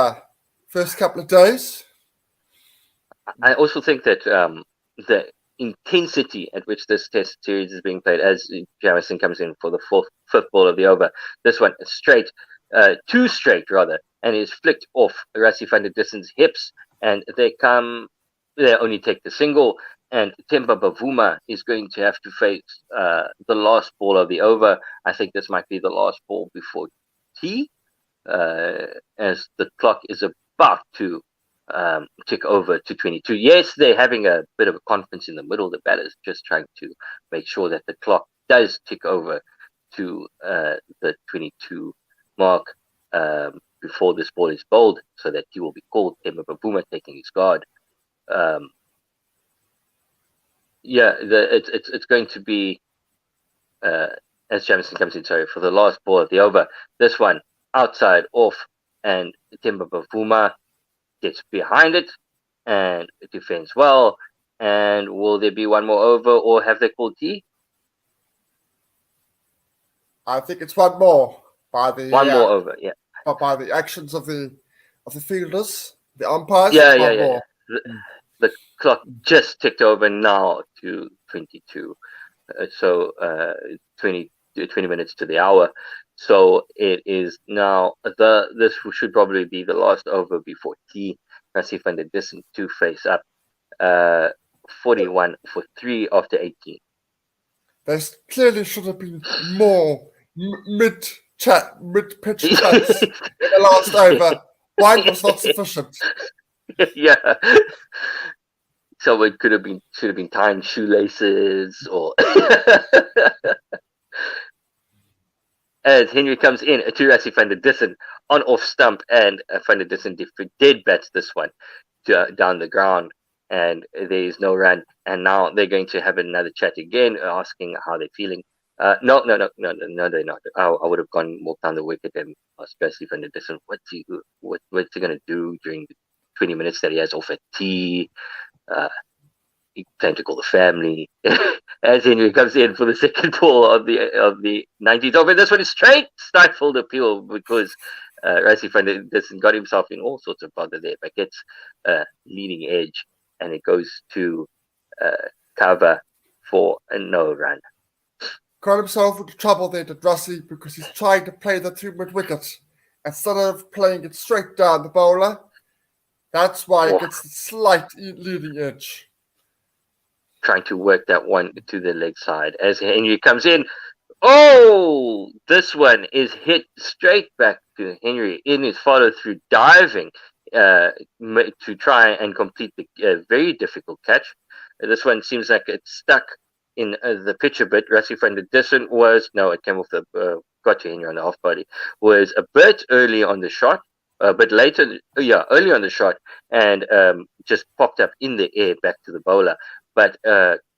first couple of days. I also think that the intensity at which this test series is being played, as Jameson comes in for the 5th ball of the over, this one is straight, 2 straight rather, and is flicked off Rassi van der Dissen's hips, and they only take the single, and Temba Bavuma is going to have to face the last ball of the over. I think this might be the last ball before tea, as the clock is about to tick over to 22. Yes, they're having a bit of a conference in the middle. The batter's just trying to make sure that the clock does tick over to the 22 mark before this ball is bowled, so that he will be called. Temba Bavuma taking his guard. It's going to be as Jameson comes in, for the last ball of the over. This one outside, off, and Temba Bavuma gets behind it and defends well. And will there be one more over, or have they called tea? I think it's one more by the more over, yeah. By the actions of the fielders, the umpires. Yeah. The clock just ticked over now to 22, 20 minutes to the hour. So it is now this should probably be the last over before tea. Rassi van der Dis to face up 41 for 3 after 18. There clearly should have been more mid-pitch chats in the last over. Wine was not sufficient. Yeah. So it should have been tying shoelaces, or as Henry comes in to Rassi van der Dis on off stump, and van der Dis dead bats this one down the ground, and there is no run. And now they're going to have another chat again, asking how they're feeling. No, they're not. I would have walked down the wicket and asked Rassi van der Dis what's he going to do during the 20 minutes that he has off at tea. He planned to call the family. As Henry comes in for the second ball of the 90th over. This one is straight stifled appeal, because Rassi van der Dis got himself in all sorts of bother there, but gets leading edge, and it goes to cover for a no run. Got himself into trouble there, did Rassi, because he's trying to play the 2 mid-wicket instead of playing it straight down the bowler. That's why it gets a slight leading edge. Trying to work that one to the leg side as Henry comes in. Oh, this one is hit straight back to Henry in his follow-through diving to try and complete the very difficult catch. This one seems like it's stuck in the pitch a bit. Rassi van der Dis it came off got to Henry on the off body, was a bit early on the shot. But later, early on the shot, and just popped up in the air back to the bowler, but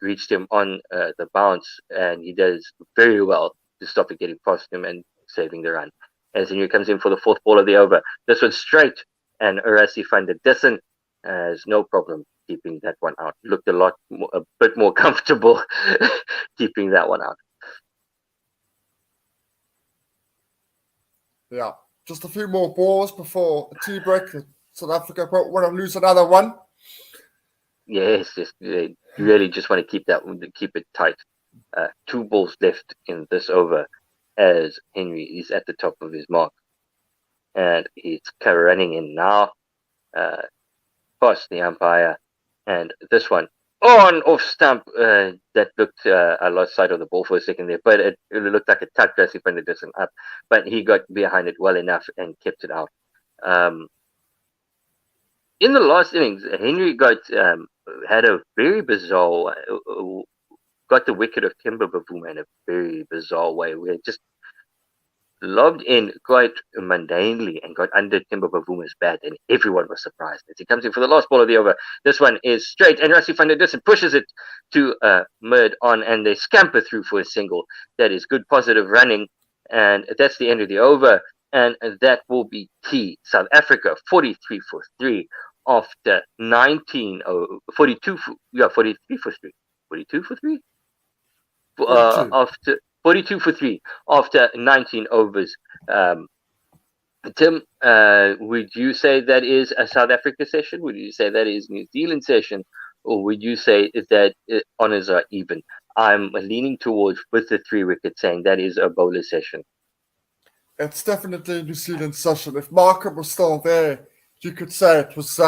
reached him on the bounce, and he does very well to stop it getting past him and saving the run. As Henry comes in for the fourth ball of the over. This one's straight, and Urasi van der Dissen has no problem keeping that one out. Looked a bit more comfortable keeping that one out. Yeah, just a few more balls before a tea break. South Africa won't want to lose another one. Yes, they really just want to keep it tight. 2 balls left in this over as Henry is at the top of his mark. And he's running in now, past the umpire. And this one, on off stump, that looked, I lost sight of the ball for a second there, but it looked like a tuck Grassy from the distance up. But he got behind it well enough and kept it out. In the last innings, Henry had a very bizarre, got the wicket of Timber Bavuma in a very bizarre way, where it just lobbed in quite mundanely and got under Timber Bavuma's bat, and everyone was surprised as he comes in for the last ball of the over. This one is straight, and Rassie van der Dissen pushes it to mid on, and they scamper through for a single. That is good positive running, and that's the end of the over, and that will be key. South Africa 43 for 3 after 42 for 3. 42 for 3? After 42 for 3 after 19 overs. Tim, would you say that is a South Africa session? Would you say that is New Zealand session? Or would you say that honours are even? I'm leaning towards, with the 3 wickets, saying that is a bowler session. It's definitely a New Zealand session. If Markham was still there, you could say it was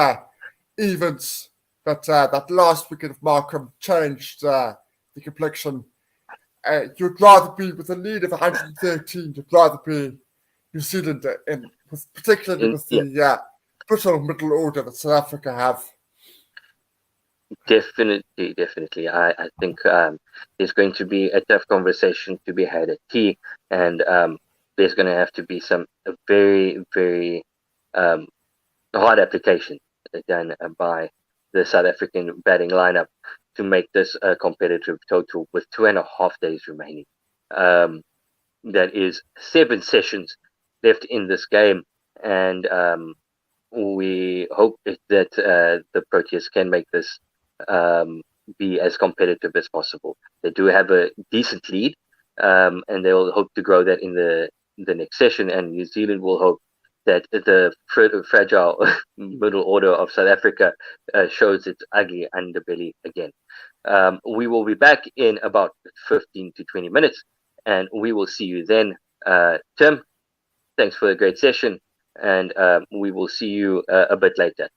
evens. But that last wicket of Markham changed the complexion. You'd rather be with a lead of 113. You'd rather be New Zealand, particularly with the brutal middle order that South Africa have. Definitely. I think there's going to be a tough conversation to be had at tea, and there's going to have to be some very, very hard application done by the South African batting lineup to make this a competitive total with 2.5 days remaining. That is 7 sessions left in this game, and we hope that the Proteas can make this be as competitive as possible. They do have a decent lead, and they'll hope to grow that in the next session, and New Zealand will hope that the fragile middle order of South Africa shows its ugly underbelly again. We will be back in about 15 to 20 minutes, and we will see you then. Tim, thanks for a great session, and we will see you a bit later.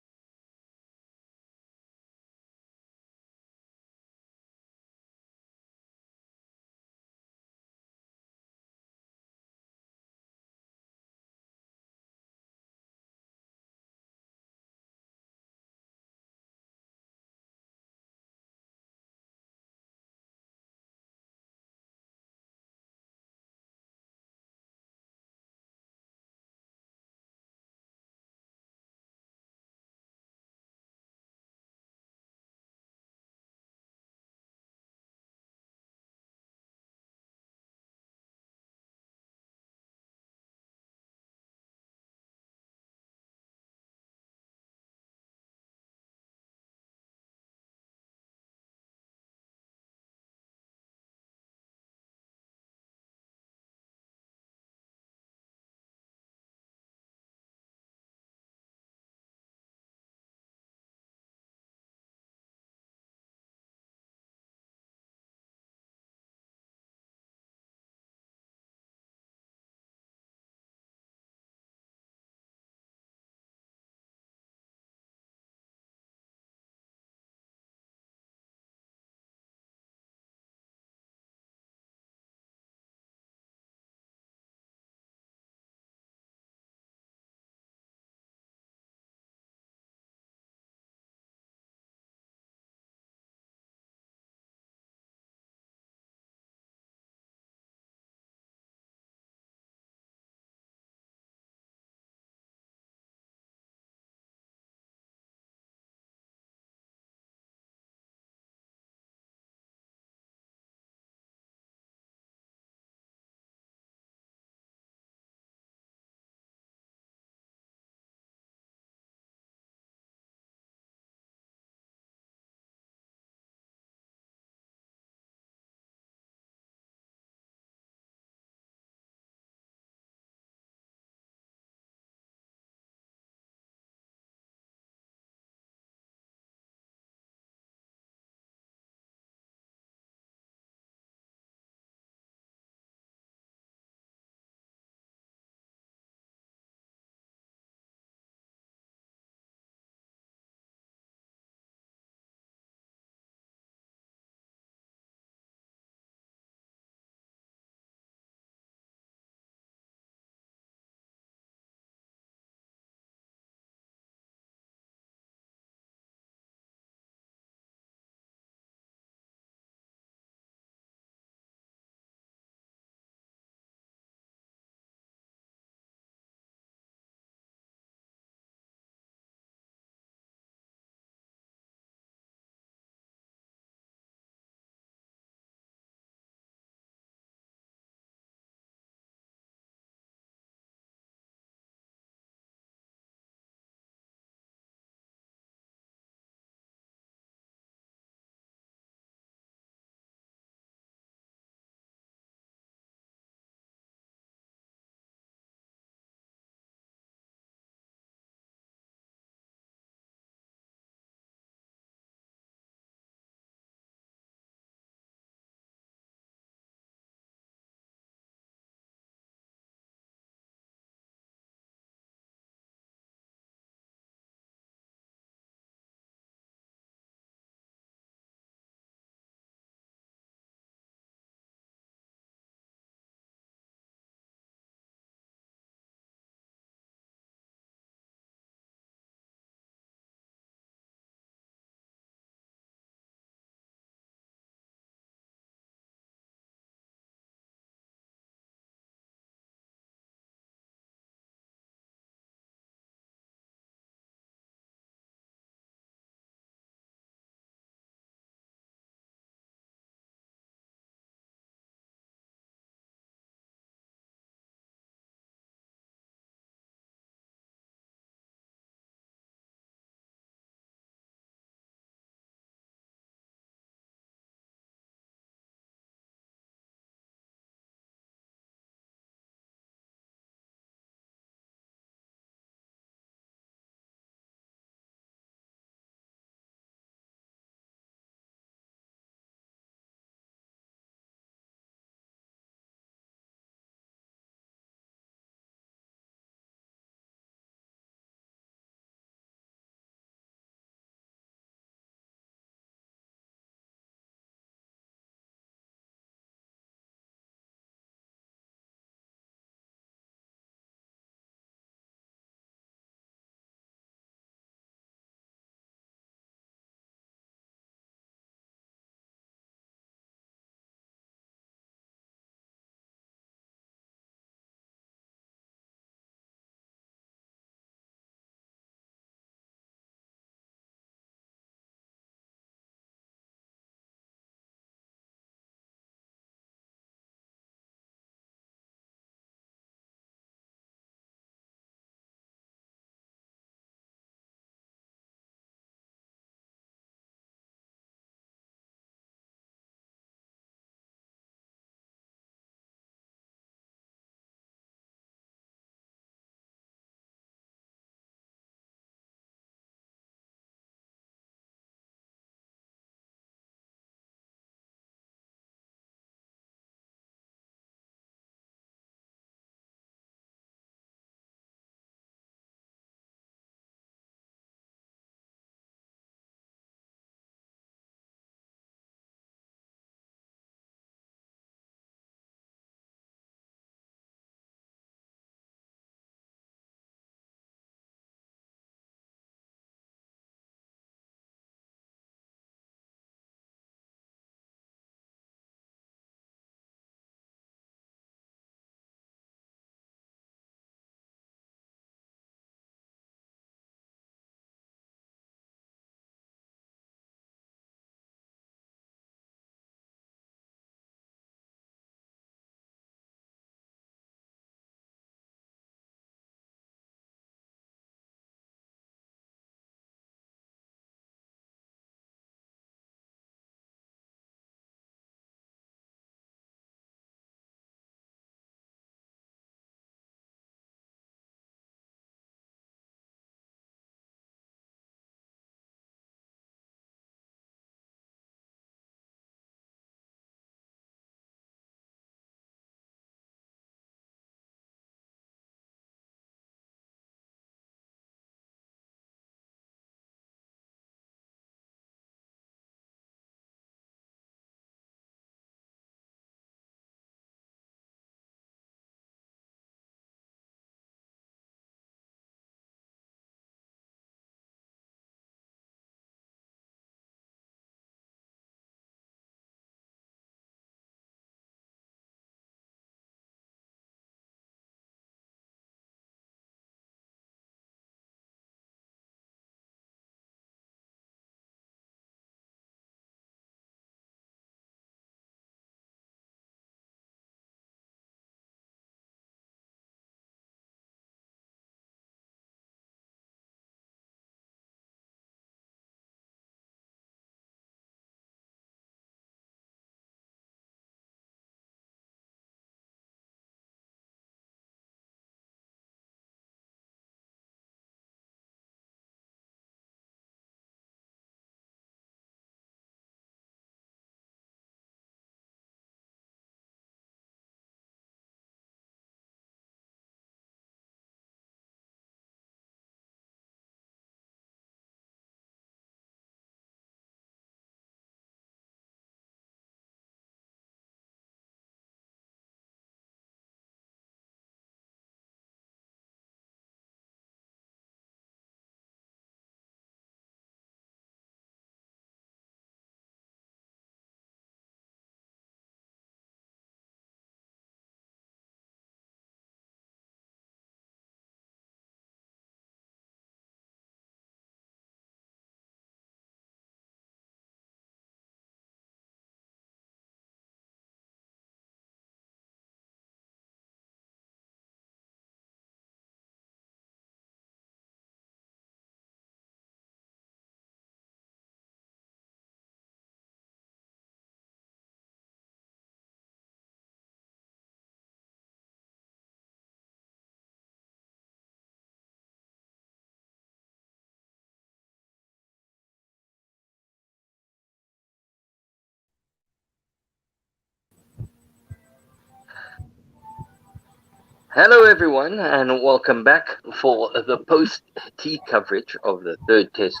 Hello, everyone, and welcome back for the post-tea coverage of the third test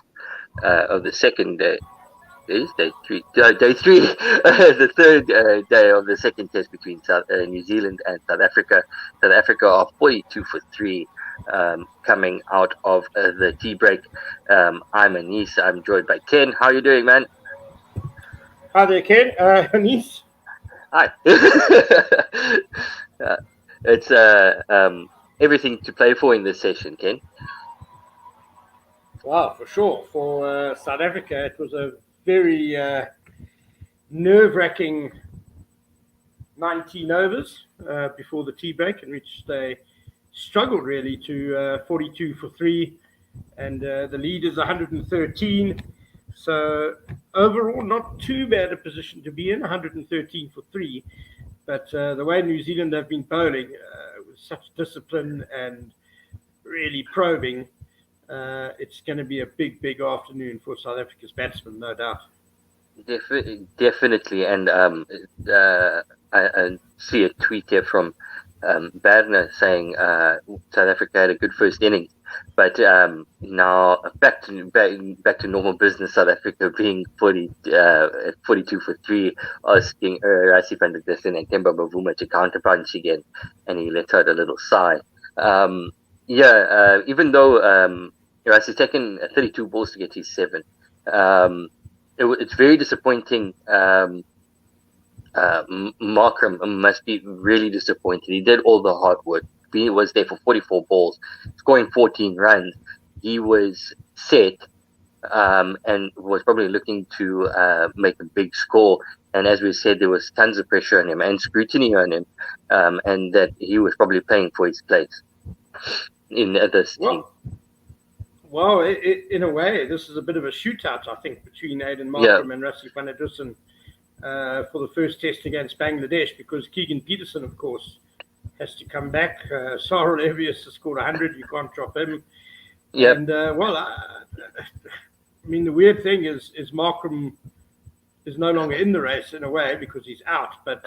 of the second day. Day three, the third day of the second test between New Zealand and South Africa. South Africa are 42 for 3 coming out of the tea break. I'm Anis. I'm joined by Ken. How are you doing, man? Hi there, Ken. Anis. Hi. It's everything to play for in this session, Ken. Wow, for sure. For South Africa, it was a very nerve-wracking 19 overs before the tea break, in which they struggled really to 42 for 3, and the lead is 113. So overall, not too bad a position to be in, 113 for 3. But the way New Zealand have been bowling with such discipline and really probing, it's going to be a big afternoon for South Africa's batsmen, no doubt. Definitely. And I see a tweet here from Badner saying South Africa had a good first innings, but now back to normal business. South Africa being 42 for 3, asking Rassie van der Dussen and Themba Bavuma to counterpunch again, and he let out a little sigh. Even though Rassie's taken 32 balls to get his 7, it's very disappointing. Markram must be really disappointed. He did all the hard work. He was there for 44 balls, scoring 14 runs. He was set and was probably looking to make a big score. And as we said, there was tons of pressure on him and scrutiny on him, and that he was probably paying for his place in this team. Well, in a way, this is a bit of a shootout, I think, between Aiden Markram and Rassie van der Dussen for the first test against Bangladesh, because Keegan Peterson, of course, has to come back. Sarah Levius has scored 100. You can't drop him. Yeah. And, I mean, the weird thing is Markram is no longer in the race in a way because he's out. But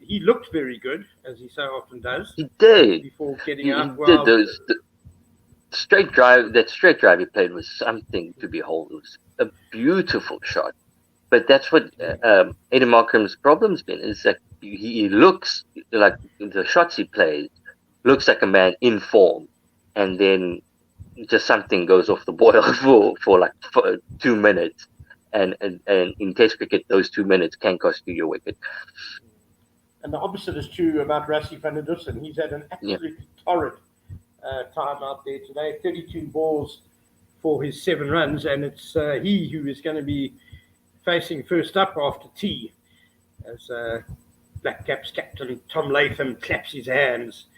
he looked very good, as he so often does. He did. Before getting out. Well, did those, straight drive he played was something to behold. It was a beautiful shot. But that's what Aiden Markram's problem's been, is that he looks like, the shots he plays looks like a man in form, and then just something goes off the boil for 2 minutes, and in Test cricket those 2 minutes can cost you your wicket. And the opposite is true about Rassie van der Dussen. He's had an absolutely torrid time out there today. 32 balls for his 7 runs, and it's he who is going to be facing first up after tea, as Black Caps captain Tom Latham claps his hands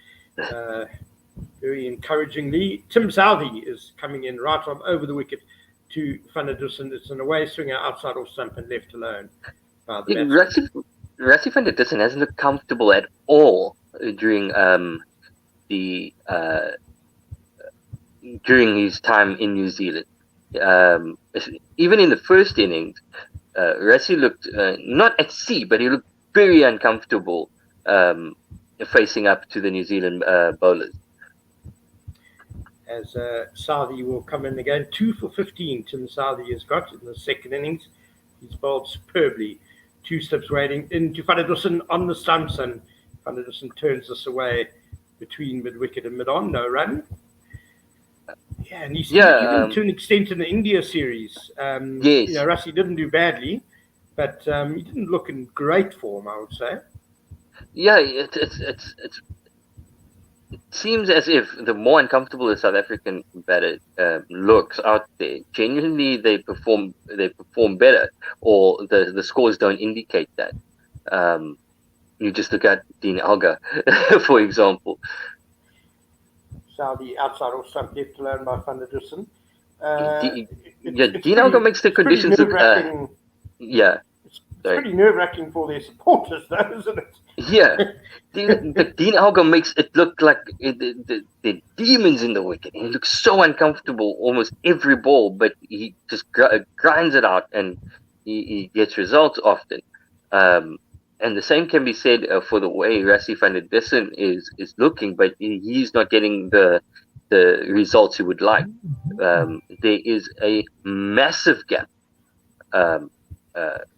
very encouragingly. Tim Southee is coming in right from over the wicket to Van der Dussen. It's an away swinger outside off stump and left alone by the Rassie van der Dussen hasn't looked comfortable at all during his time in New Zealand. Even in the first innings, Rassie looked not at sea, but he looked very uncomfortable facing up to the New Zealand bowlers. As Southee will come in again, 2 for 15. Tim Southee has got in the second innings. He's bowled superbly. 2 slips waiting into Van der Dussen on the stumps, and Van der Dussen turns this away between mid-wicket and mid-on. No run. Yeah, and he's even to an extent in the India series. Yes. Rassie didn't do badly, but he didn't look in great form, I would say. Yeah, it seems as if the more uncomfortable the South African batter looks out there, genuinely they perform better, or the scores don't indicate that. You just look at Dean Elgar, for example. Southee outside or stump left alone by Van der Dussen. Dean Elgar makes the conditions look. It's pretty nerve-wracking for their supporters, though, isn't it? Yeah, Dean Elgar makes it look like the demons in the wicket. He looks so uncomfortable almost every ball, but he just grinds it out, and he gets results often. And the same can be said for the way Rassie van der Dussen is looking, but he's not getting the results he would like. There is a massive gap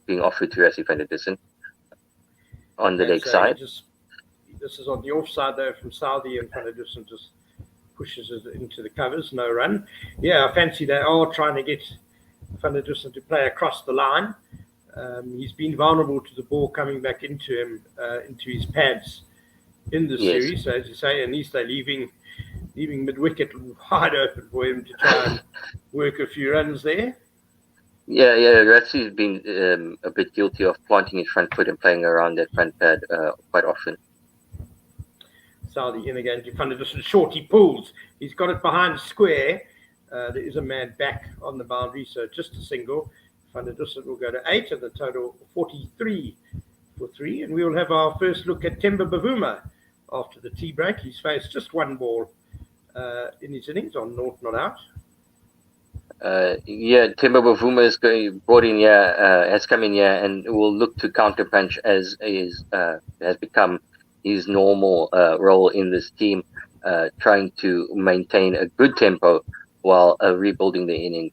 being offered to Rassie van der Dussen on the leg side. This is on the offside though from Saudi, and van der Dussen just pushes it into the covers, no run. Yeah, I fancy they are trying to get van der Dussen to play across the line. He's been vulnerable to the ball coming back into him, into his pads in the series, so as you say, and they're leaving mid-wicket wide open for him to try and work a few runs there. Yeah, Rassie's been a bit guilty of planting his front foot and playing around that front pad quite often. Saudi in again to van der Dussen, short, he pulls. He's got it behind square. There is a man back on the boundary, so just a single. Van der Dussen will go to 8 and the total 43 for 3. And we will have our first look at Temba Bavuma after the tea break. He's faced just one ball in his innings on naught not out. Temba Bavuma is brought in here, has come in here and will look to counterpunch as has become his normal role in this team, trying to maintain a good tempo while rebuilding the inning.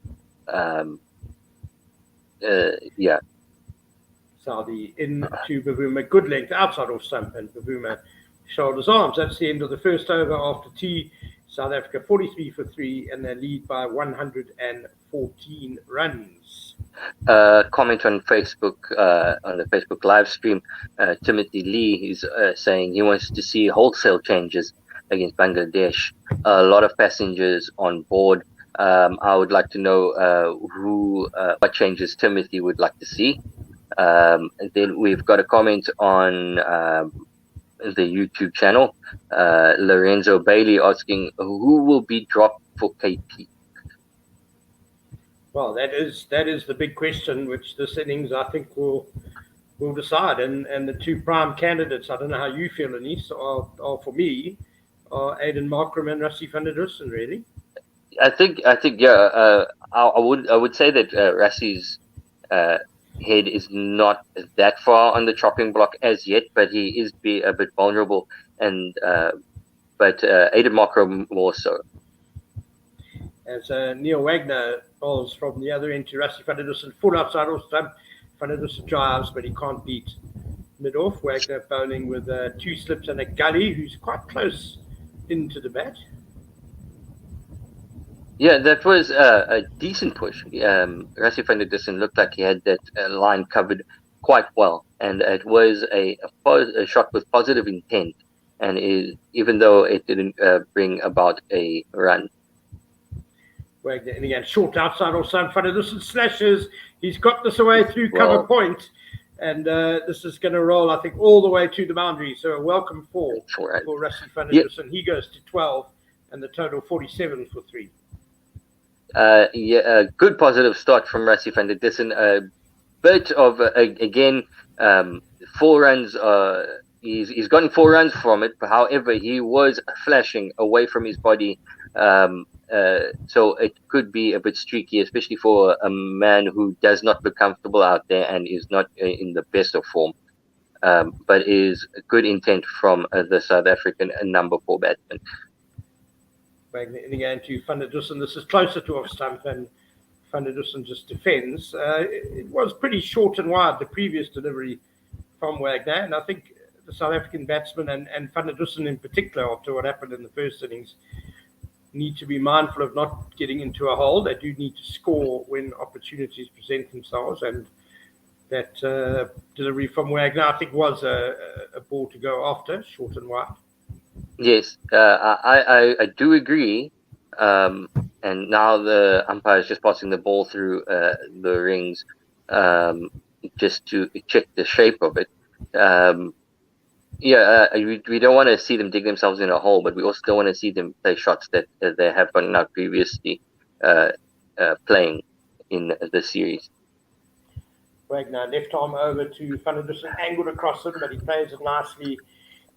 Saudi into Bavuma, good length outside off stump, and Bavuma shoulders arms. That's the end of the first over after tea. South Africa 43 for 3, and they lead by 114 runs. Comment on Facebook, on the Facebook live stream, Timothy Lee is saying he wants to see wholesale changes against Bangladesh. A lot of passengers on board. I would like to know what changes Timothy would like to see. And then we've got a comment on the YouTube channel, Lorenzo Bailey asking who will be dropped for KP. Well, that is the big question, which this innings I think will decide. And the two prime candidates, I don't know how you feel, Anis, are for me are Aiden Markram and Rassie van der Dussen, really. I think I would say that Rassie's head is not that far on the chopping block as yet, but he is a bit vulnerable, and but Aiden Markram more so. As Neil Wagner bowls from the other end to Rassie van der Dussen, full outside off stump. Van der Dussen drives, but he can't beat mid-off. Wagner bowling with 2 slips and a gully, who's quite close into the bat. Yeah, that was a decent push. Rassie van der Dussen looked like he had that line covered quite well, and it was a shot with positive intent, and even though it didn't bring about a run. Wagner in again, short outside or some Van der Dussen slashes. He's got this away through cover point, and this is going to roll, I think, all the way to the boundary. So a welcome for Rassie van der Dussen. He goes to 12, and the total 47 for 3. A good positive start from Rassie van der Dussen. A bit of again 4 runs. He's gotten 4 runs from it. But however, he was flashing away from his body, so it could be a bit streaky, especially for a man who does not look comfortable out there and is not in the best of form. But is good intent from the South African number 4 batsman. In again to Van der Dussen. This is closer to off stump, and Van der Dussen just defends. It was pretty short and wide, the previous delivery from Wagner, and I think the South African batsman and Van der Dussen in particular, after what happened in the first innings, need to be mindful of not getting into a hole. They do need to score when opportunities present themselves, and that delivery from Wagner, I think, was a ball to go after, short and wide. Yes, I do agree. And now the umpire is just passing the ball through the rings just to check the shape of it. We don't want to see them dig themselves in a hole, but we also don't want to see them play shots that they have gotten out previously playing in the series. Wagner left arm over to Van der Dussen, angled across him, but he plays it nicely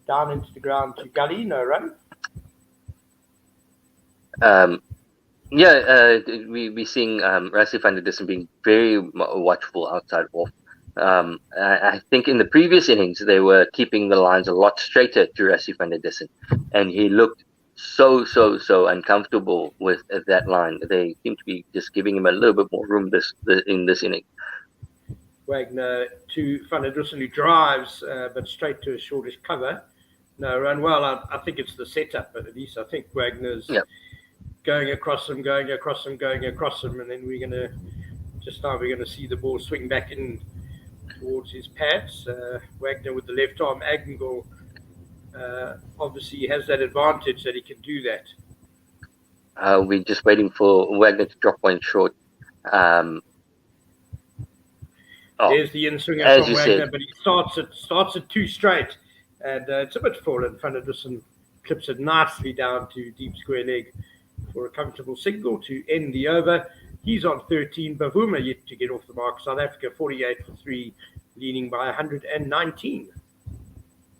down into the ground to gully, no run. We're seeing Rassie van der Dussen being very watchful outside off. I think in the previous innings they were keeping the lines a lot straighter to Rassie van der Dussen, and he looked so uncomfortable with that line. They seem to be just giving him a little bit more room in this inning. Wagner to Van der Dussen, who drives, but straight to a shortish cover. No run. Well, I think it's the setup, but at least I think Wagner's going across him, and then we're going to see the ball swing back in towards his pads. Wagner with the left arm angle obviously has that advantage that he can do that. We're just waiting for Wagner to drop one short. There's the in-swinger from Wagner, but he starts it too straight, and it's a bit fallen. Van der Dussen clips it nicely down to deep square leg for a comfortable single to end the over. He's on 13. Bavuma yet to get off the mark. South Africa 48 for 3, leading by 119.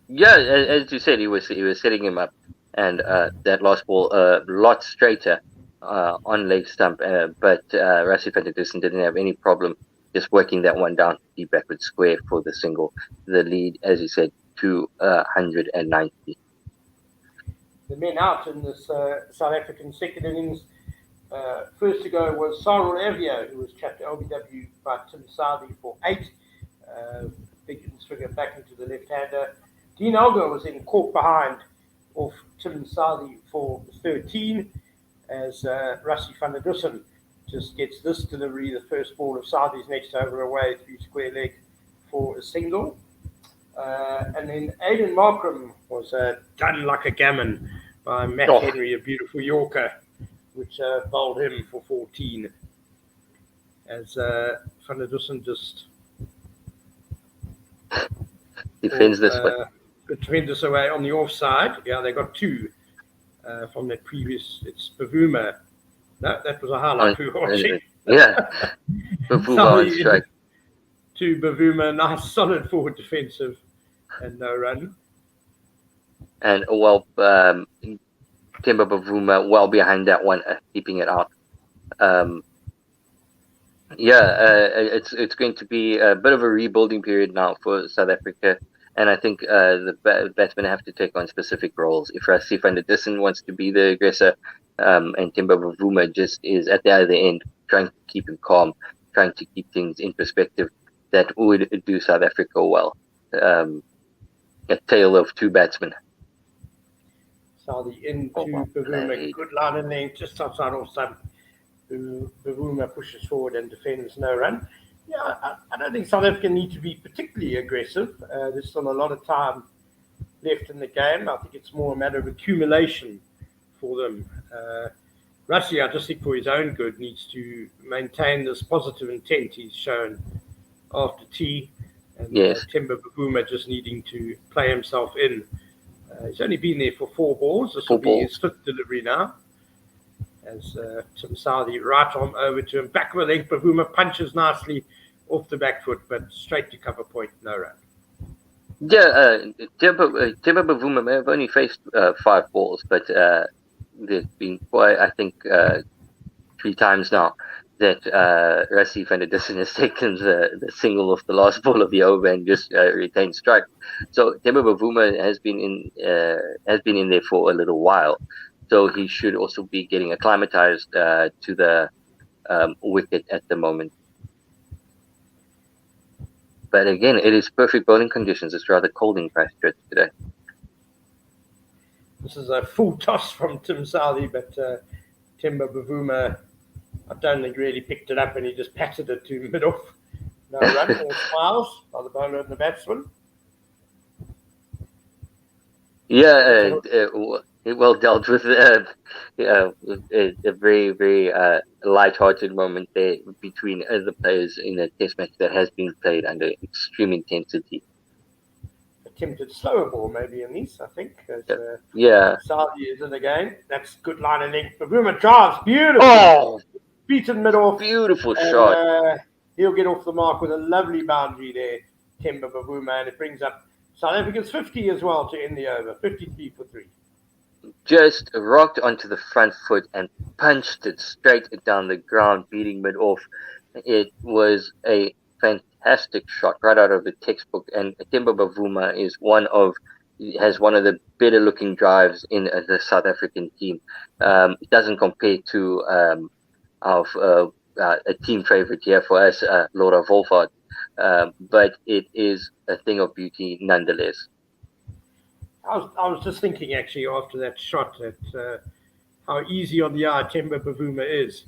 Yeah, as you said, he was setting him up, and that last ball a lot straighter on leg stump, but Rassie van der Dussen didn't have any problem just working that one down deep backward square for the single. The lead, as you said, to 190. The men out in this South African second innings. First to go was Cyril Avio, who was trapped LBW by Tim Southey for 8. Big swinger back into the left-hander. Dean Elgar was then caught behind off Tim Southey for 13, as Rassie van der Dussen just gets this delivery, the first ball of Southey's next over away through square leg for a single. And then Aidan Markram was done like a gammon by Matt Henry, a beautiful Yorker, which bowled him for 14. As Van der Dussen just defends this one. Defends this away on the offside. Yeah, they got 2 from that previous. It's Bavuma. No, that was a highlight we were watching. Yeah. Bavuma on strike. To Bavuma, nice solid forward defensive and no run. And Timber Bavuma well behind that one, keeping it out. It's going to be a bit of a rebuilding period now for South Africa, and I think the batsmen have to take on specific roles. If Rassie van der Dussen wants to be the aggressor, and Timber Bavuma just is at the other end, trying to keep him calm, trying to keep things in perspective, that would do South Africa well. A tale of 2 batsmen. Southey into Bavuma, good line in there, just outside off stump. Bavuma pushes forward and defends no run. Yeah, I don't think South Africa need to be particularly aggressive. There's still a lot of time left in the game. I think it's more a matter of accumulation for them. Rassie, I just think for his own good, needs to maintain this positive intent he's shown after tea. And Timber Bavuma just needing to play himself in. He's only been there for 4 balls. This will be his 5th delivery now. As Tim Southey right arm over to him. Back of the leg, Bavuma punches nicely off the back foot, but straight to cover point, no run. Yeah, Timber Bavuma may have only faced 5 balls, but there's been quite, I think, 3 times now that Rassie van der Dussen has taken the single off the last ball of the over and just retained strike. So Timber Bavuma has been in there for a little while. So he should also be getting acclimatized to the wicket at the moment. But again, it is perfect bowling conditions. It's rather cold in Christchurch today. This is a full toss from Tim Southey, but Timber Bavuma, I don't think really picked it up, and he just patted it to mid-off. No run, all smiles by the bowler and the batsman. Yeah, well dealt with. A very, very light-hearted moment there between the players in a test match that has been played under extreme intensity. Attempted slower ball maybe in these, I think. As, Southey is in the game. That's good line and length. Bavuma drives, beautiful. Oh, beaten mid-off. Beautiful shot. He'll get off the mark with a lovely boundary there, Timber Bavuma, and it brings up South Africa's 50 as well to end the over. 53 for 3. Just rocked onto the front foot and punched it straight down the ground, beating mid-off. It was a fantastic shot right out of the textbook, and Temba Bavuma has one of the better looking drives in the South African team. It doesn't compare to a team favorite here for us, Laura Wolfhard, but it is a thing of beauty nonetheless. I was just thinking actually after that shot that how easy on the eye Temba Bavuma is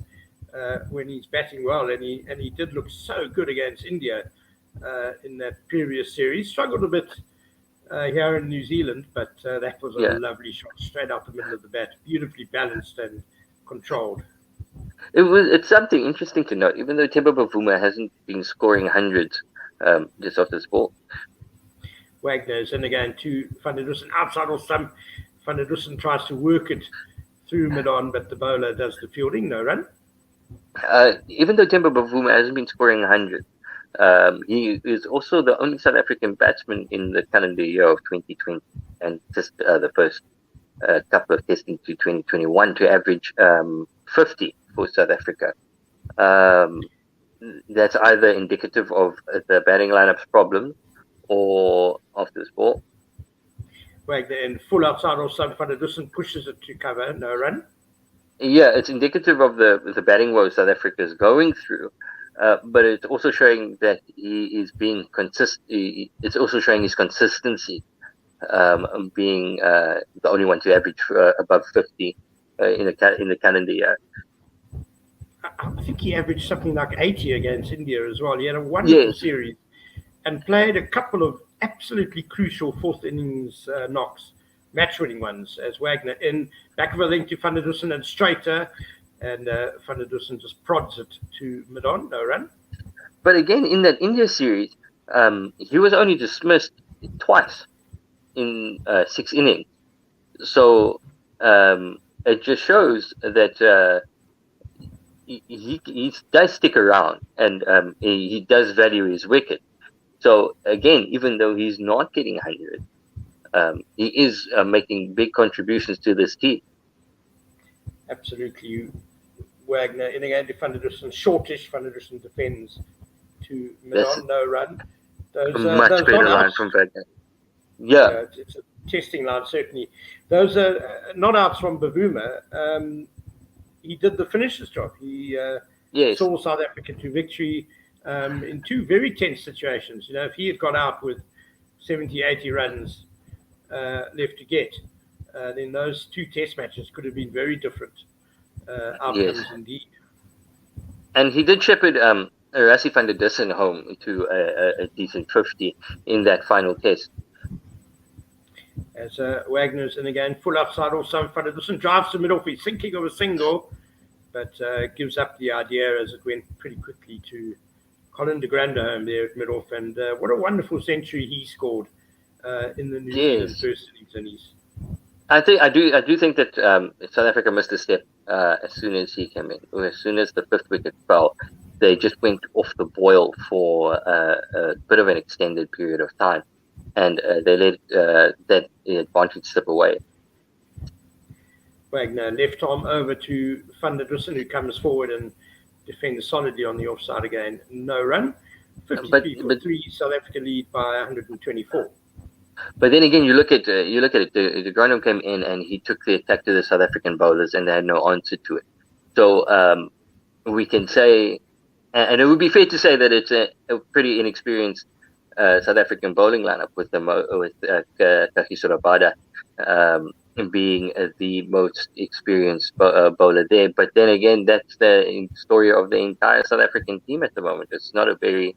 when he's batting well, and he did look so good against India in that previous series. Struggled a bit here in New Zealand, but that was a lovely shot straight out the middle of the bat, beautifully balanced and controlled. It's something interesting to note, even though Temba Bavuma hasn't been scoring hundreds just off this ball. Wagner's in again to Van der Dussen outside or stump. Van der Dussen tries to work it through mid-on, but the bowler does the fielding, no run. Even though Temba Bavuma hasn't been scoring 100, he is also the only South African batsman in the calendar year of 2020 and just the first couple of tests into 2021 to average 50 for South Africa. That's either indicative of the batting lineup's problem or of this ball. Wagner in full outside or some Van der Dussen pushes it to cover, no run. Yeah, it's indicative of the batting woes South Africa is going through, but it's also showing that he is being consistent. It's also showing his consistency, being the only one to average above 50 in the calendar year. I think he averaged something like 80 against India as well. He had a wonderful series and played a couple of absolutely crucial fourth innings knocks, match-winning ones, as Wagner in back of a link to Van der Dussen and straighter, and Van der Dussen just prods it to mid-on, no run. But again, in that India series, he was only dismissed twice in 6 innings. So it just shows that he does stick around, and he does value his wicket. So again, even though he's not getting 100, he is making big contributions to this team. Absolutely. Wagner in again to Van der Dussen, shortish. Van der Dussen defends to mid-on, no run. Much better line from Wagner. Yeah. It's a testing line, certainly. Those are not outs from Bavuma. He did the finisher's job. He saw South Africa to victory in two very tense situations. You know, if he had got out with 70, 80 runs left to get, then those two test matches could have been very different outcomes indeed. And he did shepherd Rassie van der Dussen home to a decent 50 in that final test. As Wagner's in again, full upside off some Van der Dussen drives to mid-off. He's thinking of a single, but gives up the idea as it went pretty quickly to Colin de Grande home there at mid-off. And what a wonderful century he scored in the New Zealand first innings. I do think that South Africa missed a step as soon as he came in. Or as soon as the 5th wicket fell, they just went off the boil for a bit of an extended period of time, and they let that advantage slip away. Wagner left arm over to Van der Dussen, who comes forward and defends solidly on the offside again. No run. 53 for 3, South Africa lead by 124. But then again, you look at it. The Grandham came in and he took the attack to the South African bowlers, and they had no answer to it. So we can say, and it would be fair to say that it's a pretty inexperienced South African bowling lineup with Kagiso Rabada being the most experienced bowler there. But then again, that's the story of the entire South African team at the moment. It's not a very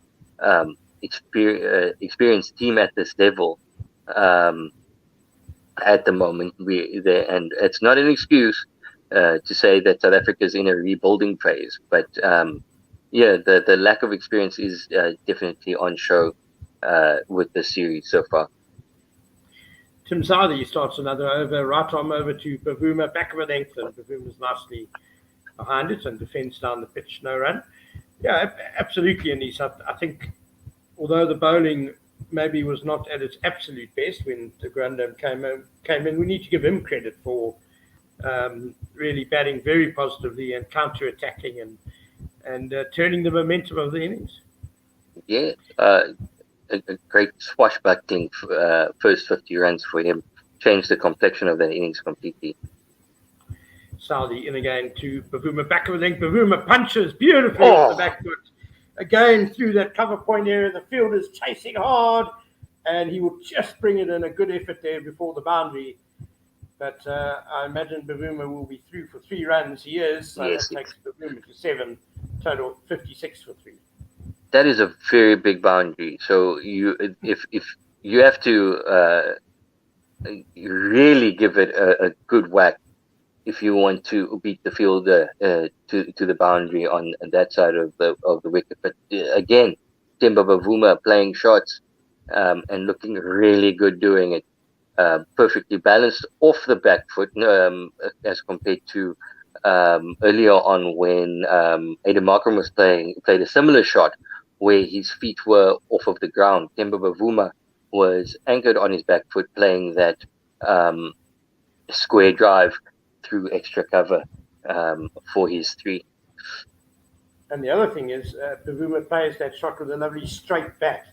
experienced team at this level. At the moment, and it's not an excuse to say that South Africa is in a rebuilding phase, but the lack of experience is definitely on show with the series so far. Tim Zadi starts another over, right arm over to Bavuma, back of an length, and Bavuma's nicely behind it and defends down the pitch, no run. Yeah, absolutely, Anise. I think although the bowling maybe was not at its absolute best when de Grande came in, we need to give him credit for really batting very positively and counter-attacking and turning the momentum of the innings. Yeah, a great swashbuckling first 50 runs for him. Changed the complexion of that innings completely. Saudi in again to Bavuma, back of the length. Bavuma punches beautifully off the back foot. Again through that cover point area. The field is chasing hard, and he will just bring it in. A good effort there before the boundary. But I imagine Bavuma will be through for 3 runs. He is. So Yes, that takes Bavuma to 7. Total 56 for 3. That is a very big boundary. So if you have to really give it a good whack if you want to beat the fielder to the boundary on that side of the wicket. But again, Temba Bavuma playing shots and looking really good doing it. Perfectly balanced off the back foot as compared to earlier on when Aiden Markram was played a similar shot where his feet were off of the ground. Temba Bavuma was anchored on his back foot playing that square drive through extra cover for his 3. And the other thing is, Bavuma plays that shot with a lovely straight bat.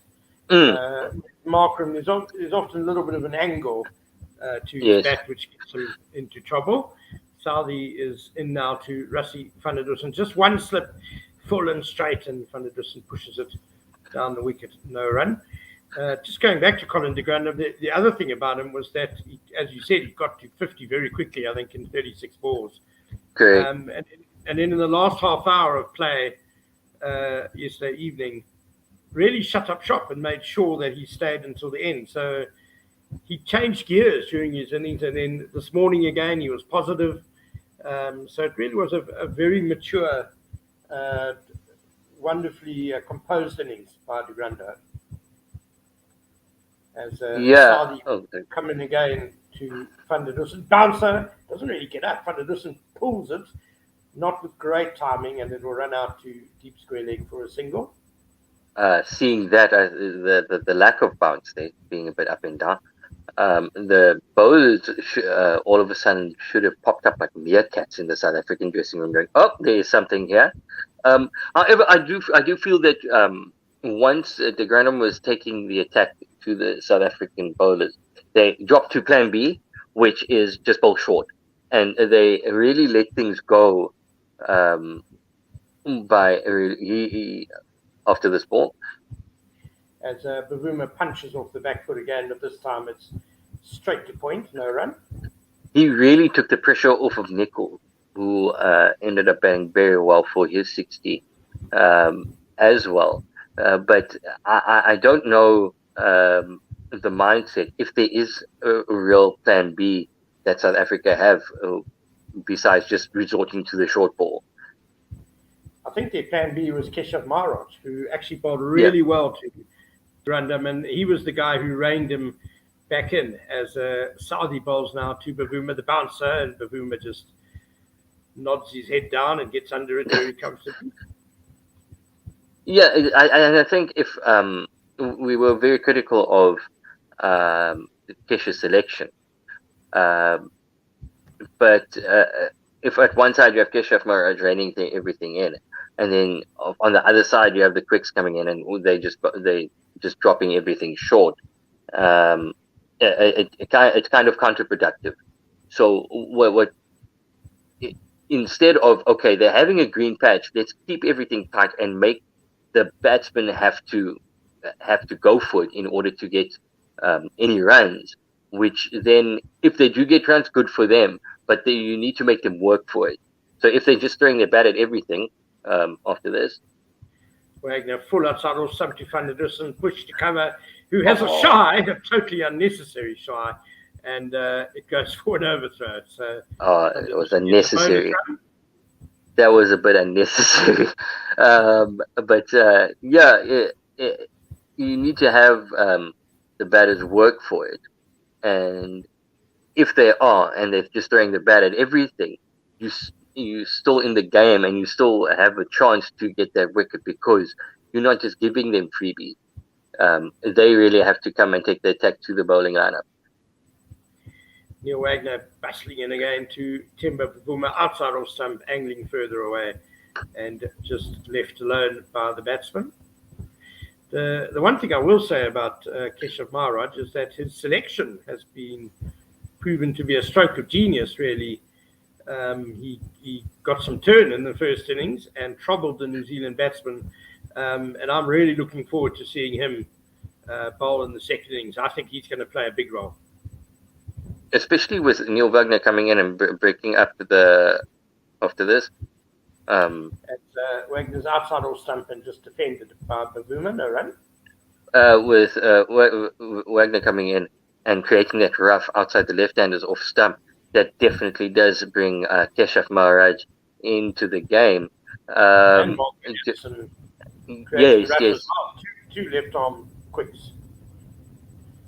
Markram is often a little bit of an angle to his bat, which gets him into trouble. Saudi is in now to Rassie van der Dussen. Just one slip, full and straight, and van der Dussen pushes it down the wicket. No run. Just going back to Colin de Grandin, the other thing about him was that, as you said, he got to 50 very quickly, I think, in 36 balls. Great. And then in the last half hour of play yesterday evening, really shut up shop and made sure that he stayed until the end. So he changed gears during his innings, and then this morning again he was positive. So it really was a very mature, wonderfully composed innings by de Grandin. As Saudi coming again to van der Dussen. Bouncer doesn't really get up. Van der Dussen pulls it, not with great timing, and it will run out to deep square leg for a single. Seeing that the lack of bounce there being a bit up and down, the bowlers all of a sudden should have popped up like meerkats in the South African dressing room, going, "Oh, there is something here." However, I do feel that once de Grandin was taking the attack to the South African bowlers, they dropped to Plan B, which is just bowl short, and they really let things go after this ball. As Bavuma punches off the back foot again, but this time it's straight to point, no run. He really took the pressure off of Nicol, who ended up batting very well for his 60 as well. But I don't know the mindset, if there is a real Plan B that South Africa have besides just resorting to the short ball. I think their Plan B was Keshav Maharaj, who actually bowled really well to Grandin, and he was the guy who reined him back in as Saudi bowls now to Bavuma, the bouncer, and Bavuma just nods his head down and gets under it very comfortably. Yeah, I think if we were very critical of Kesha's selection, but if at one side you have Keshav Maharaj reining everything in, and then on the other side you have the quicks coming in and they just dropping everything short, it's kind of counterproductive. So what instead of, okay, they're having a green patch, let's keep everything tight and make the batsmen have to go for it in order to get any runs, which then if they do get runs, good for them, but you need to make them work for it. So if they're just throwing their bat at everything after this. Wagner full outside or somebody van der Dussen push to cover, who has a shy, a totally unnecessary shy, and it goes for an overthrow. So it was unnecessary. That was a bit unnecessary. But you need to have the batters work for it. And if they are, and they're just throwing the bat at everything, you're still in the game and you still have a chance to get that wicket because you're not just giving them freebies. They really have to come and take the attack to the bowling lineup. Neil Wagner bustling in again to Temba Bavuma outside off stump, angling further away and just left alone by the batsman. The one thing I will say about Keshav Maharaj is that his selection has been proven to be a stroke of genius, really. He got some turn in the first innings and troubled the New Zealand batsman. And I'm really looking forward to seeing him bowl in the second innings. I think he's going to play a big role. Especially with Neil Wagner coming in and breaking up after this. Wagner's outside all stump and just defended by Bavuma, no run. With Wagner coming in and creating that rough outside the left-handers off stump, that definitely does bring Keshav Maharaj into the game. And yes. Well. Two left arm quicks.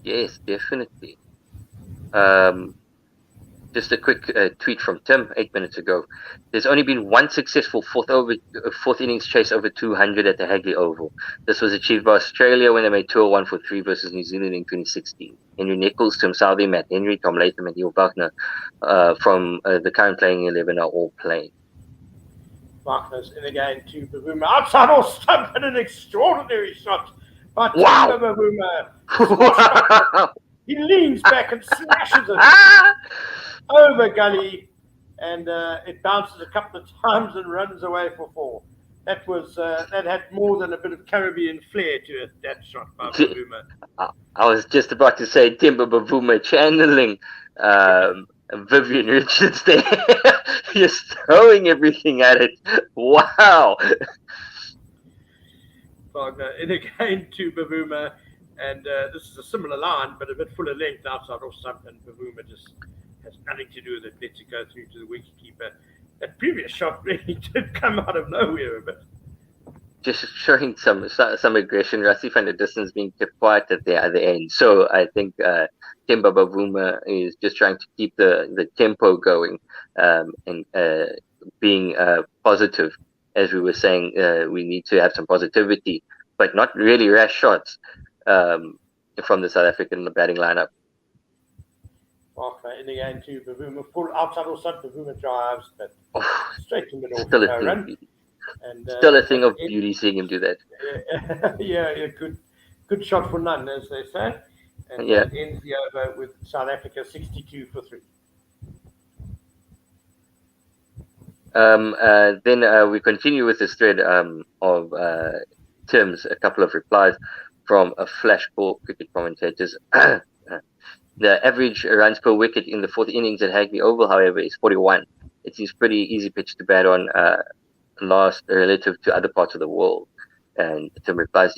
Yes, definitely. Just a quick tweet from Tim 8 minutes ago. There's only been one successful fourth innings chase over 200 at the Hagley Oval. This was achieved by Australia when they made 201 for 3 versus New Zealand in 2016. Henry Nichols, Tim Southey, Matt Henry, Tom Latham, and Neil Wagner from the current playing 11 are all playing. Wagner's in again to Bavuma. Outside all stump and an extraordinary shot by Wow. Bavuma. He leans back and smashes it over gully, and it bounces a couple of times and runs away for 4. That was that had more than a bit of Caribbean flair to it. That shot by Bavuma. I was just about to say Timber Bavuma channeling Vivian Richards there, just throwing everything at it. Wow. Wagner in again to Bavuma. And this is a similar line, but a bit fuller length outside off stump, and Bavuma just has nothing to do with it. Lets it go through to the wicketkeeper. That previous shot really did come out of nowhere a bit. Just showing some aggression. Rassie van der Distance being kept quiet at the other end. So I think Timba Bavuma is just trying to keep the tempo going and being positive. As we were saying, we need to have some positivity, but not really rash shots. From the South African batting lineup. In the end to Bavuma, full outside or side, Bavuma drives, but straight to middle. Still a thing of beauty seeing him do that. Yeah, good shot for none, as they say. And that ends the over with South Africa 62 for 3. Then we continue with this thread of Tim's, a couple of replies from a flash ball cricket commentators. The average runs per wicket in the 4th innings at Hagley Oval, however, is 41. It seems pretty easy pitch to bat on last relative to other parts of the world. And Tim replies,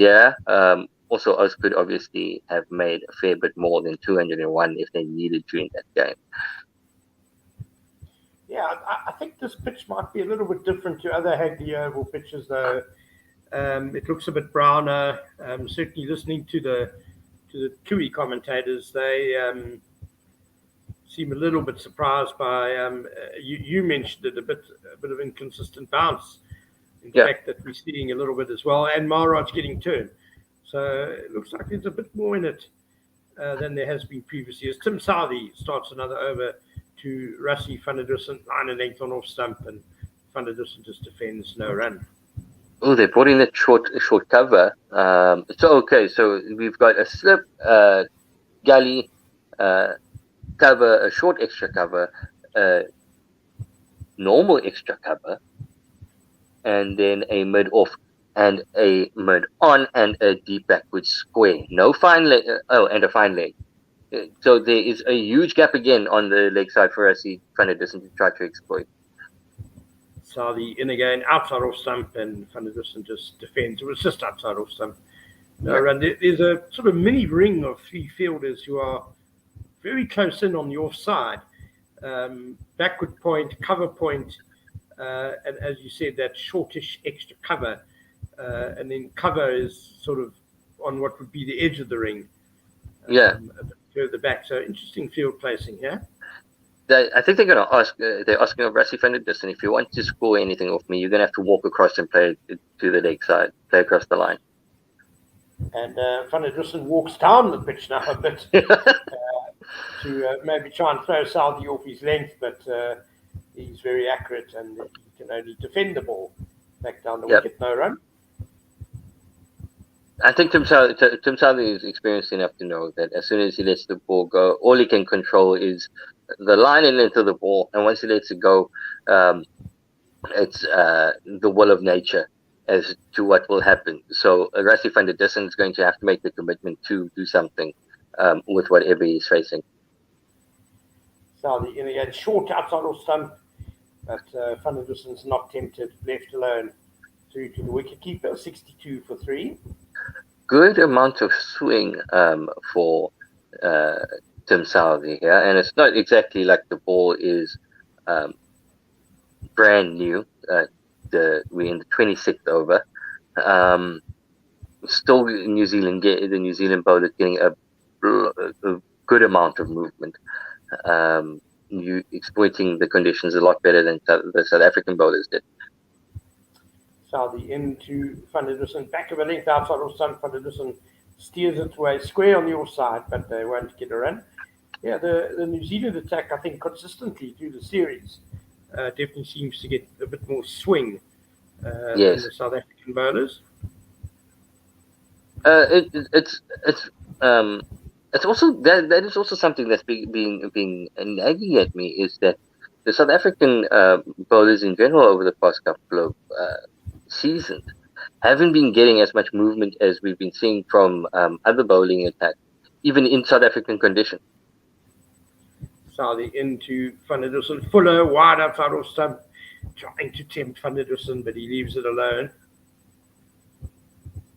also Oz could obviously have made a fair bit more than 201 if they needed to in that game. Yeah, I think this pitch might be a little bit different to other Hagley Oval pitches, though. It looks a bit browner. Certainly, listening to the Kiwi commentators, they seem a little bit surprised by. You mentioned it, a bit of inconsistent bounce. In fact, that we're seeing a little bit as well, and Maharaj getting turned. So it looks like there's a bit more in it than there has been previously. As Tim Southey starts another over to Rassie van der Dussen, 9 and 8 on off stump, and van der Dussen just defends, no run. Oh, they brought in a short cover. So we've got a slip, gully, cover, a short extra cover, normal extra cover, and then a mid off and a mid on and a deep backward square. No fine leg. And a fine leg. So there is a huge gap again on the leg side for Rassie van der Dussen to try to exploit. Southey in again, outside off stump, and van der Dussen just defends. It was just outside off stump. And there's a sort of mini ring of 3 fielders who are very close in on the offside. Backward point, cover point, and as you said, that shortish extra cover. And then cover is sort of on what would be the edge of the ring. A bit further back. So interesting field placing here. I think they're going to ask. They're asking of Rassie van der Dussen, if you want to score anything off me, you're going to have to walk across and play to the leg side, play across the line. And van der Dussen walks down the pitch now a bit to maybe try and throw Southey off his length, but he's very accurate and he can only defend the ball back down the wicket, no run. I think Tim Southee is experienced enough to know that as soon as he lets the ball go, all he can control is the line and length of the ball. And once he lets it go, it's the will of nature as to what will happen. So Rassie van der Dussen is going to have to make the commitment to do something with whatever he's facing. Southee in again, short outside or stump, but van der Dussen's not tempted, left alone through to the wicket keeper, 62 for 3. Good amount of swing for Tim Southee here, and it's not exactly like the ball is brand new. We're in the 26th over. Still, the New Zealand bowlers getting a good amount of movement. You exploiting the conditions a lot better than the South African bowlers did. Southee into van der Dussen, back of a length outside or stump. Van der Dussen steers it away square on the offside, but they won't get a run. Yeah, the New Zealand attack, I think, consistently through the series definitely seems to get a bit more swing than the South African bowlers. It's also that is also something that's been nagging at me, is that the South African bowlers in general over the past couple of seasons haven't been getting as much movement as we've been seeing from other bowling attacks, even in South African conditions. Southee into van der Dussen, Fuller wide outside or stump, trying to tempt van der Dussen, but he leaves it alone.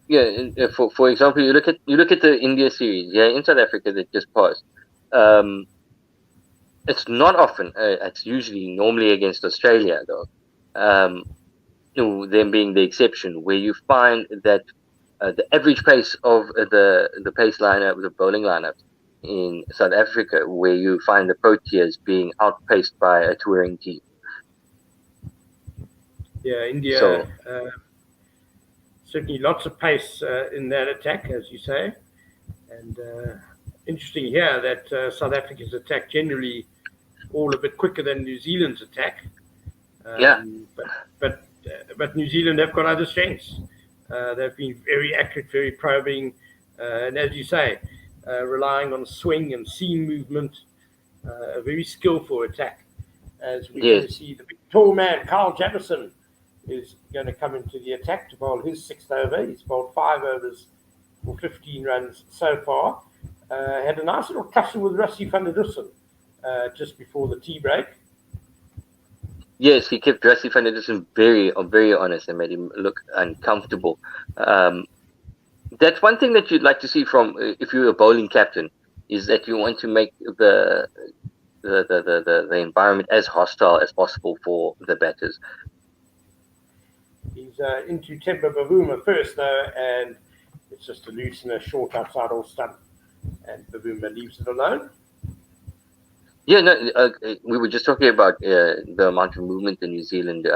Yeah, for example, you look at the India series, in South Africa that just passed. It's not often. It's normally against Australia, though. Them being the exception, where you find that the average pace of the pace lineup, the bowling lineup in South Africa, where you find the Proteas being outpaced by a touring team. Yeah, India. Certainly lots of pace in that attack, as you say. And interesting here that South Africa's attack generally all a bit quicker than New Zealand's attack. But New Zealand have got other strengths. They've been very accurate, very probing, and as you say, relying on swing and seam movement, a very skillful attack. As we're going to see the big tall man, Carl Jameson, is going to come into the attack to bowl his 6th over. He's bowled 5 overs for 15 runs so far. Had a nice little tussle with Rassie van der Dussen just before the tea break. Yes, he kept Rassie van der Dussen very honest and made him look uncomfortable. That's one thing that you'd like to see from if you're a bowling captain, is that you want to make the environment as hostile as possible for the batters. He's into Temba Bavuma first, though, and it's just a loose and a short outside or stump, and Bavuma leaves it alone. Yeah, no, we were just talking about the amount of movement the New Zealand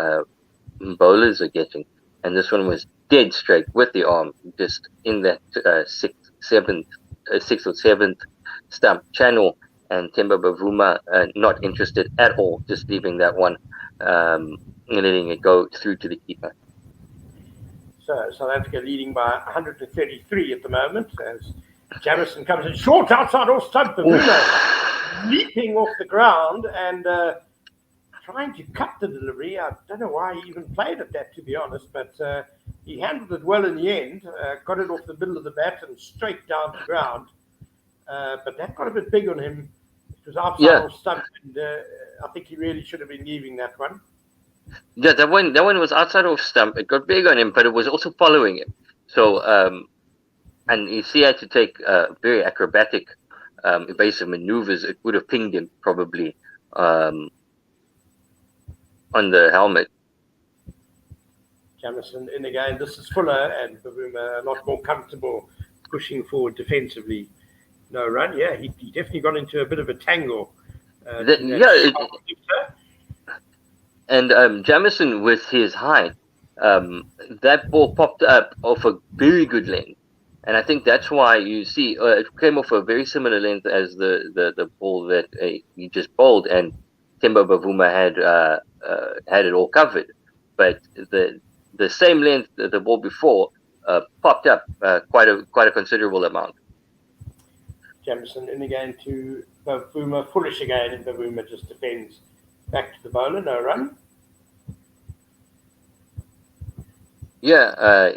bowlers are getting, and this one was dead straight with the arm, just in that sixth or seventh stump channel, and Temba Bavuma not interested at all, just leaving that one, letting it go through to the keeper. So South Africa leading by 133 at the moment, as Jameson comes in short outside off stump. Bavuma leaping off the ground and trying to cut the delivery. I don't know why he even played at that, to be honest, but he handled it well in the end, got it off the middle of the bat and straight down to ground. But that got a bit big on him. It was outside off stump, and I think he really should have been leaving that one. Yeah, that one was outside off stump. It got big on him, but it was also following him. So, and you see, he had to take very acrobatic, evasive maneuvers. It would have pinged him probably on the helmet. Jameson in again. This is Fuller, and Bavuma a lot more comfortable pushing forward defensively. No run. Yeah, he definitely got into a bit of a tangle. And Jameson, with his height, that ball popped up off a very good length. And I think that's why you see it came off a very similar length as the ball that he just bowled, and Temba Bavuma had it all covered. But the same length, the ball before, popped up quite a considerable amount. Jameson in again to Bavuma, foolish again, and Bavuma just defends back to the bowler, no run. Yeah,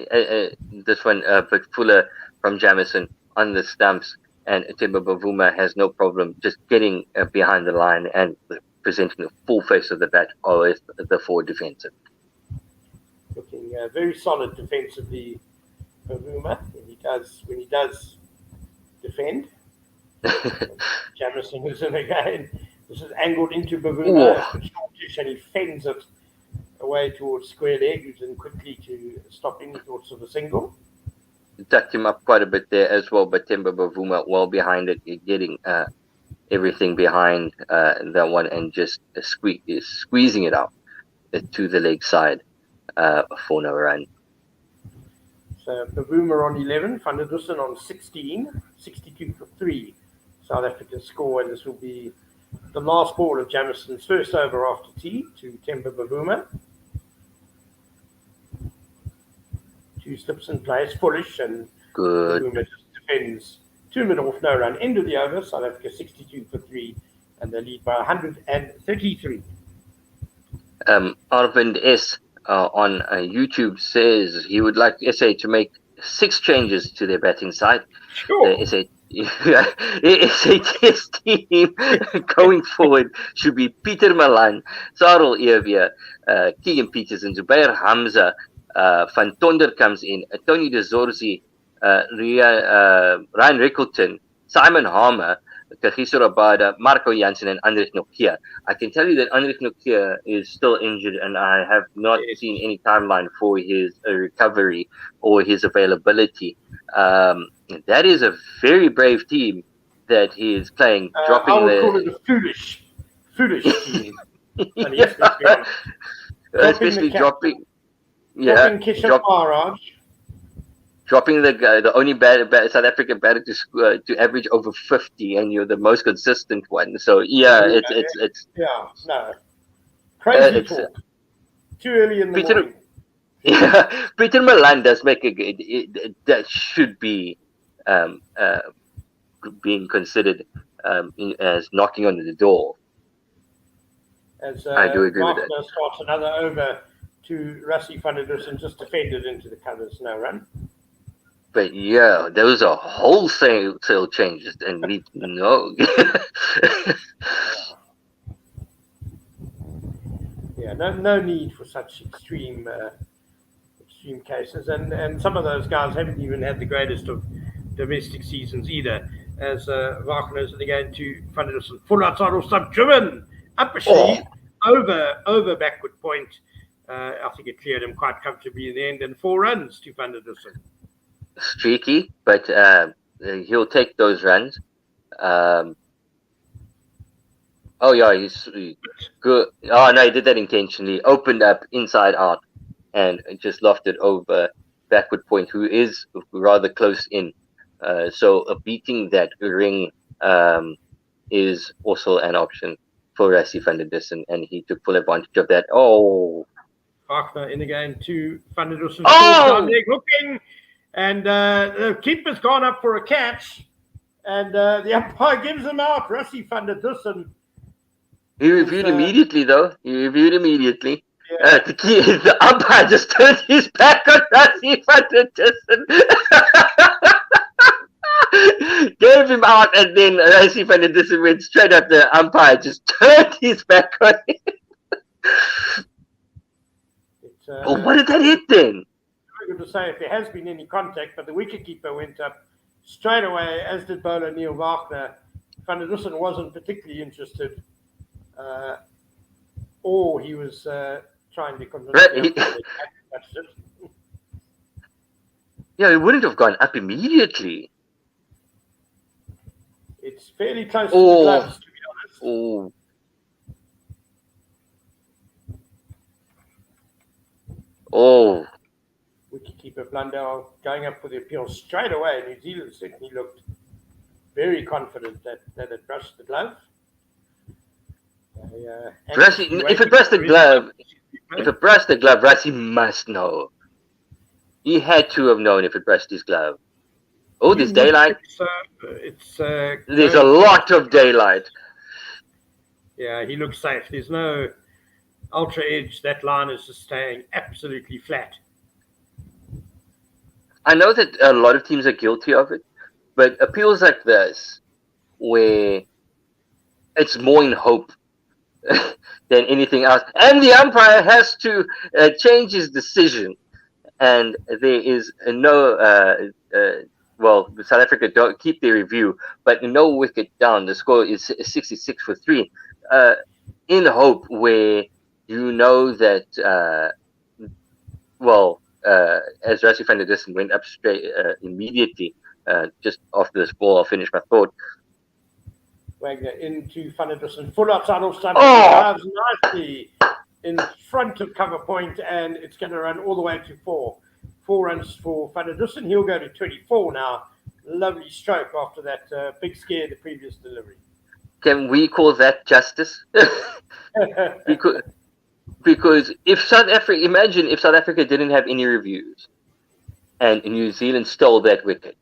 this one, but fuller from Jameson on the stumps, and Temba Bavuma has no problem just getting behind the line and presenting the full face of the bat, always the forward defensive. Looking very solid defensively, Bavuma, when he does defend. Jameson is in again. This is angled into Bavuma, and he fends it away towards square leg, who's in quickly to stop any thoughts of a single. Tucked him up quite a bit there as well, but Temba Bavuma well behind it, getting everything behind that one and just squeezing it out to the leg side for no run. So Bavuma on 11, Van der Dussen on 16, 62 for 3. South African score, and this will be the last ball of Jameson's first over after tea to Temba Bavuma. 2 slips in place, foolish, and good. Bavuma just defends 2 mid-off, no run. End of the over, South Africa 62 for 3, and they lead by 133. Arvind S. On YouTube says he would like SA to make 6 changes to their batting side. Sure. The SA test team going forward should be Pieter Malan, Sarel Eerbeer, Keegan Peterson, Zubair Hamza, Van Tonder comes in, Tony de Zorzi, Ryan Rickleton, Simon Harmer, Kagiso Rabada, Marco Jansen, and Andrich Nokia. I can tell you that Andrich Nokia is still injured, and I have not seen any timeline for his recovery or his availability. That is a very brave team that he is playing. Dropping I would call it a foolish team. Especially dropping Keshav Maharaj. Dropping the only South African batter to average over 50, and you're the most consistent one. So it's crazy talk. Too early in the morning. Yeah, Peter Malan does make that should be being considered as knocking on the door. As I do agree with that. Starts another over to Rassie van der Dussen, just defended into the covers, no run. But yeah, those are wholesale changes, and we know. Yeah, no need for such extreme cases, and some of those guys haven't even had the greatest of domestic seasons either. As Wagner's again to Van der Dussen, full outside or stump driven up a sheet, over backward point. I think it cleared him quite comfortably in the end, and 4 runs to Van der Dussen. Streaky, but he'll take those runs. He's good. Oh no, he did that intentionally. Opened up inside out and just lofted over backward point, who is rather close in. So beating that ring is also an option for Rassie van der Dussen, and he took full advantage of that. Wagner in again to Van der Dussen. Hooking. And the keeper's gone up for a catch, and the umpire gives him out. Rassie van der Dussen. He reviewed immediately, though. Yeah. The umpire just turned his back on Rassie van der Dussen. Gave him out, and then Rassie van der Dussen went straight up. The umpire just turned his back on him. What did that hit then? Good to say if there has been any contact, but the wicketkeeper went up straight away, as did bowler Neil Wagner. Van der Dussen wasn't particularly interested, or he was trying to convince him. Yeah, he wouldn't have gone up immediately. It's fairly close to the gloves, to be honest. Wicketkeeper Blundell going up for the appeal straight away. New Zealand certainly looked very confident that it brushed the glove. If it brushed the glove, Rassie must know. He had to have known if it brushed his glove. Oh, You there's would daylight. think so. It's There's a lot of daylight. Yeah, he looks safe. There's no ultra edge. That line is just staying absolutely flat. I know that a lot of teams are guilty of it, but appeals like this, where it's more in hope than anything else, and the umpire has to change his decision, and there is no. Well, South Africa don't keep their review, but no wicket down. The score is 66 for 3. In hope, where you know that, as Rassie van der Dussen went up straight immediately, just after this ball, I'll finish my thought. Wagner into Van der Dussen, full outside off stump, Oh! drives nicely in front of cover point, and it's going to run all the way to 4. 4 runs for Van der Dussen. He'll go to 24 now. Lovely stroke after that big scare the previous delivery. Can we call that justice? because if South Africa, imagine if South Africa didn't have any reviews, and New Zealand stole that wicket,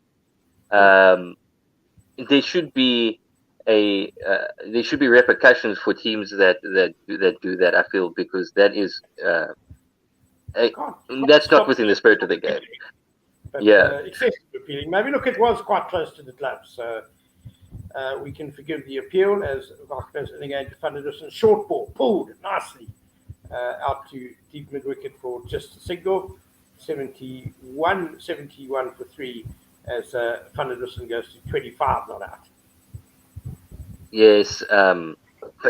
there should be repercussions for teams that do that. I feel, because that is that's not within the spirit of the game. But, Yeah. excessive appealing. Maybe look, it was quite close to the club, so we can forgive the appeal as Wagner's in again to Van der Dussen. Short ball pulled nicely out to deep mid wicket for just a single. 71 for 3 as Van der Dussen goes to 25 not out. Yes, but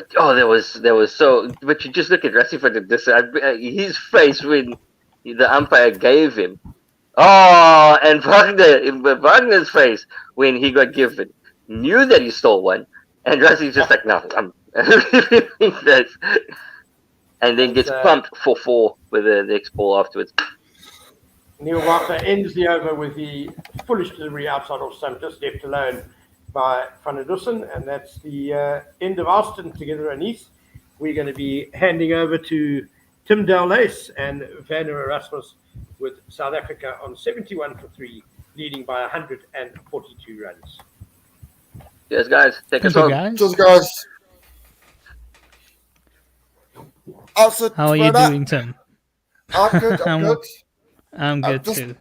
there was so. But you just look at Rassie van der Dussen, his face when the umpire gave him. Oh, and Wagner's face when he got given, knew that he stole one, and Rassie's just like, no, and then gets pumped for 4 with the next ball afterwards. Neil Wagner ends the over with the foolish delivery outside off stump, just left alone by Van der Dussen, and that's the end of our stint together, Anis. We're going to be handing over to Tim Delace and Werner Erasmus with South Africa on 71 for 3, leading by 142 runs. Yes, guys, take us Thank you, home. guys. Just guys. How are you doing, Tim? I'm good. I'm good. I'm good just- too.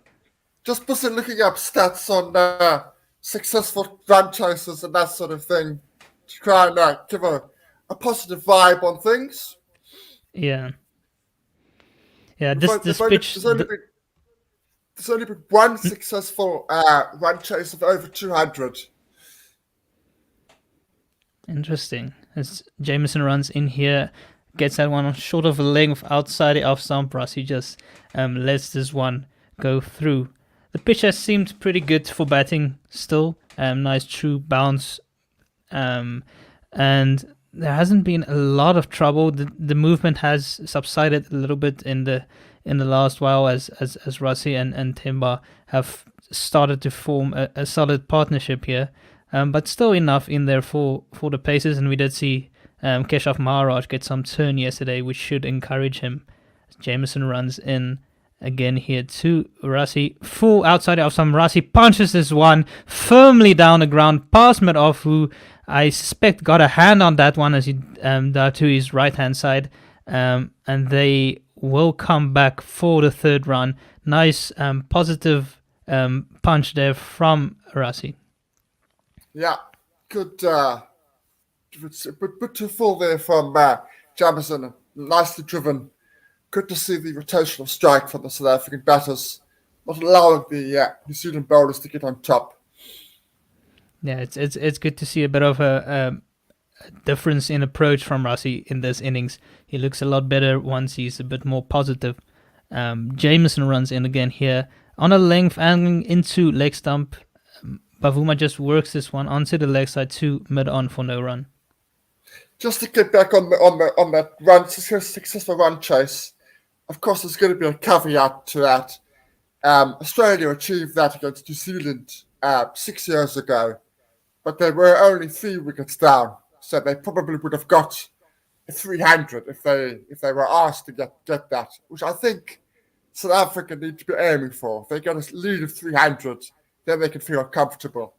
Just busy looking up stats on successful run chases and that sort of thing to try and give a positive vibe on things. Yeah. Yeah, this There's pitch. only been one successful run chase of over 200. Interesting. As Jameson runs in here, gets that one on short of a length outside the off stump. Rassie just lets this one go through. The pitch has seemed pretty good for batting still. Nice true bounce. And there hasn't been a lot of trouble. The movement has subsided a little bit in the last while as Rassie and Timber have started to form a solid partnership here. But still enough in there for the paces, and we did see Keshav Maharaj get some turn yesterday, which should encourage him. Jameson runs in again here to Rassie, full outside of some. Rassie punches this one firmly down the ground past Madoff, who I suspect got a hand on that one as he to his right hand side, and they will come back for the third run. Nice positive punch there from Rassie. Yeah, good. But to full there from Jameson, nicely driven. Good to see the rotational strike from the South African batters, not allowing the New Zealand bowlers to get on top. Yeah, it's good to see a bit of a difference in approach from Rassie in this innings. He looks a lot better once he's a bit more positive. Jameson runs in again here on a length angling into leg stump. Bavuma just works this one onto the leg side to mid on for no run. Just to get back on that run, successful run chase. Of course, there's going to be a caveat to that. Australia achieved that against New Zealand 6 years ago, but they were only 3 wickets down, so they probably would have got 300 if they were asked to get that, which I think South Africa need to be aiming for. If they get a lead of 300, then they can feel comfortable.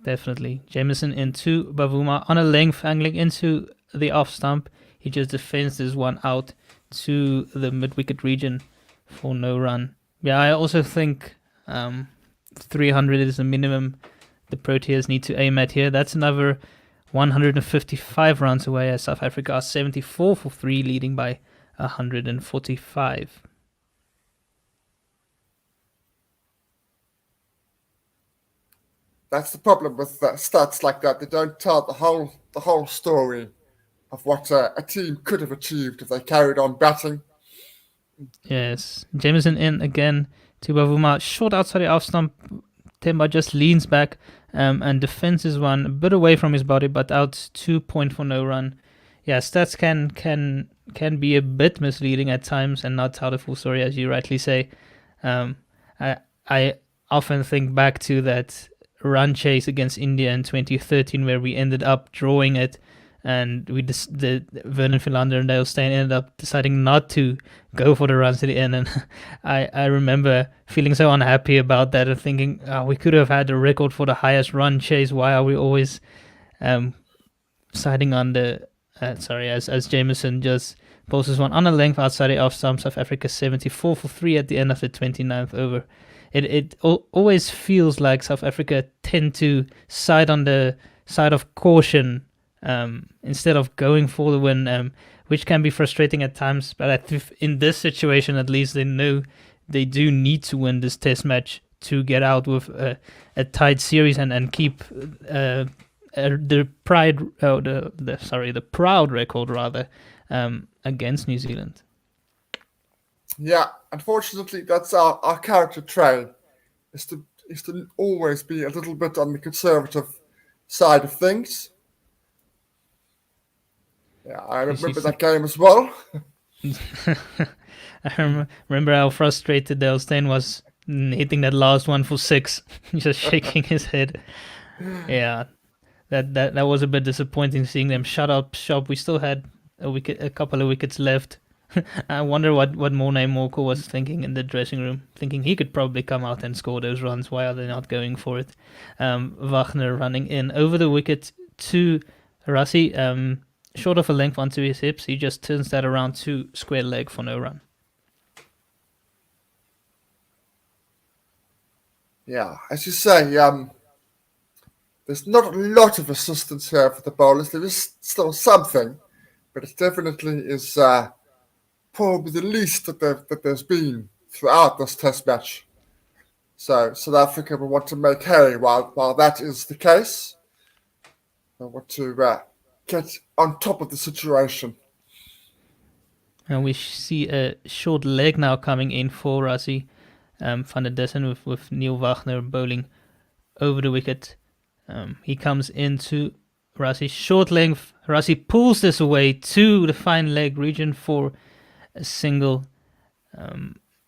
Definitely. Jameson into Bavuma on a length, angling into the off stump. He just defends this one out to the mid-wicket region for no run. Yeah, I also think 300 is the minimum the Proteas need to aim at here. That's another 155 runs away as South Africa are 74 for 3, leading by 145. That's the problem with stats like that. They don't tell the whole story of what a team could have achieved if they carried on batting. Yes, Jameson in again to Bavuma. Short outside the off stump. Temba just leans back and defends his one a bit away from his body, but out 2 point for no run. Yeah, stats can be a bit misleading at times and not tell the full story, as you rightly say. I often think back to that run chase against India in 2013 where we ended up drawing it, and the Vernon Philander and Dale Steyn ended up deciding not to go for the runs to the end. And I remember feeling so unhappy about that and thinking, we could have had a record for the highest run chase. Why are we always siding on the as Jameson just pulls one on a length outside the off stump. South Africa 74 for 3 at the end of the 29th over. It always feels like South Africa tend to side on the side of caution instead of going for the win, which can be frustrating at times. But I think in this situation, at least, they know they do need to win this test match to get out with a tight series and keep the proud record rather against New Zealand. Yeah, unfortunately, that's our character trait, is to always be a little bit on the conservative side of things. Yeah, I remember that game as well. I remember how frustrated Dale Steyn was hitting that last one for 6, just shaking his head. Yeah, that was a bit disappointing seeing them shut up shop. We still had a couple of wickets left. I wonder what Morné Morkel was thinking in the dressing room, thinking he could probably come out and score those runs. Why are they not going for it? Wagner running in over the wicket to Rassie, short of a length onto his hips. He just turns that around to square leg for no run. Yeah, as you say, there's not a lot of assistance here for the bowlers. There is still something, but it definitely is probably the least that there's been throughout this test match. So South Africa will want to make hay while that is the case. They want to get on top of the situation. And we see a short leg now coming in for Rassie van der Dessen with Neil Wagner bowling over the wicket. He comes into Rassie, short length. Rassie pulls this away to the fine leg region for a single.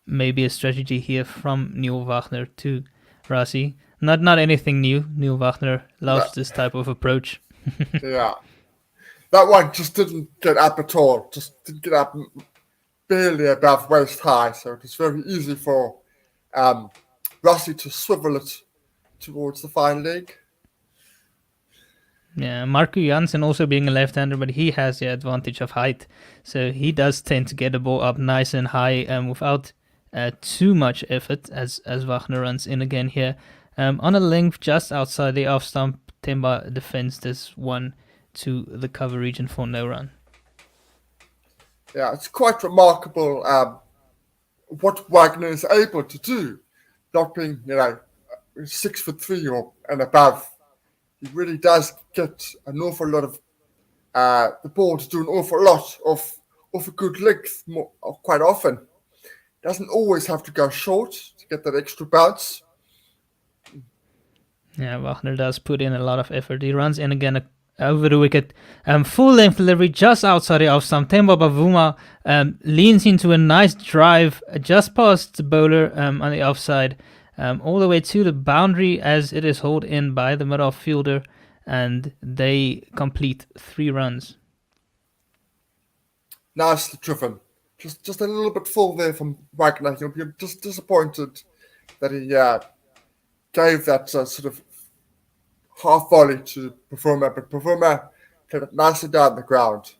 Maybe a strategy here from Neil Wagner to Rassie. Not anything new. Neil Wagner loves this type of approach. Yeah. That one just didn't get up at all. Just didn't get up barely above waist high. So it was very easy for Rassie to swivel it towards the fine leg. Yeah, Marco Jansen also being a left-hander, but he has the advantage of height. So he does tend to get the ball up nice and high without too much effort as Wagner runs in again here. On a length just outside the off stump, Temba defends this one to the cover region for no run. Yeah, it's quite remarkable what Wagner is able to do, not being 6'3" and above. He really does get an awful lot of the ball to do an awful lot of a good length quite often. Doesn't always have to go short to get that extra bounce. Yeah, Wagner does put in a lot of effort. He runs in again over the wicket. Full length delivery just outside the off stump. Temba Bavuma leans into a nice drive just past the bowler on the offside. All the way to the boundary as it is hauled in by the mid-off fielder, and they complete 3 runs. Nicely driven. just a little bit full there from Wagner. He'll be just disappointed that he gave that sort of half volley to Performer, but Performer played it nicely down the ground.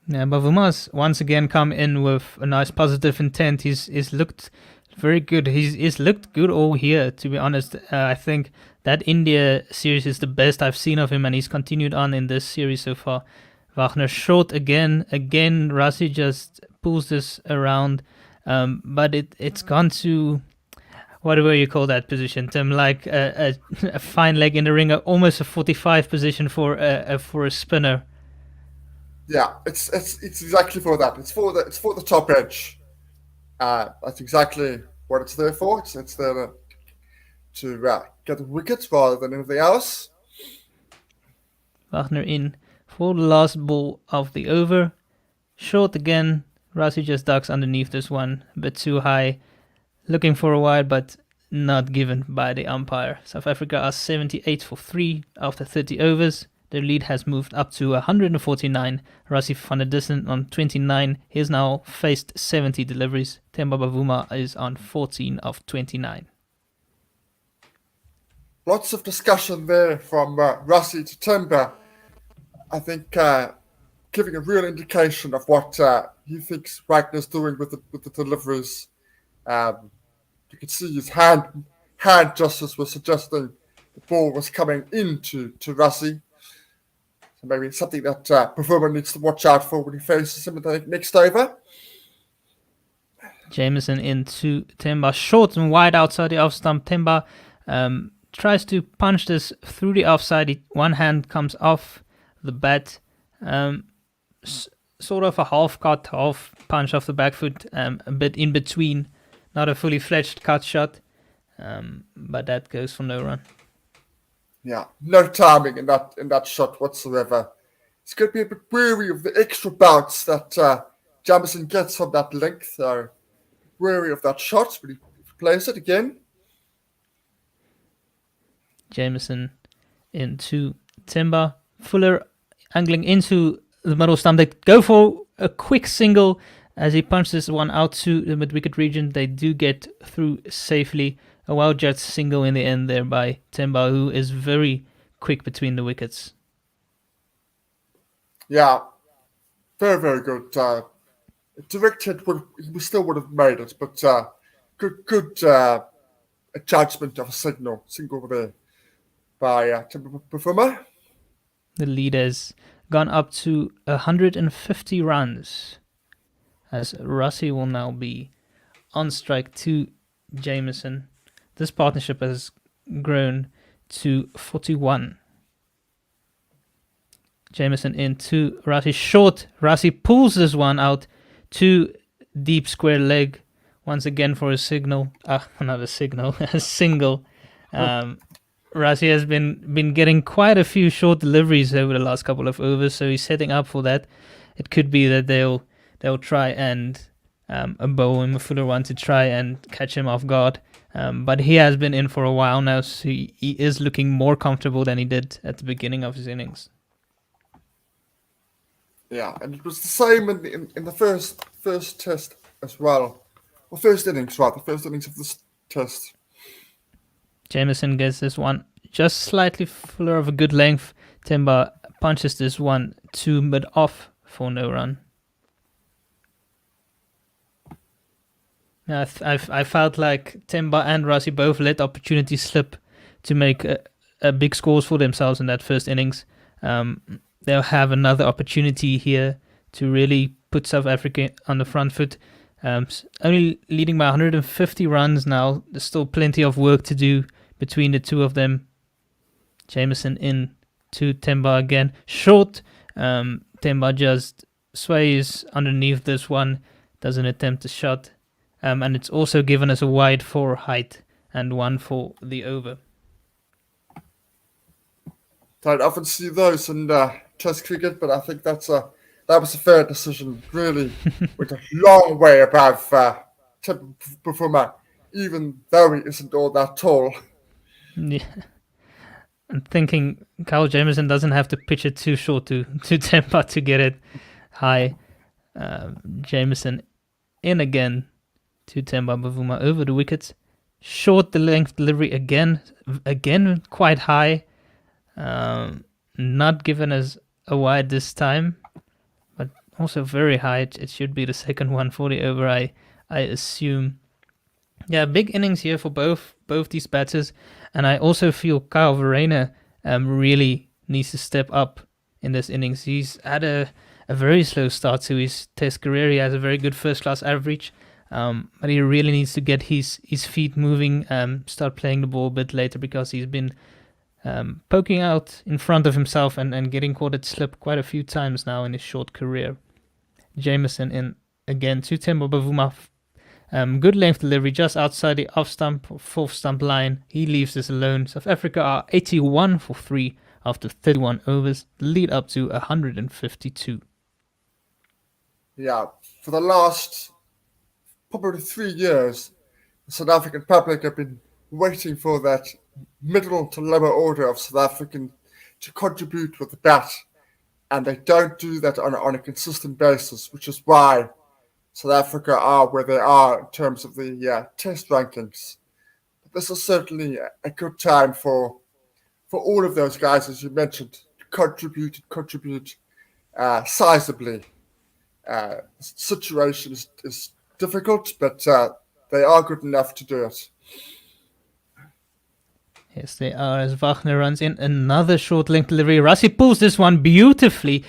Yeah, Bavuma's once again come in with a nice positive intent. He's looked very good. He's looked good all year, to be honest. I think that India series is the best I've seen of him, and he's continued on in this series so far. Wagner short again. Rassi just pulls this around, but it's gone to whatever you call that position, Tim, like a fine leg in the ring, almost a 45 position for a spinner. Yeah, it's exactly for that. It's for the top edge. That's exactly what it's there for. It's there to get the wickets rather than anything else. Wagner in for the last ball of the over. Short again. Rassi just ducks underneath this one, a bit too high. Looking for a wide, but not given by the umpire. South Africa are 78 for 3 after 30 overs. Their lead has moved up to 149. Rassi van der Dussen on 29. He has now faced 70 deliveries. Themba Bavuma is on 14 of 29. Lots of discussion there from Rassi to Themba. I think giving a real indication of what he thinks Wagner's doing with the deliveries. You could see his hand gestures were suggesting the ball was coming into Rassi. So maybe it's something that Performer needs to watch out for when he faces him in the next over. Jameson into Themba, short and wide outside the off stump. Themba tries to punch this through the offside. One hand comes off the bat. Sort of a half cut, half punch off the back foot, a bit in between. Not a fully fledged cut shot, but that goes for no run. Yeah, no timing in that shot whatsoever. It's going to be a bit wary of the extra bounce that Jameson gets from that length. So wary of that shot when he plays it again. Jameson into Themba. Fuller angling into the middle stump. They go for a quick single as he punches one out to the mid-wicket region. They do get through safely. A well-judged single in the end there by Themba, who is very quick between the wickets. Yeah, very, very good. Direct hit, we still would have made it, but good judgment of a single there by Themba Performer. The lead has gone up to 150 runs, as Rassi will now be on strike to Jameson. This partnership has grown to 41. Jameson into Rassi, short. Rassi pulls this one out to deep square leg once again for a signal. Not a signal, a single. Rassi has been getting quite a few short deliveries over the last couple of overs, so he's setting up for that. It could be that they'll try and bowl him a fuller one to try and catch him off guard. But he has been in for a while now, so he is looking more comfortable than he did at the beginning of his innings. Yeah, and it was the same in the first test as well. Well, first innings, right? The first innings of this test. Jameson gets this one just slightly fuller of a good length. Themba punches this one to mid-off for no run. I felt like Themba and Rassi both let opportunities slip to make a big scores for themselves in that first innings. They'll have another opportunity here to really put South Africa on the front foot. Only leading by 150 runs now. There's still plenty of work to do between the two of them. Jameson in to Themba again. Short. Themba just sways underneath this one. Doesn't attempt a shot. And it's also given us a wide for height and one for the over. Don't often see those in Test cricket, but I think that was a fair decision. Really, went a long way above Themba Performer, even though he isn't all that tall. Yeah. I'm thinking Kyle Jameson doesn't have to pitch it too short to Themba to get it high. Jameson in again to Temba Bavuma over the wickets. Short the length delivery again quite high. Not given as a wide this time, but also very high. It should be the second one for the over, I assume. Yeah, big innings here for both these batters, and I also feel Kyle Verreynne really needs to step up in this innings. He's had a very slow start to his Test career. He has a very good first-class average, but he really needs to get his feet moving, start playing the ball a bit later, because he's been poking out in front of himself and getting caught at slip quite a few times now in his short career. Jameson in again to Temba Bavuma. Good length delivery just outside the off stump, fourth stump line. He leaves this alone. South Africa are 81 for 3 after 31 overs, lead up to 152. Yeah, for the last probably 3 years, the South African public have been waiting for that middle to lower order of South African to contribute with the bat, and they don't do that on a consistent basis, which is why South Africa are where they are in terms of the Test rankings. But this is certainly a good time for all of those guys, as you mentioned, to contribute sizably. The situation is difficult, but they are good enough to do it. Yes, they are, as Wagner runs in another short length delivery. Rassie pulls this one beautifully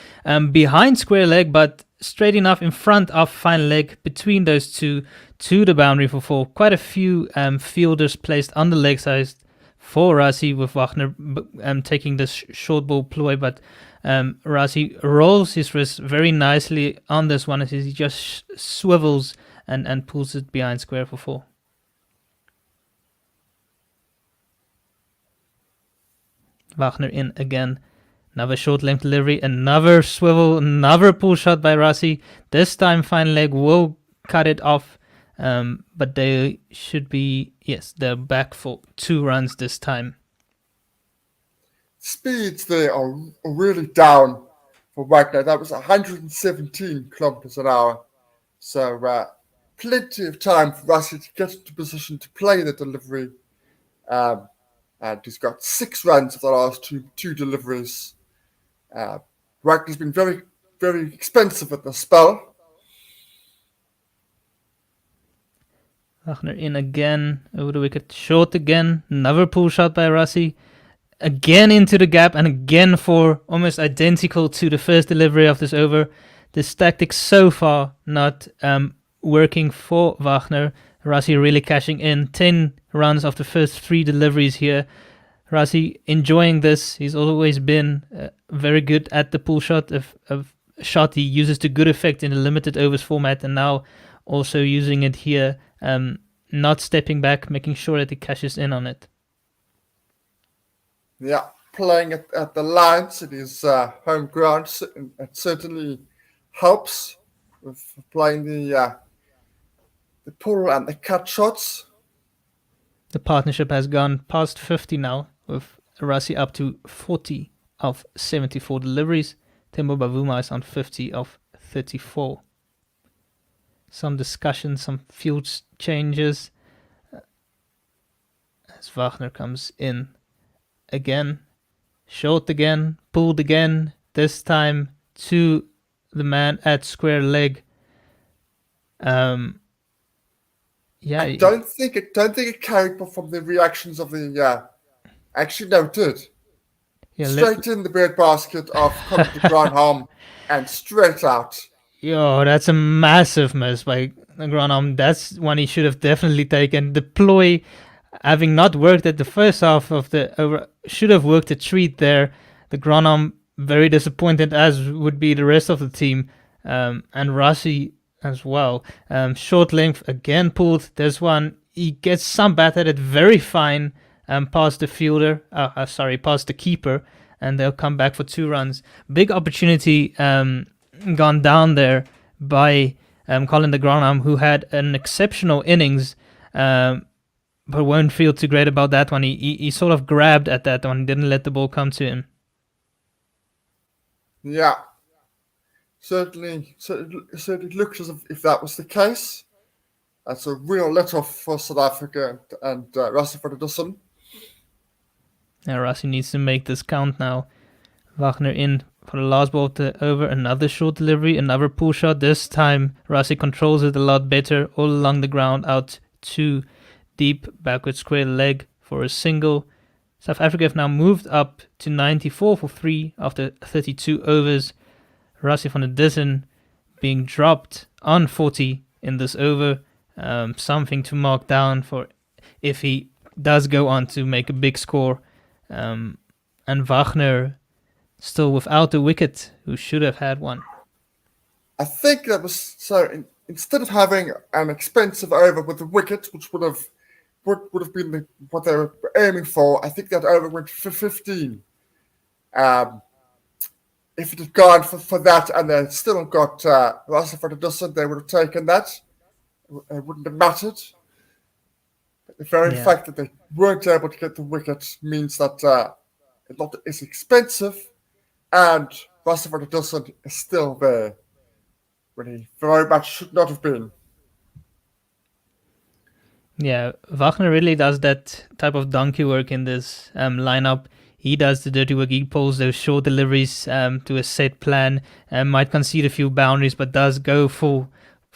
behind square leg, but straight enough in front of fine leg between those two to the boundary for 4. Quite a few fielders placed on the leg side for Rassie, with Wagner taking this short ball ploy, but Rassie rolls his wrist very nicely on this one as he just swivels and pulls it behind square for 4. Wagner in again. Another short length delivery, another swivel, another pull shot by Rassie. This time fine leg will cut it off, but they should be, yes, they're back for 2 runs this time. Speeds there are really down for Wagner. That was 117 kilometers an hour. So plenty of time for Rassie to get into position to play the delivery. And he's got 6 runs of the last two deliveries. Wagner's been very, very expensive at the spell. Wagner in again, over the wicket, short again. Another pull shot by Rassie. Again into the gap, and again for almost identical to the first delivery of this over. This tactic so far not working for Wagner. Rassie really cashing in. 10 runs of the first 3 deliveries here. Rassie enjoying this. He's always been very good at the pull shot. Of shot he uses to good effect in the limited overs format, and now also using it here. Not stepping back, making sure that he cashes in on it. Yeah, playing at the lines in his home ground, it certainly helps with playing the pull and the cut shots. The partnership has gone past 50 now, with Rassie up to 40 of 74 deliveries. Temba Bavuma is on 50 of 34. Some discussion, some field changes. As Wagner comes in again, short again, pulled again, this time to the man at square leg. Yeah, I don't think it carried from the reactions of the. Actually, no, it did. Yeah, straight in the bread basket of Conor Granholm and straight out. Yo, that's a massive miss by Granholm. That's one he should have definitely taken. The ploy, having not worked at the first half of the over, should have worked a treat there. The Granholm very disappointed, as would be the rest of the team, and Rassie as well. Short length again pulled. There's one. He gets some bat at it, very fine, past the fielder. Past the keeper, and they'll come back for 2 runs. Big opportunity gone down there by Colin de Granholm, who had an exceptional innings, but won't feel too great about that one. He sort of grabbed at that one, didn't let the ball come to him. Yeah. certainly looks as if that was the case. That's a real let-off for South Africa and Rassie van der Dussen. Now Rassie needs to make this count now. Wagner in for the last ball of the over. Another short delivery, another pull shot. This time Rassie controls it a lot better. All along the ground, out to deep backward square leg for a single. South Africa have now moved up to 94 for 3 after 32 overs. Rassie van der Dussen being dropped on 40 in this over. Something to mark down for if he does go on to make a big score. And Wagner still without a wicket, who should have had one. I think that was so. Instead of having an expensive over with a wicket, which would have been what they were aiming for, I think that over went for 15. If it had gone for that and they still got Rassie van der Dussen, they would have taken that. It wouldn't have mattered. But the very fact that they weren't able to get the wicket means that it's expensive, and Rassie van der Dussen is still there when he very much should not have been. Yeah, Wagner really does that type of donkey work in this lineup. He does the dirty work. He pulls those short deliveries to a set plan, might concede a few boundaries, but does go for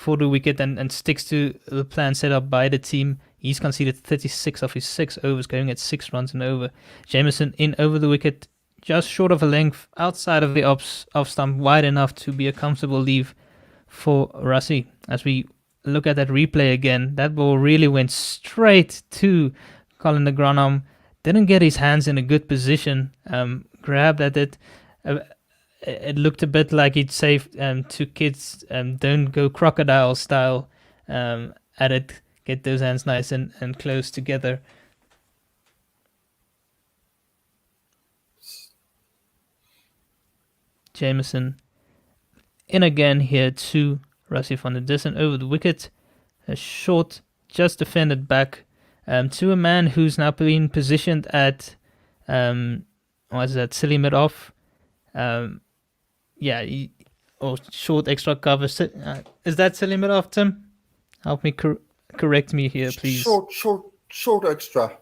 the wicket and sticks to the plan set up by the team. He's conceded 36 of his 6 overs, going at 6 runs and over. Jameson in over the wicket, just short of a length, outside of the off stump, wide enough to be a comfortable leave for Rassie. As we look at that replay again, that ball really went straight to Colin de Granholm. Didn't get his hands in a good position, grabbed at it. It looked a bit like he'd say to kids, don't go crocodile style at it. Get those hands nice and close together. Jameson in again here to Rassie van der Dussen over the wicket. A short, just defended back to a man who's now been positioned at silly mid off. Or short extra cover. Is that silly mid off, Tim? Help me correct me here, please. Short extra.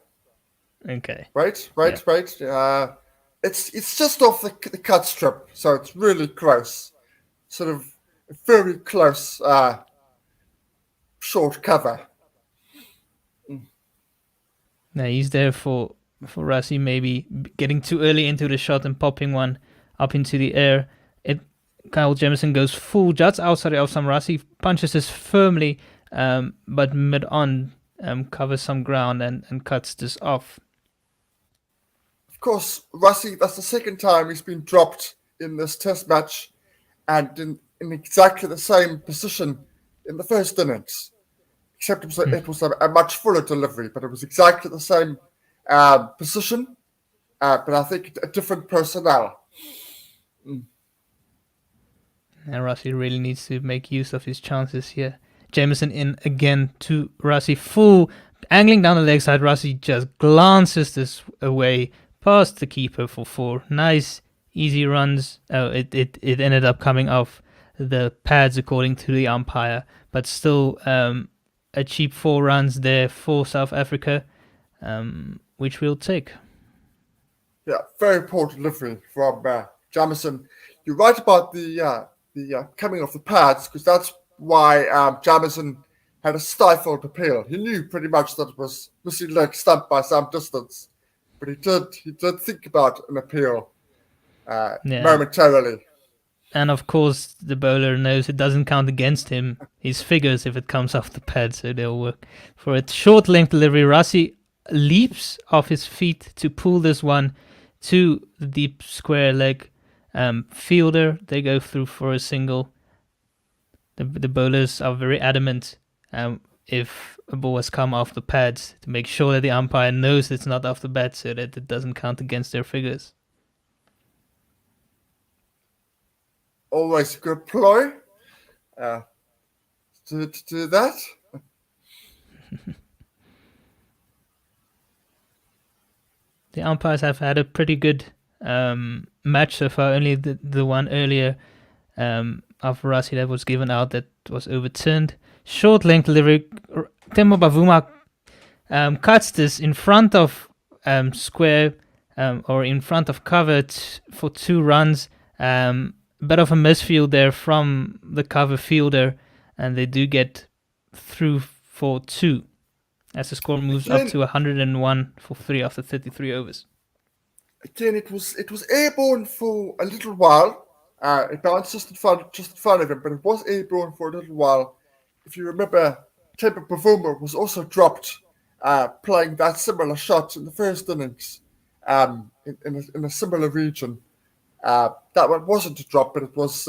Okay. Right. It's just off the cut strip, so it's really close. Sort of very close short cover. Now he's there for Rassie maybe getting too early into the shot and popping one up into the air. Kyle Jameson goes full just outside of some. Rassie punches this firmly, but mid on covers some ground and cuts this off. Of course, Rassie, that's the second time he's been dropped in this test match, and in exactly the same position in the first innings. Except it was a much fuller delivery, but it was exactly the same position, but I think a different personnel. And Rassie really needs to make use of his chances here. Jameson in again to Rassie, full angling down the leg side. Rassie just glances this away past the keeper for 4. Nice, easy runs. It ended up coming off the pads according to the umpire, but still a cheap 4 runs there for South Africa, which we'll take. Yeah, very poor delivery from Jameson. You're right about the coming off the pads, because that's why Jameson had a stifled appeal. He knew pretty much that it was missing leg stump by some distance, but he did think about an appeal momentarily. And of course, the bowler knows it doesn't count against him. His figures if it comes off the pad, so they'll work for it. Short length delivery. Rassie leaps off his feet to pull this one to the deep square leg. Fielder, they go through for a single. The bowlers are very adamant if a ball has come off the pads to make sure that the umpire knows it's not off the bat, so that it doesn't count against their figures. Always a good ploy to do that. The umpires have had a pretty good match so far. Only the one earlier of Rassi that was given out that was overturned. Short length delivery. Temba Bavuma cuts this in front of square or in front of cover for 2 runs. Bit of a misfield there from the cover fielder, and they do get through for 2 as the score moves up to 101 for 3 after 33 overs. Again, it was airborne for a little while. It bounced just in front of him, but it was airborne for a little while. If you remember, Temba Bavuma was also dropped playing that similar shot in the first innings in a similar region. That one wasn't a drop, but it was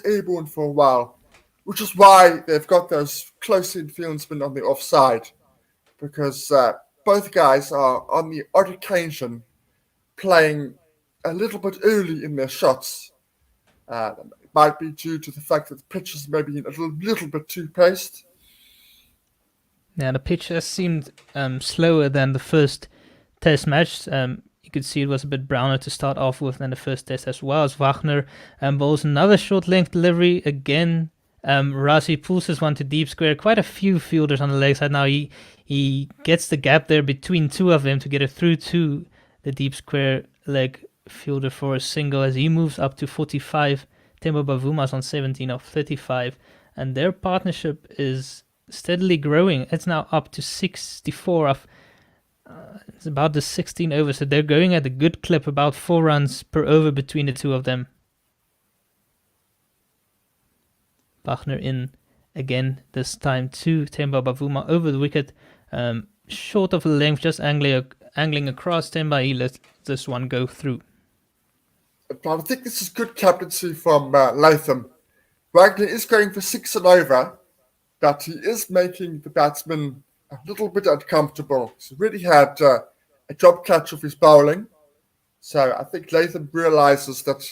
airborne for a while, which is why they've got those close-in fieldsmen on the offside, because both guys are on the odd occasion playing a little bit early in their shots. It might be due to the fact that the pitch is maybe a little bit too paced. Yeah, the pitch has seemed slower than the first test match. You could see it was a bit browner to start off with than the first test as well. As Wagner bowls another short length delivery again. Rassi pulls this one to deep square. Quite a few fielders on the leg side now. He gets the gap there between 2 of them to get it through to the deep square leg fielder for a single as he moves up to 45. Temba Bavuma's on 17 of 35, and their partnership is steadily growing. It's now up to 64 of it's about the 16 overs, so they're going at a good clip, about 4 runs per over between the 2 of them. Wagner in again, this time to Temba Bavuma over the wicket, short of the length, just angling across. Temba, he lets this one go through. I think this is good captaincy from Latham. Wagner is going for 6 and over, but he is making the batsman a little bit uncomfortable. He's really had a job catch of his bowling. So I think Latham realizes that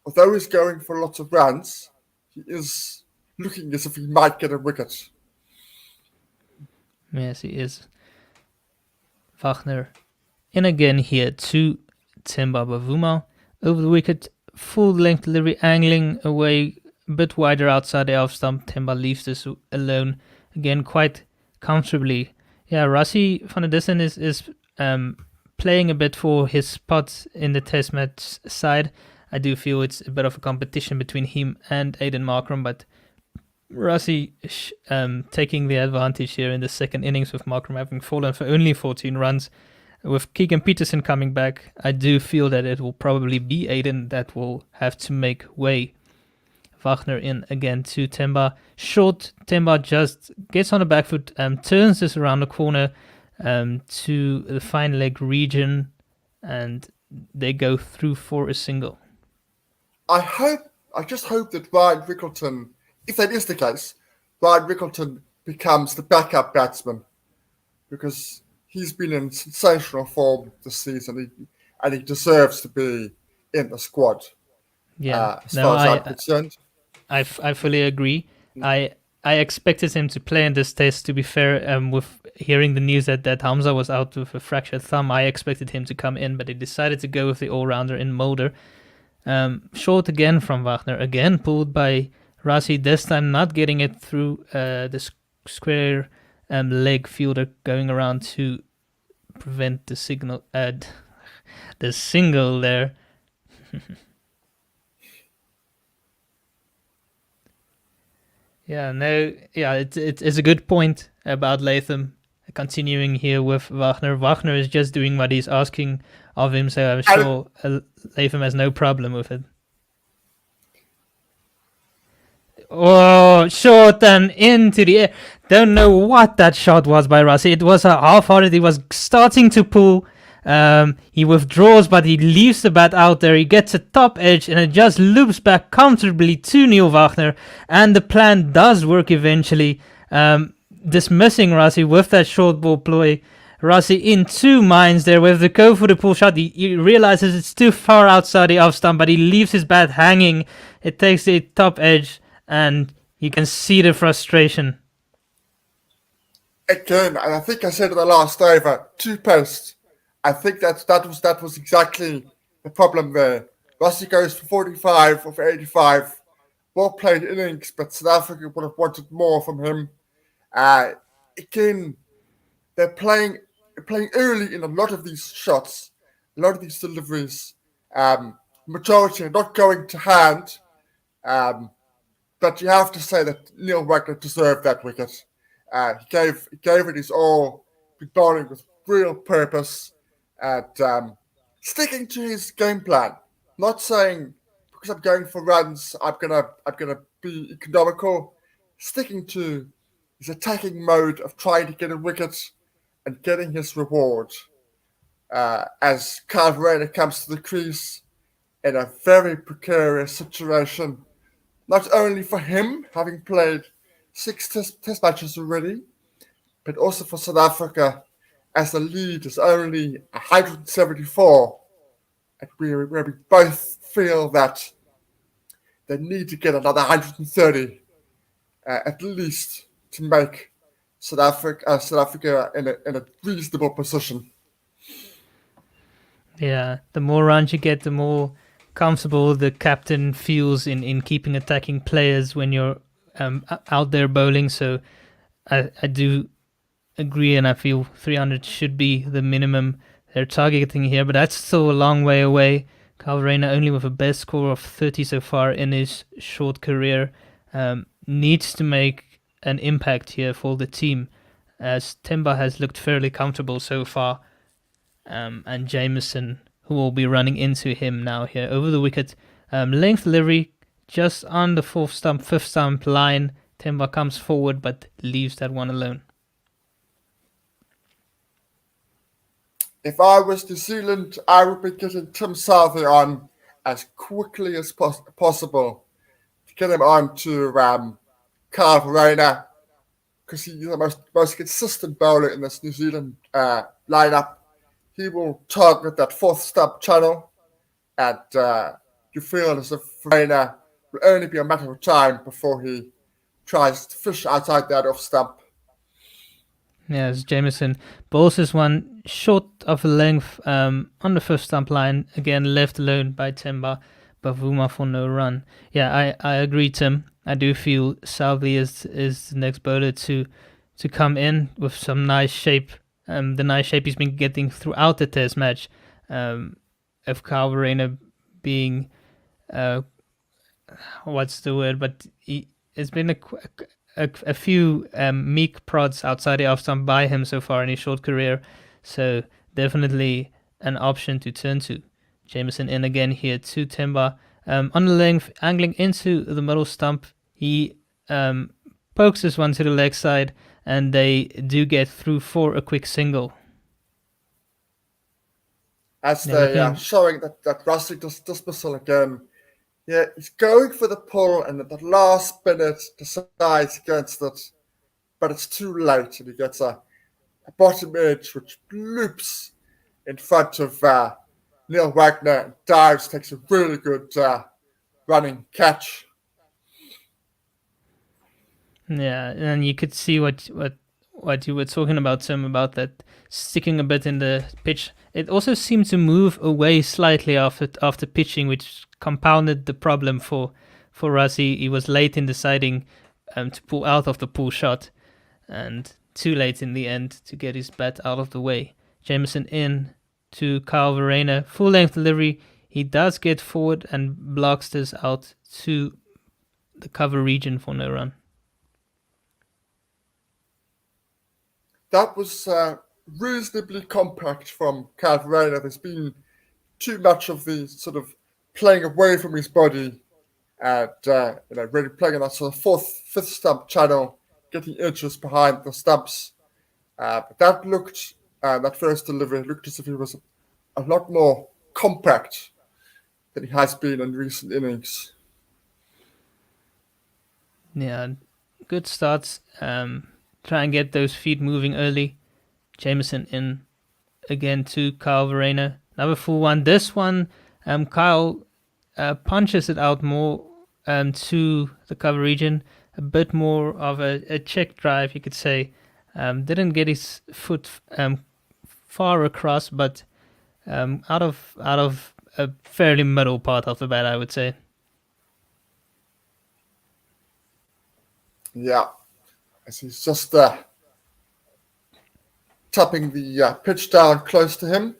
although he's going for lots of runs, he is looking as if he might get a wicket. Yes, he is. Wagner in again here to Temba Bavuma. Over the wicket, full length delivery, angling away a bit wider outside the off stump. Temba leaves this alone again quite comfortably. Yeah, Rassi van der Dissen is playing a bit for his spot in the test match side. I do feel it's a bit of a competition between him and Aiden Markram, but Rassi taking the advantage here in the second innings, with Markram having fallen for only 14 runs. With Keegan Peterson coming back, I do feel that it will probably be Aiden that will have to make way. Wagner in again to Temba. Short, Temba just gets on the back foot and turns this around the corner to the fine leg region, and they go through for a single. I just hope that Ryan Rickleton, if that is the case, Ryan Rickleton becomes the backup batsman, because he's been in sensational form this season, and he deserves to be in the squad. Yeah, as far as I'm concerned. I fully agree. I expected him to play in this test, to be fair. With hearing the news that Hamza was out with a fractured thumb, I expected him to come in, but he decided to go with the all-rounder in Mulder. Short again from Wagner, again pulled by Rassi, this time not getting it through the square leg fielder, going around to prevent the signal, the single there. It's a good point about Latham continuing here with Wagner. Wagner is just doing what he's asking of him, so I'm sure Latham has no problem with it. Oh, short and into the air. Don't know what that shot was by Rassi. It was a half-hearted. He was starting to pull. He withdraws, but he leaves the bat out there. He gets a top edge, and it just loops back comfortably to Neil Wagner. And the plan does work eventually, dismissing Rassi with that short ball ploy. Rassi in 2 minds there with the go for the pull shot. He realizes it's too far outside the off stump, but he leaves his bat hanging. It takes the top edge, and you can see the frustration. Again, and I think I said in the last over, 2 posts. I think that was exactly the problem there. Rassi goes for 45 or for 85, well played innings, but South Africa would have wanted more from him. Again, they're playing early in a lot of these shots, a lot of these deliveries. Majority are not going to hand, but you have to say that Neil Wagner deserved that wicket. He gave it his all, bowling with real purpose, and sticking to his game plan. Not saying because I'm going for runs, I'm gonna be economical. Sticking to his attacking mode of trying to get a wicket and getting his reward. As Kyle Verreynne comes to the crease in a very precarious situation, not only for him, having played 6 test matches already, but also for South Africa, as the lead is only 174, and where we both feel that they need to get another 130 at least to make South Africa in a reasonable position. Yeah, the more runs you get, the more comfortable the captain feels in keeping attacking players when you're out there bowling. So I do agree, and I feel 300 should be the minimum they're targeting here, but that's still a long way away. Kyle Verreynne, only with a best score of 30 so far in his short career, needs to make an impact here for the team, as Temba has looked fairly comfortable so far, and Jameson, who will be running into him now here over the wicket. Length delivery just on the fifth stump line. Temba comes forward but leaves that one alone. If I was New Zealand, I would be getting Tim Southey on as quickly as possible to get him on to Kyle Verreynne, because he's the most consistent bowler in this New Zealand lineup. He will target that fourth stump channel, and you feel as if Verreynne will only be a matter of time before he tries to fish outside that off stump. Yes, Jameson bowls this one short of a length on the first stump line, again left alone by Temba Bavuma for no run. Yeah, I agree, Tim. I do feel Southey is the next bowler to come in with some nice shape. The nice shape he's been getting throughout the test match, of Kyle Verreynne being what's the word, but it's been a few meek prods outside the off stump by him so far in his short career, so definitely an option to turn to. Jameson in again here to Temba, on the length, angling into the middle stump. He pokes this one to the leg side, and they do get through for a quick single. As they showing that rustic dismissal again. Yeah, he's going for the pull, and at the last minute decides against it, but it's too late, and he gets a bottom edge which loops in front of Neil Wagner, and dives, takes a really good running catch. Yeah, and you could see what you were talking about, Tim, about that sticking a bit in the pitch. It also seemed to move away slightly after pitching, which compounded the problem for Russ. He was late in deciding to pull out of the pull shot, and too late in the end to get his bat out of the way. Jameson in to Kyle Verreynne, full length delivery. He does get forward and blocks this out to the cover region for no run. That was reasonably compact from Kyle Verreynne. There's been too much of the sort of playing away from his body, and really playing in that sort of fifth stump channel, getting inches behind the stumps. But that first delivery looked as if he was a lot more compact than he has been in recent innings. Yeah, good starts. Try and get those feet moving early. Jameson in again to Kyle Verreynne. Another full one. This one, Kyle punches it out more to the cover region. A bit more of a check drive, you could say. Didn't get his foot far across, but out of a fairly middle part of the bat, I would say. Yeah, as he's just tapping the pitch down close to him,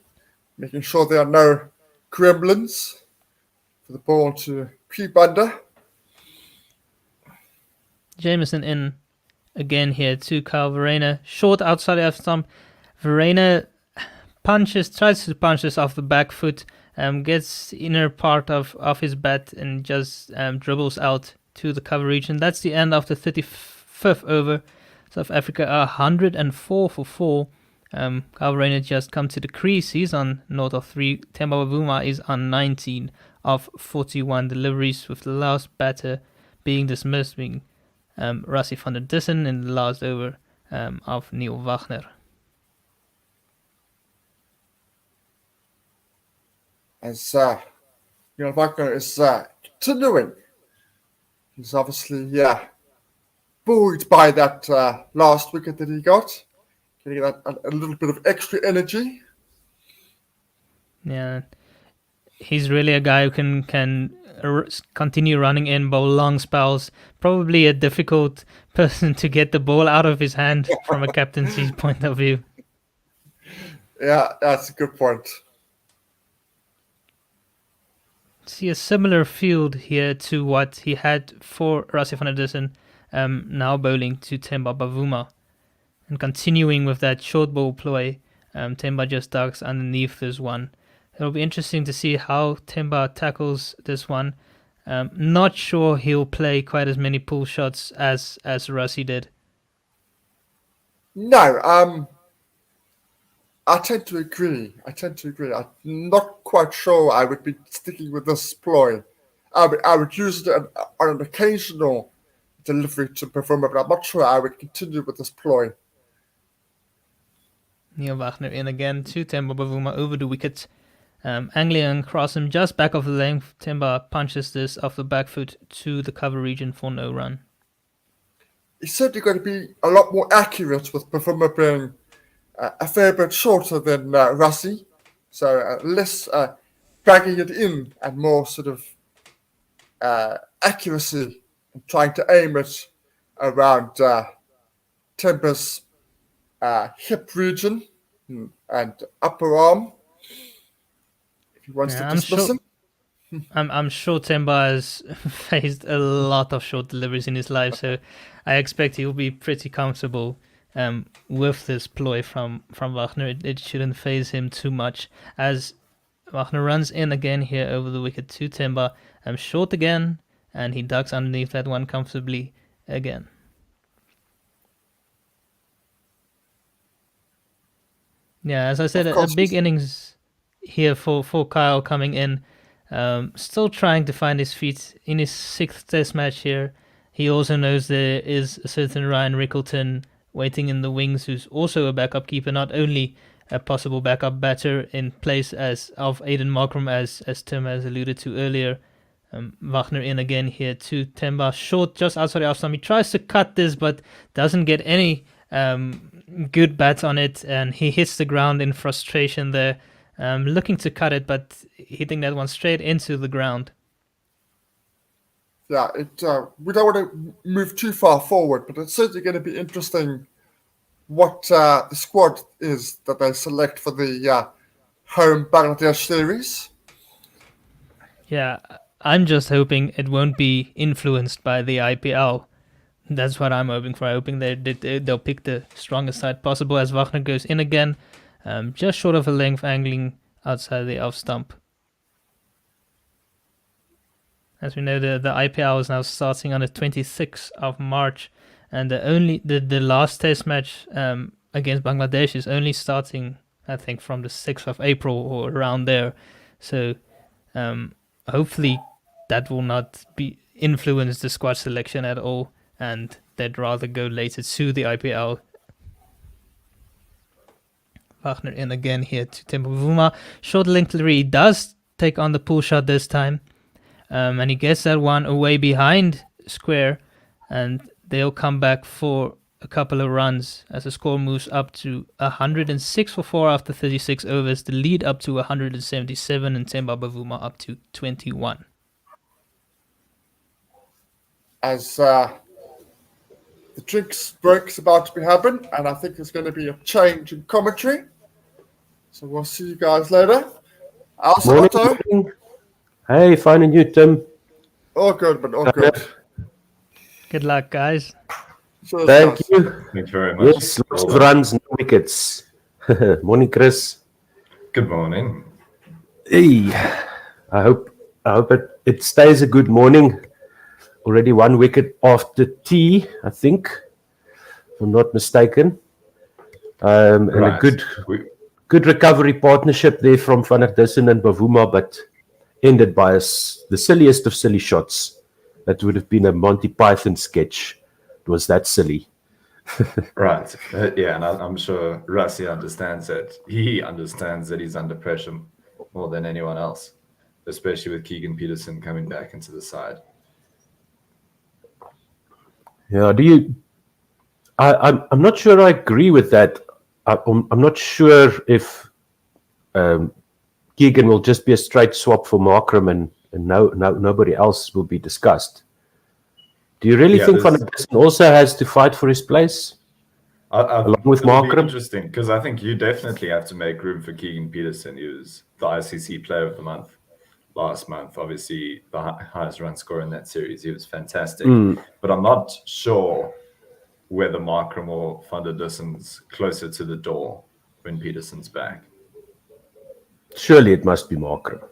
making sure there are no gremlins for the ball to creep under. Jameson in again here to Kyle Verreynne. Short outside of stump. Verreynne tries to punch this off the back foot, gets the inner part of his bat and just dribbles out to the cover region. That's the end of the 35th over. South Africa are 104 for 4. Kyle Verreynne just come to the crease. He's on 0 of 3. Themba Bavuma is on 19 of 41 deliveries, with the last batter being dismissed, being Rassie van der Dussen in the last over of Neil Wagner. As Neil Wagner is continuing, he's obviously buoyed by that last wicket that he got, getting that a little bit of extra energy. Yeah, he's really a guy who can continue running in, bowl long spells. Probably a difficult person to get the ball out of his hand from a captaincy's point of view. Yeah, that's a good point. See a similar field here to what he had for Rassie van der Dussen, now bowling to Themba Bavuma. And continuing with that short ball ploy, Themba just ducks underneath this one. It'll be interesting to see how Themba tackles this one. Not sure he'll play quite as many pull shots as Rassie did. No, I tend to agree. I'm not quite sure I would be sticking with this ploy. I would use it on an occasional delivery to perform it, but I'm not sure I would continue with this ploy. Neil Wagner in again to Themba Bavuma over the wicket. Angling across him just back of the length. Themba punches this off the back foot to the cover region for no run. He's certainly going to be a lot more accurate with performer being a fair bit shorter than Rassie, so less dragging it in and more sort of accuracy and trying to aim it around Themba's hip region and upper arm. If he wants to dismiss him. I'm sure Themba has faced a lot of short deliveries in his life, so I expect he will be pretty comfortable with this ploy from Wagner. It shouldn't faze him too much, as Wagner runs in again here over the wicket to Themba. Short again, and he ducks underneath that one comfortably again. Yeah, as I said, a big innings here for Kyle coming in. Still trying to find his feet in his 6th test match here. He also knows there is a certain Ryan Rickleton waiting in the wings, who's also a backup keeper, not only a possible backup batter in place of Aiden Markram, as Tim has alluded to earlier. Wagner in again here to Themba. Short just outside the off stump. He tries to cut this, but doesn't get any good bat on it, and he hits the ground in frustration there. Looking to cut it, but hitting that one straight into the ground. Yeah, we don't want to move too far forward, but it's certainly going to be interesting what the squad is that they select for the home Bangladesh series. Yeah, I'm just hoping it won't be influenced by the IPL. That's what I'm hoping for. I'm hoping they'll pick the strongest side possible, as Wagner goes in again. Just short of a length, angling outside the off stump. As we know, the IPL is now starting on the 26th of March, and the last test match against Bangladesh is only starting, I think, from the 6th of April or around there. So hopefully that will not be influence the squad selection at all, and they'd rather go later to the IPL. Wagner in again here to Themba Bavuma. Short length delivery. He does take on the pull shot this time. And he gets that one away behind square, and they'll come back for a couple of runs as the score moves up to 106 for 4 after 36 overs. The lead up to 177, and Themba Bavuma up to 21. As the drinks break's about to be happening, and I think there's going to be a change in commentary. So we'll see you guys later. Also, Otto. Morning. Hey, fine and you, Tim? All good, but all good. Good luck, guys. Cheers, Thank guys. you. Thank you very much. Yes, lots of runs, no wickets. Morning, Chris. Good morning. Hey, I hope it stays a good morning. Already 1 wicket after tea, I think, if I'm not mistaken. And a good recovery partnership there from Van der Dussen and Bavuma, but ended by the silliest of silly shots. That would have been a Monty Python sketch. It was that silly. Right. Yeah, and I'm sure Rassi understands that. He understands that he's under pressure more than anyone else, especially with Keegan Peterson coming back into the side. Yeah, I'm not sure I agree with that. I'm not sure if Keegan will just be a straight swap for Markram and nobody else will be discussed. Do you really think Van der Dussen also has to fight for his place along with Markram? Interesting, because I think you definitely have to make room for Keegan Peterson. He was the ICC Player of the Month last month. Obviously, the highest run scorer in that series. He was fantastic. But I'm not sure whether Markram or Van der Dussen's closer to the door when Peterson's back. Surely it must be Markram.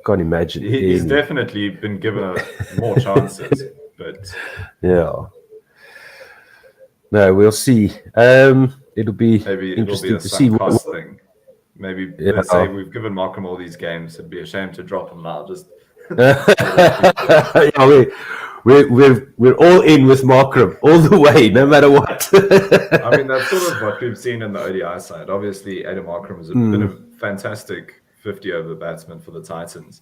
Can't imagine. He's definitely been given more chances, but yeah. No, we'll see. It'll be interesting to see what thing. Maybe let's say we've given Markram all these games. It'd be a shame to drop him now. Just yeah, we're all in with Markram all the way, no matter what. I mean, that's sort of what we've seen in the ODI side. Obviously, Adam Markram has been a fantastic 50-over batsman for the Titans,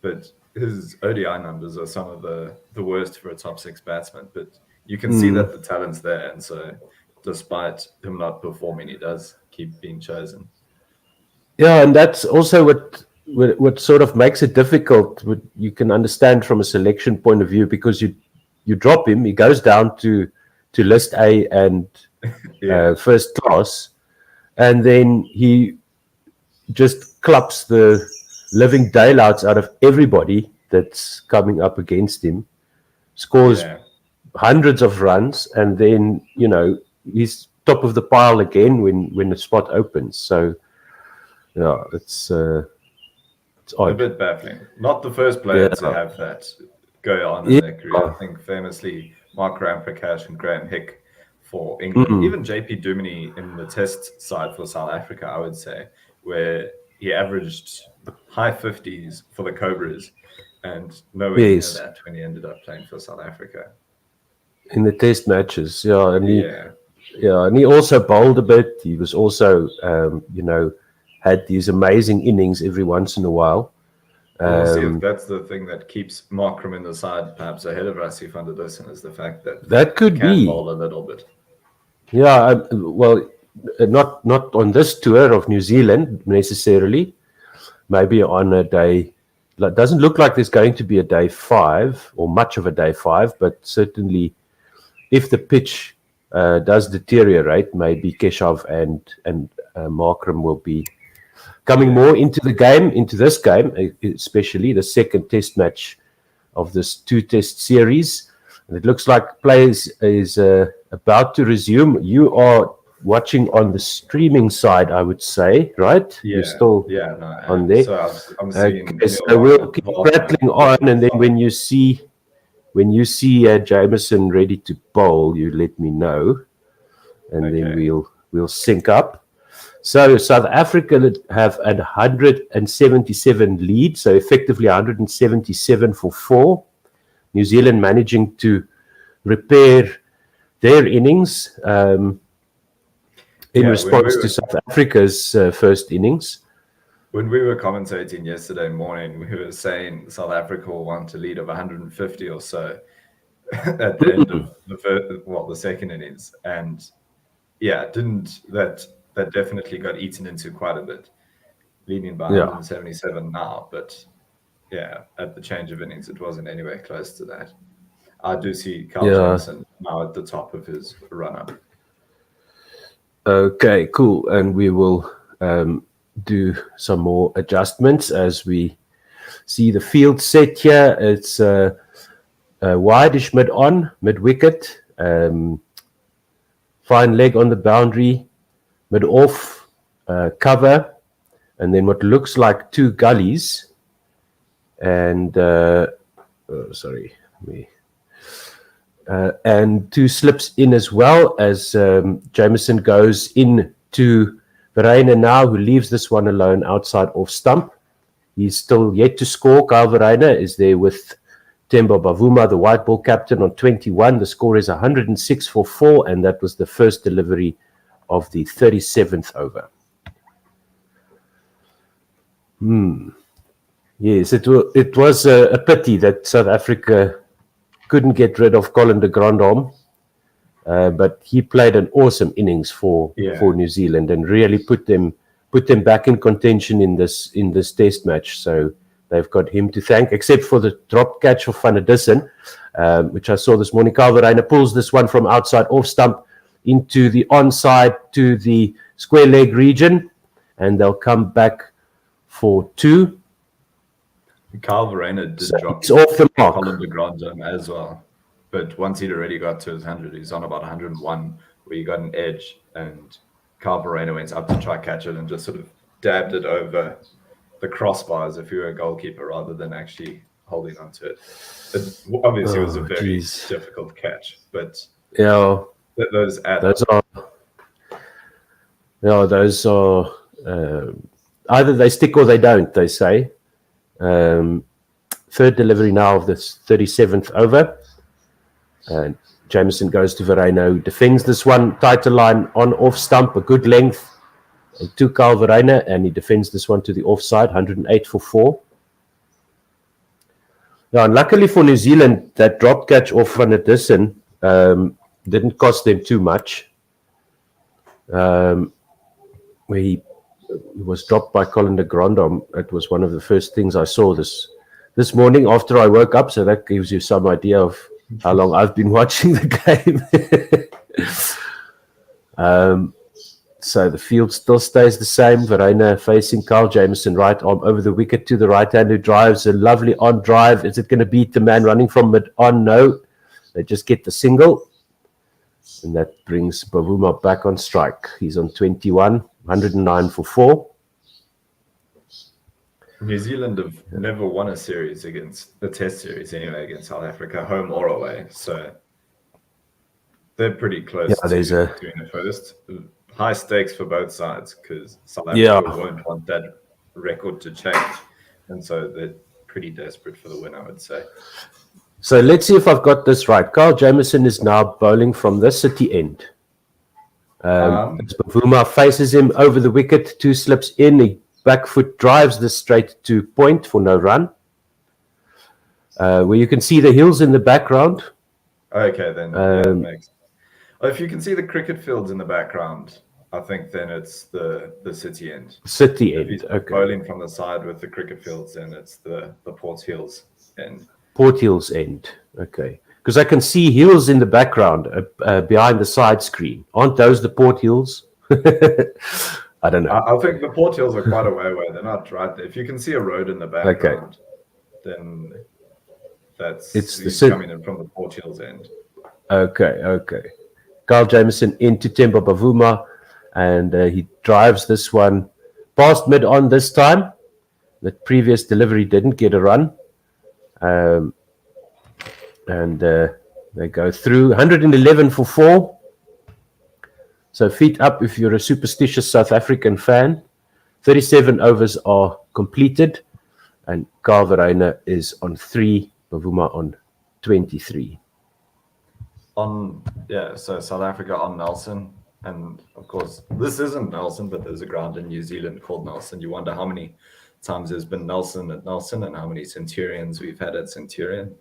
but his ODI numbers are some of the worst for a top 6 batsman. But you can see that the talent's there, and so despite him not performing, he does keep being chosen. Yeah, and that's also what sort of makes it difficult. You can understand from a selection point of view, because you drop him, he goes down to list A and first class, and then he just clubs the living daylights out of everybody that's coming up against him, scores hundreds of runs, and then he's top of the pile again when the spot opens. So yeah, it's odd. A bit baffling. Not the first player to have that go on in their career. I think famously Mark Ramprakash and Graham Hick for England, even JP Duminy in the test side for South Africa, I would say, where he averaged high 50s for the Cobras and nowhere near that when he ended up playing for South Africa. In the test matches, and he also bowled a bit. He was also, had these amazing innings every once in a while. We'll see if that's the thing that keeps Markram in the side, perhaps ahead of Rassi van der Dussen, is the fact that could he can be bowl a little bit. Yeah, well, not on this tour of New Zealand necessarily. Maybe on a day. It doesn't look like there's going to be a day 5 or much of a day 5, but certainly if the pitch does deteriorate, maybe Keshav and Markram will be coming more into this game, especially the second test match of this 2-test series. And it looks like play is about to resume. You are watching on the streaming side, I would say, right? Yeah. You're still on there. So I'm seeing. So we'll keep rattling on, and then when you see Jameson ready to bowl, you let me know, and then we'll sync up. So South Africa have a 177 lead, so effectively 177 for 4. New Zealand managing to repair their innings in response to South Africa's first innings. When we were commentating yesterday morning, we were saying South Africa will want a lead of 150 or so at the end of the second innings, and that definitely got eaten into quite a bit, leading by 177 now. But at the change of innings, it wasn't anywhere close to that. I do see Carl Jameson now at the top of his run-up. Okay, cool. And we will do some more adjustments as we see the field set here. It's wide-ish mid-on, mid-wicket. Fine leg on the boundary, mid-off, cover, and then what looks like two gullies. And, and two slips in as well as Jameson goes in to Verreynne now, who leaves this one alone outside off stump. He's still yet to score. Kyle Verreynne is there with Temba Bavuma, the white ball captain, on 21. The score is 106 for 4, and that was the first delivery of the 37th over. Yes, it was a pity that South Africa couldn't get rid of Colin de Grandhomme, but he played an awesome innings for New Zealand and really put them back in contention in this test match. So they've got him to thank, except for the drop catch of Van der Dussen, which I saw this morning. Kyle Verreynne pulls this one from outside off stump into the onside to the square leg region, and they'll come back for 2. Kyle Verreynne did drop off the mark. Colin de Grandhomme as well. But once he'd already got to his 100, he's on about 101, where he got an edge, and Kyle Verreynne went up to try catch it and just sort of dabbed it over the crossbar as if he were a goalkeeper rather than actually holding onto it. It obviously was a very difficult catch, but those are either they stick or they don't, they say. Third delivery now of this 37th over, and Jameson goes to Verreynne, who defends this one, tighter line on off stump, a good length to Kyle Verreynne, and he defends this one to the offside, 108 for 4. Now, and luckily for New Zealand, that drop catch off Van der Dussen didn't cost them too much, where he was dropped by Colin de Grandhomme. It was one of the first things I saw this morning after I woke up, so that gives you some idea of how long I've been watching the game. So the field still stays the same. Verreynne facing Kyle Jameson, right arm over the wicket to the right hand, who drives a lovely on drive. Is it going to beat the man running from mid on? No, they just get the single, and that brings Bavuma back on strike. He's on 21, 109 for 4. New Zealand have never won a series against the test series anyway, against South Africa, home or away. So they're pretty close to doing it first. High stakes for both sides because South Africa won't want that record to change. And so they're pretty desperate for the win, I would say. So let's see if I've got this right. Kyle Jameson is now bowling from the city end. Bavuma faces him over the wicket, 2 slips in. He back foot drives this straight to point for no run. Where you can see the hills in the background. Okay, then that makes. If you can see the cricket fields in the background, I think then it's the city end. City if end. he's Okay. bowling from the side with the cricket fields, then it's the Port Hills end. Port Hills end. Okay. Because I can see hills in the background behind the side screen. Aren't those the Port Hills? I don't know. I think the Port Hills are quite a way away. They're not right there. If you can see a road in the background, then it's coming in from the Port Hills end. Okay. Kyle Jameson into Temba Bavuma, and he drives this one past mid-on this time. The previous delivery didn't get a run. And they go through 111 for 4. So feet up if you're a superstitious South African fan. 37 overs are completed, and Kyle Verreynne is on 3, Bavuma on 23. So South Africa on Nelson, and of course this isn't Nelson, but there's a ground in New Zealand called Nelson. You wonder how many times there's been Nelson at Nelson and how many Centurions we've had at Centurion.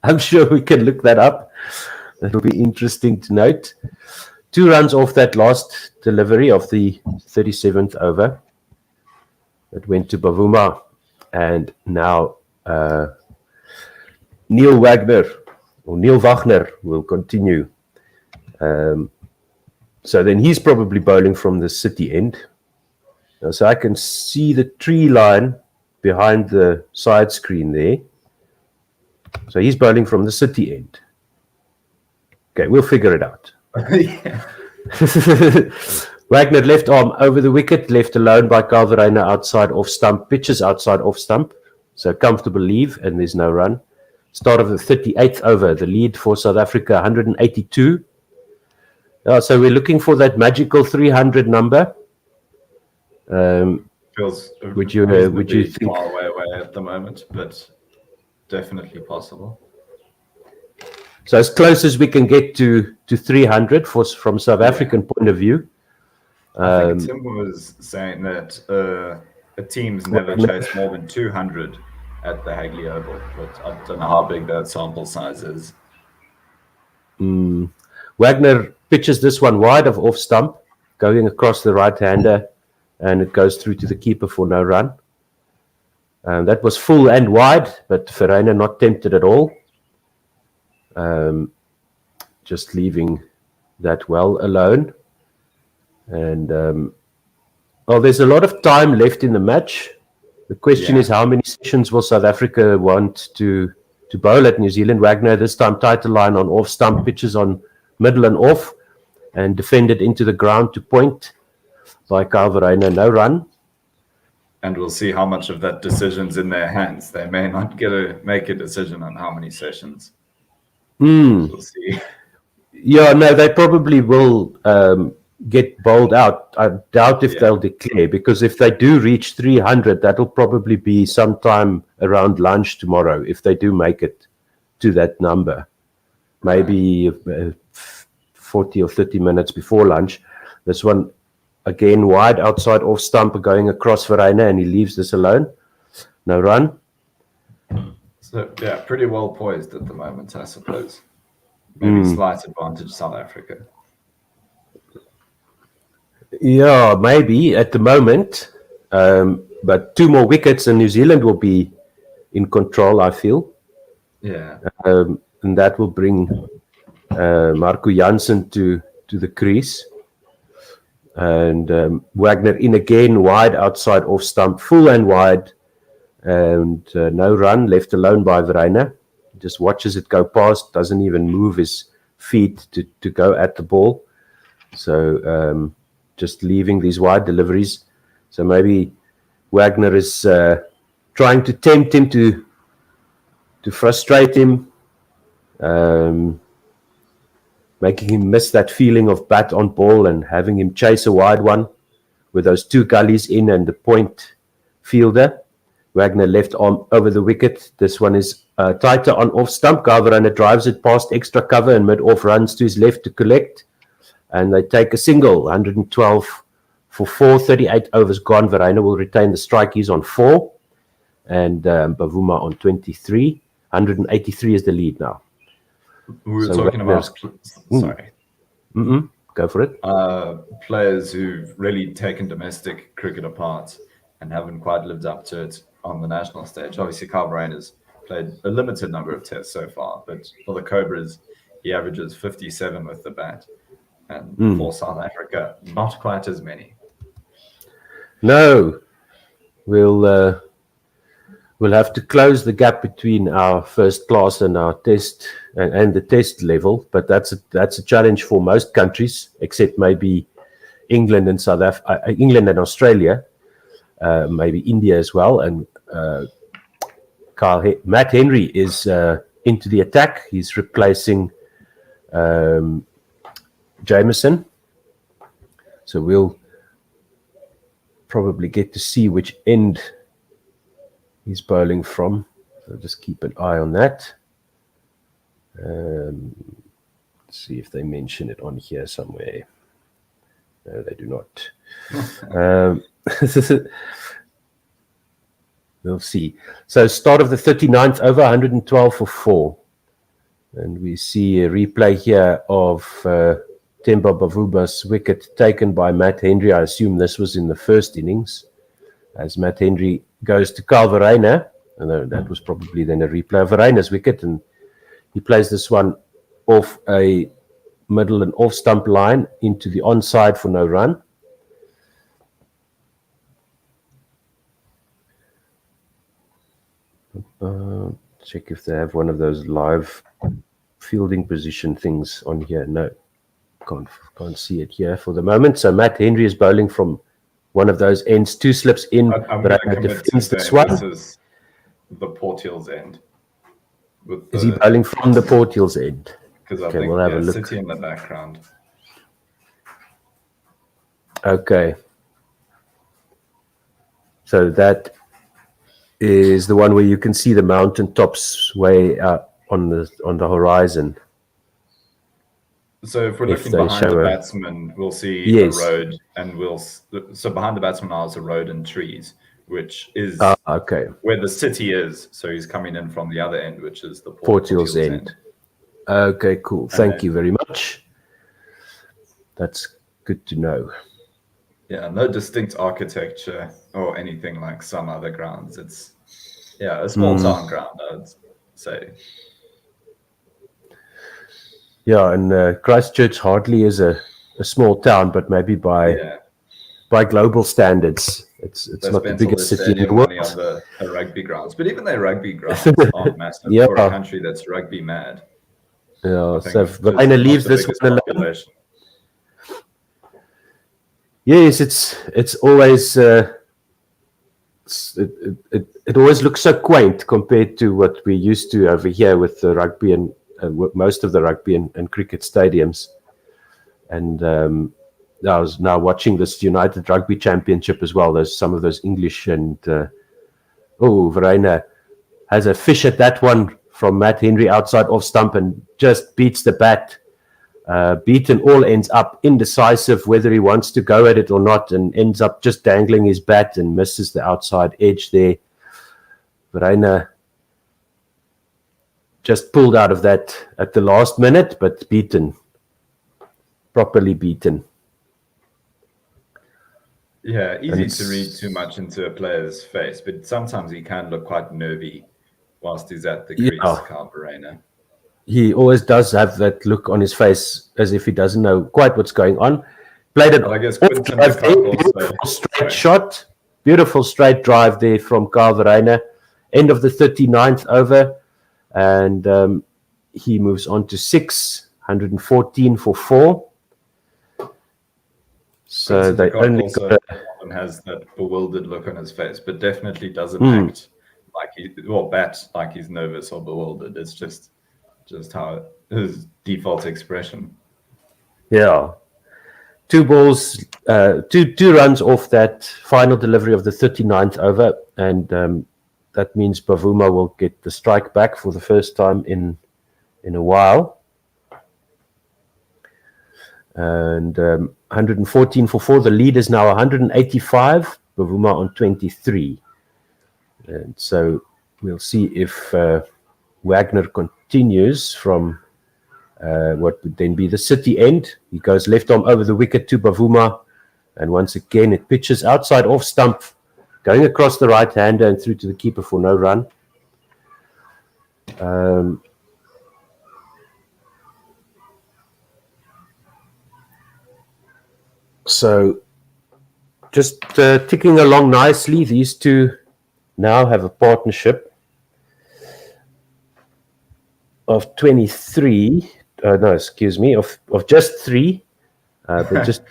I'm sure we can look that up. That'll be interesting to note. 2 runs off that last delivery of the 37th over. It went to Bavuma, and now Neil Wagner will continue. So then he's probably bowling from the City end. So I can see the tree line behind the side screen there. So he's bowling from the City end. Okay, we'll figure it out. Wagner left arm over the wicket, left alone by Calverena outside off stump, pitches outside off stump. So comfortable leave and there's no run. Start of the 38th over, the lead for South Africa, 182. So we're looking for that magical 300 number. Feels would you think far away at the moment, but definitely possible. So as close as we can get to 300 from South African point of view. I think Tim was saying that a team's never chased more than 200 at the Hagley Oval, but I don't know how big that sample size is. Wagner pitches this one wide of off stump, going across the right-hander, and it goes through to the keeper for no run. That was full and wide, but Verreynne not tempted at all. Just leaving that well alone. And there's a lot of time left in the match. The question is, how many sessions will South Africa want to bowl at New Zealand? Wagner this time tighter line on off stump, pitches on middle and off, and defended into the ground to point by Calverena, no run. And we'll see how much of that decision's in their hands. They may not make a decision on how many sessions. We'll see. Yeah, no, they probably will get bowled out. I doubt if they'll declare, because if they do reach 300, that'll probably be sometime around lunch tomorrow, if they do make it to that number. Maybe 40 or 30 minutes before lunch. This one, again, wide outside off stump, going across Verreynne, and he leaves this alone. No run. So, yeah, pretty well poised at the moment, I suppose. Maybe slight advantage South Africa. Yeah, maybe at the moment. But 2 more wickets and New Zealand will be in control, I feel. Yeah. And that will bring Marco Jansen to the crease. And Wagner in again, wide outside off stump, full and wide. And no run, left alone by Verreynne. Just watches it go past, doesn't even move his feet to go at the ball. So just leaving these wide deliveries. So maybe Wagner is trying to tempt him to frustrate him, making him miss that feeling of bat on ball and having him chase a wide one with those 2 gullies in and the point fielder. Wagner left arm over the wicket. This one is tighter on off stump. Calverena drives it past extra cover and mid-off runs to his left to collect. And they take a single, 112 for 4, 38 overs gone. Verreynne will retain the strike. He's on 4. And Bavuma on 23. 183 is the lead now. We were talking about... Sorry. Go for it. Players who've really taken domestic cricket apart and haven't quite lived up to it on the national stage. Obviously, Calverena's played a limited number of tests so far, but for the Cobras, he averages 57 with the bat. And for South Africa, not quite as many. No. We'll have to close the gap between our first class and our test and the test level, but that's a challenge for most countries, except maybe England and England and Australia, maybe India as well. And Matt Henry is into the attack. He's replacing Jameson. So we'll probably get to see which end he's bowling from. So just keep an eye on that. See if they mention it on here somewhere. No, they do not. We'll see. So start of the 39th over, 112 for 4. And we see a replay here of Temba Bavuma's wicket taken by Matt Henry. I assume this was in the first innings, as Matt Henry goes to Calverena And that was probably then a replay of Vereina's wicket, and he plays this one off a middle and off stump line into the onside for no run. Check if they have one of those live fielding position things on here. No, can't see it here for the moment. So Matt Henry is bowling from one of those ends, 2 slips in, but I defends this one. This is the Portil's end. Is he bowling from the Portil's end? Because I think we'll have a look. City in the background. Okay. So that is the one where you can see the mountain tops way out on the horizon. So if we're looking behind the batsman, we'll see a road, and so behind the batsman now is a road and trees, which is where the city is. So he's coming in from the other end, which is the Portil's end. Okay, cool. Thank you very much. That's good to know. Yeah, no distinct architecture or anything like some other grounds. It's a small town ground, I would say. Yeah, and Christchurch hardly is a small town, but maybe by global standards, it's not the biggest city in the world. On the rugby grounds, but even their rugby grounds aren't massive for a country that's rugby mad. Yeah, so Vereina leaves this one alone. Yes, it's always it always looks so quaint compared to what we used to over here with the rugby and most of the rugby and cricket stadiums. And I was now watching this United Rugby Championship as well. There's some of those English and Vereina has a fish at that one from Matt Henry outside off stump and just beats the bat. Beaten all ends up indecisive whether he wants to go at it or not, and ends up just dangling his bat and misses the outside edge there. Vereina just pulled out of that at the last minute, but properly beaten. Yeah, easy to read too much into a player's face, but sometimes he can look quite nervy whilst he's at the crease, Kyle Vereina. He always does have that look on his face as if he doesn't know quite what's going on. Played it beautiful straight drive there from Kyle Vereina. End of the 39th over, and he moves on to 114 for 4. So they only has that bewildered look on his face, but definitely doesn't act like bat like he's nervous or bewildered. It's just how his default expression. Yeah. 2 balls, two runs off that final delivery of the 39th over, and that means Bavuma will get the strike back for the first time in a while. And 114 for 4. The lead is now 185. Bavuma on 23. And so we'll see if Wagner continues from what would then be the city end. He goes left arm over the wicket to Bavuma, and once again it pitches outside off stump, going across the right hander and through to the keeper for no run. So just ticking along nicely. These two now have a partnership of 23, of just 3, but just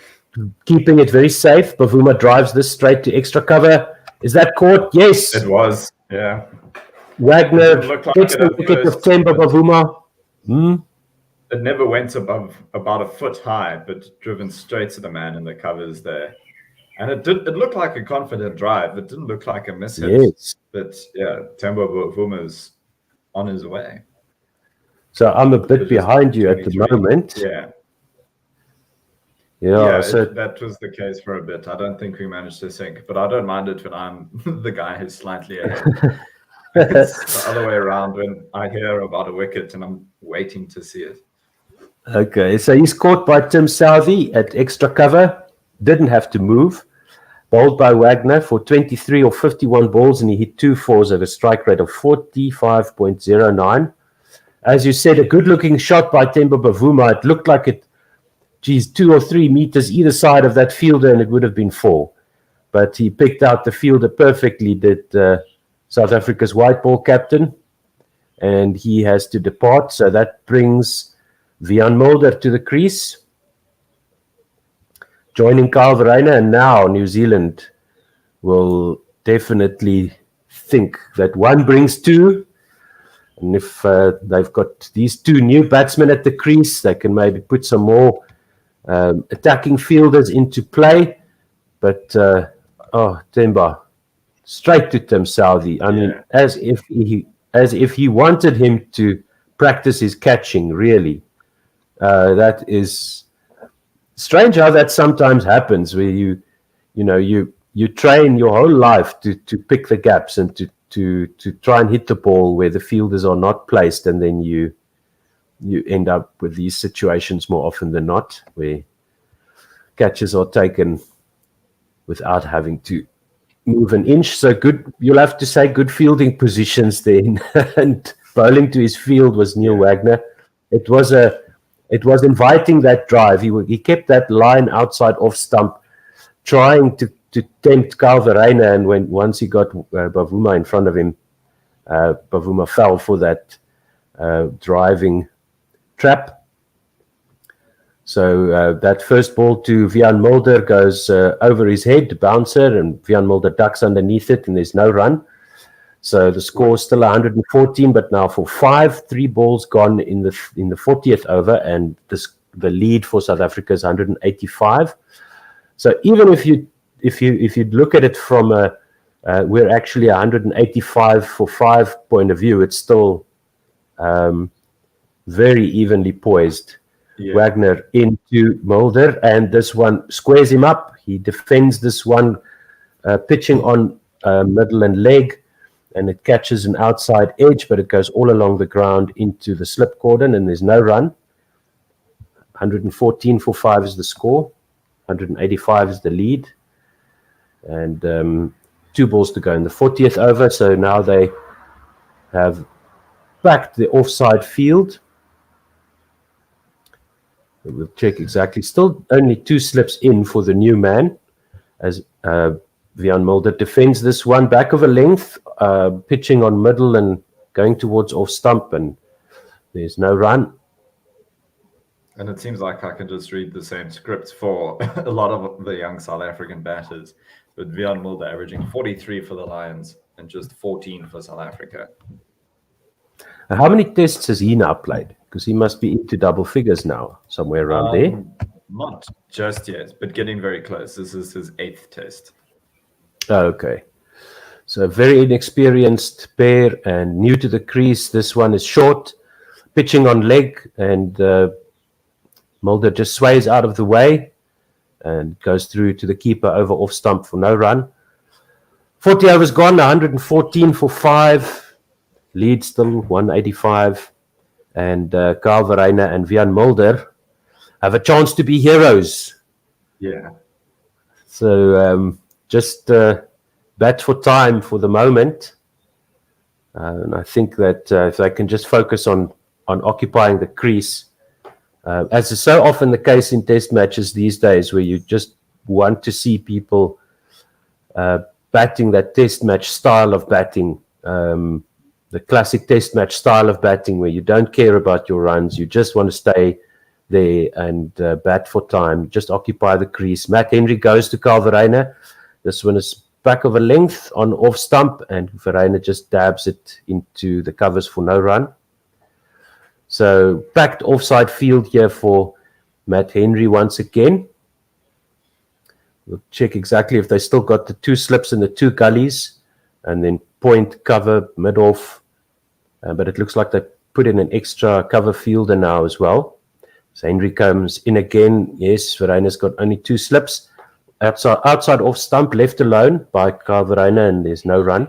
keeping it very safe. Bavuma drives this straight to extra cover. Is that caught? Yes. It was, yeah. Wagner gets the wicket of Temba Bavuma. It never went above about a foot high, but driven straight to the man in the covers there. And it looked like a confident drive. It didn't look like a mishit. Yes. But yeah, Temba Bavuma's on his way. So I'm a bit behind you at the moment. Yeah. Yeah, that was the case for a bit. I don't think we managed to sync, but I don't mind it when I'm the guy who's slightly ahead. It's the other way around when I hear about a wicket and I'm waiting to see it. Okay, so he's caught by Tim Southey at extra cover. Didn't have to move. bowled by Wagner for 23 or 51 balls, and he hit 2 fours at a strike rate of 45.09. As you said, a good-looking shot by Temba Bavuma. It looked like it, 2 or 3 meters either side of that fielder, and it would have been 4. But he picked out the fielder perfectly, did South Africa's white ball captain, and he has to depart. So that brings Vian Mulder to the crease, joining Kyle Verreynne, and now New Zealand will definitely think that 1 brings 2. And if they've got these 2 new batsmen at the crease, they can maybe put some more attacking fielders into play. But, Temba, straight to Tim Southee. I mean, as if he wanted him to practice his catching, really. That is strange how that sometimes happens, where you train your whole life to pick the gaps and to try and hit the ball where the fielders are not placed, and then you end up with these situations more often than not, where catches are taken without having to move an inch. So good, you'll have to say good fielding positions then. And bowling to his field was Neil Wagner. It was inviting that drive. He kept that line outside off stump, trying to tempt Kyle Verreynne, and once he got Bavuma in front of him, Bavuma fell for that driving trap. So that first ball to Vian Mulder goes over his head, bouncer, and Vian Mulder ducks underneath it, and there's no run. So the score is still 114, but now for 5, 3 balls gone in the 40th over, and the lead for South Africa is 185. So even if you look at it from we're actually 185 for 5 point of view, it's still very evenly poised. Wagner into Mulder, and this one squares him up. He defends this one, pitching on middle and leg, and it catches an outside edge, but it goes all along the ground into the slip cordon, and there's no run. 114 for 5 is the score. 185 is the lead. And 2 balls to go in the 40th over. So now they have backed the offside field. We'll check exactly. Still only 2 slips in for the new man, as Vian Mulder defends this one back of a length, pitching on middle and going towards off stump, and there's no run. And it seems like I can just read the same script for a lot of the young South African batters, with Vian Mulder averaging 43 for the Lions and just 14 for South Africa. How many tests has he now played? Because he must be into double figures now, somewhere around there. Not just yet, but getting very close. This is his 8th test. Okay. So very inexperienced pair and new to the crease. This one is short, pitching on leg, and Mulder just sways out of the way and goes through to the keeper over off stump for no run. 40 overs gone, 114 for 5. Lead still 185. And Kyle Verreynne and Vian Mulder have a chance to be heroes. Yeah. So just bat for time for the moment. And I think that if they can just focus on occupying the crease, as is so often the case in test matches these days, where you just want to see people batting that test match style of batting, the classic test match style of batting, where you don't care about your runs, you just want to stay there and bat for time, just occupy the crease. Matt Henry goes to Kyle Verreynne. This one is back of a length on off stump, and Verreynne just dabs it into the covers for no run. So packed offside field here for Matt Henry once again. We'll check exactly if they still got the 2 slips and the 2 gullies, and then point, cover, mid-off. But it looks like they put in an extra cover fielder now as well. So Henry comes in again. Yes, Verreynne's got only 2 slips. Outside off stump, left alone by Kyle Verreynne, and there's no run.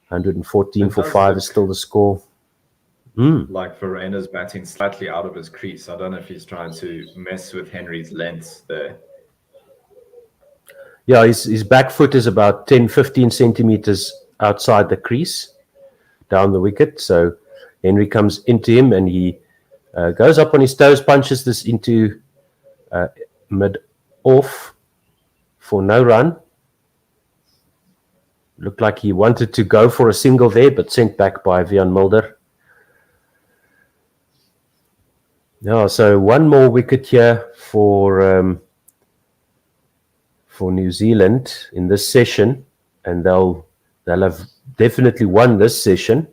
114 for 5 is still the score. Like Verreynne's batting slightly out of his crease. I don't know if he's trying to mess with Henry's length there. Yeah, his back foot is about 10, 15 centimeters outside the crease, down the wicket. So Henry comes into him and he goes up on his toes, punches this into mid-off for no run. Looked like he wanted to go for a single there, but sent back by Vian Mulder. Yeah, so one more wicket here for New Zealand in this session, and they'll have definitely won this session.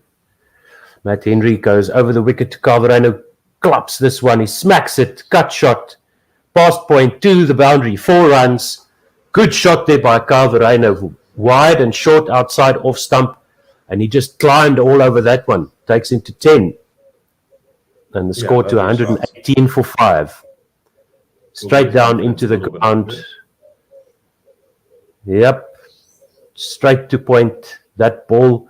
Matt Henry goes over the wicket to Carverano, claps this one, he smacks it, cut shot, past point to the boundary, 4 runs. Good shot there by Carverano, wide and short outside off stump, and he just climbed all over that one, takes him to 10. And the score to 118 for 5. Straight down into the ground. Yep. Straight to point. That ball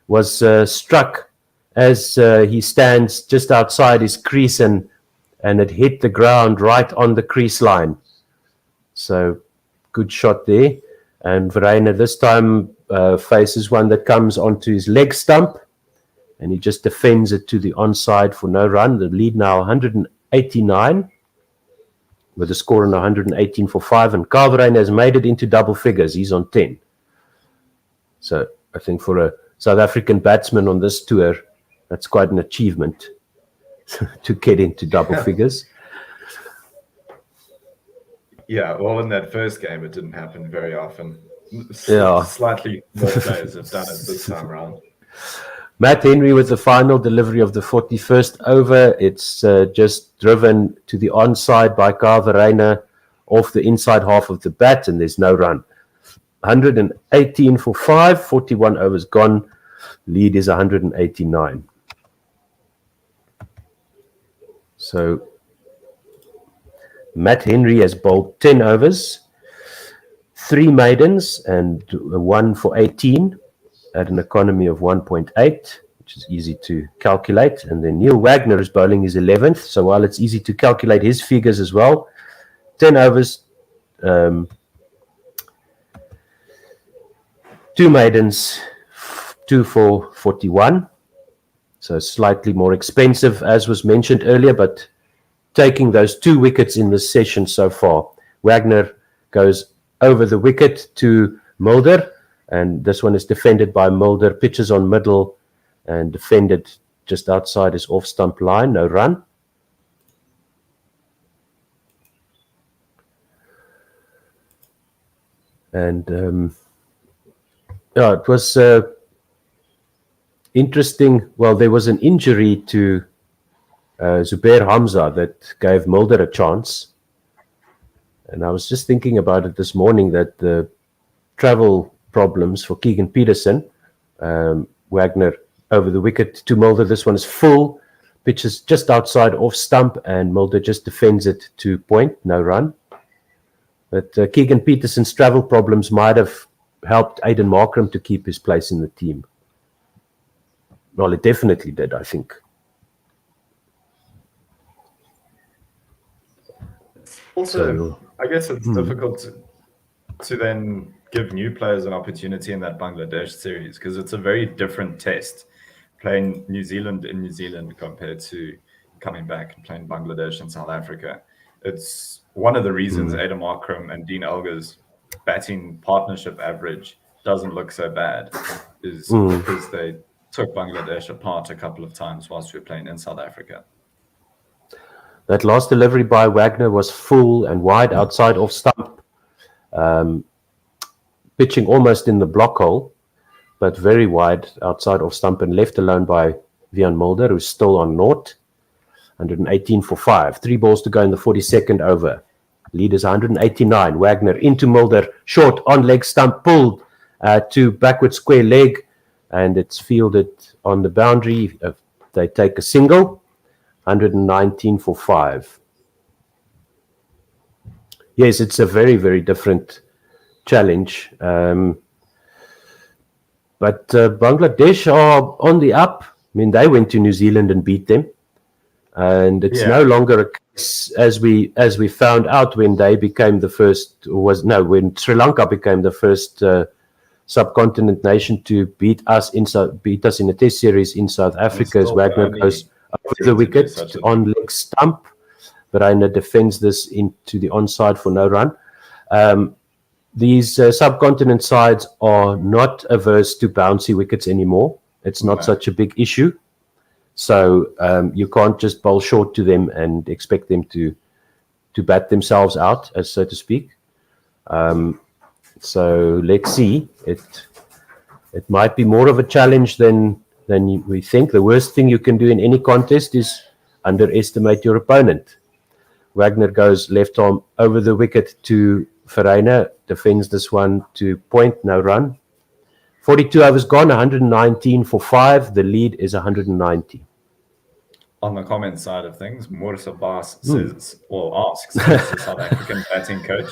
was struck as he stands just outside his crease, and it hit the ground right on the crease line. So good shot there. And Verreynne this time faces one that comes onto his leg stump, and he just defends it to the onside for no run. The lead now 189 with a score on 118 for 5. And Carverane has made it into double figures. He's on 10. So I think for a South African batsman on this tour, that's quite an achievement to get into double figures. Yeah, well, in that first game, it didn't happen very often. Yeah. Slightly more players have done it this time around. Matt Henry with the final delivery of the 41st over. It's just driven to the onside by Carverane off the inside half of the bat, and there's no run. 118 for 5, 41 overs gone. Lead is 189. So Matt Henry has bowled 10 overs, 3 maidens, and 1 for 18. At an economy of 1.8, which is easy to calculate. And then Neil Wagner is bowling his 11th. So while it's easy to calculate his figures as well, 10 overs, 2 maidens, 2 for 41. So slightly more expensive, as was mentioned earlier, but taking those 2 wickets in this session so far. Wagner goes over the wicket to Mulder, and this one is defended by Mulder, pitches on middle and defended just outside his off-stump line, no run. And it was interesting. Well, there was an injury to Zubair Hamza that gave Mulder a chance. And I was just thinking about it this morning, that the travel problems for Keegan Peterson. Wagner over the wicket to Mulder. This one is full. Pitches just outside off stump, and Mulder just defends it to point. No run. But Keegan Peterson's travel problems might have helped Aiden Markram to keep his place in the team. Well, it definitely did, I think. Also, I guess it's difficult to then give new players an opportunity in that Bangladesh series, because it's a very different test playing New Zealand in New Zealand compared to coming back and playing Bangladesh in South Africa. It's one of the reasons Aiden Markram and Dean Elgar's batting partnership average doesn't look so bad, is because they took Bangladesh apart a couple of times whilst we were playing in South Africa. That last delivery by Wagner was full and wide outside off stump. Pitching almost in the block hole, but very wide outside off stump and left alone by Vian Mulder, who's still on naught. 118 for 5. 3 balls to go in the 42nd over. Lead is 189. Wagner into Mulder, short on leg stump, pulled to backward square leg, and it's fielded on the boundary. They take a single. 119 for 5. Yes, it's a very, very different challenge. But Bangladesh are on the up. I mean, they went to New Zealand and beat them. And it's no longer a as we found out when they became the first, when Sri Lanka became the first subcontinent nation to beat us in a test series in South Africa, as Wagner goes over the wicket on leg stump. Verreynne defends this into the onside for no run. These subcontinent sides are not averse to bouncy wickets anymore. It's not such a big issue. So you can't just bowl short to them and expect them to bat themselves out, as so to speak. So let's see. It might be more of a challenge than we think. The worst thing you can do in any contest is underestimate your opponent. Wagner goes left arm over the wicket to Verreynne, defends this one to point, no run. 42 overs gone, 119 for 5. The lead is 190. On the comment side of things, Morris Abbas says, or asks, the South African batting coach.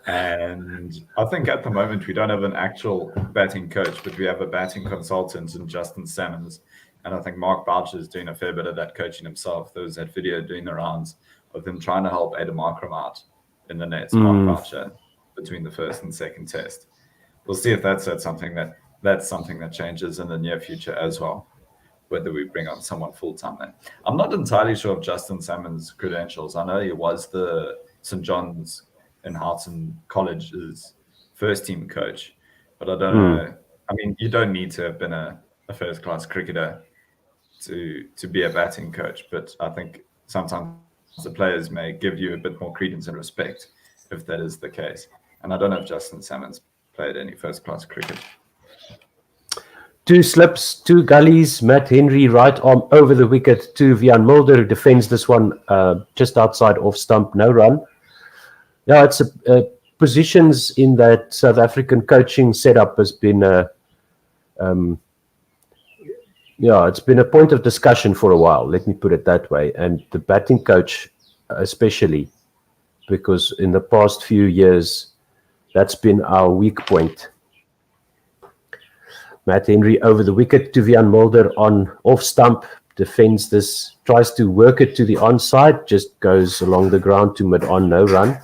And I think at the moment we don't have an actual batting coach, but we have a batting consultant in Justin Salmons. And I think Mark Boucher is doing a fair bit of that coaching himself. There was that video doing the rounds of them trying to help Adam Akram out in the nets, Mark Boucher, between the first and second test. We'll see if that's something that changes in the near future as well, whether we bring on someone full-time then. I'm not entirely sure of Justin Salmon's credentials. I know he was the St. John's in Houghton College's first-team coach, but I don't know. I mean, you don't need to have been a first-class cricketer to be a batting coach, but I think sometimes the players may give you a bit more credence and respect if that is the case. And I don't know if Justin Salmon's played any first-class cricket. 2 slips, 2 gullies. Matt Henry right arm over the wicket to Wiaan Mulder, who defends this one just outside off stump, no run. Yeah, it's positions in that South African coaching setup has been it's been a point of discussion for a while, let me put it that way. And the batting coach especially, because in the past few years, that's been our weak point. Matt Henry over the wicket to Wiaan Mulder on off stump, defends this, tries to work it to the onside, just goes along the ground to mid-on, no run.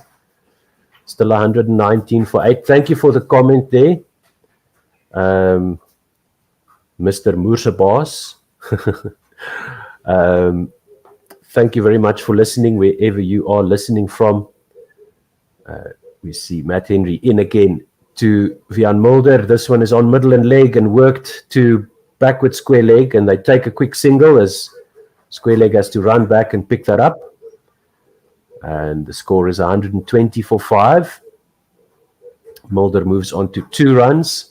Still 119 for 8. Thank you for the comment there, Mr. Moorsabas. Thank you very much for listening, wherever you are listening from. We see Matt Henry in again to Wiaan Mulder. This one is on middle and leg and worked to backward square leg, and they take a quick single as square leg has to run back and pick that up. And the score is 120 for 5. Mulder moves on to 2 runs.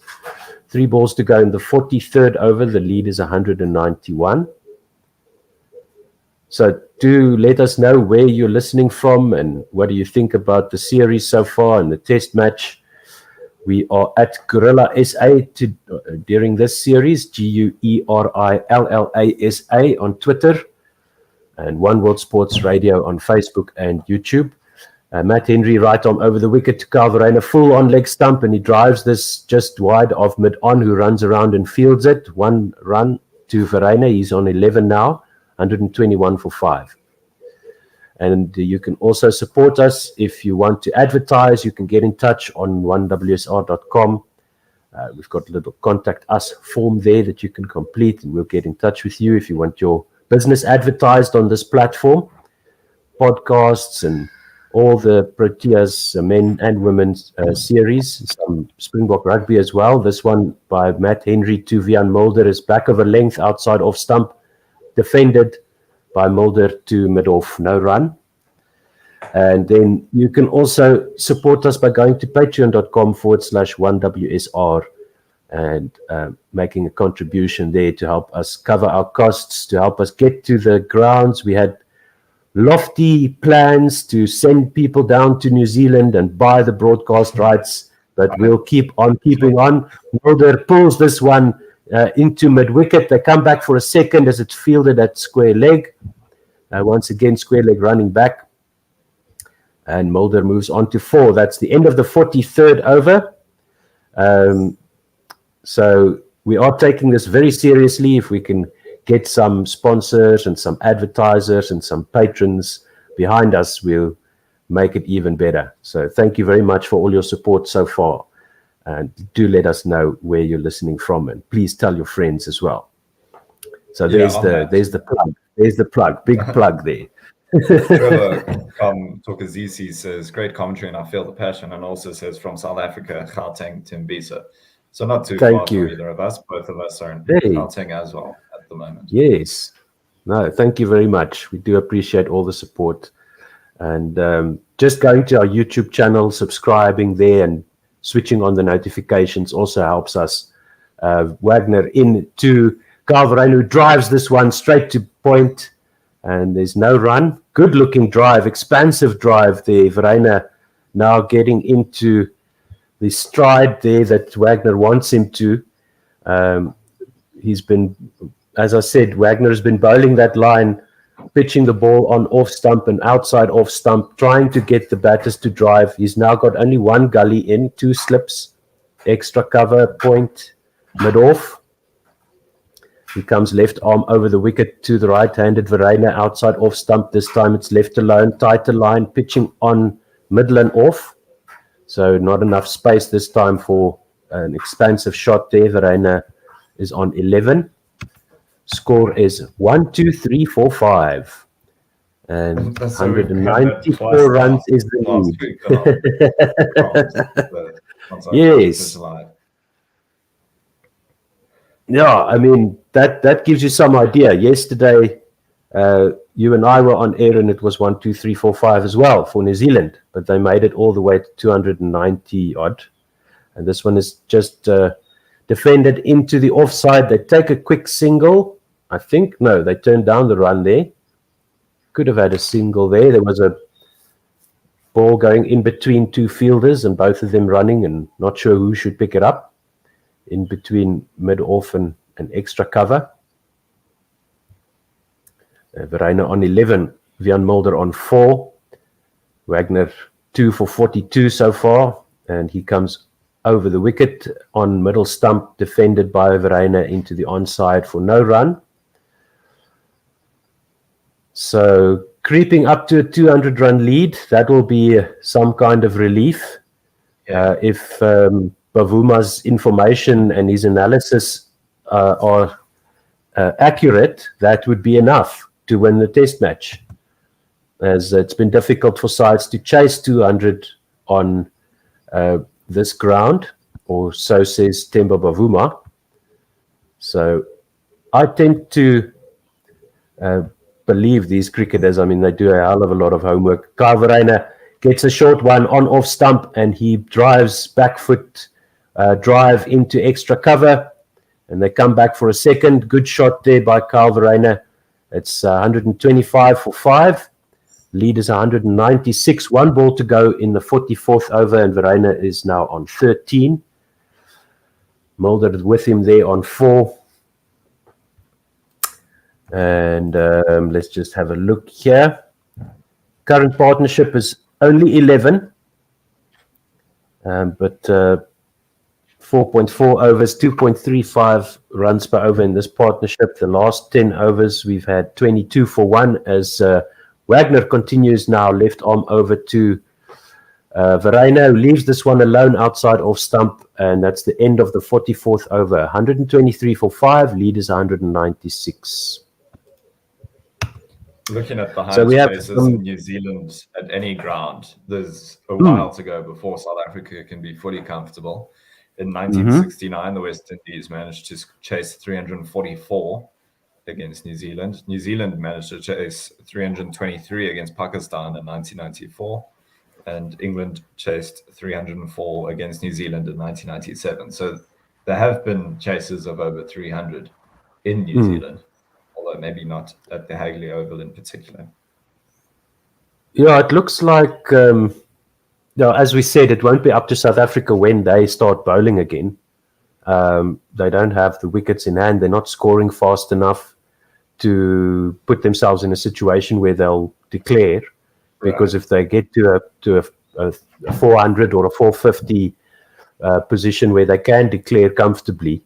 3 balls to go in the 43rd over. The lead is 191. So do let us know where you're listening from and what do you think about the series so far and the test match. We are at Guerilla SA during this series, Guerilla SA on Twitter, and One World Sports Radio on Facebook and YouTube. Matt Henry right arm over the wicket to Kyle Verreynne, full on leg stump, and he drives this just wide of mid-on, who runs around and fields it. 1 run to Verreynne. He's on 11 now, 121 for 5. And you can also support us if you want to advertise. You can get in touch on 1WSR.com. We've got a little contact us form there that you can complete, and we'll get in touch with you if you want your business advertised on this platform. Podcasts and all the Proteas men and women's series, some Springbok rugby as well. This one by Matt Henry to Wiaan Mulder is back of a length outside off stump, defended by Mulder to mid-off, no run. And then you can also support us by going to patreon.com/1WSR and making a contribution there to help us cover our costs, to help us get to the grounds. We had lofty plans to send people down to New Zealand and buy the broadcast rights, but we'll keep on keeping on. Mulder pulls this one into mid-wicket. They come back for a second as it's fielded at square leg. Once again, square leg running back. And Mulder moves on to 4. That's the end of the 43rd over. So we are taking this very seriously. If we can get some sponsors and some advertisers and some patrons behind us, we'll make it even better. So thank you very much for all your support so far. And do let us know where you're listening from, and please tell your friends as well. So there's the plug. There's the plug. Big plug there. Trevor Tokazizi says, great commentary, and I feel the passion, and also says from South Africa, Gauteng, Tembisa. So not too far from either of us. Both of us are in Gauteng as well at the moment. Yes. No, thank you very much. We do appreciate all the support. And just going to our YouTube channel, subscribing there and switching on the notifications also helps us. Wagner into Carl Verreynne, who drives this one straight to point, and there's no run. Good looking drive, expansive drive there. Verreynne now getting into the stride there that Wagner wants him to. He's been, as I said, Wagner has been bowling that line, pitching the ball on off stump and outside off stump, trying to get the batters to drive. He's now got only one gully in, 2 slips, extra cover, point, mid off. He comes left arm over the wicket to the right-handed Verreynne, outside off stump. This time it's left alone, tighter line, pitching on middle and off. So not enough space this time for an expansive shot there. Verreynne is on 11. Score is 1, 2, 3, 4, 5. And 194 runs is the lead. Yes. Yeah, I mean, that gives you some idea. Yesterday, you and I were on air, and it was 1, 2, 3, 4, 5 as well for New Zealand, but they made it all the way to 290 odd. And this one is just defended into the offside. They take a quick single, I think. No, they turned down the run there. Could have had a single there. There was a ball going in between 2 fielders, and both of them running, and not sure who should pick it up. In between mid-off and extra cover. Verreynne on 11, Wiaan Mulder on 4. Wagner 2 for 42 so far, and he comes over the wicket on middle stump, defended by Verreynne into the onside for no run. So creeping up to a 200-run lead, that will be some kind of relief. If Bavuma's information and his analysis are accurate, that would be enough to win the test match, as it's been difficult for sides to chase 200 on this ground, or so says Temba Bavuma. So I tend to believe these cricketers. I mean, they do a hell of a lot of homework. Carl Verreynne gets a short one on off stump, and he drives back foot drive into extra cover, and they come back for a second. Good shot there by Carl Verreynne. It's 125 for 5. Lead is 196. 1 ball to go in the 44th over, and Verreynne is now on 13. Mulder with him there on 4. And let's just have a look here. Current partnership is only 11, but 4.4 overs, 2.35 runs per over in this partnership. The last 10 overs, we've had 22 for 1 as Wagner continues now left arm over to Verreynne, who leaves this one alone outside off stump, and that's the end of the 44th over. 123 for 5, lead is 196. Looking at the highest places in New Zealand at any ground, there's a while to go before South Africa can be fully comfortable. In 1969, the West Indies managed to chase 344 against New Zealand. New Zealand managed to chase 323 against Pakistan in 1994. And England chased 304 against New Zealand in 1997. So there have been chases of over 300 in New Zealand, although maybe not at the Hagley Oval in particular. Yeah, it looks like... as we said, it won't be up to South Africa when they start bowling again. They don't have the wickets in hand. They're not scoring fast enough to put themselves in a situation where they'll declare. Because if they get to a 400 or a 450 position where they can declare comfortably,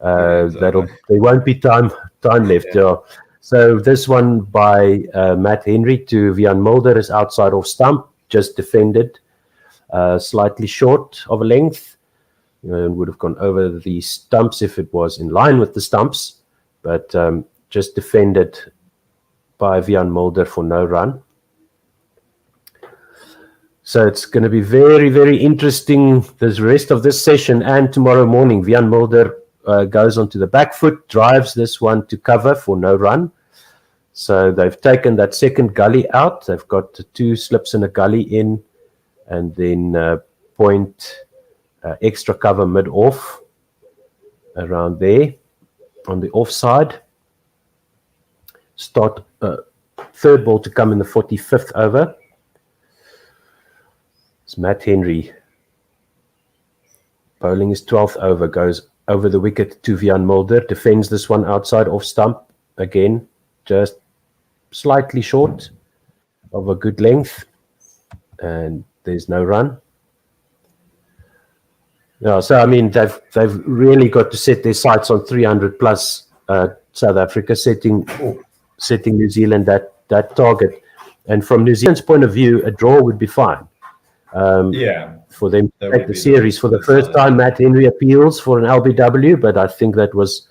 There won't be time left. Yeah. So this one by Matt Henry to Vian Mulder is outside off stump, just defended, slightly short of a length. Would have gone over the stumps if it was in line with the stumps, but just defended by Vian Mulder for no run. So it's going to be very, very interesting the rest of this session and tomorrow morning. Vian Mulder goes onto the back foot, drives this one to cover for no run. So they've taken that second gully out. They've got 2 slips and a gully in, and then point extra cover mid-off around there on the offside. Start third ball to come in the 45th over. It's Matt Henry bowling his 12th over, goes over the wicket to Vian Mulder, defends this one outside off stump again, just slightly short of a good length, and there's no run. Yeah, so I mean they've really got to set their sights on 300 plus. South Africa setting New Zealand that target, and from New Zealand's point of view, a draw would be fine. For them to take the series for the first time. Matt Henry appeals for an LBW, but I think that was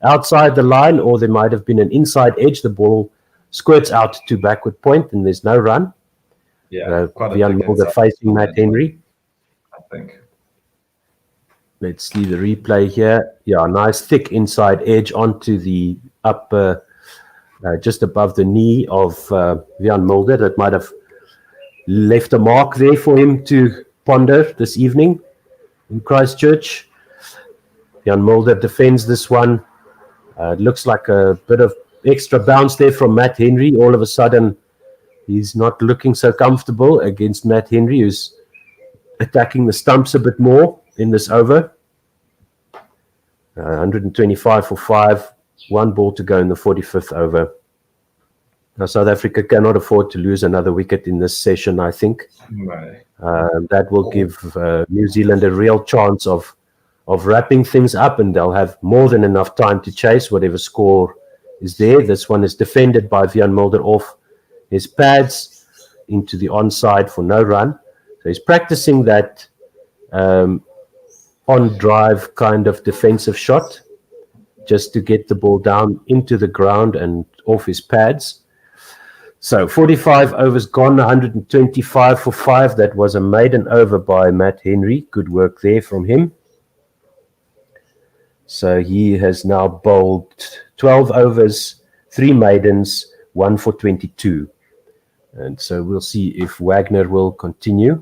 outside the line, or there might have been an inside edge. The ball squirts out to backward point, and there's no run. Vian Mulder facing Matt Henry. I think. Let's see the replay here. Yeah, nice thick inside edge onto the upper, just above the knee of Vian Mulder. That might have left a mark there for him to ponder this evening in Christchurch. Vian Mulder defends this one. It looks like a bit of extra bounce there from Matt Henry. All of a sudden, he's not looking so comfortable against Matt Henry, who's attacking the stumps a bit more in this over. 125 for 5, 1 ball to go in the 45th over. Now, South Africa cannot afford to lose another wicket in this session, I think. That will give New Zealand a real chance of wrapping things up, and they'll have more than enough time to chase whatever score is there. This one is defended by Vian Mulder off his pads into the onside for no run. So he's practicing that on drive kind of defensive shot just to get the ball down into the ground and off his pads. So 45 overs gone, 125 for 5. That was a maiden over by Matt Henry. Good work there from him. So he has now bowled 12 overs, 3 maidens, 1 for 22. And so we'll see if Wagner will continue.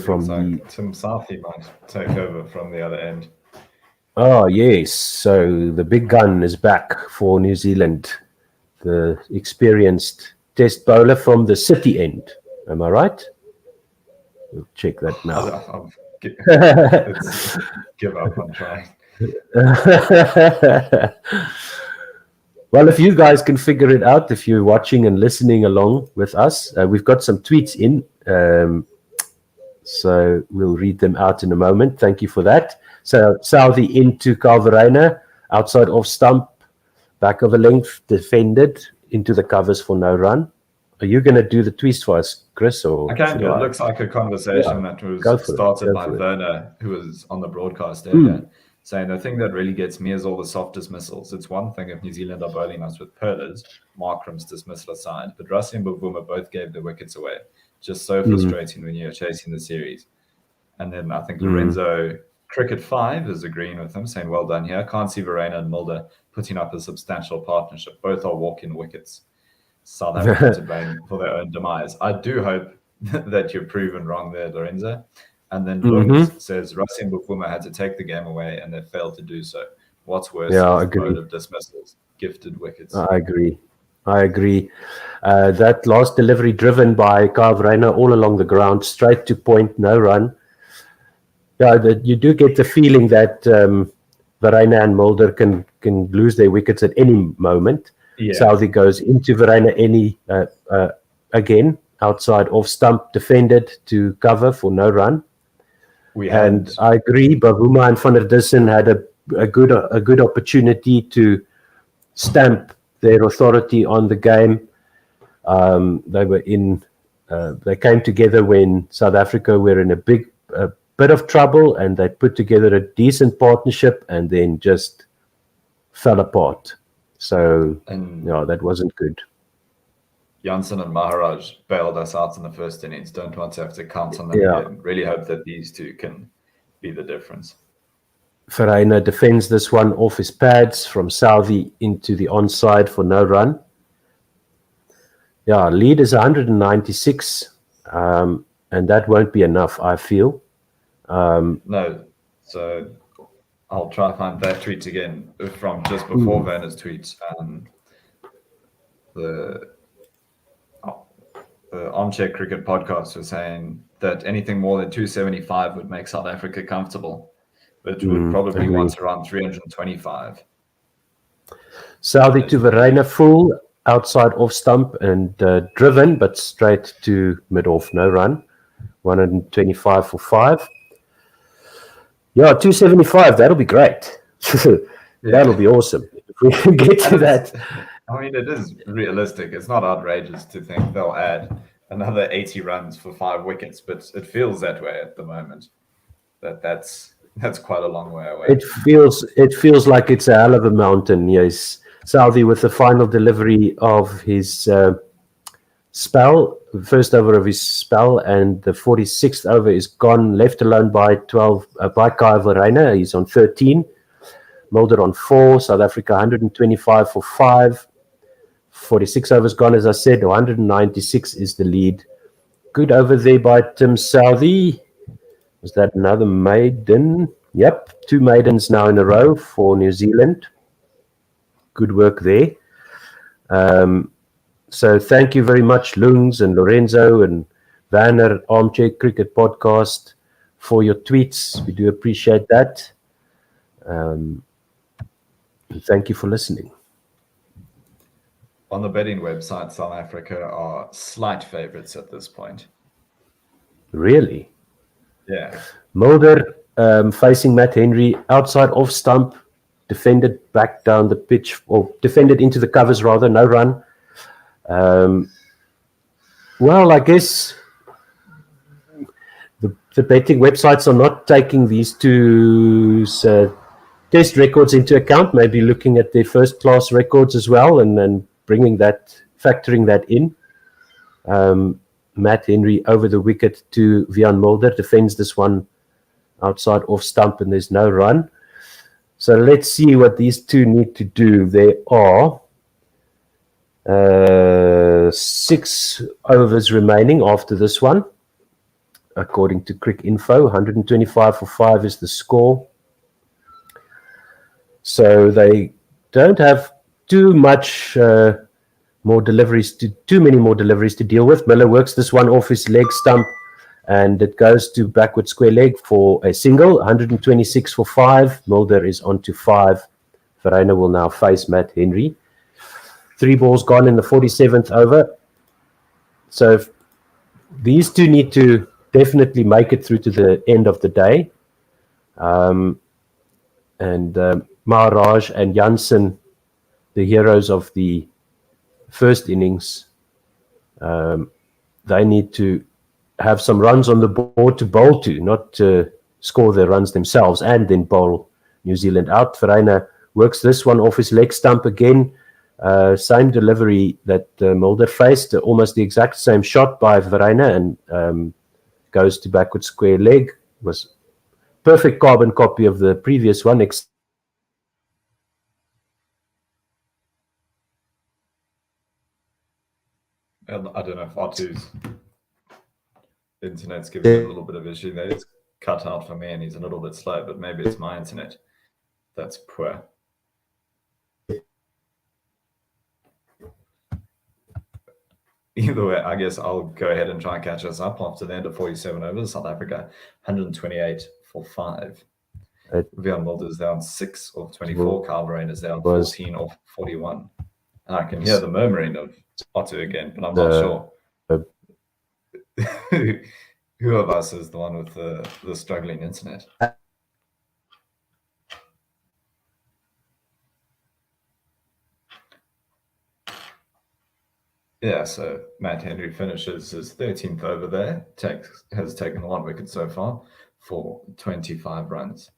From Tim Southey might take over from the other end. Oh, yes. So the big gun is back for New Zealand. The experienced test bowler from the City end. Am I right? We'll check that now. Let's give up on trying. Well, if you guys can figure it out, if you're watching and listening along with us, we've got some tweets in. So we'll read them out in a moment. Thank you for that. So Southey into Calverena, outside off stump, back of a length, defended into the covers for no run. Are you going to do the twist for us, Chris? Or I can do. It looks like a conversation that was started by Werner, who was on the broadcast earlier, saying the thing that really gets me is all the soft dismissals. It's one thing if New Zealand are bowling us with Perlers, Markram's dismissal aside, but Rassie and Bavuma both gave their wickets away. Just so frustrating when you're chasing the series. And then I think Lorenzo Cricket 5 is agreeing with him, saying well done here. Can't see Verena and Mulder putting up a substantial partnership. Both are walking wickets. South Africa to blame for their own demise. I do hope that you're proven wrong there, Lorenzo. And then Lund says Rassie and Bavuma had to take the game away and they failed to do so. What's worse is the mode of dismissals, gifted wickets. I agree. That last delivery driven by Calverena all along the ground, straight to point, no run. Yeah, you do get the feeling that Verena and Mulder can lose their wickets at any moment. Southey goes into Verena again, outside off stump, defended to cover for no run. And I agree, Bavuma and Van der Dussen had a good opportunity to stamp their authority on the game. They came together when South Africa were in a bit of trouble, and they put together a decent partnership and then just fell apart. So, that wasn't good. Jameson and Maharaj bailed us out in the first innings. Don't want to have to count on them again. Really hope that these two can be the difference. Verreynne defends this one off his pads from Southey into the onside for no run. Yeah, lead is 196, and that won't be enough, I feel. No, so I'll try to find that tweet again from just before Werner's tweet. The Armchair Cricket podcast was saying that anything more than 275 would make South Africa comfortable, which would probably want around 325. Southey to Verreynne full, outside off stump and driven, but straight to mid-off, no run. 125 for 5. Yeah, 275, that'll be great. That'll be awesome. If we can get to that. I mean, it is realistic. It's not outrageous to think they'll add another 80 runs for 5 wickets, but it feels that way at the moment. That's quite a long way away. It feels like it's a hell of a mountain, yes. Southey with the final delivery of his spell, first over of his spell, and the 46th over is gone, left alone by Kai Verreynne. He's on 13. Mulder on 4. South Africa 125 for 5. 46 overs gone, as I said. 196 is the lead. Good over there by Tim Southey. Was that another maiden? Yep, 2 maidens now in a row for New Zealand. Good work there. So thank you very much, Lungs and Lorenzo and Werner, Armchair Cricket Podcast, for your tweets. We do appreciate that. Thank you for listening. On the betting website, South Africa are slight favourites at this point. Really? Yeah. Mulder facing Matt Henry, outside off stump, defended back down the pitch, or defended into the covers rather, no run. Well, I guess the betting websites are not taking these two test records into account, maybe looking at their first class records as well, and then factoring that in. Matt Henry over the wicket to Wiaan Mulder, defends this one outside off stump, and there's no run. So let's see what these two need to do. There are 6 overs remaining after this one, according to Crick Info. 125 for 5 is the score. So they don't have too many more deliveries to deal with. Miller works this one off his leg stump, and it goes to backward square leg for a single. 126 for 5. Mulder is on to 5. Verreynne will now face Matt Henry. 3 balls gone in the 47th over. So these two need to definitely make it through to the end of the day. Maharaj and Jameson, the heroes of the first innings, they need to have some runs on the board to bowl to, not to score their runs themselves and then bowl New Zealand out. Verreynne works this one off his leg stump again. Same delivery that Mulder faced, almost the exact same shot by Verreynne, and goes to backward square leg. Was perfect carbon copy of the previous one. I don't know if R2's internet's giving a little bit of issue there. It's cut out for me and he's a little bit slow, but maybe it's my internet that's poor. Either way, I guess I'll go ahead and try and catch us up after the end of 47 overs. South Africa, 128 for 5. Wiaan Mulder's down 6 of 24. Kyle Verreynne is down 14 of 41. And I can hear the murmuring of Otto again, but I'm not sure. Who of us is the one with the struggling internet? Yeah, so Matt Henry finishes his 13th over there, has taken 1 wicket so far for 25 runs.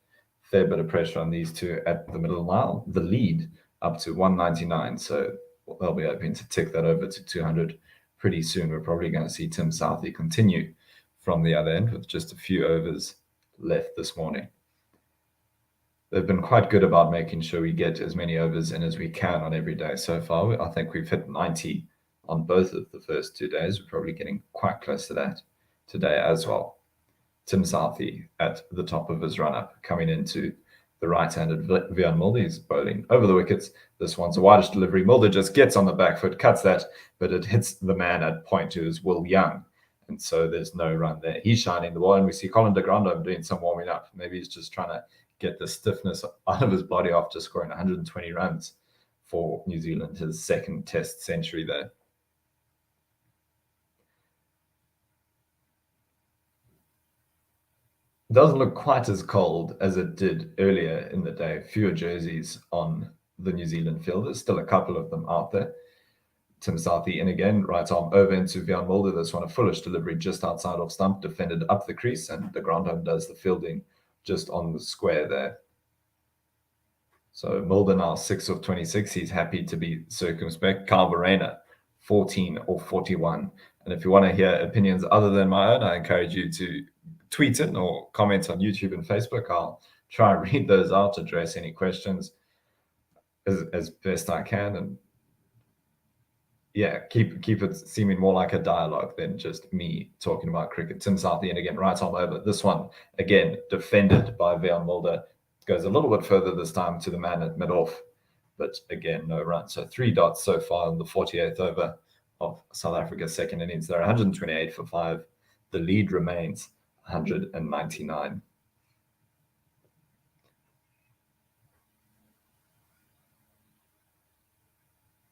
Fair bit of pressure on these two at the middle now. The lead up to 199, so they'll be hoping to tick that over to 200 pretty soon. We're probably going to see Tim Southee continue from the other end with just a few overs left this morning. They've been quite good about making sure we get as many overs in as we can on every day so far. I think we've hit 90 on both of the first 2 days. We're probably getting quite close to that today as well. Tim Southee at the top of his run-up, coming into the right-handed Vian Mulder. He's bowling over the wickets. This one's a wideish delivery. Mulder just gets on the back foot, cuts that, but it hits the man at point, who is Will Young. And so there's no run there. He's shining the ball, and we see Colin de Grandhomme doing some warming up. Maybe he's just trying to get the stiffness out of his body after scoring 120 runs for New Zealand, his second Test century there. It doesn't look quite as cold as it did earlier in the day. Fewer jerseys on the New Zealand field. There's still a couple of them out there. Tim Southee in again, right arm over into Vian Mulder. This one a foolish delivery just outside off stump, defended up the crease, and de Grandhomme does the fielding just on the square there. So Mulder now 6 of 26. He's happy to be circumspect. Kyle Verreynne 14 or 41. And if you want to hear opinions other than my own, I encourage you to tweet it or comment on YouTube and Facebook. I'll try and read those out, address any questions as best I can, and yeah, keep it seeming more like a dialogue than just me talking about cricket. Tim Southee, and again, right arm over. This one, again, defended by Vian Mulder. Goes a little bit further this time to the man at mid-off, but again, no run. So 3 dots so far in the 48th over of South Africa's second innings. They're 128 for 5. The lead remains 199.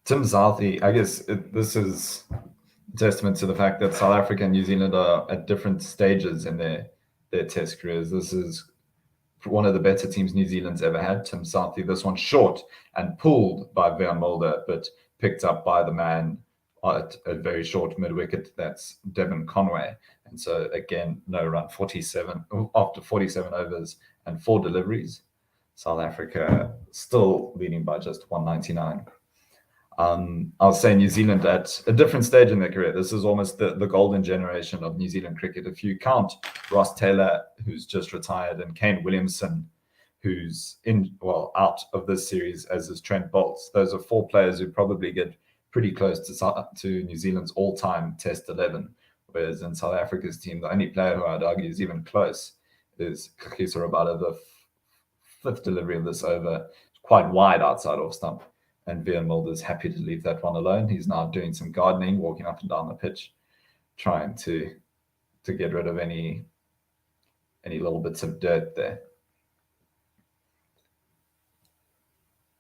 Tim Southee, I guess this is a testament to the fact that South Africa and New Zealand are at different stages in their Test careers. This is one of the better teams New Zealand's ever had. Tim Southee, this one short and pulled by Vian Mulder, but picked up by the man at a very short mid-wicket. That's Devon Conway. And so again, no run, 47 after 47 overs and 4 deliveries. South Africa still leading by just 199. I'll say New Zealand at a different stage in their career. This is almost the golden generation of New Zealand cricket. If you count Ross Taylor, who's just retired, and Kane Williamson, who's out of this series, as is Trent Bolt. Those are 4 players who probably get pretty close to New Zealand's all-time Test 11. Whereas in South Africa's team, the only player who I'd argue is even close is Kagiso Rabada. The 5th delivery of this over, quite wide outside off stump. And Vian Mulder's happy to leave that one alone. He's now doing some gardening, walking up and down the pitch, trying to get rid of any little bits of dirt there.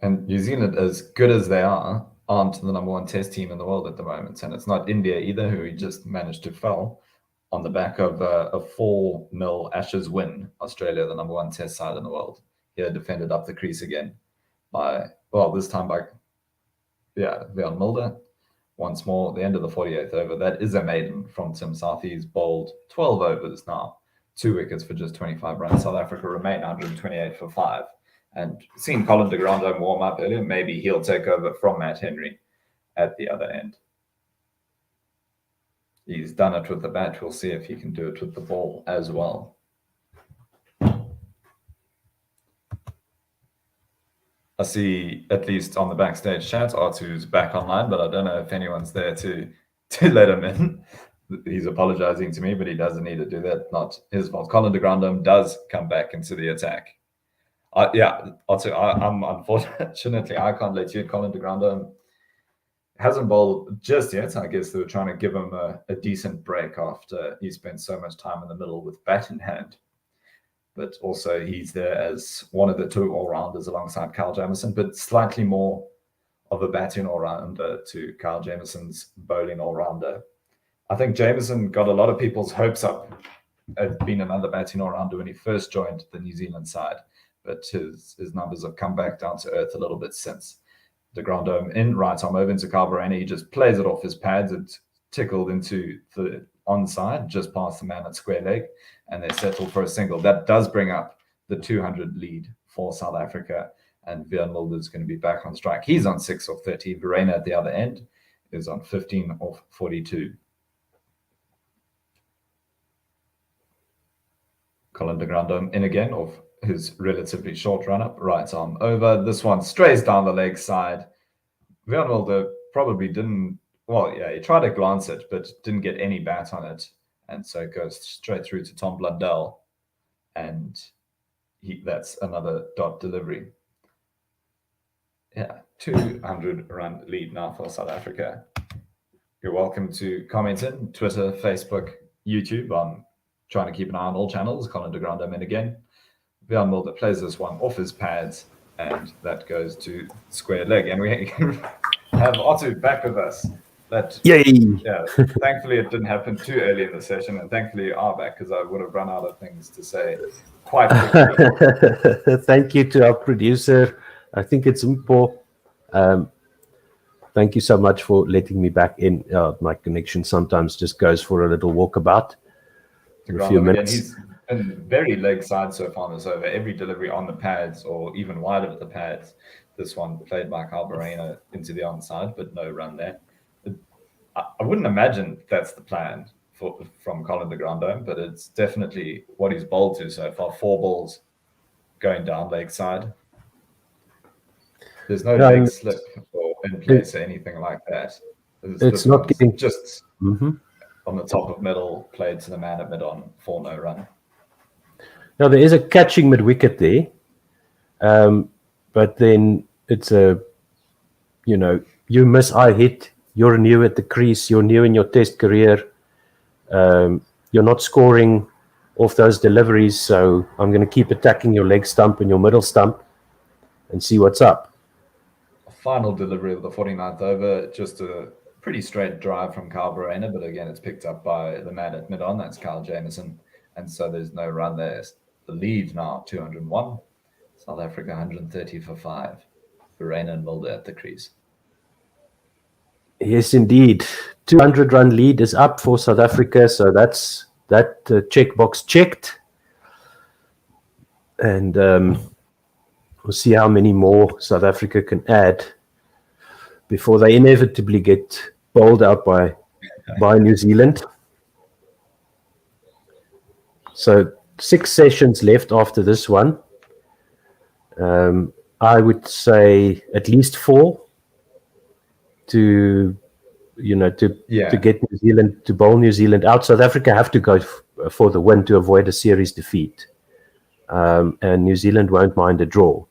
And New Zealand, as good as they are, aren't the number 1 Test team in the world at the moment. And it's not India either, who just managed to fell on the back of a 4-0 Ashes win. Australia, the number 1 Test side in the world, here defended up the crease again this time by Vian Mulder. Once more, the end of the 48th over. That is a maiden from Tim Southee. He's bowled 12 overs now, 2 wickets for just 25 runs. South Africa remain 128 for 5. And seeing Colin de Grandhomme warm up earlier, maybe he'll take over from Matt Henry at the other end. He's done it with the bat. We'll see if he can do it with the ball as well. I see, at least on the backstage chat, R2's back online, but I don't know if anyone's there to let him in. He's apologizing to me, but he doesn't need to do that. Not his fault. Colin de Grandhomme does come back into the attack. I'm unfortunately, I can't let you in. Colin de Grandhomme hasn't bowled just yet. I guess they were trying to give him a decent break after he spent so much time in the middle with bat in hand. But also he's there as one of the 2 all-rounders alongside Kyle Jameson, but slightly more of a batting all-rounder to Kyle Jameson's bowling all-rounder. I think Jameson got a lot of people's hopes up as being another batting all-rounder when he first joined the New Zealand side, but his numbers have come back down to earth a little bit since. De Grandhomme in, right arm over into Carberena. He just plays it off his pads. It tickled into the onside, just past the man at square leg, and they settle for a single. That does bring up the 200 lead for South Africa, and Vean Mulder is going to be back on strike. He's on 6 off 30. Verena at the other end is on 15 off 42. Colin de Grandhomme in again off his relatively short run-up, right arm over. This one strays down the leg side. Vean Mulder probably didn't, well, yeah, he tried to glance it, but didn't get any bat on it. And so it goes straight through to Tom Blundell. And that's another dot delivery. Yeah, 200-run lead now for South Africa. You're welcome to comment in Twitter, Facebook, YouTube. I'm trying to keep an eye on all channels. Colin de Grandhomme in again. Vean Mulder plays this one off his pads, and that goes to square leg. And we have Otto back with us. Yay! Yeah, thankfully it didn't happen too early in the session, and thankfully you are back, because I would have run out of things to say quite quickly. Thank you to our producer. I think it's Mpo. Thank you so much for letting me back in. My connection sometimes just goes for a little walkabout. A few minutes. He's been very leg side so far in this over. Every delivery on the pads or even wide of the pads. This one played by Carberena into the onside, but no run there. I wouldn't imagine that's the plan from Colin de Grandhomme, but it's definitely what he's bowled to so far. 4 balls going down leg side. There's no leg slip or in place or anything like that. It's not getting just on the top of middle, played to the man at mid-on for no run. Now there is a catching mid-wicket there, but then it's you miss, I hit. You're new at the crease. You're new in your test career. You're not scoring off those deliveries, so I'm going to keep attacking your leg stump and your middle stump and see what's up. Final delivery of the 49th over, just a pretty straight drive from Carberena, but again, it's picked up by the man at mid-on, that's Kyle Jameson, and so there's no run there. The lead now, 201. South Africa, 130 for 5. Verena and Mulder at the crease. Yes, indeed. 200-run lead is up for South Africa, so that's that checkbox checked. And we'll see how many more South Africa can add before they inevitably get bowled out by New Zealand. So 6 sessions left after this one. I would say at least 4 to get New Zealand, to bowl New Zealand out. South Africa have to go for the win to avoid a series defeat. And New Zealand won't mind a draw.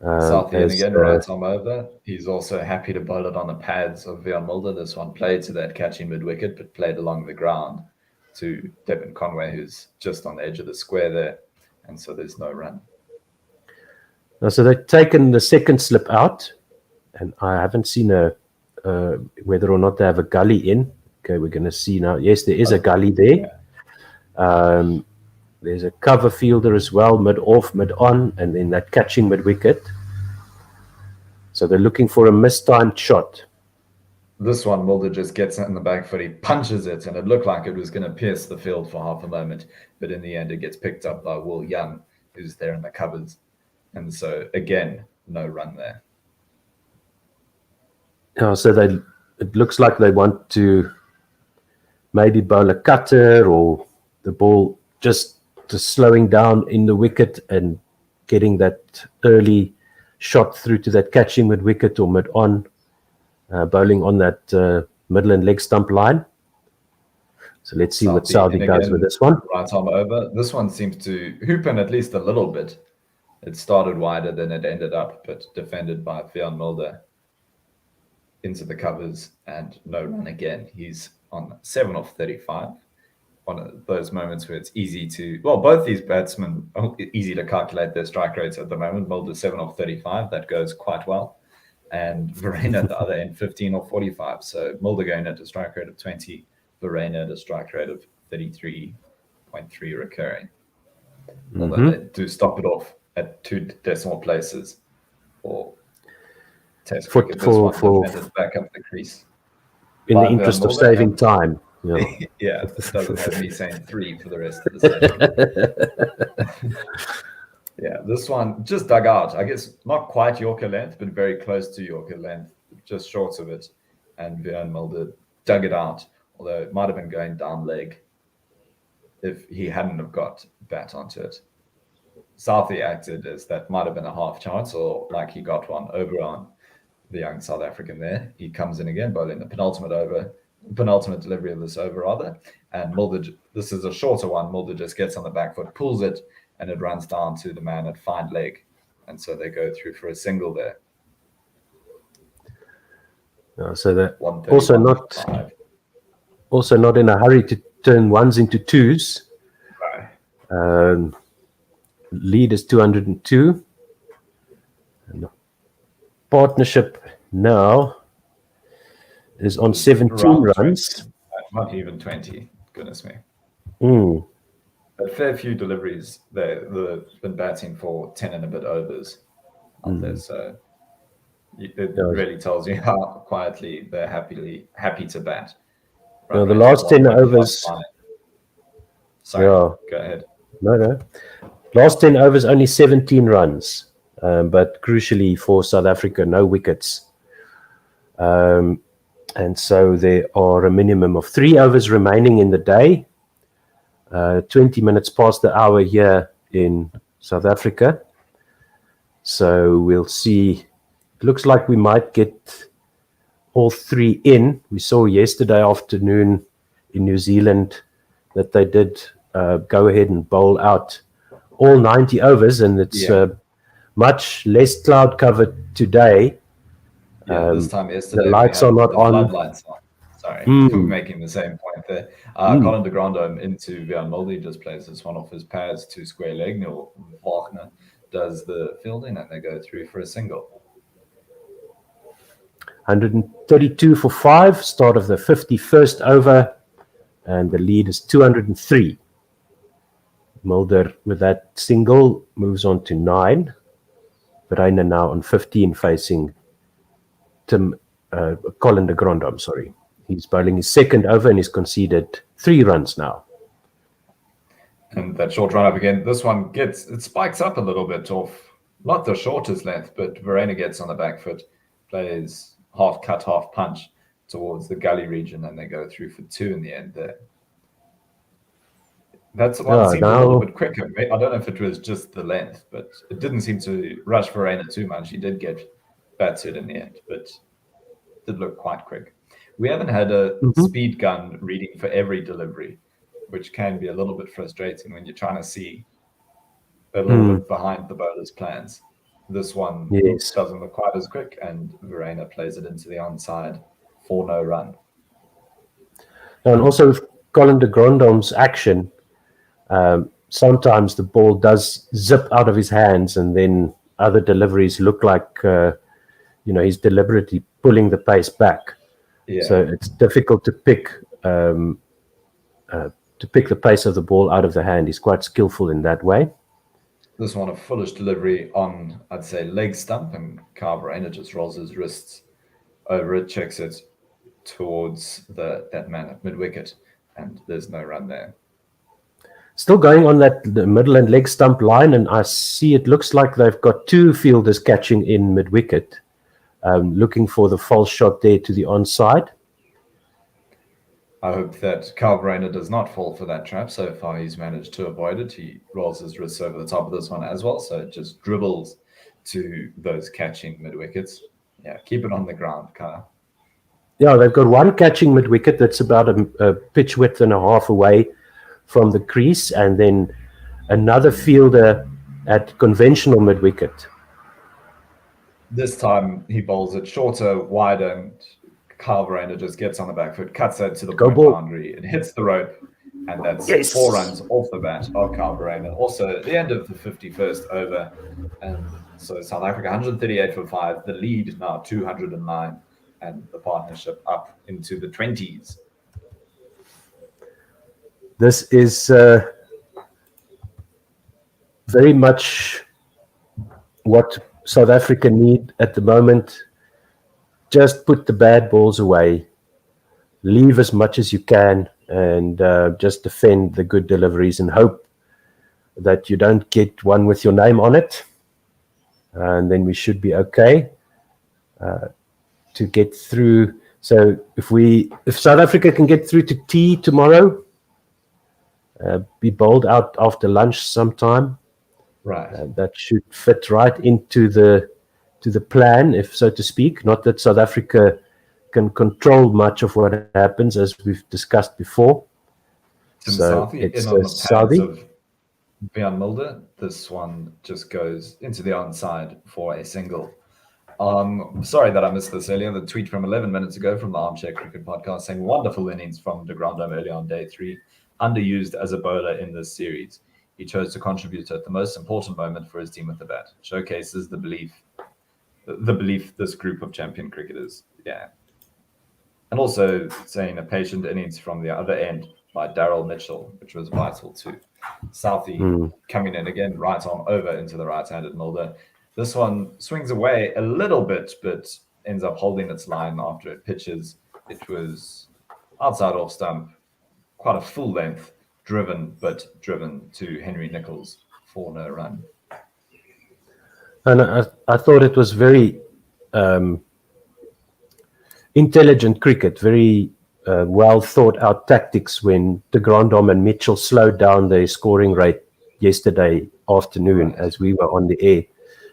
Southie again, right arm over. He's also happy to bowl it on the pads of Vean Mulder. This one played to that catching mid-wicket, but played along the ground to Devin Conway, who's just on the edge of the square there. And so there's no run. So they've taken the second slip out, and I haven't seen whether or not they have a gully in. Okay, we're going to see now. Yes, there is a gully there. Yeah. There's a cover fielder as well, mid-off, mid-on, and then that catching mid-wicket. So they're looking for a mistimed shot. This one, Mulder just gets it in the back foot. He punches it, and it looked like it was going to pierce the field for half a moment. But in the end, it gets picked up by Will Young, who's there in the covers. And so, again, no run there. So it looks like they want to maybe bowl a cutter, or the ball just slowing down in the wicket and getting that early shot through to that catching mid-wicket or mid-on, bowling on that middle and leg stump line. So let's see what Saudi does with this one. Right arm over. This one seems to hoop in at least a little bit. It started wider than it ended up, but defended by Vean Mulder into the covers, and no run again. He's on 7 off 35. One of those moments where it's easy to, well, both these batsmen are easy to calculate their strike rates at the moment. Mulder 7 off 35, that goes quite well. And Verena at the other end, 15 off 45. So Mulder going at a strike rate of 20, Verena at a strike rate of 33.3 recurring. Although they do stop it off at 2 decimal places for Test cricket. This one defended back up the crease. In the interest of saving time. Yeah. Yeah, it doesn't have me saying 3 for the rest of the session. Yeah, this one just dug out. I guess not quite Yorker length, but very close to Yorker length, just short of it. And Björn Mulder dug it out, although it might have been going down leg if he hadn't have got bat onto it. Southey acted as that might have been a half chance, or like he got one over on the young South African there. He comes in again, bowling the penultimate delivery of this over rather. And Mulder, this is a shorter one. Mulder just gets on the back foot, pulls it, and it runs down to the man at fine leg. And so they go through for a single there. So that also not in a hurry to turn ones into twos. Right. Lead is 202. And the partnership now is on 17 runs. Not even 20, goodness me. Mm. A fair few deliveries. They've been batting for 10 and a bit overs out there. So it really tells you how quietly they're happy to bat. Now the last 10 overs. Sorry, go ahead. No. Last 10 overs, only 17 runs. But crucially for South Africa, no wickets. And so there are a minimum of 3 overs remaining in the day. 20 minutes past the hour here in South Africa. So we'll see. It looks like we might get all 3 in. We saw yesterday afternoon in New Zealand that they did go ahead and bowl out all 90 overs, and it's much less cloud cover today. This time yesterday, the lights are not on. Floodlights on. Sorry, we're making the same point there. Colin de Grandhomme into Björn Mulder just plays this one off his pads to square leg. Neil Wagner does the fielding, and they go through for a single. 132 for 5, start of the 51st over, and the lead is 203. Mulder with that single moves on to 9. Verena now on 15, facing Colin de Grandhomme, sorry. He's bowling his second over and he's conceded 3 runs now. And that short run up again. This one it spikes up a little bit off, not the shortest length, but Verena gets on the back foot, plays half cut, half punch towards the gully region, and they go through for 2 in the end there. That's the one that seemed a little bit quicker. I don't know if it was just the length, but it didn't seem to rush Verena too much. He did get batted in the end, but it did look quite quick. We haven't had a speed gun reading for every delivery, which can be a little bit frustrating when you're trying to see a little bit behind the bowler's plans. This one doesn't look quite as quick, and Verena plays it into the onside for no run. And also with Colin de Grandhomme's action, sometimes the ball does zip out of his hands, and then other deliveries look like he's deliberately pulling the pace back. So it's difficult to pick the pace of the ball out of the hand. He's quite skillful in that way. This one a foolish delivery on, I'd say, leg stump, and Verena just rolls his wrists over it, checks it towards that man at mid-wicket, and there's no run there. Still going on the middle and leg stump line, and I see it looks like they've got 2 fielders catching in mid-wicket, looking for the false shot there to the onside. I hope that Verena does not fall for that trap. So far, he's managed to avoid it. He rolls his wrists over the top of this one as well, so it just dribbles to those catching mid-wickets. Yeah, keep it on the ground, Kyle. Yeah, they've got 1 catching mid-wicket that's about a pitch width and a half away from the crease, and then another fielder at conventional mid-wicket. This time he bowls it shorter, wider, and Verena just gets on the back foot, cuts that to the point boundary, it hits the rope, and that's 4 runs off the bat of Verena. Also at the end of the 51st over, and so South Africa 138 for 5, the lead now 209, and the partnership up into the 20s. this is very much what South Africa need at the moment. Just put the bad balls away, leave as much as you can, and just defend the good deliveries and hope that you don't get one with your name on it. And then we should be okay to get through. So if South Africa can get through to T tomorrow, be bowled out after lunch sometime. Right. That should fit right into the plan, if so to speak. Not that South Africa can control much of what happens, as we've discussed before. Tim So Southee it's in on the Southee. pads of Bjorn Mulder. This one just goes into the onside for a single. Sorry that I missed this earlier. The tweet from 11 minutes ago from the Armchair Cricket Podcast saying wonderful innings from de Grandhomme early on day 3, underused as a bowler in this series. He chose to contribute at the most important moment for his team with the bat. Showcases the belief this group of champion cricketers. Yeah. And also saying a patient innings from the other end by Daryl Mitchell, which was vital too. Southee coming in again, right arm over into the right-handed Mulder. This one swings away a little bit, but ends up holding its line after it pitches. It was outside off stump, quite a full length, driven to Henry Nichols for no run. And I thought it was very intelligent cricket, very well thought out tactics when de Grandhomme and Mitchell slowed down their scoring rate yesterday afternoon as we were on the air,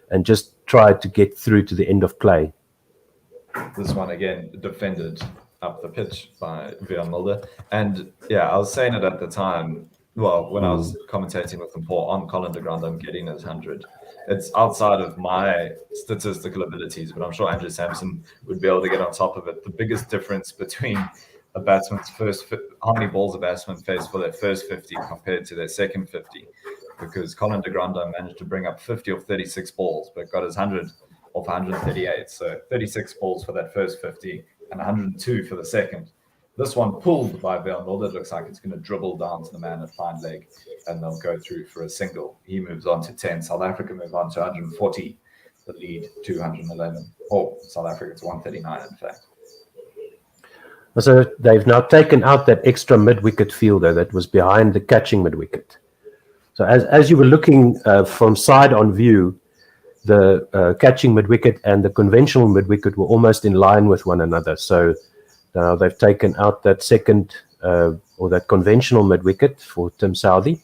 and just tried to get through to the end of play. This one again defended up the pitch by Bjorn Mulder. And yeah, I was saying it at the time, well, when I was commentating with them on Colin de Grandhomme getting his 100. It's outside of my statistical abilities, but I'm sure Andrew Sampson would be able to get on top of it. The biggest difference between a batsman's how many balls a batsman faced for their first 50 compared to their second 50, because Colin de Grandhomme managed to bring up 50 of 36 balls, but got his 100 off 138. So 36 balls for that first 50 and 102 for the second. This one pulled by Bjorn Mulder. It looks like it's going to dribble down to the man at fine leg, and they'll go through for a single. He moves on to 10. South Africa move on to 140. The lead 211. Oh, South Africa to 139, in fact. So they've now taken out that extra mid-wicket fielder that was behind the catching mid-wicket. So as you were looking from side on view, the catching mid-wicket and the conventional mid-wicket were almost in line with one another. So now they've taken out that second or that conventional mid-wicket for Tim Southee.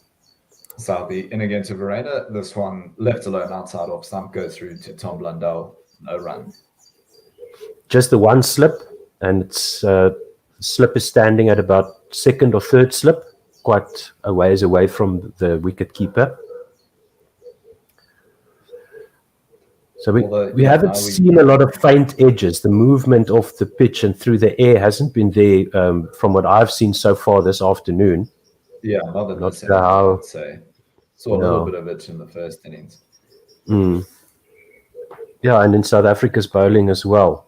Southee in again to Verena. This one left alone outside off stump goes through to Tom Blundell. No run. Just the one slip, and it's slip is standing at about second or third slip, quite a ways away from the wicket keeper. So we haven't seen a lot of faint edges. The movement off the pitch and through the air hasn't been there from what I've seen so far this afternoon. Yeah, not at this end, I would say. Saw a little bit of it in the first innings. Yeah, and in South Africa's bowling as well,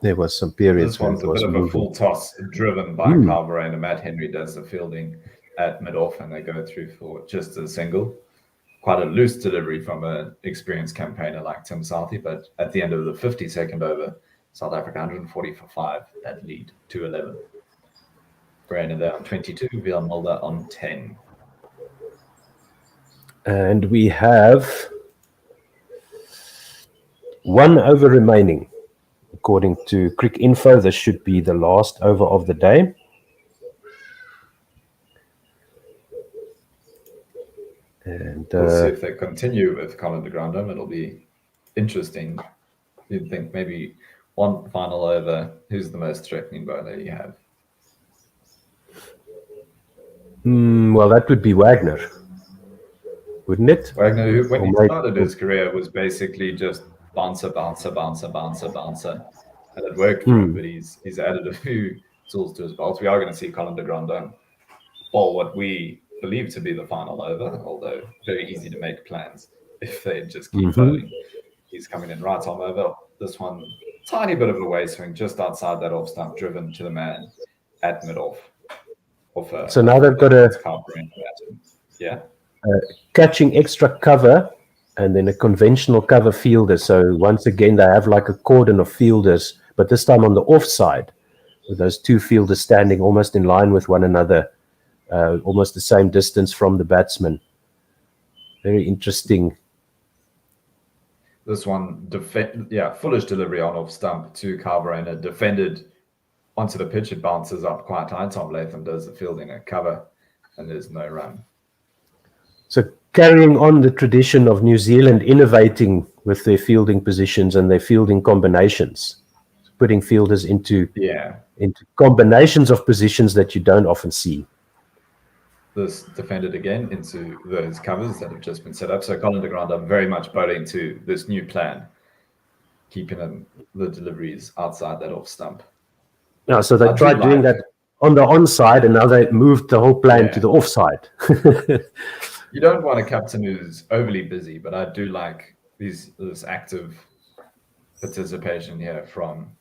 there was some periods. This one's a bit of a full toss driven by Carver, and Matt Henry does the fielding at mid-off, and they go through for just a single. Quite a loose delivery from an experienced campaigner like Tim Southee, but at the end of the 52nd over, South Africa 140 for 5, that lead 211. Verena there on 22, Bjorn Mulder on 10. And we have 1 over remaining. According to Crick Info, this should be the last over of the day. And we'll see if they continue with Colin de Grandhomme. It'll be interesting. You'd think maybe one final over. Who's the most threatening bowler you have? Well, that would be Wagner, wouldn't it? Wagner, who, when he started his career, was basically just bouncer, and it worked for him. But he's added a few tools to his belt. We are going to see Colin de Grandhomme bowl what we believe to be the final over, although very easy to make plans if they just keep bowling. He's coming in right arm over. This one, tiny bit of a way swing just outside that off stump, driven to the man at mid-off. So now they've got a catching extra cover and then a conventional cover fielder. So once again, they have like a cordon of fielders, but this time on the offside, with those two fielders standing almost in line with one another, almost the same distance from the batsman. Very interesting. This one, foolish delivery on off stump to Carverena, defended onto the pitch. It bounces up quite high. Tom Latham does the fielding at cover, and there's no run. So carrying on the tradition of New Zealand innovating with their fielding positions and their fielding combinations, putting fielders into combinations of positions that you don't often see. This defended again into those covers that have just been set up. So Colin de Grande very much bowling to this new plan, keeping the deliveries outside that off stump. Yeah, so they tried doing that on the onside, and now they moved the whole plan to the offside. You don't want a captain who's overly busy, but I do like this active participation here from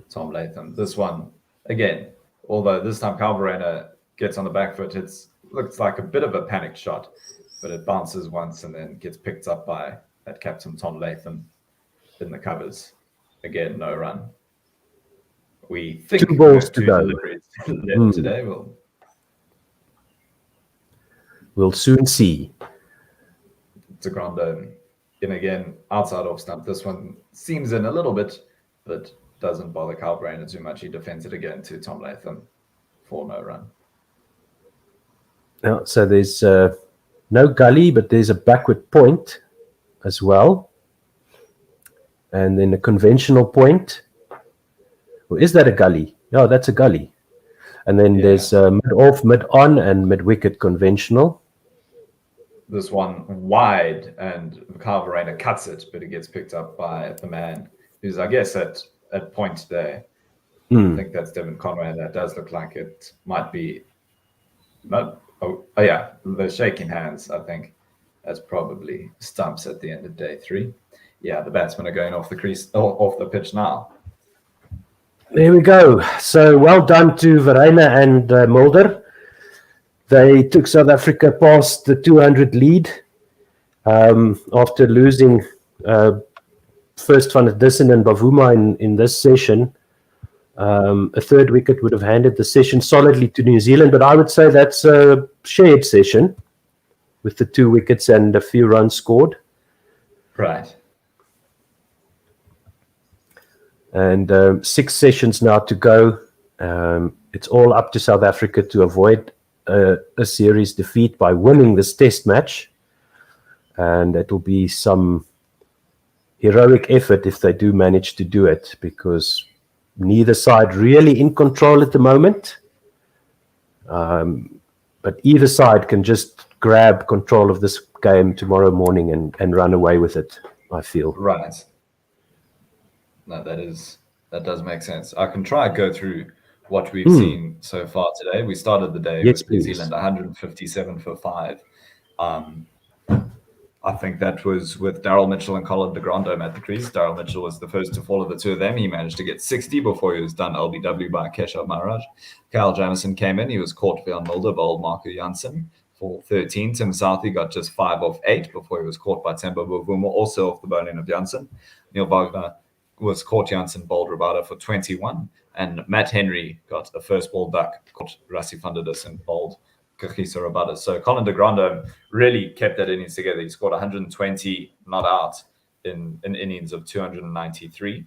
Tom Latham. This one, again, although this time Carverena gets on the back foot, it looks like a bit of a panic shot, but it bounces once and then gets picked up by that captain Tom Latham in the covers. Again, no run. We think 2 balls to go today. We'll soon see. De Grande in again, outside off stump. This one seems in a little bit, but doesn't bother Carverena too much. He defends it again to Tom Latham for no run. Now, so there's no gully, but there's a backward point as well. And then a conventional point. Well, is that a gully? No, that's a gully. And then there's mid-off, mid-on, and mid-wicket conventional. This one wide, and Carverena cuts it, but it gets picked up by the man who's, I guess, at point there. I think that's Devin Conway. That does look like it might be. The shaking hands, I think. That's probably stumps at the end of day 3. Yeah, the batsmen are going off the crease, off the pitch now. There we go. So well done to Verreynne and Mulder. They took South Africa past the 200 lead after losing first Van Dussen and Bavuma in this session. A third wicket would have handed the session solidly to New Zealand, but I would say that's a shared session with the 2 wickets and a few runs scored. Right. And 6 sessions now to go. It's all up to South Africa to avoid a series defeat by winning this test match. And it will be some heroic effort if they do manage to do it, because neither side really in control at the moment. But either side can just grab control of this game tomorrow morning and run away with it, I feel. Right. No, that does make sense. I can try and go through what we've seen so far today. We started the day with New Zealand 157 for 5. I think that was with Daryl Mitchell and Colin de Grande at the crease. Daryl Mitchell was the first to fall of the 2 of them. He managed to get 60 before he was done LBW by Keshav Maharaj. Kyle Jameson came in. He was caught by Mulder, bowled Marco Jansen for 13. Tim Southey got just 5 off 8 before he was caught by Temba Bavuma, also off the bowling of Jansen. Neil Wagner was caught Jansen, bowled Rabada for 21. And Matt Henry got a first ball duck, caught Rassie van der Dussen, bowled Kagiso Rabada. So Colin de Grande really kept that innings together. He scored 120 not out in an innings of 293.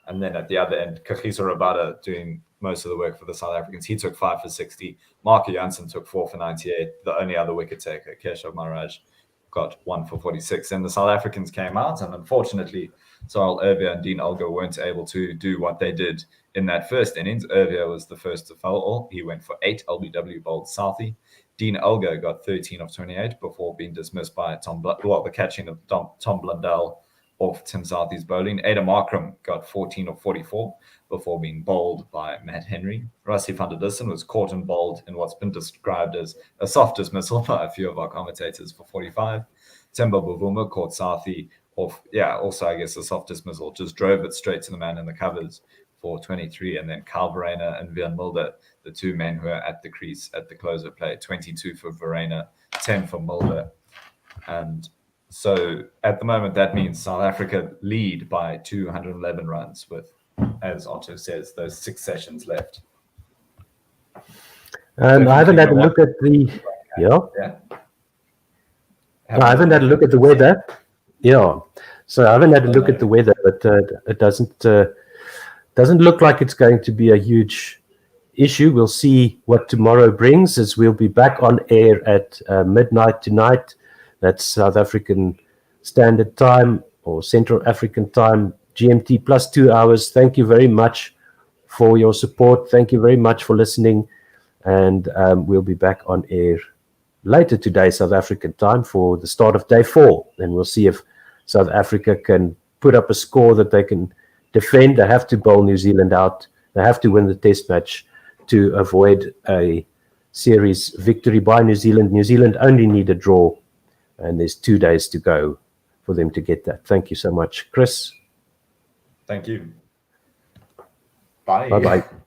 And then at the other end, Kagiso Rabada doing most of the work for the South Africans. He took 5 for 60. Marco Jansen took 4 for 98. The only other wicket taker, Keshav Maharaj, got 1 for 46. And the South Africans came out, and unfortunately, Cyril Ervia and Dean Ulger weren't able to do what they did in that first innings. Ervia was the first to foul. He went for 8. LBW bowled Southey. Dean Ulger got 13 of 28 before being dismissed by the catching of Tom Blundell off Tim Southey's bowling. Adam Markram got 14 of 44 before being bowled by Matt Henry. Rassie van der Dussen was caught and bowled in what's been described as a soft dismissal by a few of our commentators for 45. Temba Bavuma caught Southey off, also I guess a soft dismissal, just drove it straight to the man in the covers for 23, and then Kyle Verreynne and Vian Mulder, the two men who are at the crease at the close of play. 22 for Verreynne, 10 for Mulder. And so at the moment, that means South Africa lead by 211 runs with, as Otto says, those 6 sessions left. I haven't had a look at the I haven't had a look at the weather. Yeah, so I haven't had a look at the weather, but it doesn't look like it's going to be a huge issue. We'll see what tomorrow brings, as we'll be back on air at midnight tonight. That's South African Standard Time or Central African Time, GMT plus 2 hours. Thank you very much for your support. Thank you very much for listening. And we'll be back on air later today, South African time, for the start of day 4. And we'll see if South Africa can put up a score that they can defend. They have to bowl New Zealand out. They have to win the test match to avoid a series victory by New Zealand. New Zealand only need a draw, and there's 2 days to go for them to get that. Thank you so much, Chris. Thank you. Bye. Bye-bye.